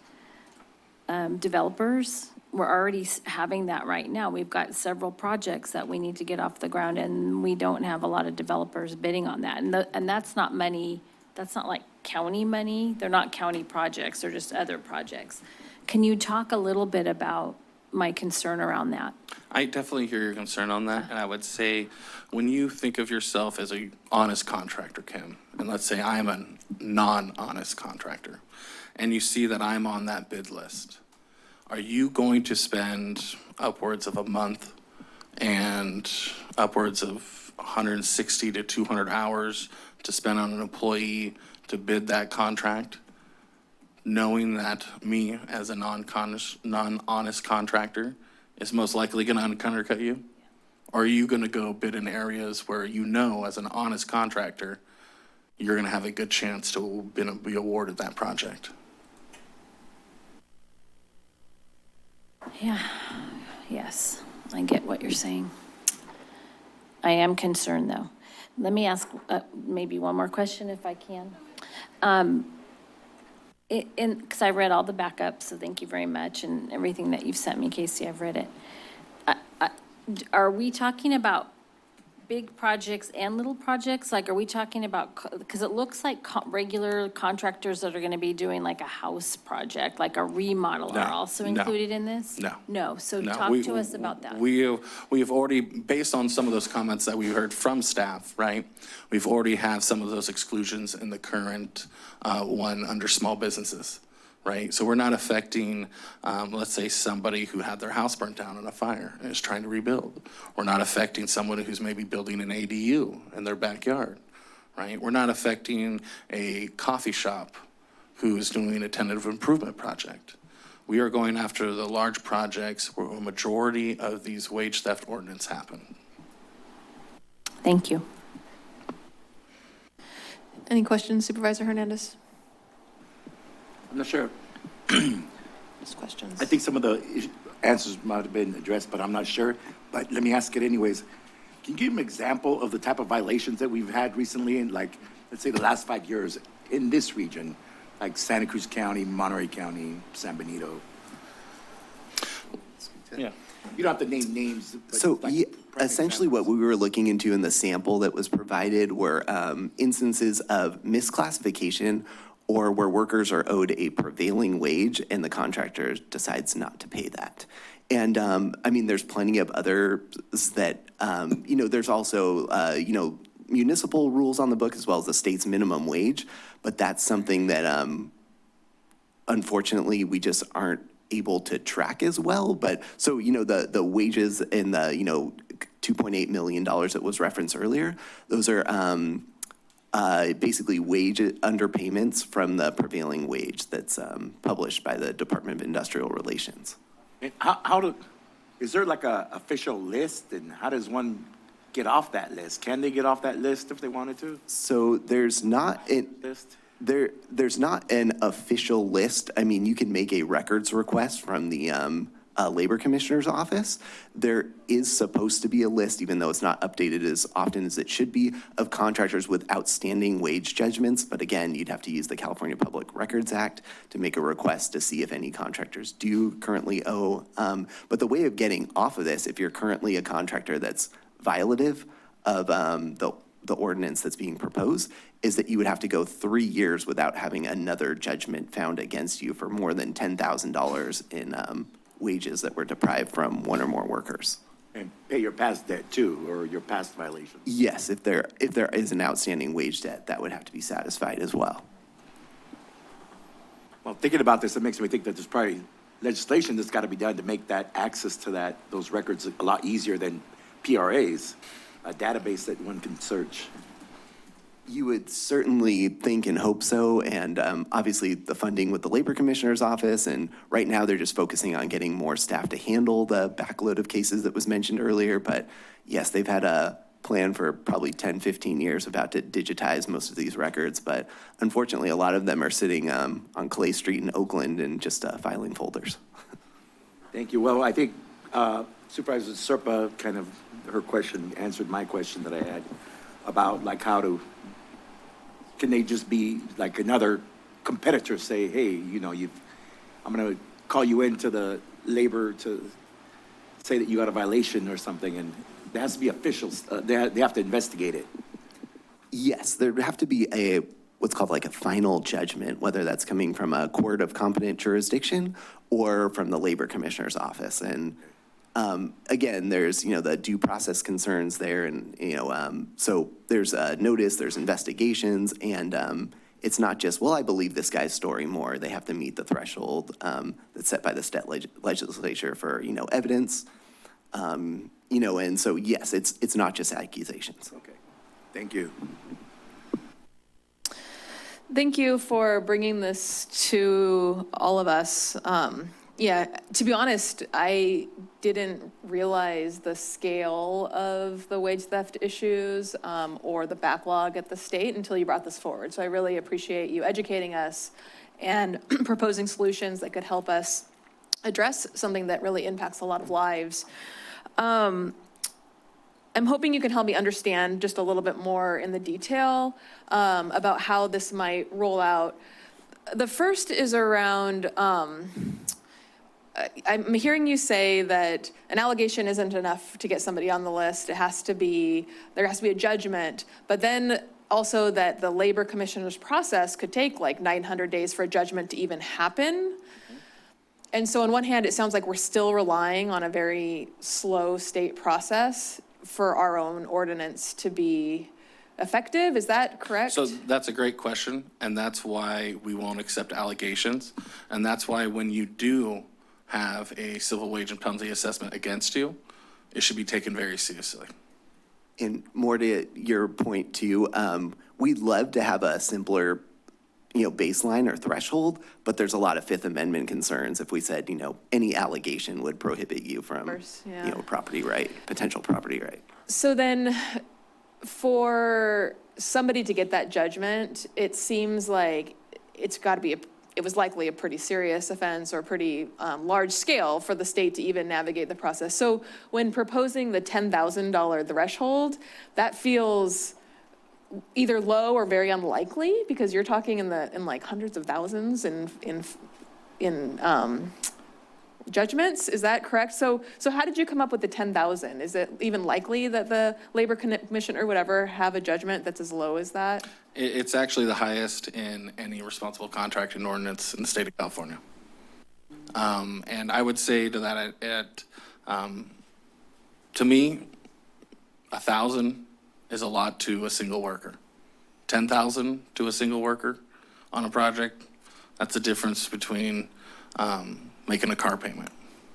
developers. We're already having that right now. We've got several projects that we need to get off the ground, and we don't have a lot of developers bidding on that. And that's not money, that's not like county money. They're not county projects, they're just other projects. Can you talk a little bit about my concern around that? I definitely hear your concern on that, and I would say, when you think of yourself as a honest contractor, Kim, and let's say I'm a non-honest contractor, and you see that I'm on that bid list, are you going to spend upwards of a month and upwards of 160 to 200 hours to spend on an employee to bid that contract, knowing that me as a non-honest contractor is most likely going to undercut you? Or are you going to go bid in areas where as an honest contractor, you're going to have a good chance to be awarded that project? Yeah, yes, I get what you're saying. I am concerned though. Let me ask maybe one more question if I can. Because I read all the backups, so thank you very much, and everything that you've sent me, Casey, I've read it. Are we talking about big projects and little projects? Like, are we talking about, because it looks like regular contractors that are going to be doing like a house project, like a remodel are also included in this? No. No, so No, talk to us about that. We have already, based on some of those comments that we heard from staff, right? We've already had some of those exclusions in the current one under small businesses, right? So we're not affecting, let's say, somebody who had their house burnt down in a fire and is trying to rebuild. We're not affecting someone who's maybe building an ADU in their backyard, right? We're not affecting a coffee shop who's doing a tentative improvement project. We are going after the large projects where a majority of these wage theft ordinance happen. Thank you. Any questions, Supervisor Hernandez? I'm not sure. Just questions. I think some of the answers might have been addressed, but I'm not sure. But let me ask it anyways. Can you give an example of the type of violations that we've had recently in, like, let's say the last 5 years in this region, like Santa Cruz County, Monterey County, San Benito? Yeah. You don't have to name names. But So like essentially what we were looking into in the sample that was provided were instances of misclassification or where workers are owed a prevailing wage and the contractor decides not to pay that. And I mean, there's plenty of others that, there's also, municipal rules on the book as well as the state's minimum wage, but that's something that unfortunately we just aren't able to track as well. But so, the wages in the, $2.8 million that was referenced earlier, those are basically wage underpayments from the prevailing wage that's published by the Department of Industrial Relations. And is there like a official list, and how does one get off that list? Can they get off that list if they wanted to? So there's not there's not an official list. I mean, you can make a records request from the Labor Commissioner's office. There is supposed to be a list, even though it's not updated as often as it should be, of contractors with outstanding wage judgments. But again, you'd have to use the California Public Records Act to make a request to see if any contractors do currently owe. But the way of getting off of this, if you're currently a contractor that's violative of the ordinance that's being proposed, is that you would have to go 3 years without having another judgment found against you for more than $10,000 in wages that were deprived from one or more workers. And pay your past debt too, or your past violations? Yes, if there is an outstanding wage debt, that would have to be satisfied as well. Well, thinking about this, it makes me think that there's probably legislation that's got to be done to make that access to those records a lot easier than PRAs, a database that one can search. You would certainly think and hope so, and obviously the funding with the Labor Commissioner's office, and right now they're just focusing on getting more staff to handle the backload of cases that was mentioned earlier. But yes, they've had a plan for probably 10, 15 years about to digitize most of these records, but unfortunately a lot of them are sitting on Clay Street in Oakland and just filing folders. Thank you. Well, I think Supervisor Serpa her question answered my question that I had about like can they just be like another competitor, say, hey, I'm going to call you into the labor to say that you got a violation or something, and there has to be officials, they have to investigate it. Yes, there would have to be what's called like a final judgment, whether that's coming from a court of competent jurisdiction or from the Labor Commissioner's office. And again, there's, the due process concerns there, and, so there's a notice, there's investigations, and it's not just, well, I believe this guy's story more. They have to meet the threshold that's set by the state legislature for, evidence, and so, yes, it's not just accusations. Okay, thank you. Thank you for bringing this to all of us. Yeah, to be honest, I didn't realize the scale of the wage theft issues or the backlog at the state until you brought this forward. So I really appreciate you educating us and proposing solutions that could help us address something that really impacts a lot of lives. I'm hoping you can help me understand just a little bit more in the detail about how this might roll out. The first is around, I'm hearing you say that an allegation isn't enough to get somebody on the list. There has to be a judgment, but then also that the Labor Commissioner's process could take like 900 days for a judgment to even happen. And so on one hand, it sounds like we're still relying on a very slow state process for our own ordinance to be effective. Is that correct? So that's a great question, and that's why we won't accept allegations. And that's why when you do have a civil wage and penalty assessment against you, it should be taken very seriously. And more to your point too, we'd love to have a simpler, baseline or threshold, but there's a lot of Fifth Amendment concerns if we said, any allegation would prohibit you from, property right, potential property right. So then for somebody to get that judgment, it seems like it was likely a pretty serious offense or pretty large scale for the state to even navigate the process. So when proposing the $10,000 threshold, that feels either low or very unlikely, because you're talking in like hundreds of thousands in judgments. Is that correct? So how did you come up with the 10,000? Is it even likely that the Labor Commissioner would ever have a judgment that's as low as that? It's actually the highest in any responsible contracting ordinance in the state of California. And I would say to that, to me, 1,000 is a lot to a single worker. 10,000 to a single worker on a project, that's the difference between making a car payment,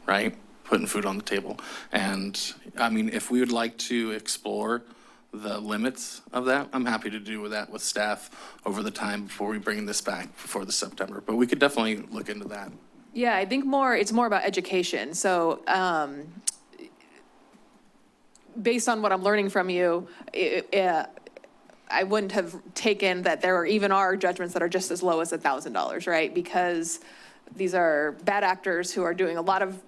right? Putting food on the table. And I mean, if we would like to explore the limits of that, I'm happy to do that with staff over the time before we bring this back before the September. But we could definitely look into that. Yeah, I think it's more about education. So, based on what I'm learning from you, I wouldn't have taken that there even are judgments that are just as low as $1,000, right? Because these are bad actors who are doing a lot of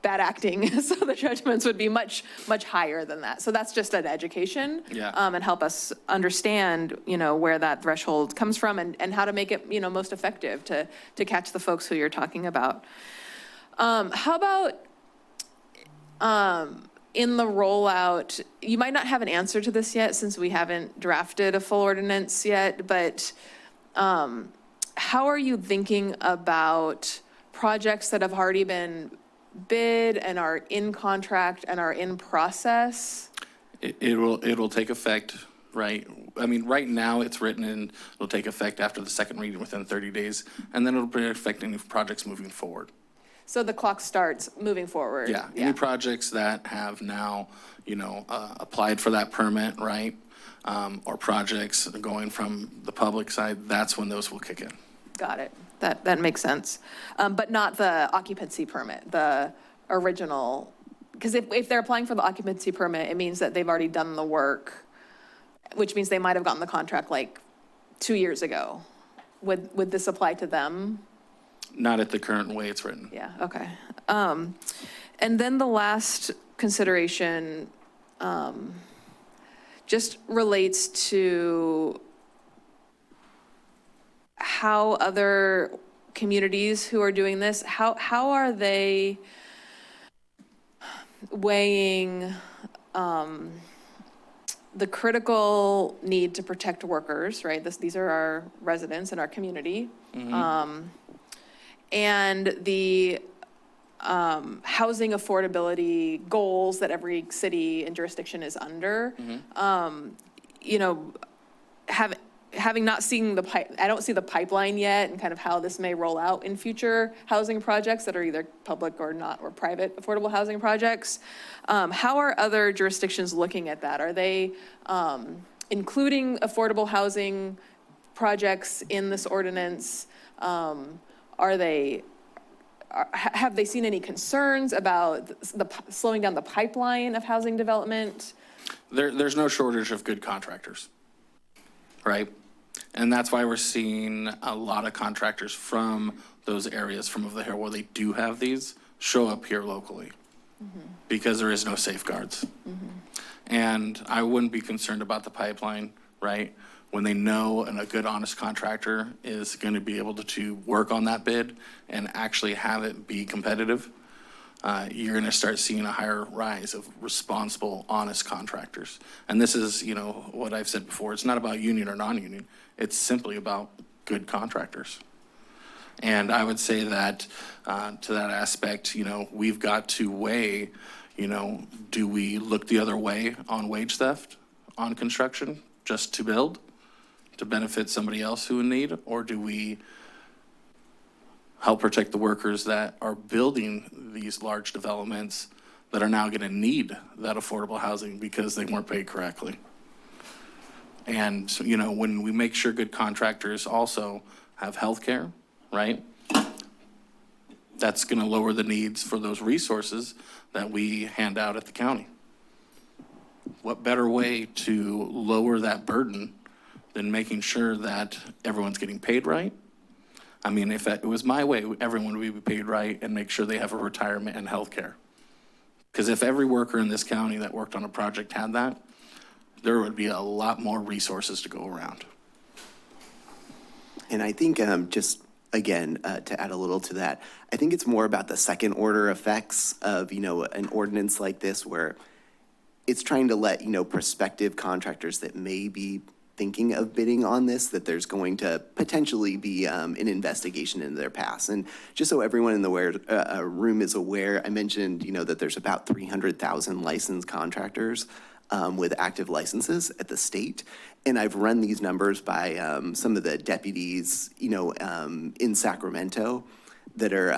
bad acting, so the judgments would be much, much higher than that. So that's just an education. Yeah. And help us understand, where that threshold comes from and how to make it, most effective to catch the folks who you're talking about. How about, in the rollout, you might not have an answer to this yet since we haven't drafted a full ordinance yet, but how are you thinking about projects that have already been bid and are in contract and are in process? It'll take effect, right? I mean, right now it's written and it'll take effect after the second reading within 30 days, and then it'll be affecting projects moving forward. So the clock starts moving forward? Yeah, any projects that have now, applied for that permit, right? Or projects going from the public side, that's when those will kick in. Got it. That makes sense. But not the occupancy permit, the original, because if they're applying for the occupancy permit, it means that they've already done the work, which means they might have gotten the contract like 2 years ago. Would this apply to them? Not at the current way it's written. Yeah, okay. And then the last consideration just relates to how other communities who are doing this, how are they weighing the critical need to protect workers, right? These are our residents in our community. Mm-hmm. And the housing affordability goals that every city and jurisdiction is under. Having not seen I don't see the pipeline yet and kind of how this may roll out in future housing projects that are either public or not, or private affordable housing projects. How are other jurisdictions looking at that? Are they including affordable housing projects in this ordinance? Have they seen any concerns about the slowing down the pipeline of housing development? There's no shortage of good contractors, right? And that's why we're seeing a lot of contractors from those areas from over here where they do have these show up here locally because there is no safeguards. And I wouldn't be concerned about the pipeline, right? When they know and a good, honest contractor is going to be able to work on that bid and actually have it be competitive, you're going to start seeing a higher rise of responsible, honest contractors. And this is, what I've said before, it's not about union or non-union. It's simply about good contractors. And I would say that to that aspect, we've got to weigh, do we look the other way on wage theft on construction just to build, to benefit somebody else who in need, or do we help protect the workers that are building these large developments that are now going to need that affordable housing because they weren't paid correctly? And, when we make sure good contractors also have health care, right? That's going to lower the needs for those resources that we hand out at the county. What better way to lower that burden than making sure that everyone's getting paid right? I mean, if it was my way, everyone would be paid right and make sure they have a retirement and health care. Because if every worker in this county that worked on a project had that, there would be a lot more resources to go around. And I think just, again, to add a little to that, I think it's more about the second order effects of, an ordinance like this where it's trying to let, prospective contractors that may be thinking of bidding on this, that there's going to potentially be an investigation into their past. And just so everyone in the room is aware, I mentioned, that there's about 300,000 licensed contractors with active licenses at the state. And I've run these numbers by some of the deputies, in Sacramento. that are,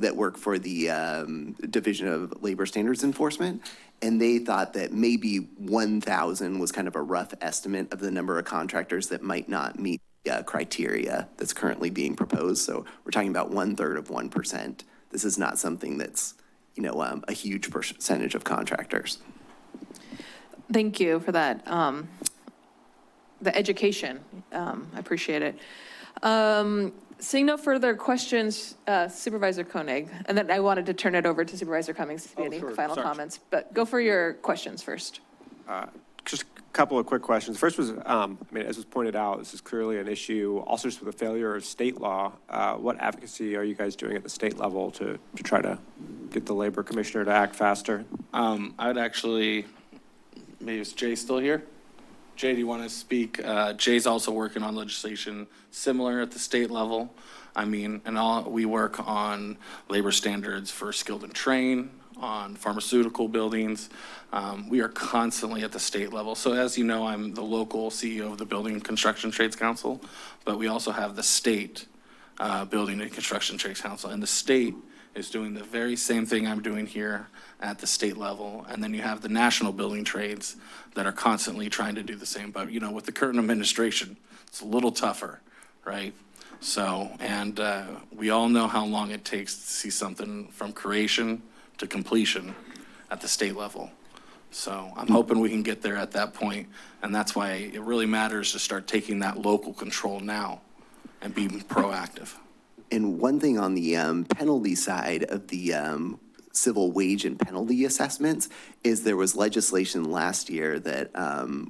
that work for the Division of Labor Standards Enforcement. And they thought that maybe 1,000 was kind of a rough estimate of the number of contractors that might not meet the criteria that's currently being proposed. So we're talking about 1/3 of 1%. This is not something that's, a huge percentage of contractors. Thank you for that, the education. I appreciate it. Seeing no further questions, Supervisor Koenig, and then I wanted to turn it over to Supervisor Cummings to any final comments, but go for your questions first. Just a couple of quick questions. First was, as was pointed out, this is clearly an issue also just with the failure of state law. What advocacy are you guys doing at the state level to try to get the labor commissioner to act faster? I would actually, maybe is Jay still here? Jay, do you want to speak? Jay's also working on legislation similar at the state level. We work on labor standards for skilled and trained, on pharmaceutical buildings. We are constantly at the state level. So as you know, I'm the local CEO of the Building and Construction Trades Council, but we also have the state Building and Construction Trades Council. And the state is doing the very same thing I'm doing here at the state level. And then you have the national building trades that are constantly trying to do the same. But, with the current administration, it's a little tougher, right? So, and we all know how long it takes to see something from creation to completion at the state level. So I'm hoping we can get there at that point, and that's why it really matters to start taking that local control now and being proactive. And one thing on the penalty side of the civil wage and penalty assessments is there was legislation last year that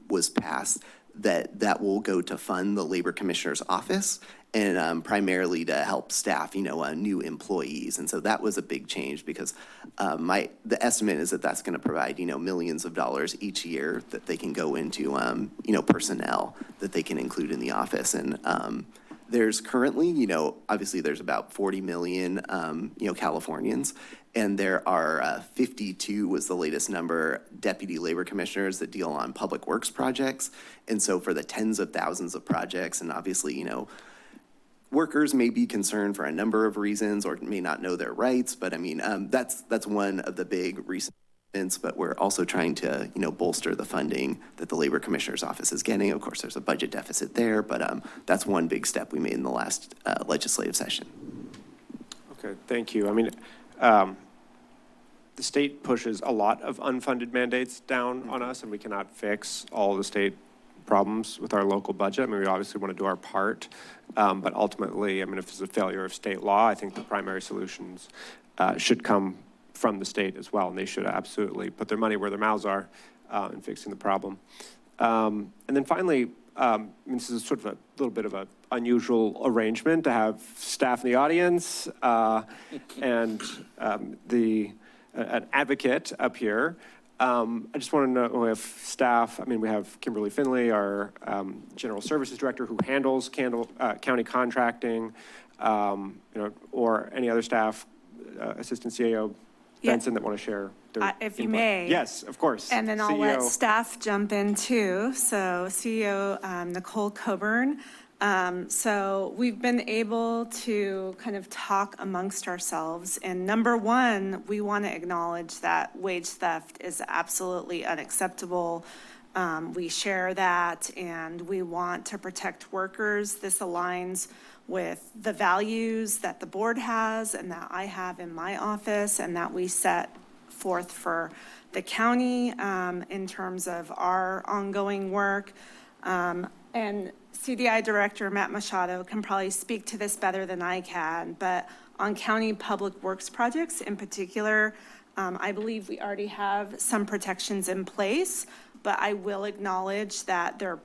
was passed that will go to fund the Labor Commissioner's office and primarily to help staff, new employees. And so that was a big change because the estimate is that that's going to provide, millions of dollars each year that they can go into, personnel that they can include in the office. And there's currently, obviously there's about 40 million, Californians, and there are 52 was the latest number, deputy labor commissioners that deal on public works projects. And so for the tens of thousands of projects, and obviously, workers may be concerned for a number of reasons or may not know their rights, but that's one of the big recent events, but we're also trying to, bolster the funding that the Labor Commissioner's Office is getting. Of course, there's a budget deficit there, but that's one big step we made in the last legislative session. Okay, thank you. The state pushes a lot of unfunded mandates down on us, and we cannot fix all the state problems with our local budget. We obviously want to do our part, but ultimately, if it's a failure of state law, I think the primary solutions should come from the state as well, and they should absolutely put their money where their mouths are in fixing the problem. And then finally, this is sort of a little bit of an unusual arrangement to have staff in the audience and an advocate up here. I just want to know if staff, we have Kimberly Finley, our General Services Director who handles county contracting, or any other staff, Assistant CAO Benson, that want to share their if you input. may. Yes, of course. And then I'll let staff jump in too. So CEO Nicole Coburn. So we've been able to kind of talk amongst ourselves. And number one, we want to acknowledge that wage theft is absolutely unacceptable. We share that, and we want to protect workers. This aligns with the values that the board has and that I have in my office and that we set forth for the county in terms of our ongoing work. And CDI Director Matt Machado can probably speak to this better than I can, but on county public works projects in particular, I believe we already have some protections in place, but I will acknowledge that there's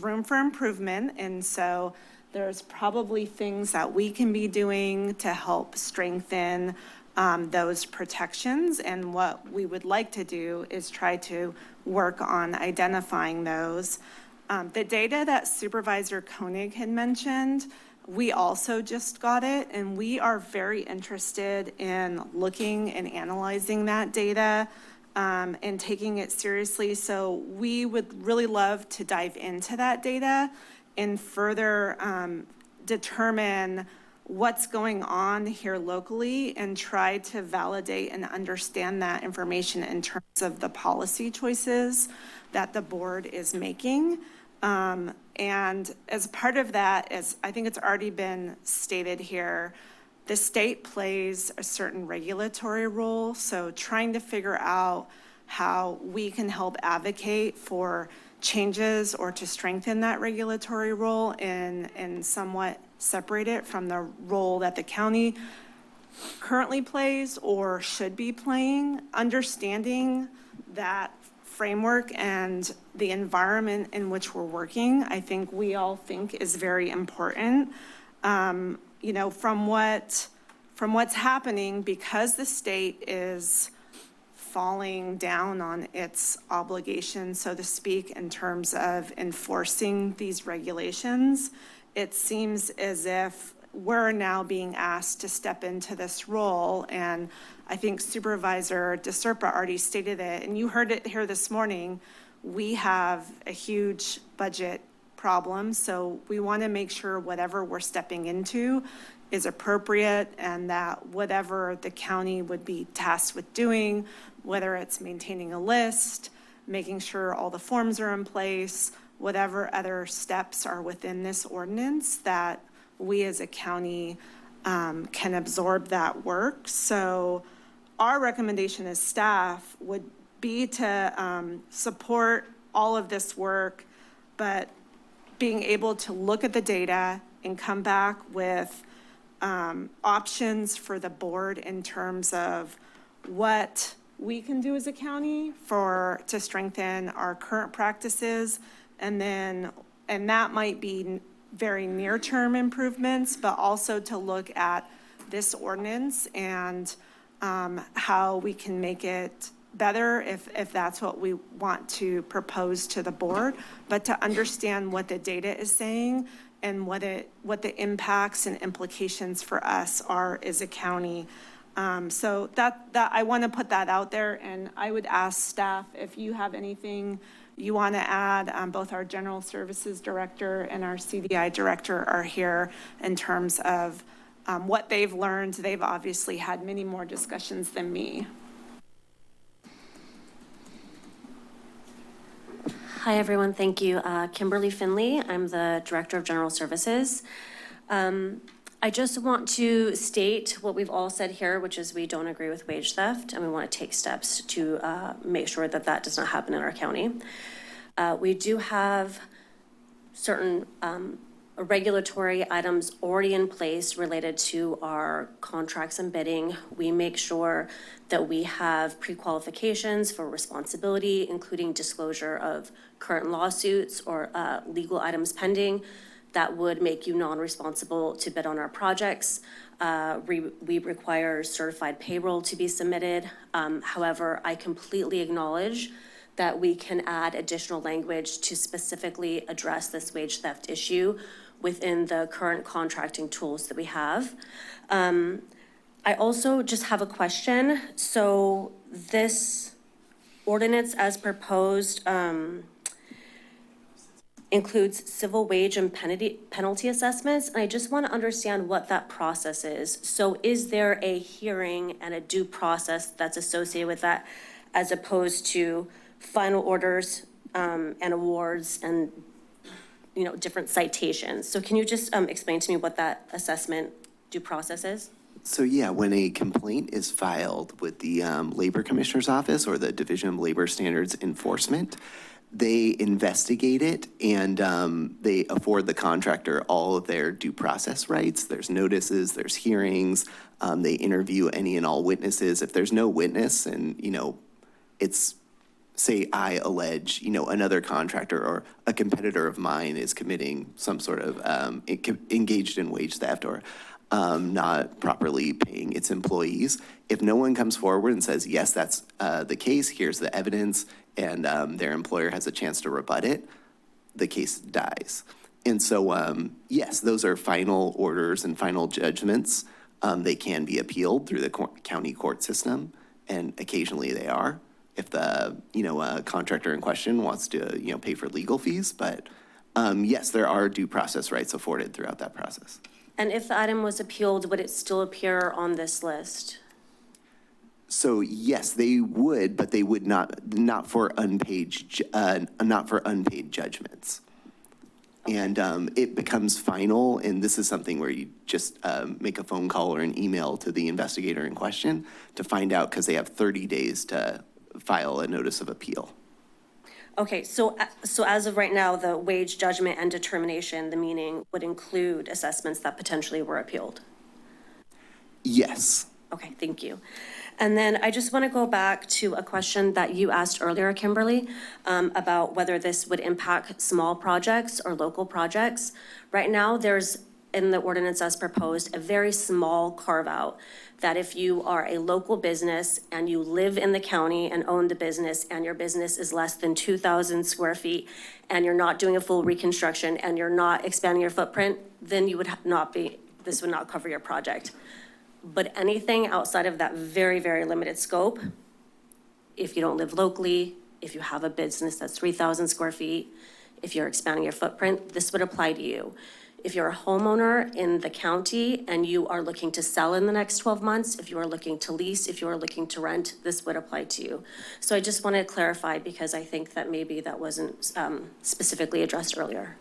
room for improvement. And so there's probably things that we can be doing to help strengthen those protections. And what we would like to do is try to work on identifying those. The data that Supervisor Koenig had mentioned, we also just got it, and we are very interested in looking and analyzing that data and taking it seriously. So we would really love to dive into that data and further determine what's going on here locally and try to validate and understand that information in terms of the policy choices that the board is making. And as part of that, as I think it's already been stated here, the state plays a certain regulatory role. So trying to figure out how we can help advocate for changes or to strengthen that regulatory role and somewhat separate it from the role that the county currently plays or should be playing. Understanding that framework and the environment in which we're working, I think we all think is very important. You know, from what's happening, because the state is falling down on its obligation, so to speak, in terms of enforcing these regulations, it seems as if we're now being asked to step into this role. And I think Supervisor DeSerpa already stated it, and you heard it here this morning. We have a huge budget problem, so we want to make sure whatever we're stepping into is appropriate and that whatever the county would be tasked with doing, whether it's maintaining a list, making sure all the forms are in place, whatever other steps are within this ordinance, that we as a county can absorb that work. So our recommendation as staff would be to support all of this work, but being able to look at the data and come back with options for the board in terms of what we can do as a county to strengthen our current practices. And that might be very near-term improvements, but also to look at this ordinance and how we can make it better if that's what we want to propose to the board, but to understand what the data is saying and what the impacts and implications for us are as a county. So that I want to put that out there, and I would ask staff if you have anything you want to add. Both our General Services Director and our CDI Director are here in terms of what they've learned. They've obviously had many more discussions than me. Hi, everyone. Thank you. Kimberly Finley. I'm the Director of General Services. I just want to state what we've all said here, which is we don't agree with wage theft, and we want to take steps to make sure that that does not happen in our county. We do have certain regulatory items already in place related to our contracts and bidding. We make sure that we have pre-qualifications for responsibility, including disclosure of current lawsuits or legal items pending that would make you non-responsible to bid on our projects. We require certified payroll to be submitted. However, I completely acknowledge that we can add additional language to specifically address this wage theft issue within the current contracting tools that we have. I also just have a question. So this ordinance as proposed includes civil wage and penalty assessments. And I just want to understand what that process is. So is there a hearing and a due process that's associated with that, as opposed to final orders and awards and different citations? So can you just explain to me what that assessment due process is? So yeah, when a complaint is filed with the Labor Commissioner's Office or the Division of Labor Standards Enforcement, they investigate it and they afford the contractor all of their due process rights. There's notices, there's hearings, they interview any and all witnesses. If there's no witness and, it's, say I allege, another contractor or a competitor of mine is committing some sort of engaged in wage theft or not properly paying its employees. If no one comes forward and says, yes, that's the case, here's the evidence, and their employer has a chance to rebut it, the case dies. And so, yes, those are final orders and final judgments. They can be appealed through the county court system, and occasionally they are, if the contractor in question wants to pay for legal fees. But Yes, there are due process rights afforded throughout that process. And if the item was appealed, would it still appear on this list? So yes, they would, but they would not for unpaid judgments. And it becomes final, and this is something where you just make a phone call or an email to the investigator in question to find out, because they have 30 days to file a notice of appeal. Okay, so as of right now, the wage judgment and determination, the meaning would include assessments that potentially were appealed? Yes. Okay, thank you. And then I just want to go back to a question that you asked earlier, Kimberly, about whether this would impact small projects or local projects. Right now, there's, in the ordinance as proposed, a very small carve out that if you are a local business and you live in the county and own the business and your business is less than 2,000 square feet and you're not doing a full reconstruction and you're not expanding your footprint, then you would not be, this would not cover your project. But anything outside of that very, very limited scope, if you don't live locally, if you have a business that's 3,000 square feet, if you're expanding your footprint, this would apply to you. If you're a homeowner in the county and you are looking to sell in the next 12 months, if you are looking to lease, if you are looking to rent, this would apply to you. So I just want to clarify, because I think that maybe that wasn't specifically addressed earlier.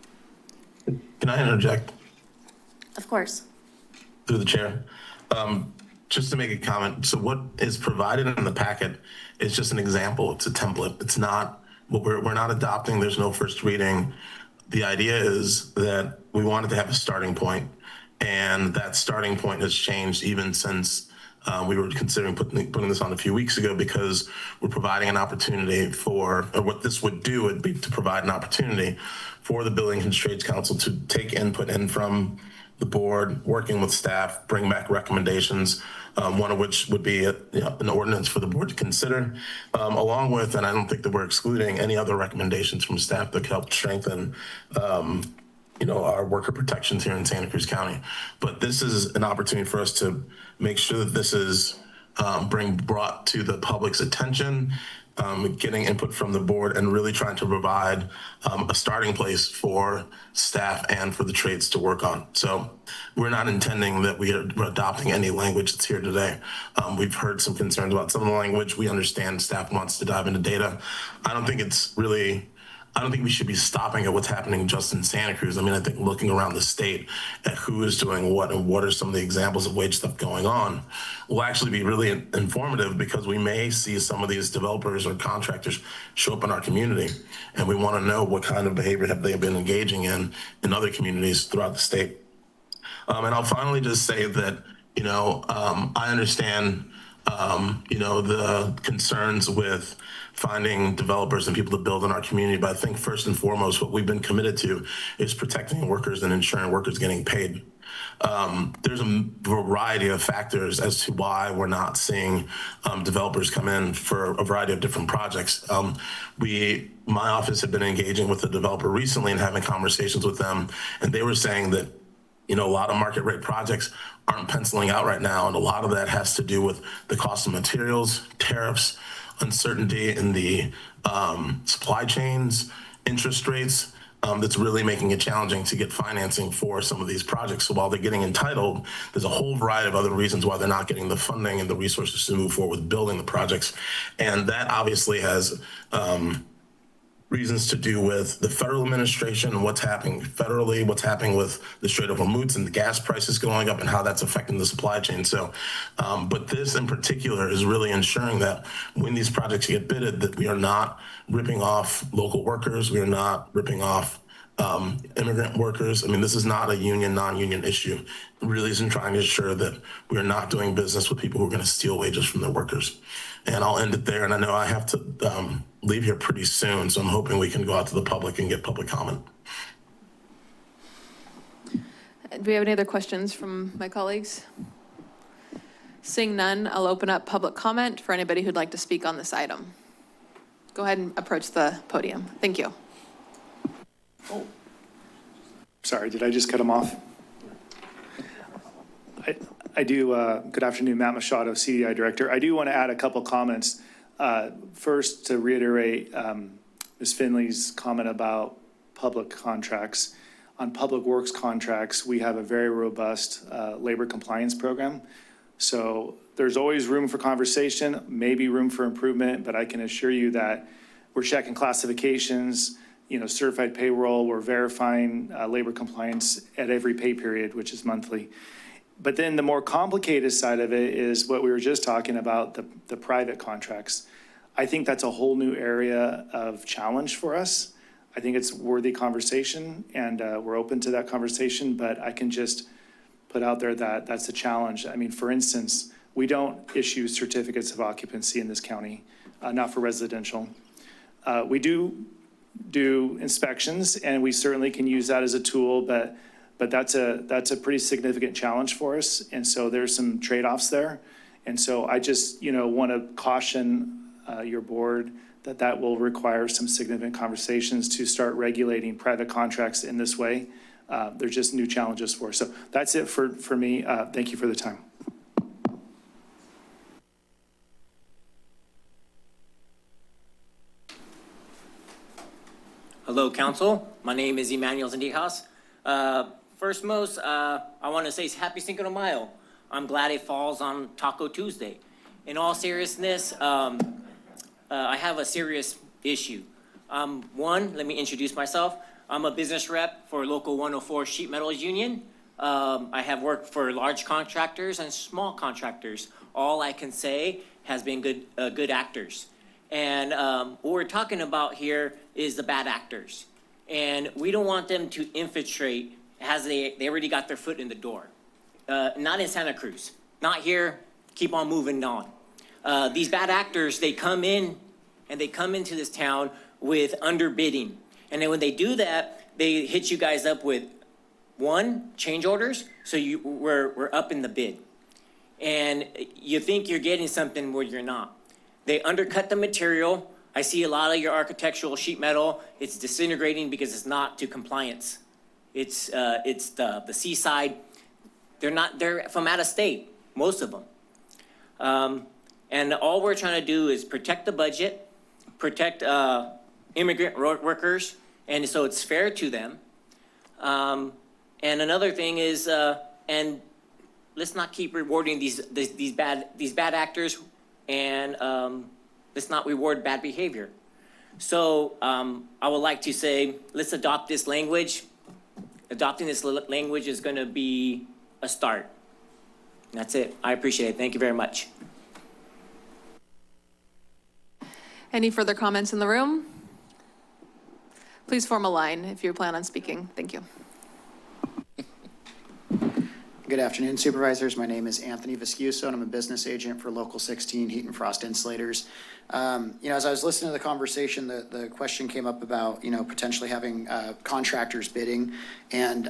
Can I interject? Of course. Through the chair. Just to make a comment. So what is provided in the packet is just an example. It's a template. It's not what we're not adopting. There's no first reading. The idea is that we wanted to have a starting point, and that starting point has changed even since we were considering putting this on a few weeks ago, because we're providing an opportunity for, or what this would do would be to provide an opportunity for the Building and Trades Council to take input in from the board, working with staff, bring back recommendations, one of which would be an ordinance for the board to consider, along with, and I don't think that we're excluding any other recommendations from staff that could help strengthen our worker protections here in Santa Cruz County. But this is an opportunity for us to make sure that this is brought to the public's attention, getting input from the board, and really trying to provide a starting place for staff and for the trades to work on. So we're not intending that we're adopting any language that's here today. We've heard some concerns about some of the language. We understand staff wants to dive into data. I don't think we should be stopping at what's happening just in Santa Cruz. I mean, I think looking around the state at who is doing what and what are some of the examples of wage stuff going on will actually be really informative, because we may see some of these developers or contractors show up in our community, and we want to know what kind of behavior have they been engaging in other communities throughout the state. And I'll finally just say that, I understand, the concerns with finding developers and people to build in our community. But I think first and foremost, what we've been committed to is protecting workers and ensuring workers getting paid. There's a variety of factors as to why we're not seeing developers come in for a variety of different projects. My office had been engaging with a developer recently and having conversations with them, and they were saying that a lot of market rate projects aren't penciling out right now, and a lot of that has to do with the cost of materials, tariffs, uncertainty in the supply chains, interest rates, that's really making it challenging to get financing for some of these projects. So while they're getting entitled, there's a whole variety of other reasons why they're not getting the funding and the resources to move forward with building the projects. And that obviously has reasons to do with the federal administration and what's happening federally, what's happening with the Strait of Hormuz and the gas prices going up and how that's affecting the supply chain. So, but this in particular is really ensuring that when these projects get bidded, that we are not ripping off local workers, we are not ripping off immigrant workers. I mean, this is not a union, non-union issue. It really isn't trying to ensure that we are not doing business with people who are going to steal wages from their workers. And I'll end it there. And I know I have to leave here pretty soon, so I'm hoping we can go out to the public and get public comment. Do we have any other questions from my colleagues? Seeing none, I'll open up public comment for anybody who'd like to speak on this item. Go ahead and approach the podium. Thank you. Oh, sorry, did I just cut him off? I do, good afternoon, Matt Machado, CDI Director. I do want to add a couple comments. First, to reiterate Ms. Finley's comment about public contracts. On public works contracts, we have a very robust labor compliance program. So there's always room for conversation, maybe room for improvement, but I can assure you that we're checking classifications, certified payroll, we're verifying labor compliance at every pay period, which is monthly. But then the more complicated side of it is what we were just talking about, the private contracts. I think that's a whole new area of challenge for us. I think it's worthy conversation, and we're open to that conversation, but I can just put out there that that's a challenge. I mean, for instance, we don't issue certificates of occupancy in this county, not for residential. We do inspections, and we certainly can use that as a tool, but that's a pretty significant challenge for us. And so there's some trade-offs there. And so I just, want to caution your board that will require some significant conversations to start regulating private contracts in this way. They're just new challenges for us. So that's it for me. Thank you for the time. Hello, Council. My name is Emmanuel Zendijas. First most, I want to say happy Cinco de Mayo. I'm glad it falls on Taco Tuesday. In all seriousness, I have a serious issue. One, let me introduce myself. I'm a business rep for Local 104 Sheet Metals Union. I have worked for large contractors and small contractors. All I can say has been good actors. And what we're talking about here is the bad actors. And we don't want them to infiltrate as they already got their foot in the door. Not in Santa Cruz, not here, keep on moving on. These bad actors, they come in and they come into this town with underbidding. And then when they do that, they hit you guys up with one, change orders, so we're up in the bid. And you think you're getting something where you're not. They undercut the material. I see a lot of your architectural sheet metal. It's disintegrating because it's not to compliance. It's the seaside. They're from out of state, most of them. And all we're trying to do is protect the budget, protect immigrant workers, and so it's fair to them. And another thing is, and let's not keep rewarding these bad actors, and let's not reward bad behavior. So I would like to say, let's adopt this language. Adopting this language is going to be a start. And that's it. I appreciate it. Thank you very much. Any further comments in the room? Please form a line if you plan on speaking. Thank you. Good afternoon, Supervisors. My name is Anthony Viscuso, and I'm a business agent for Local 16 Heat and Frost Insulators. As I was listening to the conversation, the question came up about, potentially having contractors bidding. And,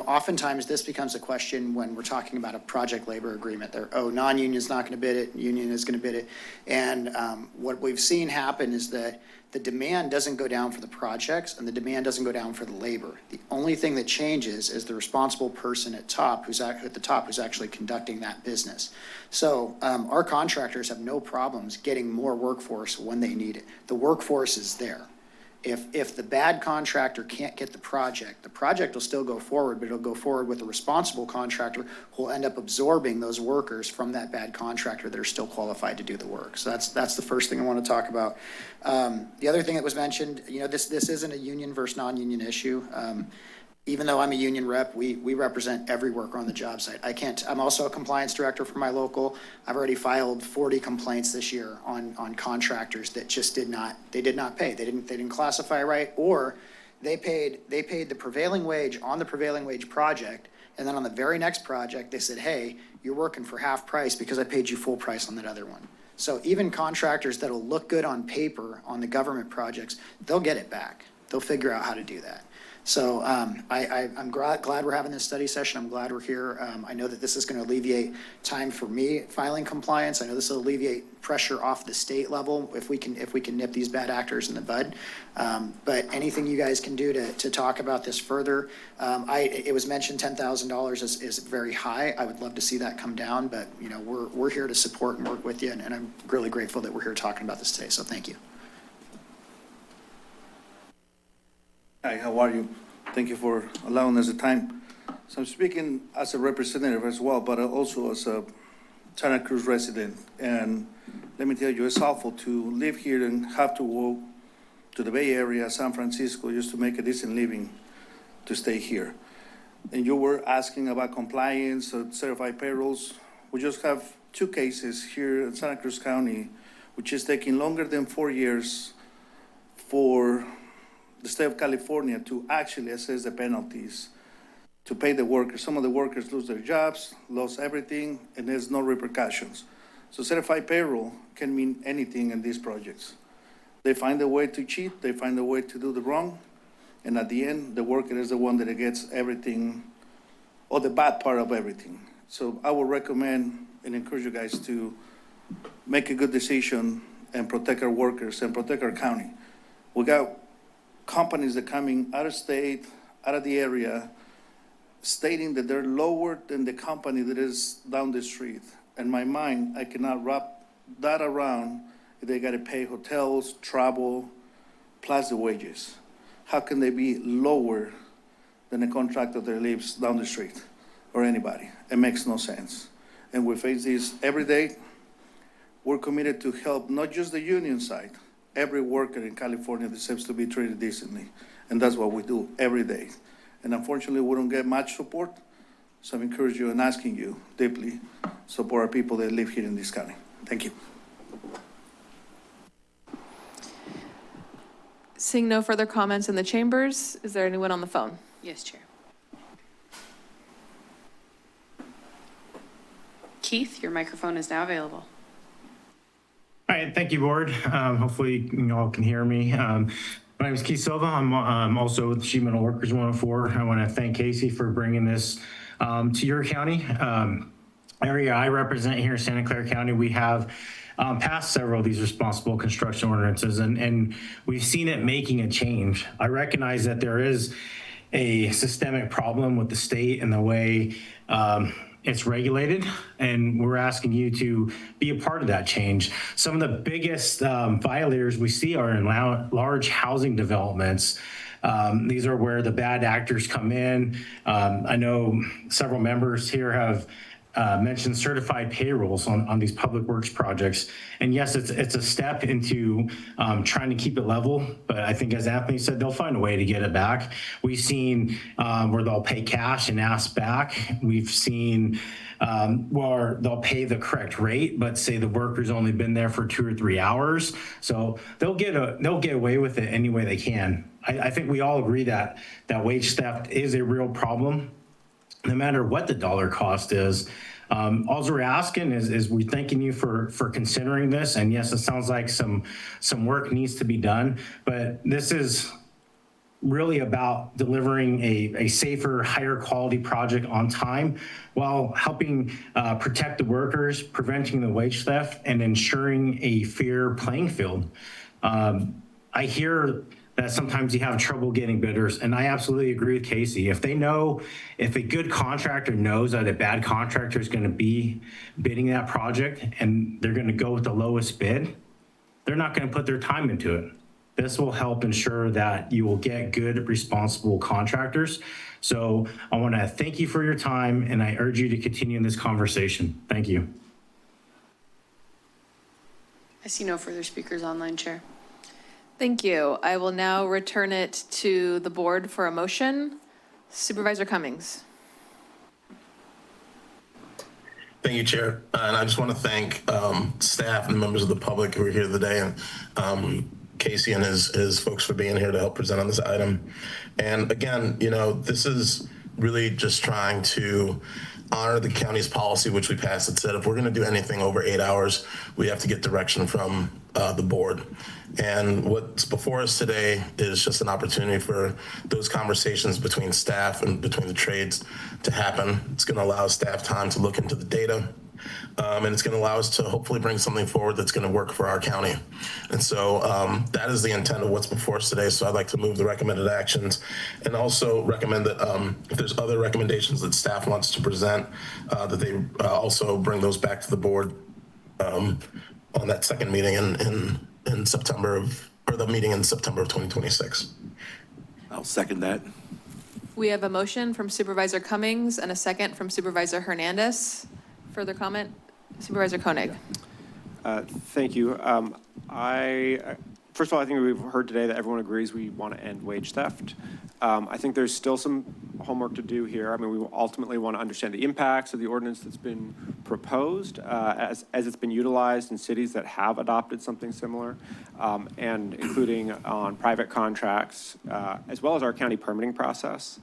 oftentimes this becomes a question when we're talking about a project labor agreement. Non-union's not going to bid it, union is going to bid it. And what we've seen happen is that the demand doesn't go down for the projects and the demand doesn't go down for the labor. The only thing that changes is the responsible person at the top who's actually conducting that business. So our contractors have no problems getting more workforce when they need it. The workforce is there. If the bad contractor can't get the project will still go forward, but it'll go forward with a responsible contractor who will end up absorbing those workers from that bad contractor that are still qualified to do the work. So that's the first thing I want to talk about. The other thing that was mentioned, this isn't a union versus non-union issue. Even though I'm a union rep, we represent every worker on the job site. I'm also a compliance director for my local. I've already filed 40 complaints this year on contractors that just did not pay. They didn't classify right, or they paid the prevailing wage on the prevailing wage project, and then on the very next project, they said, hey, you're working for half price because I paid you full price on that other one. So even contractors that'll look good on paper on the government projects, they'll get it back. They'll figure out how to do that. So I'm glad we're having this study session. I'm glad we're here. I know that this is going to alleviate time for me filing compliance. I know this will alleviate pressure off the state level if we can nip these bad actors in the bud. But anything you guys can do to talk about this further. It was mentioned $10,000 is very high. I would love to see that come down, but we're here to support and work with you, and I'm really grateful that we're here talking about this today. So thank you. Hi, how are you? Thank you for allowing us the time. So I'm speaking as a representative as well, but also as a Santa Cruz resident. And let me tell you, it's awful to live here and have to go to the Bay Area, San Francisco, just to make a decent living to stay here. And you were asking about compliance, certified payrolls. We just have 2 cases here in Santa Cruz County, which is taking longer than 4 years for the state of California to actually assess the penalties to pay the workers. Some of the workers lose their jobs, lost everything, and there's no repercussions. So certified payroll can mean anything in these projects. They find a way to cheat, they find a way to do the wrong, and at the end, the worker is the one that gets everything, or the bad part of everything. So I would recommend and encourage you guys to make a good decision and protect our workers and protect our county. We got companies that are coming out of state, out of the area, stating that they're lower than the company that is down the street. In my mind, I cannot wrap that around if they gotta pay hotels, travel, plus the wages. How can they be lower than a contractor that lives down the street or anybody? It makes no sense. And we face this every day. We're committed to help not just the union side, every worker in California deserves to be treated decently. And that's what we do every day. And unfortunately, we don't get much support. So I'm encouraging you and asking you deeply, support our people that live here in this county. Thank you. Seeing no further comments in the chambers, is there anyone on the phone? Yes, Chair. Keith, your microphone is now available. All right, thank you, Board. Hopefully you all can hear me. My name is Keith Silva. I'm also with Sheet Metal Workers 104. I want to thank Casey for bringing this to your county. Area I represent here in Santa Clara County, we have passed several of these responsible construction ordinances, and we've seen it making a change. I recognize that there is a systemic problem with the state and the way it's regulated, and we're asking you to be a part of that change. Some of the biggest violators we see are in large housing developments. These are where the bad actors come in. I know several members here have mentioned certified payrolls on these public works projects. And yes, it's a step into trying to keep it level, but I think as Anthony said, they'll find a way to get it back. We've seen where they'll pay cash and ask back. We've seen where they'll pay the correct rate, but say the worker's only been there for 2 or 3 hours. So they'll get away with it any way they can. I think we all agree that wage theft is a real problem, no matter what the dollar cost is. All we're asking is we're thanking you for considering this. And yes, it sounds like some work needs to be done, but this is really about delivering a safer, higher quality project on time while helping protect the workers, preventing the wage theft, and ensuring a fair playing field. I hear that sometimes you have trouble getting bidders, and I absolutely agree with Casey. If a good contractor knows that a bad contractor is gonna be bidding that project and they're gonna go with the lowest bid, they're not gonna put their time into it. This will help ensure that you will get good, responsible contractors. So I wanna thank you for your time, and I urge you to continue in this conversation. Thank you. I see no further speakers online, Chair. Thank you. I will now return it to the board for a motion. Supervisor Cummings. Thank you, Chair. And I just want to thank staff and members of the public who are here today, and Casey and his folks for being here to help present on this item. And again, this is really just trying to honor the county's policy, which we passed. It said if we're going to do anything over 8 hours, we have to get direction from the board. And what's before us today is just an opportunity for those conversations between staff and between the trades to happen. It's going to allow staff time to look into the data, and it's going to allow us to hopefully bring something forward that's going to work for our county. And so that is the intent of what's before us today. So I'd like to move the recommended actions and also recommend that if there's other recommendations that staff wants to present, that they also bring those back to the board on that second meeting in September the meeting in September of 2026. I'll second that. We have a motion from Supervisor Cummings and a second from Supervisor Hernandez. Further comment? Supervisor Koenig. Thank you. First of all, I think we've heard today that everyone agrees we want to end wage theft. I think there's still some homework to do here. I mean, we ultimately want to understand the impacts of the ordinance that's been proposed as it's been utilized in cities that have adopted something similar, and including on private contracts, as well as our county permitting process.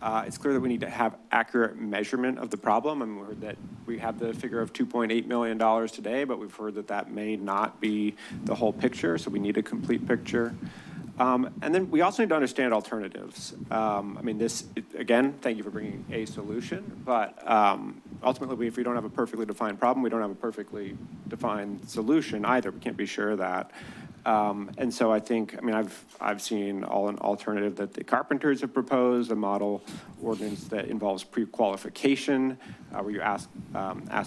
It's clear that we need to have accurate measurement of the problem. I mean, we heard that we have the figure of $2.8 million today, but we've heard that that may not be the whole picture, so we need a complete picture. And then we also need to understand alternatives. I mean, again, thank you for bringing a solution, but ultimately, if we don't have a perfectly defined problem, we don't have a perfectly defined solution either. We can't be sure of that. And so I think, I mean, I've seen an alternative that the carpenters have proposed, a model ordinance that involves pre-qualification, where you ask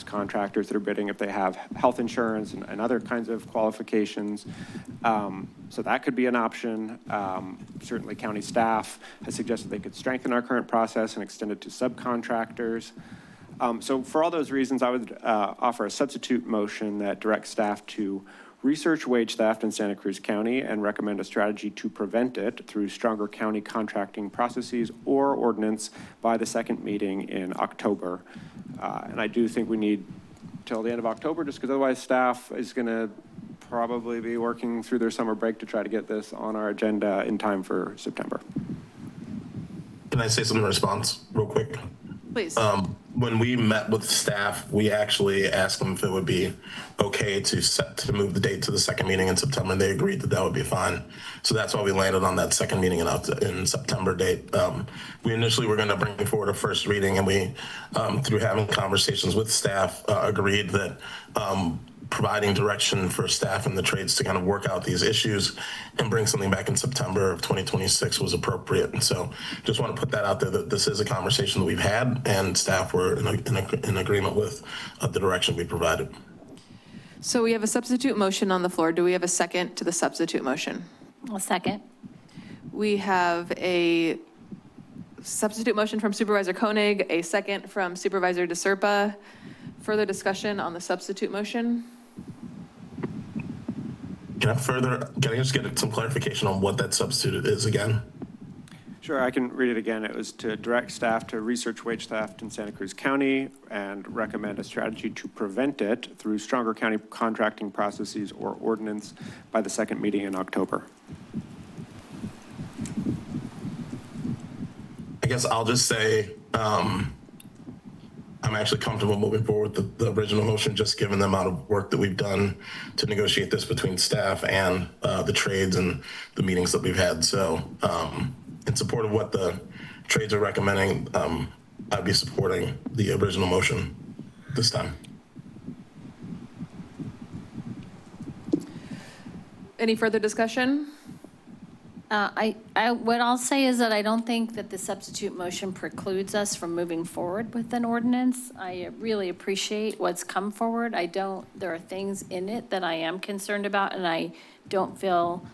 contractors that are bidding if they have health insurance and other kinds of qualifications. So that could be an option. Certainly county staff has suggested they could strengthen our current process and extend it to subcontractors. So for all those reasons, I would offer a substitute motion that directs staff to research wage theft in Santa Cruz County and recommend a strategy to prevent it through stronger county contracting processes or ordinance by the second meeting in October. And I do think we need till the end of October, just because otherwise staff is going to probably be working through their summer break to try to get this on our agenda in time for September. Can I say something in response real quick? Please. When we met with staff, we actually asked them if it would be okay to move the date to the second meeting in September. They agreed that that would be fine. So that's why we landed on that second meeting in September date. We initially were going to bring forward a first reading, and we, through having conversations with staff, agreed that providing direction for staff and the trades to kind of work out these issues and bring something back in September of 2026 was appropriate. And so just want to put that out there that this is a conversation that we've had, and staff were in agreement with the direction we provided. So we have a substitute motion on the floor. Do we have a second to the substitute motion? A second. We have a substitute motion from Supervisor Koenig, a second from Supervisor DeSerpa. Further discussion on the substitute motion? Can I just get some clarification on what that substitute is again? Sure, I can read it again. It was to direct staff to research wage theft in Santa Cruz County and recommend a strategy to prevent it through stronger county contracting processes or ordinance by the second meeting in October. I guess I'll just say I'm actually comfortable moving forward with the original motion, just given the amount of work that we've done to negotiate this between staff and the trades and the meetings that we've had. So in support of what the trades are recommending, I'd be supporting the original motion this time. Any further discussion? What I'll say is that I don't think that the substitute motion precludes us from moving forward with an ordinance. I really appreciate what's come forward. There are things in it that I am concerned about, and I don't feel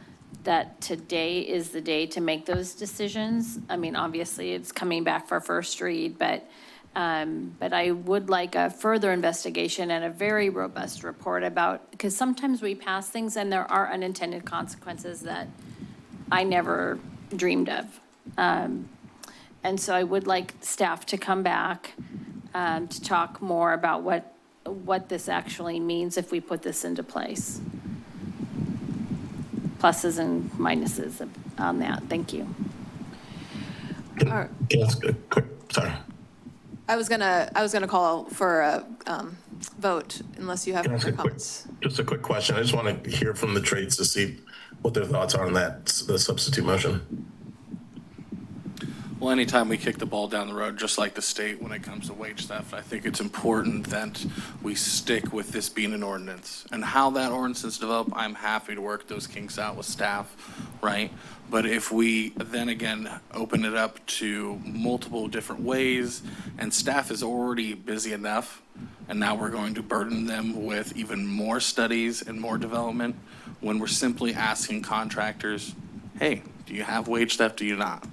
that today is the day to make those decisions. I mean, obviously, it's coming back for first read, but I would like a further investigation and a very robust report about, because sometimes we pass things and there are unintended consequences that I never dreamed of. And so I would like staff to come back to talk more about what this actually means if we put this into place. Pluses and minuses on that. Thank you. Can I ask a quick, sorry. I was gonna call for a vote unless you have further comments. Just a quick question. I just want to hear from the trades to see what their thoughts are on that, the substitute motion. Well, anytime we kick the ball down the road, just like the state, when it comes to wage theft, I think it's important that we stick with this being an ordinance. And how that ordinance is developed, I'm happy to work those kinks out with staff, right? But if we then again open it up to multiple different ways, and staff is already busy enough, and now we're going to burden them with even more studies and more development, when we're simply asking contractors, hey, Do you have wage theft? Do you not?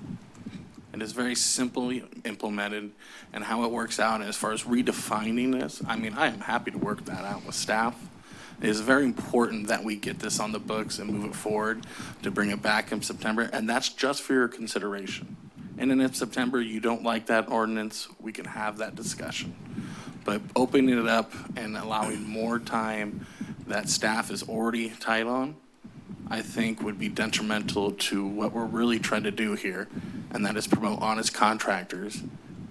It is very simply implemented, and how it works out as far as redefining this, I mean, I am happy to work that out with staff. It is very important that we get this on the books and move it forward to bring it back in September, and that's just for your consideration. And then if September you don't like that ordinance, we can have that discussion. But opening it up and allowing more time that staff is already tight on, I think would be detrimental to what we're really trying to do here, and that is promote honest contractors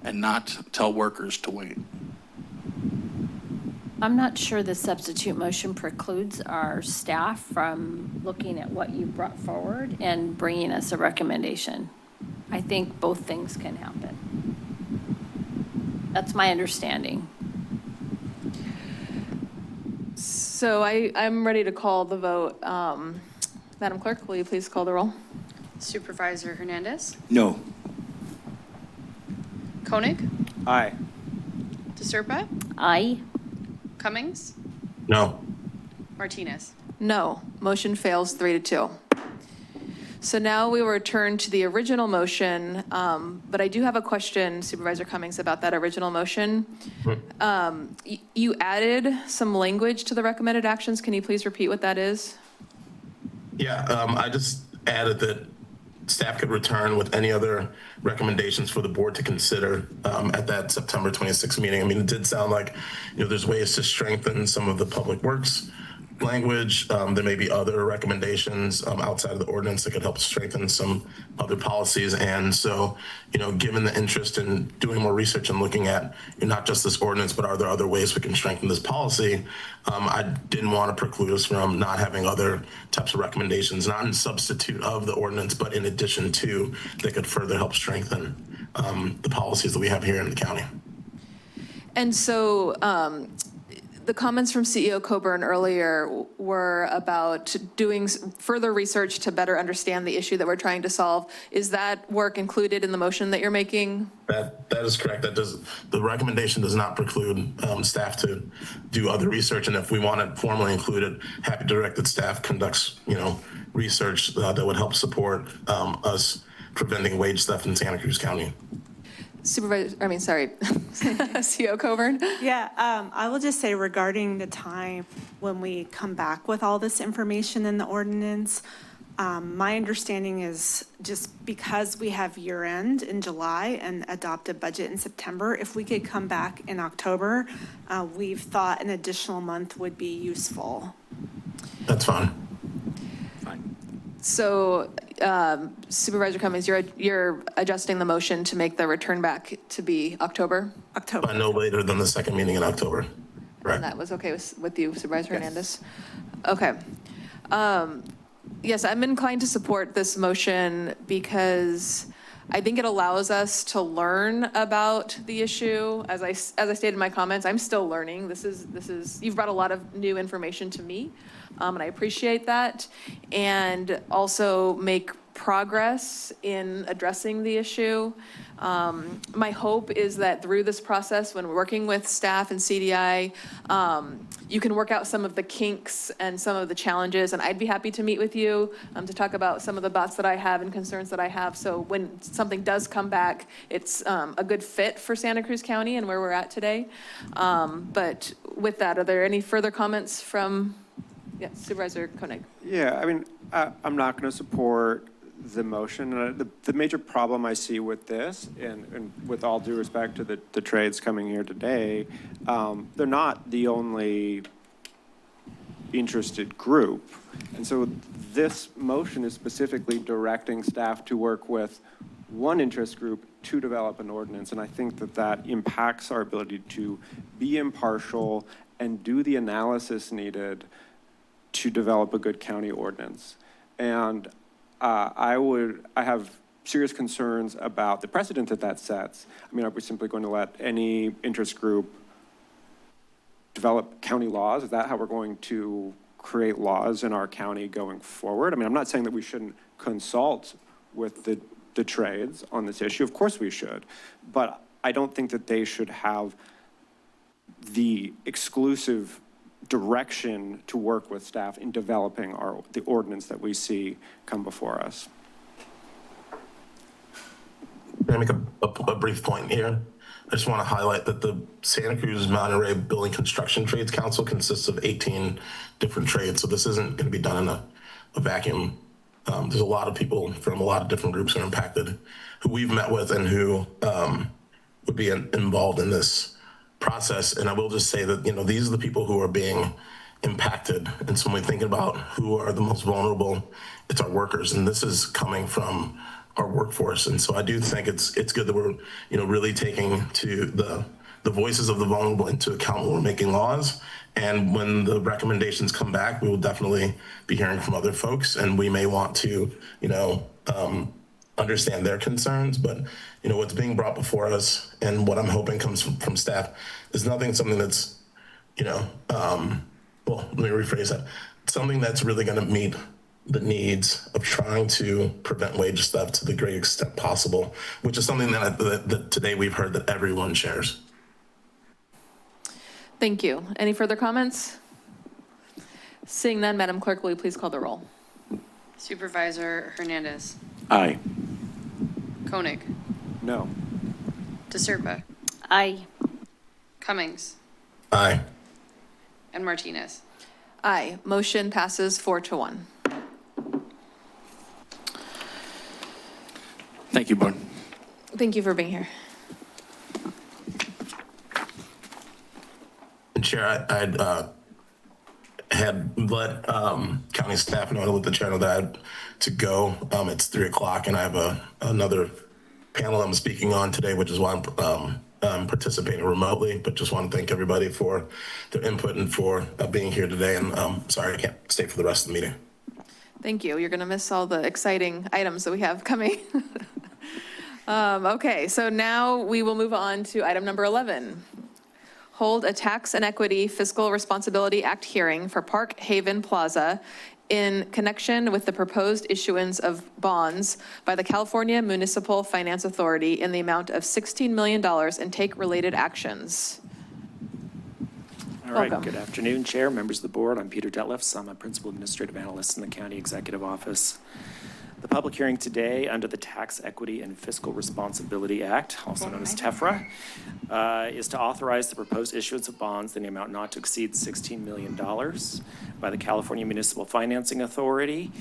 and not tell workers to wait. I'm not sure the substitute motion precludes our staff from looking at what you brought forward and bringing us a recommendation. I think both things can happen. That's my understanding. So I'm ready to call the vote. Madam Clerk, will you please call the roll? Supervisor Hernandez? No. Koenig? Aye. DeSerpa? Aye. Cummings? No. Martinez? No. Motion fails 3-2. So now we will return to the original motion, but I do have a question, Supervisor Cummings, about that original motion. You added some language to the recommended actions. Can you please repeat what that is? Yeah, I just added that staff could return with any other recommendations for the board to consider at that September 26th meeting. I mean, it did sound like, there's ways to strengthen some of the public works language. There may be other recommendations outside of the ordinance that could help strengthen some other policies. And so, given the interest in doing more research and looking at not just this ordinance, but are there other ways we can strengthen this policy, I didn't want to preclude us from not having other types of recommendations, not in substitute of the ordinance, but in addition to, that could further help strengthen the policies that we have here in the county. And so the comments from CEO Coburn earlier were about doing further research to better understand the issue that we're trying to solve. Is that work included in the motion that you're making? That is correct. The recommendation does not preclude staff to do other research, and if we want to formally include it, happy to direct that staff conducts research that would help support us preventing wage theft in Santa Cruz County. CEO Coburn? Yeah, I will just say regarding the time when we come back with all this information in the ordinance, my understanding is just because we have year end in July and adopt a budget in September, if we could come back in October, we've thought an additional month would be useful. That's fine. So Supervisor Cummings, you're adjusting the motion to make the return back to be October? October. By no later than the second meeting in October. Right. And that was okay with you, Supervisor Hernandez? Okay. Yes, I'm inclined to support this motion because I think it allows us to learn about the issue. As I stated in my comments, I'm still learning. This is you've brought a lot of new information to me, and I appreciate that. And also make progress in addressing the issue. My hope is that through this process, when we're working with staff and CDI, you can work out some of the kinks and some of the challenges, and I'd be happy to meet with you to talk about some of the thoughts that I have and concerns that I have. So when something does come back, it's a good fit for Santa Cruz County and where we're at today. But with that, are there any further comments from Supervisor Koenig? Yeah, I mean, I'm not going to support the motion. The major problem I see with this, and with all due respect to the trades coming here today, they're not the only interested group. And so this motion is specifically directing staff to work with one interest group to develop an ordinance. And I think that impacts our ability to be impartial and do the analysis needed to develop a good county ordinance. And I have serious concerns about the precedent that sets. I mean, are we simply going to let any interest group develop county laws? Is that how we're going to create laws in our county going forward? I mean, I'm not saying that we shouldn't consult with the trades on this issue. Of course we should. But I don't think that they should have the exclusive direction to work with staff in developing the ordinance that we see come before us. Can I make a brief point here? I just want to highlight that the Santa Cruz Monterey Building Construction Trades Council consists of 18 different trades, so this isn't going to be done in a vacuum. There's a lot of people from a lot of different groups who are impacted, who we've met with and who would be involved in this process. And I will just say that, these are the people who are being impacted. And so when we think about who are the most vulnerable, it's our workers. And this is coming from our workforce. And so I do think it's good that we're, really taking to the voices of the vulnerable into account when we're making laws. And when the recommendations come back, we will definitely be hearing from other folks, and we may want to, understand their concerns. But, what's being brought before us and what I'm hoping comes from staff is something that's, well, let me rephrase that. Something that's really going to meet the needs of trying to prevent wage theft to the greatest extent possible, which is something that today we've heard that everyone shares. Thank you. Any further comments? Seeing none, Madam Clerk, will you please call the roll? Supervisor Hernandez. Aye. Koenig. No. DeSerpa. Aye. Cummings. Aye. And Martinez. Aye. Motion passes 4-1. Thank you, Board. Thank you for being here. And Chair, I'd had let county staff know, to let the chair know that I had to go. It's 3:00 and I have another panel I'm speaking on today, which is why I'm participating remotely, but just want to thank everybody for their input and for being here today. And sorry, I can't stay for the rest of the meeting. Thank you. You're going to miss all the exciting items that we have coming. Okay, so now we will move on to item number 11. Hold a Tax and Equity Fiscal Responsibility Act hearing for Park Haven Plaza in connection with the proposed issuance of bonds by the California Municipal Finance Authority in the amount of $16 million and take related actions. All right, Welcome. good afternoon, Chair, members of the board. I'm Peter Detlefs. I'm a Principal Administrative Analyst in the County Executive Office. The public hearing today under the Tax Equity and Fiscal Responsibility Act, also known as TEFRA, is to authorize the proposed issuance of bonds in the amount not to exceed $16 million by the California Municipal Financing Authority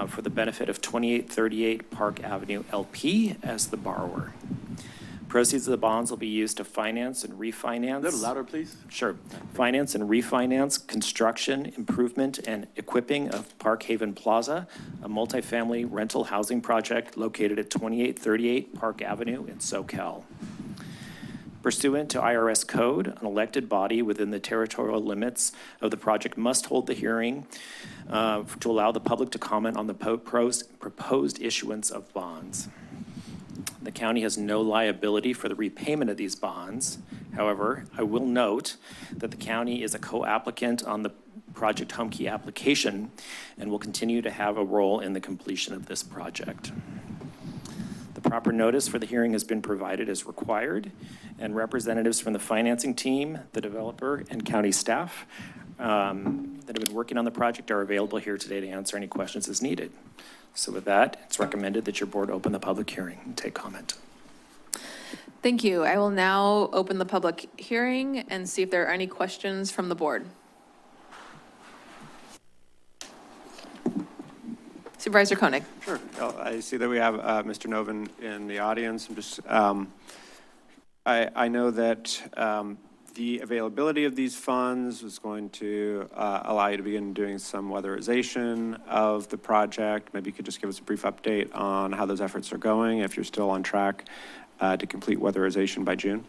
for the benefit of 2838 Park Avenue LP as the borrower. Proceeds of the bonds will be used to finance and refinance. A little louder, please. Sure. Finance and refinance construction, improvement, and equipping of Park Haven Plaza, a multifamily rental housing project located at 2838 Park Avenue in SoCal. Pursuant to IRS code, an elected body within the territorial limits of the project must hold the hearing to allow the public to comment on the proposed issuance of bonds. The county has no liability for the repayment of these bonds. However, I will note that the county is a co-applicant on the Project Homekey application and will continue to have a role in the completion of this project. The proper notice for the hearing has been provided as required, and representatives from the financing team, the developer, and county staff that have been working on the project are available here today to answer any questions as needed. So with that, it's recommended that your board open the public hearing and take comment. Thank you. I will now open the public hearing and see if there are any questions from the board. Supervisor Koenig. Sure. I see that we have Mr. Novin in the audience. I'm just, I know that the availability of these funds is going to allow you to begin doing some weatherization of the project. Maybe you could just give us a brief update on how those efforts are going, if you're still on track to complete weatherization by June.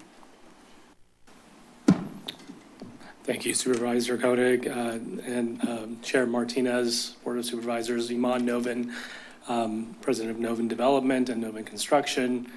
Thank you, Supervisor Koenig and Chair Martinez, Board of Supervisors, Iman Novin, President of Novin Development and Novin Construction.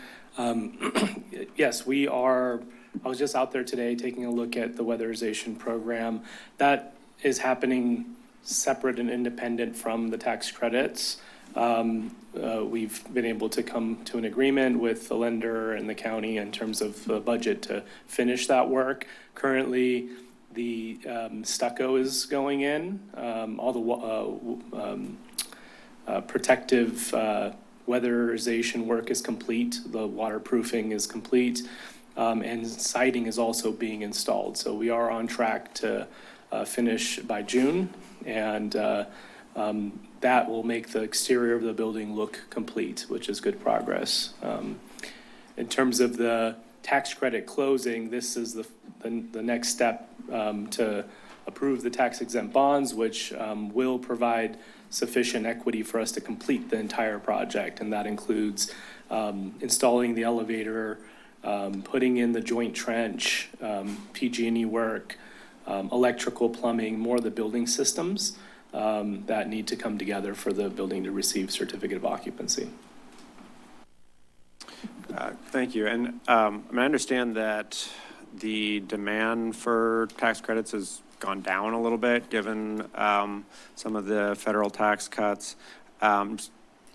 Yes, we are. I was just out there today taking a look at the weatherization program. That is happening separate and independent from the tax credits. We've been able to come to an agreement with the lender and the county in terms of the budget to finish that work. Currently, the stucco is going in, all the protective weatherization work is complete, the waterproofing is complete, and siding is also being installed. So we are on track to finish by June, and that will make the exterior of the building look complete, which is good progress. In terms of the tax credit closing, this is the next step to approve the tax exempt bonds, which will provide sufficient equity for us to complete the entire project. And that includes installing the elevator, putting in the joint trench, PG&E work, electrical, plumbing, more of the building systems that need to come together for the building to receive certificate of occupancy. Thank you. And I understand that the demand for tax credits has gone down a little bit given some of the federal tax cuts.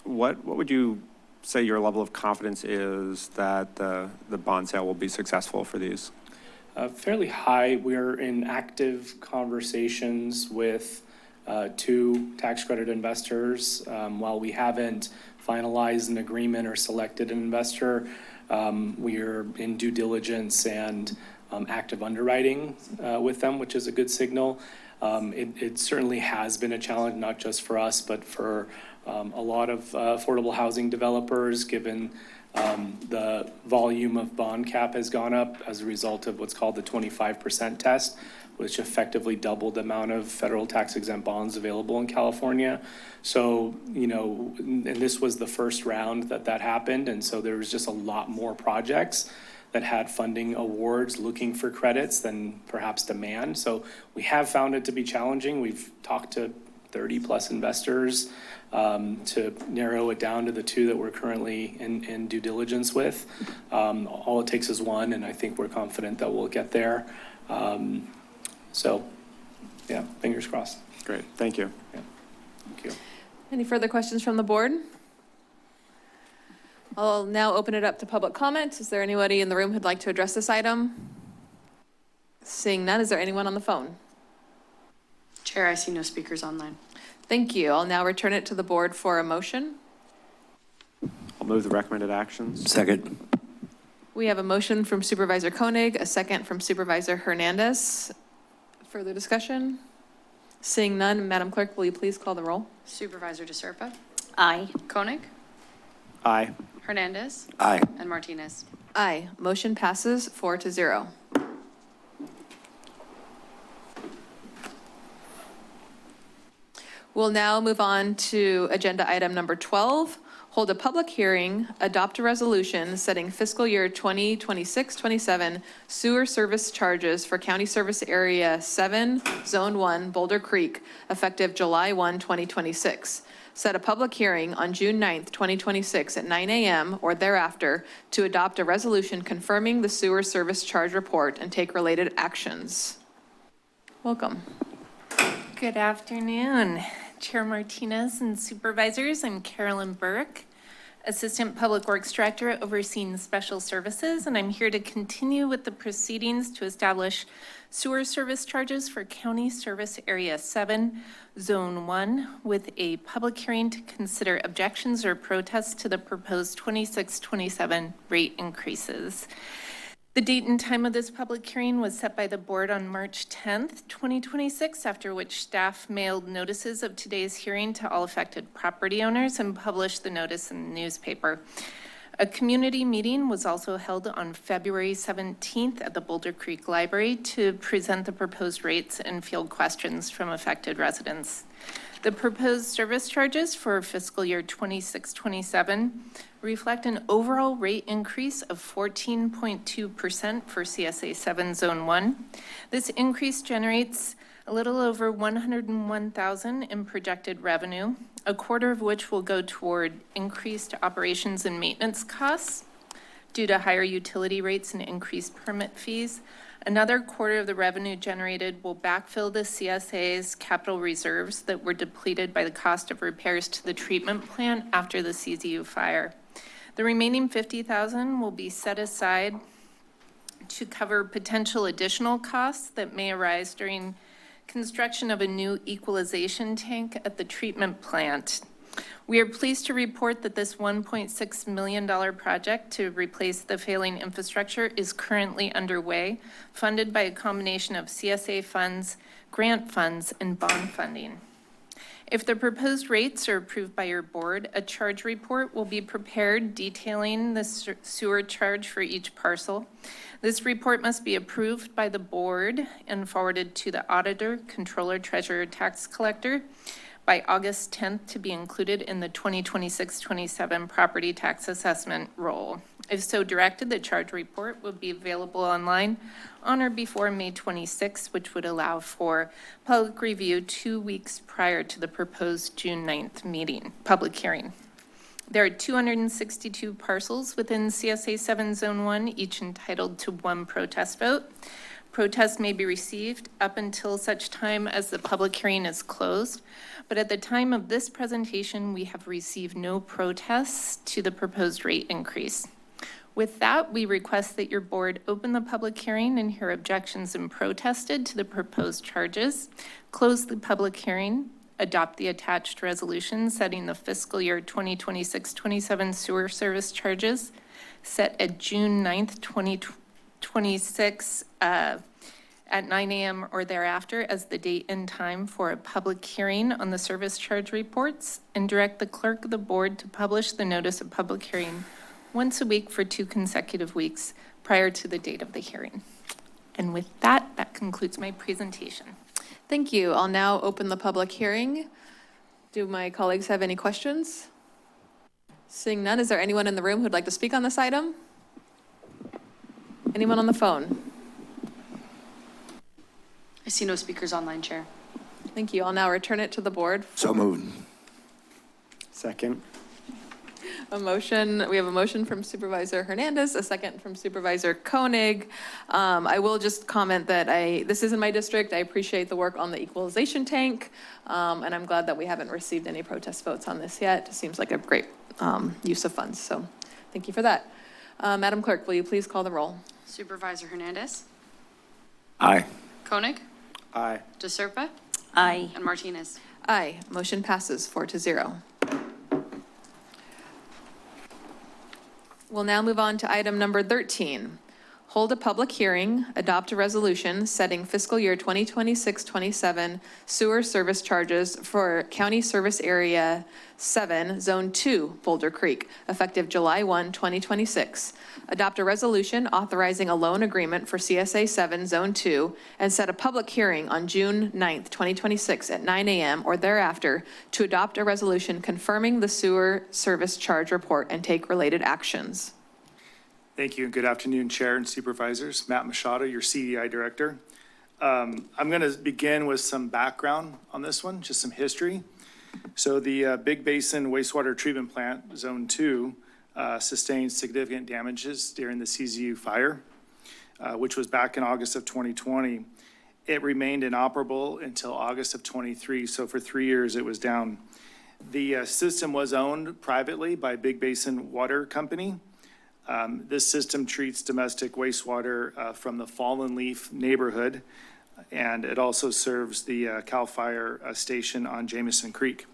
What would you say your level of confidence is that the bond sale will be successful for these? Fairly high. We're in active conversations with 2 tax credit investors. While we haven't finalized an agreement or selected an investor, we are in due diligence and active underwriting with them, which is a good signal. It certainly has been a challenge, not just for us, but for a lot of affordable housing developers, given the volume of bond cap has gone up as a result of what's called the 25% test, which effectively doubled the amount of federal tax exempt bonds available in California. So, and this was the first round that happened. And so there was just a lot more projects that had funding awards looking for credits than perhaps demand. So we have found it to be challenging. We've talked to 30 plus investors to narrow it down to the 2 that we're currently in due diligence with. All it takes is one, and I think we're confident that we'll get there. So, yeah, fingers crossed. Great, thank you. Yeah. Thank you. Any further questions from the board? I'll now open it up to public comment. Is there anybody in the room who'd like to address this item? Seeing none, is there anyone on the phone? Chair, I see no speakers online. Thank you. I'll now return it to the board for a motion. I'll move the recommended actions. Second. We have a motion from Supervisor Koenig, a second from Supervisor Hernandez. Further discussion? Seeing none, Madam Clerk, will you please call the roll? Supervisor DeSerpa? Aye. Koenig? Aye. Hernandez? Aye. And Martinez? Aye. Motion passes 4-0. We'll now move on to agenda item number 12. Hold a public hearing, adopt a resolution setting fiscal year 2026-27 sewer service charges for County Service Area 7, Zone 1, Boulder Creek, effective July 1, 2026. Set a public hearing on June 9th, 2026 at 9 a.m. or thereafter to adopt a resolution confirming the sewer service charge report and take related actions. Welcome. Good afternoon, Chair Martinez and Supervisors. I'm Carolyn Burke, Assistant Public Works Director overseeing Special Services, and I'm here to continue with the proceedings to establish sewer service charges for County Service Area 7, Zone 1, with a public hearing to consider objections or protests to the proposed 26-27 rate increases. The date and time of this public hearing was set by the board on March 10th, 2026, after which staff mailed notices of today's hearing to all affected property owners and published the notice in the newspaper. A community meeting was also held on February 17th at the Boulder Creek Library to present the proposed rates and field questions from affected residents. The proposed service charges for fiscal year 26-27 reflect an overall rate increase of 14.2% for CSA 7 Zone 1. This increase generates a little over $101,000 in projected revenue, a quarter of which will go toward increased operations and maintenance costs due to higher utility rates and increased permit fees. Another quarter of the revenue generated will backfill the CSA's capital reserves that were depleted by the cost of repairs to the treatment plant after the CZU fire. The remaining $50,000 will be set aside to cover potential additional costs that may arise during construction of a new equalization tank at the treatment plant. We are pleased to report that this $1.6 million project to replace the failing infrastructure is currently underway, funded by a combination of CSA funds, grant funds, and bond funding. If the proposed rates are approved by your board, a charge report will be prepared detailing the sewer charge for each parcel. This report must be approved by the board and forwarded to the auditor, controller, treasurer, tax collector by August 10th to be included in the 2026-27 property tax assessment roll. If so directed, the charge report will be available online on or before May 26th, which would allow for public review 2 weeks prior to the proposed June 9th meeting, public hearing. There are 262 parcels within CSA 7 Zone 1, each entitled to 1 protest vote. Protests may be received up until such time as the public hearing is closed. But at the time of this presentation, we have received no protests to the proposed rate increase. With that, we request that your board open the public hearing and hear objections and protested to the proposed charges, close the public hearing, adopt the attached resolution setting the fiscal year 2026-27 sewer service charges set at June 9th, 2026 at 9 a.m. or thereafter as the date and time for a public hearing on the service charge reports, and direct the clerk of the board to publish the notice of public hearing once a week for 2 consecutive weeks prior to the date of the hearing. And with that, that concludes my presentation. Thank you. I'll now open the public hearing. Do my colleagues have any questions? Seeing none, is there anyone in the room who'd like to speak on this item? Anyone on the phone? I see no speakers online, Chair. Thank you. I'll now return it to the board. So moved. Second. We have a motion from Supervisor Hernandez, a second from Supervisor Koenig. I will just comment that this is in my district. I appreciate the work on the equalization tank, and I'm glad that we haven't received any protest votes on this yet. It seems like a great use of funds, so thank you for that. Madam Clerk, will you please call the roll? Supervisor Hernandez? Aye. Koenig? Aye. DeSerpa? Aye. And Martinez? Aye. Motion passes 4-0. We'll now move on to item number 13. Hold a public hearing, adopt a resolution setting fiscal year 2026-27 sewer service charges for County Service Area 7, Zone 2, Boulder Creek, effective July 1, 2026. Adopt a resolution authorizing a loan agreement for CSA 7, Zone 2, and set a public hearing on June 9th, 2026 at 9 a.m. or thereafter to adopt a resolution confirming the sewer service charge report and take related actions. Thank you, and good afternoon, Chair and Supervisors. Matt Machado, your CDI Director. I'm going to begin with some background on this one, just some history. So the Big Basin Wastewater Treatment Plant, Zone 2, sustained significant damages during the CZU fire, which was back in August of 2020. It remained inoperable until August of 23, so for 3 years it was down. The system was owned privately by Big Basin Water Company. This system treats domestic wastewater from the Fallen Leaf neighborhood, and it also serves the CAL FIRE station on Jameson Creek.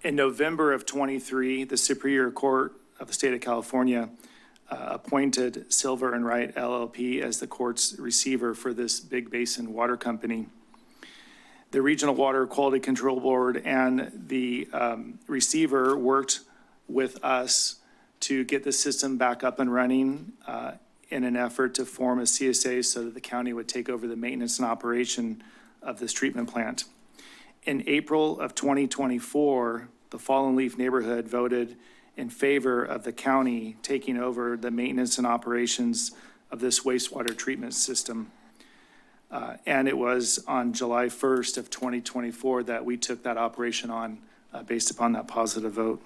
In November of 23, the Superior Court of the State of California appointed Silver and Wright LLP as the court's receiver for this Big Basin Water Company. The Regional Water Quality Control Board and the receiver worked with us to get the system back up and running in an effort to form a CSA so that the county would take over the maintenance and operation of this treatment plant. In April of 2024, the Fallen Leaf neighborhood voted in favor of the county taking over the maintenance and operations of this wastewater treatment system. And it was on July 1st of 2024 that we took that operation on based upon that positive vote.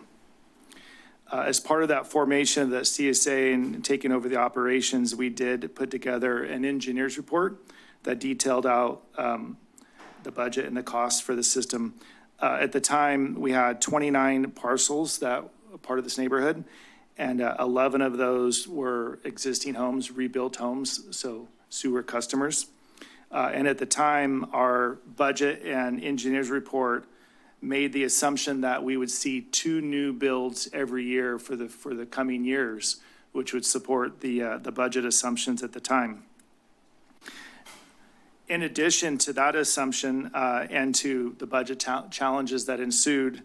As part of that formation of the CSA and taking over the operations, we did put together an engineer's report that detailed out the budget and the costs for the system. At the time, we had 29 parcels that were part of this neighborhood, and 11 of those were existing homes, rebuilt homes, so sewer customers. And at the time, our budget and engineer's report made the assumption that we would see 2 new builds every year for the coming years, which would support the budget assumptions at the time. In addition to that assumption and to the budget challenges that ensued,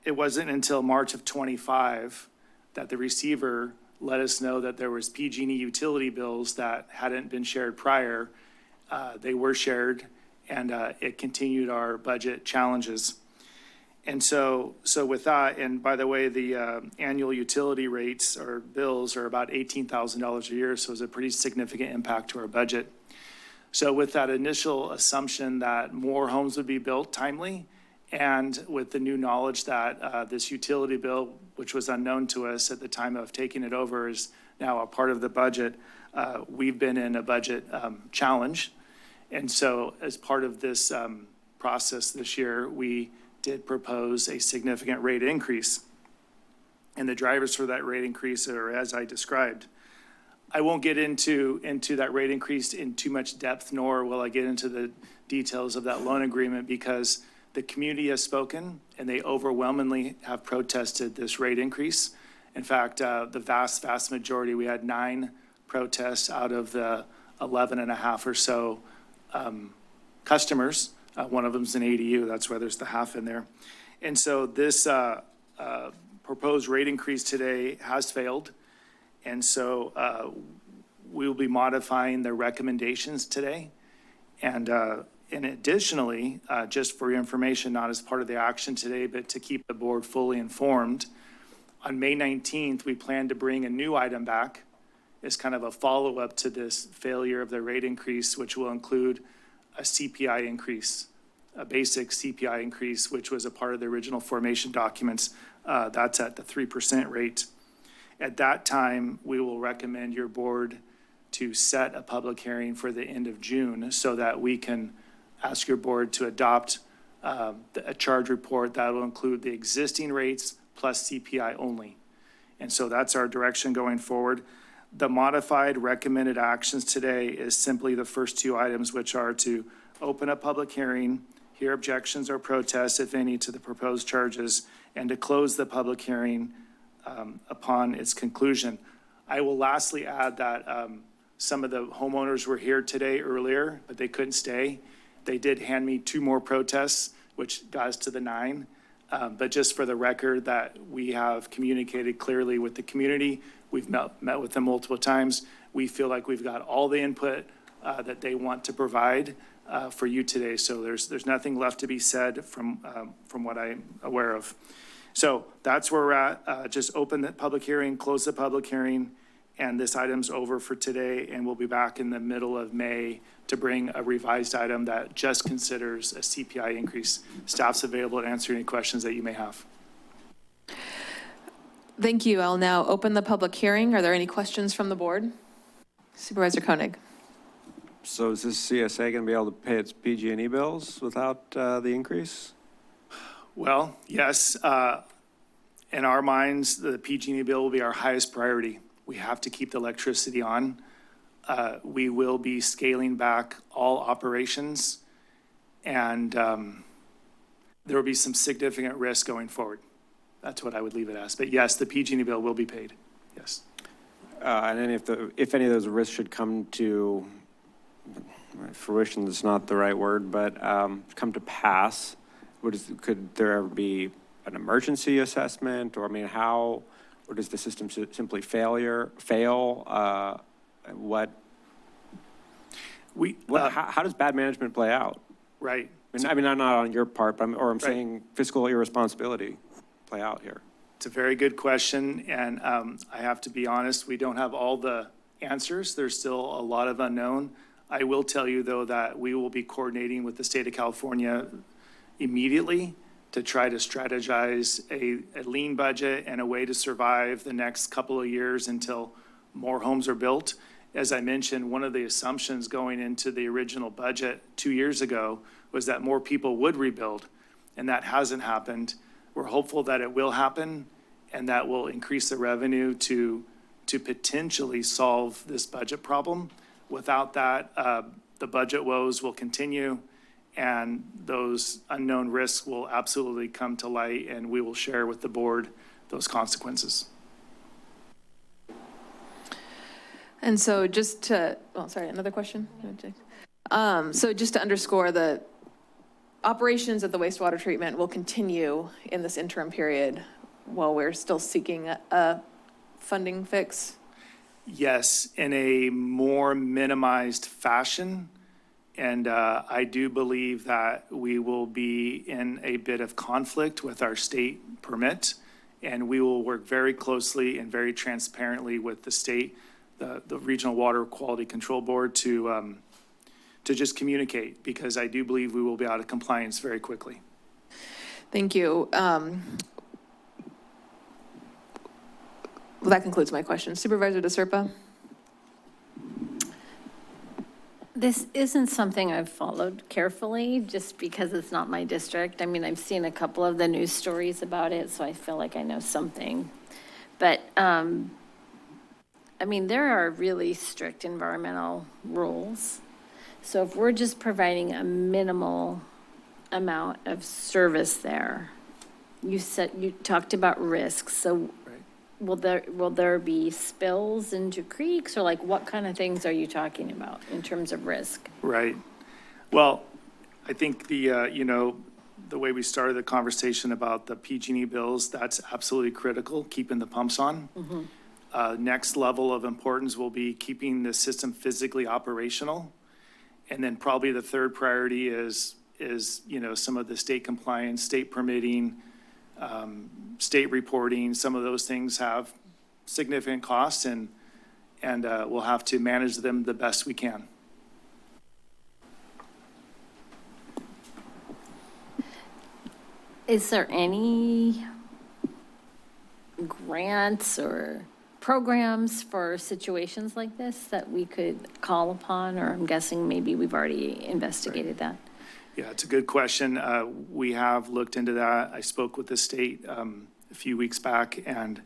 it wasn't until March of '25 that the receiver let us know that there was PG&E utility bills that hadn't been shared prior. They were shared, and it continued our budget challenges. And so with that, and by the way, the annual utility rates or bills are about $18,000 a year, so it's a pretty significant impact to our budget. So with that initial assumption that more homes would be built timely, and with the new knowledge that this utility bill, which was unknown to us at the time of taking it over, is now a part of the budget, we've been in a budget challenge. And so as part of this process this year, we did propose a significant rate increase. And the drivers for that rate increase are as I described. I won't get into that rate increase in too much depth, nor will I get into the details of that loan agreement, because the community has spoken and they overwhelmingly have protested this rate increase. In fact, the vast majority, we had 9 protests out of the 11 and a half or so customers. One of them's an ADU, that's why there's the half in there. And so this proposed rate increase today has failed. And so we will be modifying the recommendations today. And additionally, just for your information, not as part of the action today, but to keep the board fully informed, on May 19th, we plan to bring a new item back as kind of a follow-up to this failure of the rate increase, which will include a CPI increase, a basic CPI increase, which was a part of the original formation documents. That's at the 3% rate. At that time, we will recommend your board to set a public hearing for the end of June so that we can ask your board to adopt a charge report that will include the existing rates plus CPI only. And so that's our direction going forward. The modified recommended actions today is simply the first 2 items, which are to open a public hearing, hear objections or protests, if any, to the proposed charges, and to close the public hearing upon its conclusion. I will lastly add that some of the homeowners were here today earlier, but they couldn't stay. They did hand me 2 more protests, which got us to the 9. But just for the record, that we have communicated clearly with the community. We've met with them multiple times. We feel like we've got all the input that they want to provide for you today. So there's nothing left to be said from what I'm aware of. So that's where we're at. Just open the public hearing, close the public hearing, and this item's over for today. And we'll be back in the middle of May to bring a revised item that just considers a CPI increase. Staff's available to answer any questions that you may have. Thank you. I'll now open the public hearing. Are there any questions from the board? Supervisor Koenig. So is this CSA going to be able to pay its PG&E bills without the increase? Well, yes. In our minds, the PG&E bill will be our highest priority. We have to keep the electricity on. We will be scaling back all operations, and there will be some significant risk going forward. That's what I would leave it as. But yes, the PG&E bill will be paid. Yes. And then if any of those risks should come to fruition, is not the right word, but come to pass, could there ever be an emergency assessment? Or I mean, or does the system simply fail? How does bad management play out? Right. I mean, not on your part, but I'm saying fiscal irresponsibility play out here. It's a very good question, and I have to be honest, we don't have all the answers. There's still a lot of unknown. I will tell you, though, that we will be coordinating with the state of California immediately to try to strategize a lean budget and a way to survive the next couple of years until more homes are built. As I mentioned, one of the assumptions going into the original budget 2 years ago was that more people would rebuild, and that hasn't happened. We're hopeful that it will happen, and that will increase the revenue to potentially solve this budget problem. Without that, the budget woes will continue, and those unknown risks will absolutely come to light, and we will share with the board those consequences. And so just to, oh, sorry, another question? So just to underscore, the operations of the wastewater treatment will continue in this interim period while we're still seeking a funding fix? Yes, in a more minimized fashion. And I do believe that we will be in a bit of conflict with our state permit. And we will work very closely and very transparently with the state, the Regional Water Quality Control Board to just communicate, because I do believe we will be out of compliance very quickly. Thank you. Well, that concludes my question. Supervisor DeSerpa? This isn't something I've followed carefully just because it's not my district. I mean, I've seen a couple of the news stories about it, so I feel like I know something. But, I mean, there are really strict environmental rules. So if we're just providing a minimal amount of service there, you talked about risks. So will there be spills into creeks, or like what kind of things are you talking about in terms of risk? Right. Well, I think the way we started the conversation about the PG&E bills, that's absolutely critical, keeping the pumps on. Next level of importance will be keeping the system physically operational. And then probably the third priority is some of the state compliance, state permitting, state reporting. Some of those things have significant costs, and we'll have to manage them the best we can. Is there any grants or programs for situations like this that we could call upon? Or I'm guessing maybe we've already investigated that. Yeah, it's a good question. We have looked into that. I spoke with the state a few weeks back, and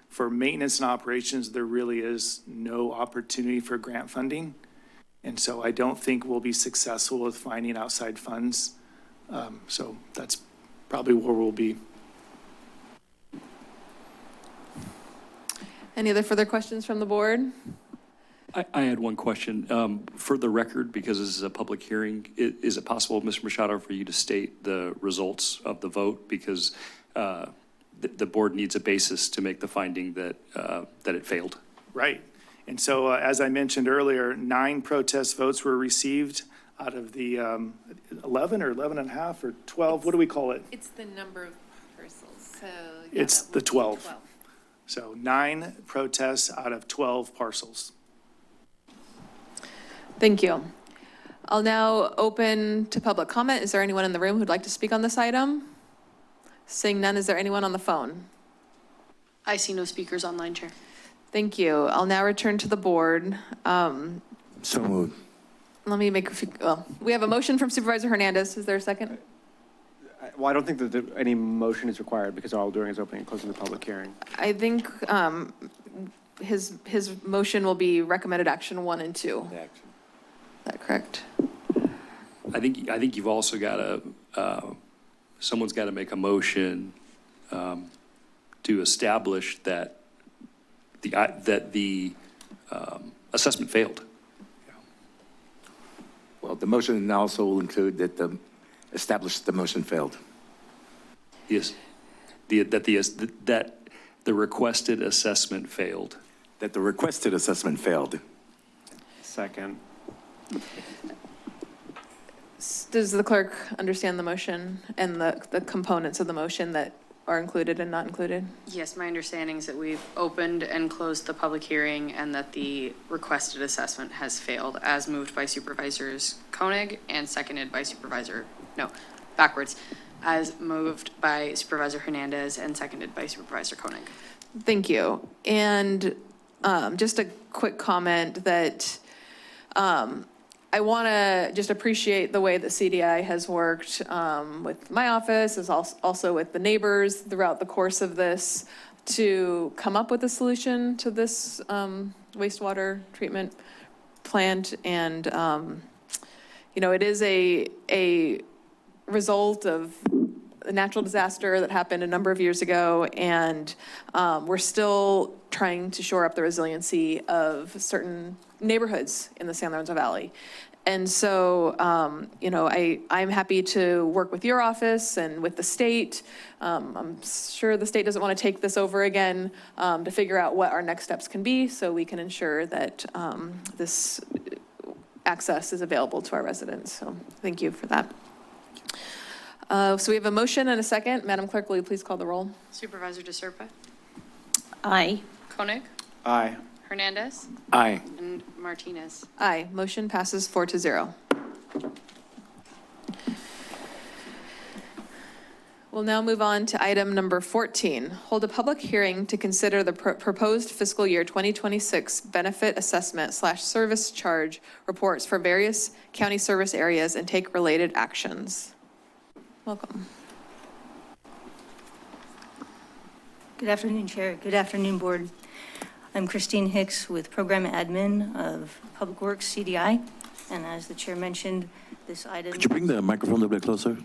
for maintenance and operations, there really is no opportunity for grant funding. And so I don't think we'll be successful with finding outside funds. So that's probably where we'll be. Any other further questions from the board? I had one question. For the record, because this is a public hearing, is it possible, Mr. Machado, for you to state the results of the vote? Because the board needs a basis to make the finding that it failed. Right. And so, as I mentioned earlier, 9 protest votes were received out of the 11 or 11 and a half or 12. What do we call it? It's the number of parcels, so. It's the 12. So 9 protests out of 12 parcels. Thank you. I'll now open to public comment. Is there anyone in the room who'd like to speak on this item? Seeing none, is there anyone on the phone? I see no speakers online, Chair. Thank you. I'll now return to the board. So moved. Let me make a few, we have a motion from Supervisor Hernandez. Is there a second? Well, I don't think that any motion is required because all we're doing is opening and closing the public hearing. I think his motion will be recommended action 1 and 2. Is that correct? I think you've also got to, someone's got to make a motion to establish that the assessment failed. Well, the motion also will include that the motion failed. Yes, that the requested assessment failed. That the requested assessment failed. Second. Does the clerk understand the motion and the components of the motion that are included and not included? Yes, my understanding is that we've opened and closed the public hearing and that the requested assessment has failed, as moved by Supervisors Koenig and seconded by as moved by Supervisor Hernandez and seconded by Supervisor Koenig. Thank you. And just a quick comment that I want to just appreciate the way that CDI has worked with my office, as also with the neighbors throughout the course of this to come up with a solution to this wastewater treatment plant. And it is a result of a natural disaster that happened a number of years ago, and we're still trying to shore up the resiliency of certain neighborhoods in the San Lorenzo Valley. And so, I'm happy to work with your office and with the state. I'm sure the state doesn't want to take this over again, to figure out what our next steps can be so we can ensure that this access is available to our residents. So thank you for that. So we have a motion and a second. Madam Clerk, will you please call the roll? Supervisor DeSerpa, Aye. Koenig, Aye. Hernandez, Aye. and Martinez. Aye, motion passes 4-0. We'll now move on to item number 14. Hold a public hearing to consider the proposed fiscal year 2026 benefit assessment / service charge reports for various county service areas and take related actions. Welcome. Good afternoon, Chair. Good afternoon, Board. I'm Christine Hicks with Program Admin of Public Works, CDI. And as the Chair mentioned, this item... Could you bring the microphone a little bit closer?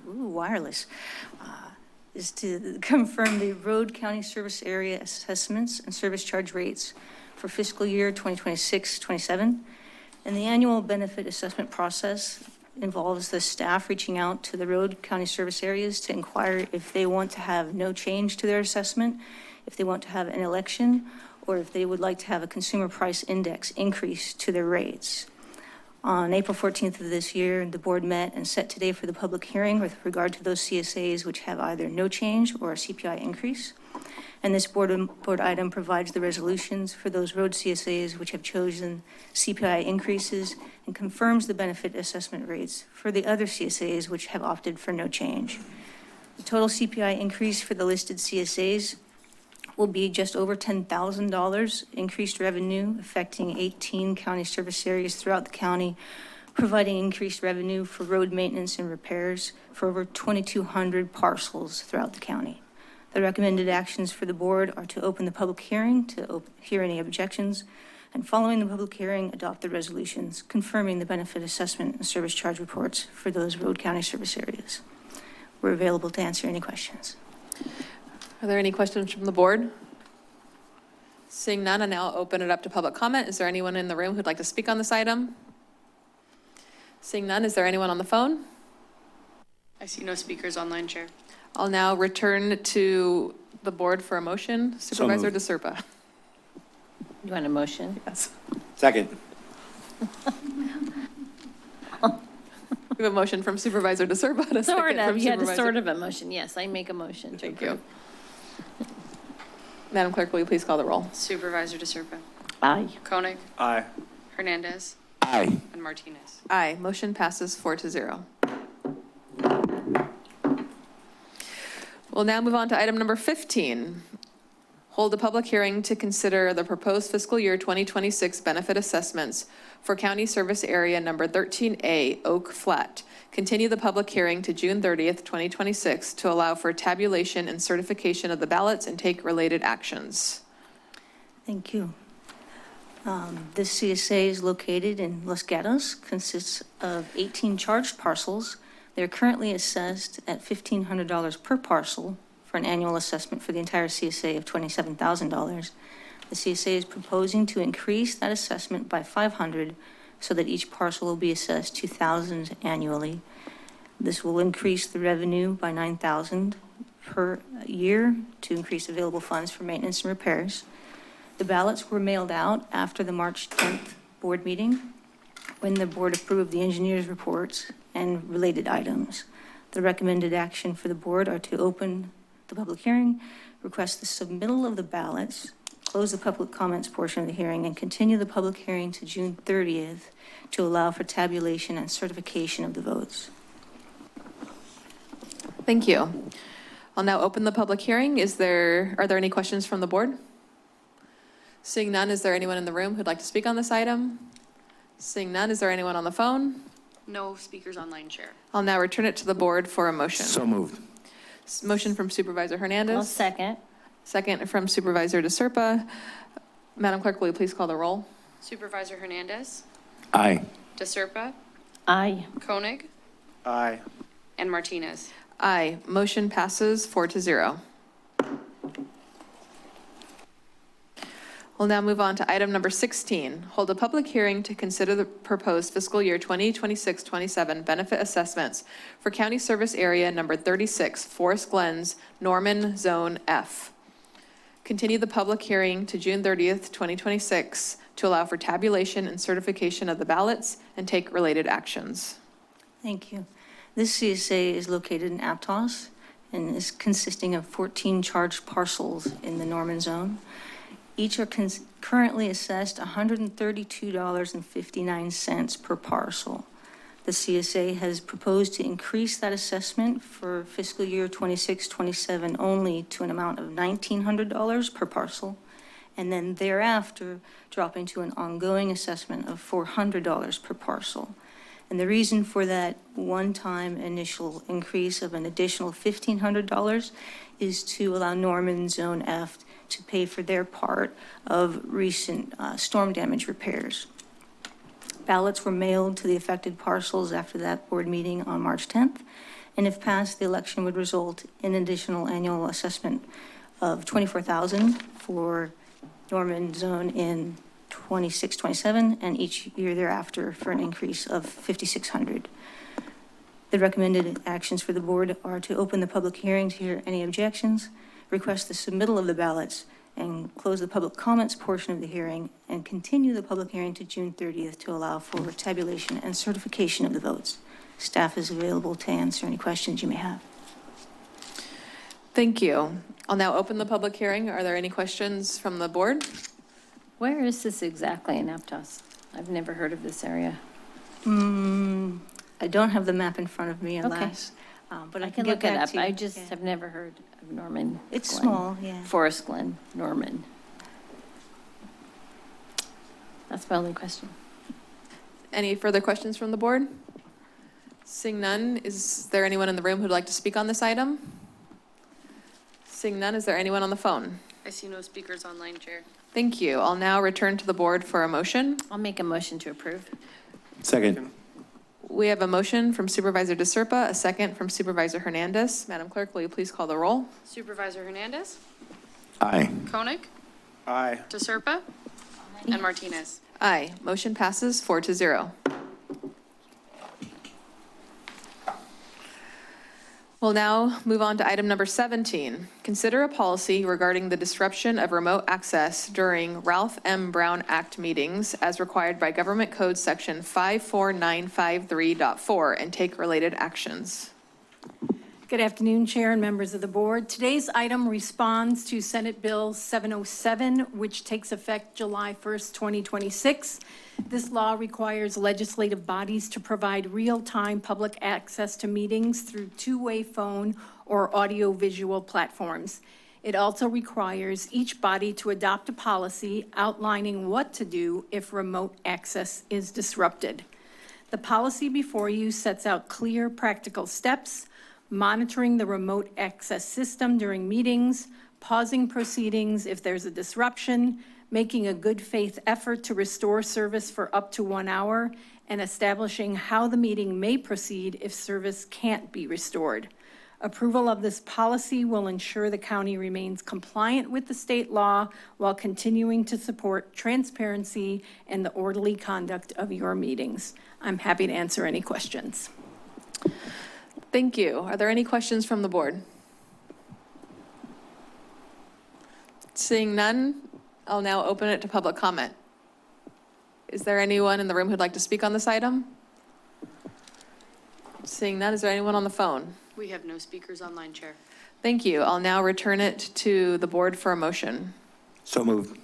Ooh, wireless. Is to confirm the road county service area assessments and service charge rates for fiscal year 2026-27. And the annual benefit assessment process involves the staff reaching out to the road county service areas to inquire if they want to have no change to their assessment, if they want to have an election, or if they would like to have a consumer price index increase to their rates. On April 14th of this year, the board met and set today for the public hearing with regard to those CSAs which have either no change or a CPI increase. And this board item provides the resolutions for those road CSAs which have chosen CPI increases and confirms the benefit assessment rates for the other CSAs which have opted for no change. The total CPI increase for the listed CSAs will be just over $10,000 increased revenue affecting 18 county service areas throughout the county, providing increased revenue for road maintenance and repairs for over 2,200 parcels throughout the county. The recommended actions for the board are to open the public hearing, to hear any objections, and following the public hearing, adopt the resolutions confirming the benefit assessment and service charge reports for those road county service areas. We're available to answer any questions. Are there any questions from the board? Seeing none, I now open it up to public comment. Is there anyone in the room who'd like to speak on this item? Seeing none, is there anyone on the phone? I see no speakers online, Chair. I'll now return to the board for a motion. Supervisor DeSerpa. You want a motion? Yes. Second. We have a motion from Supervisor DeSerpa. A Sort second of, from you had a Supervisor- sort of a motion. Yes, I make a motion to Thank approve. you. Madam Clerk, will you please call the roll? Supervisor DeSerpa, Aye. Koenig, Aye. Hernandez, Aye. and Martinez. Aye, motion passes 4-0. We'll now move on to item number 15. Hold a public hearing to consider the proposed fiscal year 2026 benefit assessments for County Service Area Number 13A, Oak Flat. Continue the public hearing to June 30th, 2026 to allow for tabulation and certification of the ballots and take related actions. Thank you. This CSA is located in Los Gatos, consists of 18 charged parcels. They're currently assessed at $1,500 per parcel for an annual assessment for the entire CSA of $27,000. The CSA is proposing to increase that assessment by $500 so that each parcel will be assessed $2,000 annually. This will increase the revenue by $9,000 per year to increase available funds for maintenance and repairs. The ballots were mailed out after the March 10th board meeting when the board approved the engineer's reports and related items. The recommended action for the board are to open the public hearing, request the submittal of the ballots, close the public comments portion of the hearing, and continue the public hearing to June 30th to allow for tabulation and certification of the votes. Thank you. I'll now open the public hearing. Are there any questions from the board? Seeing none, is there anyone in the room who'd like to speak on this item? Seeing none, is there anyone on the phone? No speakers online, Chair. I'll now return it to the board for a motion. So moved. Motion from Supervisor Hernandez. I'll second. Second from Supervisor DeSerpa. Madam Clerk, will you please call the roll? Supervisor Hernandez, Aye. DeSerpa, Aye. Koenig, Aye. and Martinez. Aye. Motion passes 4-0. We'll now move on to item number 16. Hold a public hearing to consider the proposed fiscal year 2026-27 benefit assessments for County Service Area Number 36, Forest Glens, Norman Zone F. Continue the public hearing to June 30th, 2026 to allow for tabulation and certification of the ballots and take related actions. Thank you. This CSA is located in Aptos and is consisting of 14 charged parcels in the Norman Zone. Each are currently assessed $132.59 per parcel. The CSA has proposed to increase that assessment for fiscal year 26-27 only to an amount of $1,900 per parcel, and then thereafter dropping to an ongoing assessment of $400 per parcel. And the reason for that one-time initial increase of an additional $1,500 is to allow Norman Zone F to pay for their part of recent storm damage repairs. Ballots were mailed to the affected parcels after that board meeting on March 10th, and if passed, the election would result in an additional annual assessment of $24,000 for Norman Zone in 26-27, and each year thereafter for an increase of $5,600. The recommended actions for the board are to open the public hearing to hear any objections, request the submittal of the ballots, and close the public comments portion of the hearing, and continue the public hearing to June 30th to allow for tabulation and certification of the votes. Staff is available to answer any questions you may have. Thank you. I'll now open the public hearing. Are there any questions from the board? Where is this exactly in Aptos? I've never heard of this area. I don't have the map in front of me, Okay. alas, but I I can can look get it back up. to you. I just Yeah. have never heard of Norman. It's Glen. small, yeah. Forest Glen, Norman. That's my only question. Any further questions from the board? Seeing none, is there anyone in the room who'd like to speak on this item? Seeing none, is there anyone on the phone? I see no speakers online, Chair. Thank you. I'll now return to the board for a motion. I'll make a motion to approve. Second. We have a motion from Supervisor DeSerpa, a second from Supervisor Hernandez. Madam Clerk, will you please call the roll? Supervisor Hernandez, Aye. Koenig, Aye. DeSerpa, and Martinez. Aye. Motion passes 4-0. We'll now move on to item number 17. Consider a policy regarding the disruption of remote access during Ralph M. Brown Act meetings as required by Government Code Section 54953.4 and take related actions. Good afternoon, Chair and members of the board. Today's item responds to Senate Bill 707, which takes effect July 1st, 2026. This law requires legislative bodies to provide real-time public access to meetings through two-way phone or audio-visual platforms. It also requires each body to adopt a policy outlining what to do if remote access is disrupted. The policy before you sets out clear, practical steps, monitoring the remote access system during meetings, pausing proceedings if there's a disruption, making a good faith effort to restore service for up to 1 hour, and establishing how the meeting may proceed if service can't be restored. Approval of this policy will ensure the county remains compliant with the state law while continuing to support transparency and the orderly conduct of your meetings. I'm happy to answer any questions. Thank you. Are there any questions from the board? Seeing none, I'll now open it to public comment. Is there anyone in the room who'd like to speak on this item? Seeing none, is there anyone on the phone? We have no speakers online, Chair. Thank you. I'll now return it to the board for a motion. So moved.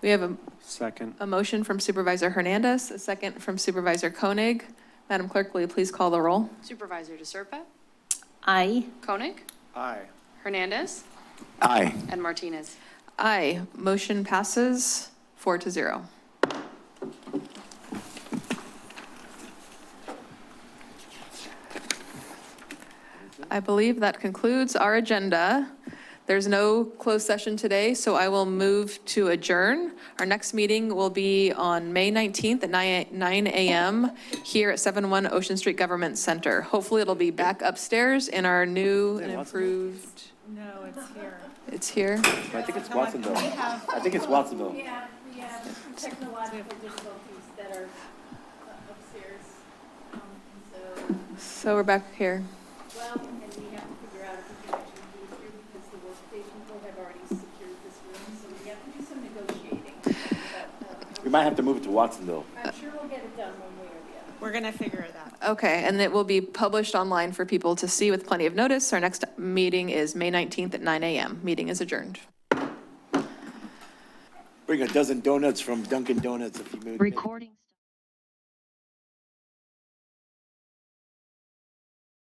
We have Second. a motion from Supervisor Hernandez, a second from Supervisor Koenig. Madam Clerk, will you please call the roll? Supervisor DeSerpa, Aye. Koenig, Aye. Hernandez, Aye. and Martinez. Aye. Motion passes 4-0. I believe that concludes our agenda. There's no closed session today, so I will move to adjourn. Our next meeting will be on May 19th at 9 a.m. here at 71 Ocean Street Government Center. Hopefully, it'll be back upstairs in our new and improved. No, it's here. It's here. I think it's Watsonville. I think it's Watsonville. We have technological difficulties that are upstairs. So we're back here. Well, and we have to figure out if we can actually do it here because the workstation people have already secured this room, so we have to do some negotiating. But, We might have to move it to Watsonville. I'm sure we'll get it done one way or the other. We're going to figure it out. Okay, and it will be published online for people to see with plenty of notice. Our next meeting is May 19th at 9 a.m. Meeting is adjourned. Bring a dozen donuts from Dunkin' Donuts if you move. Recording.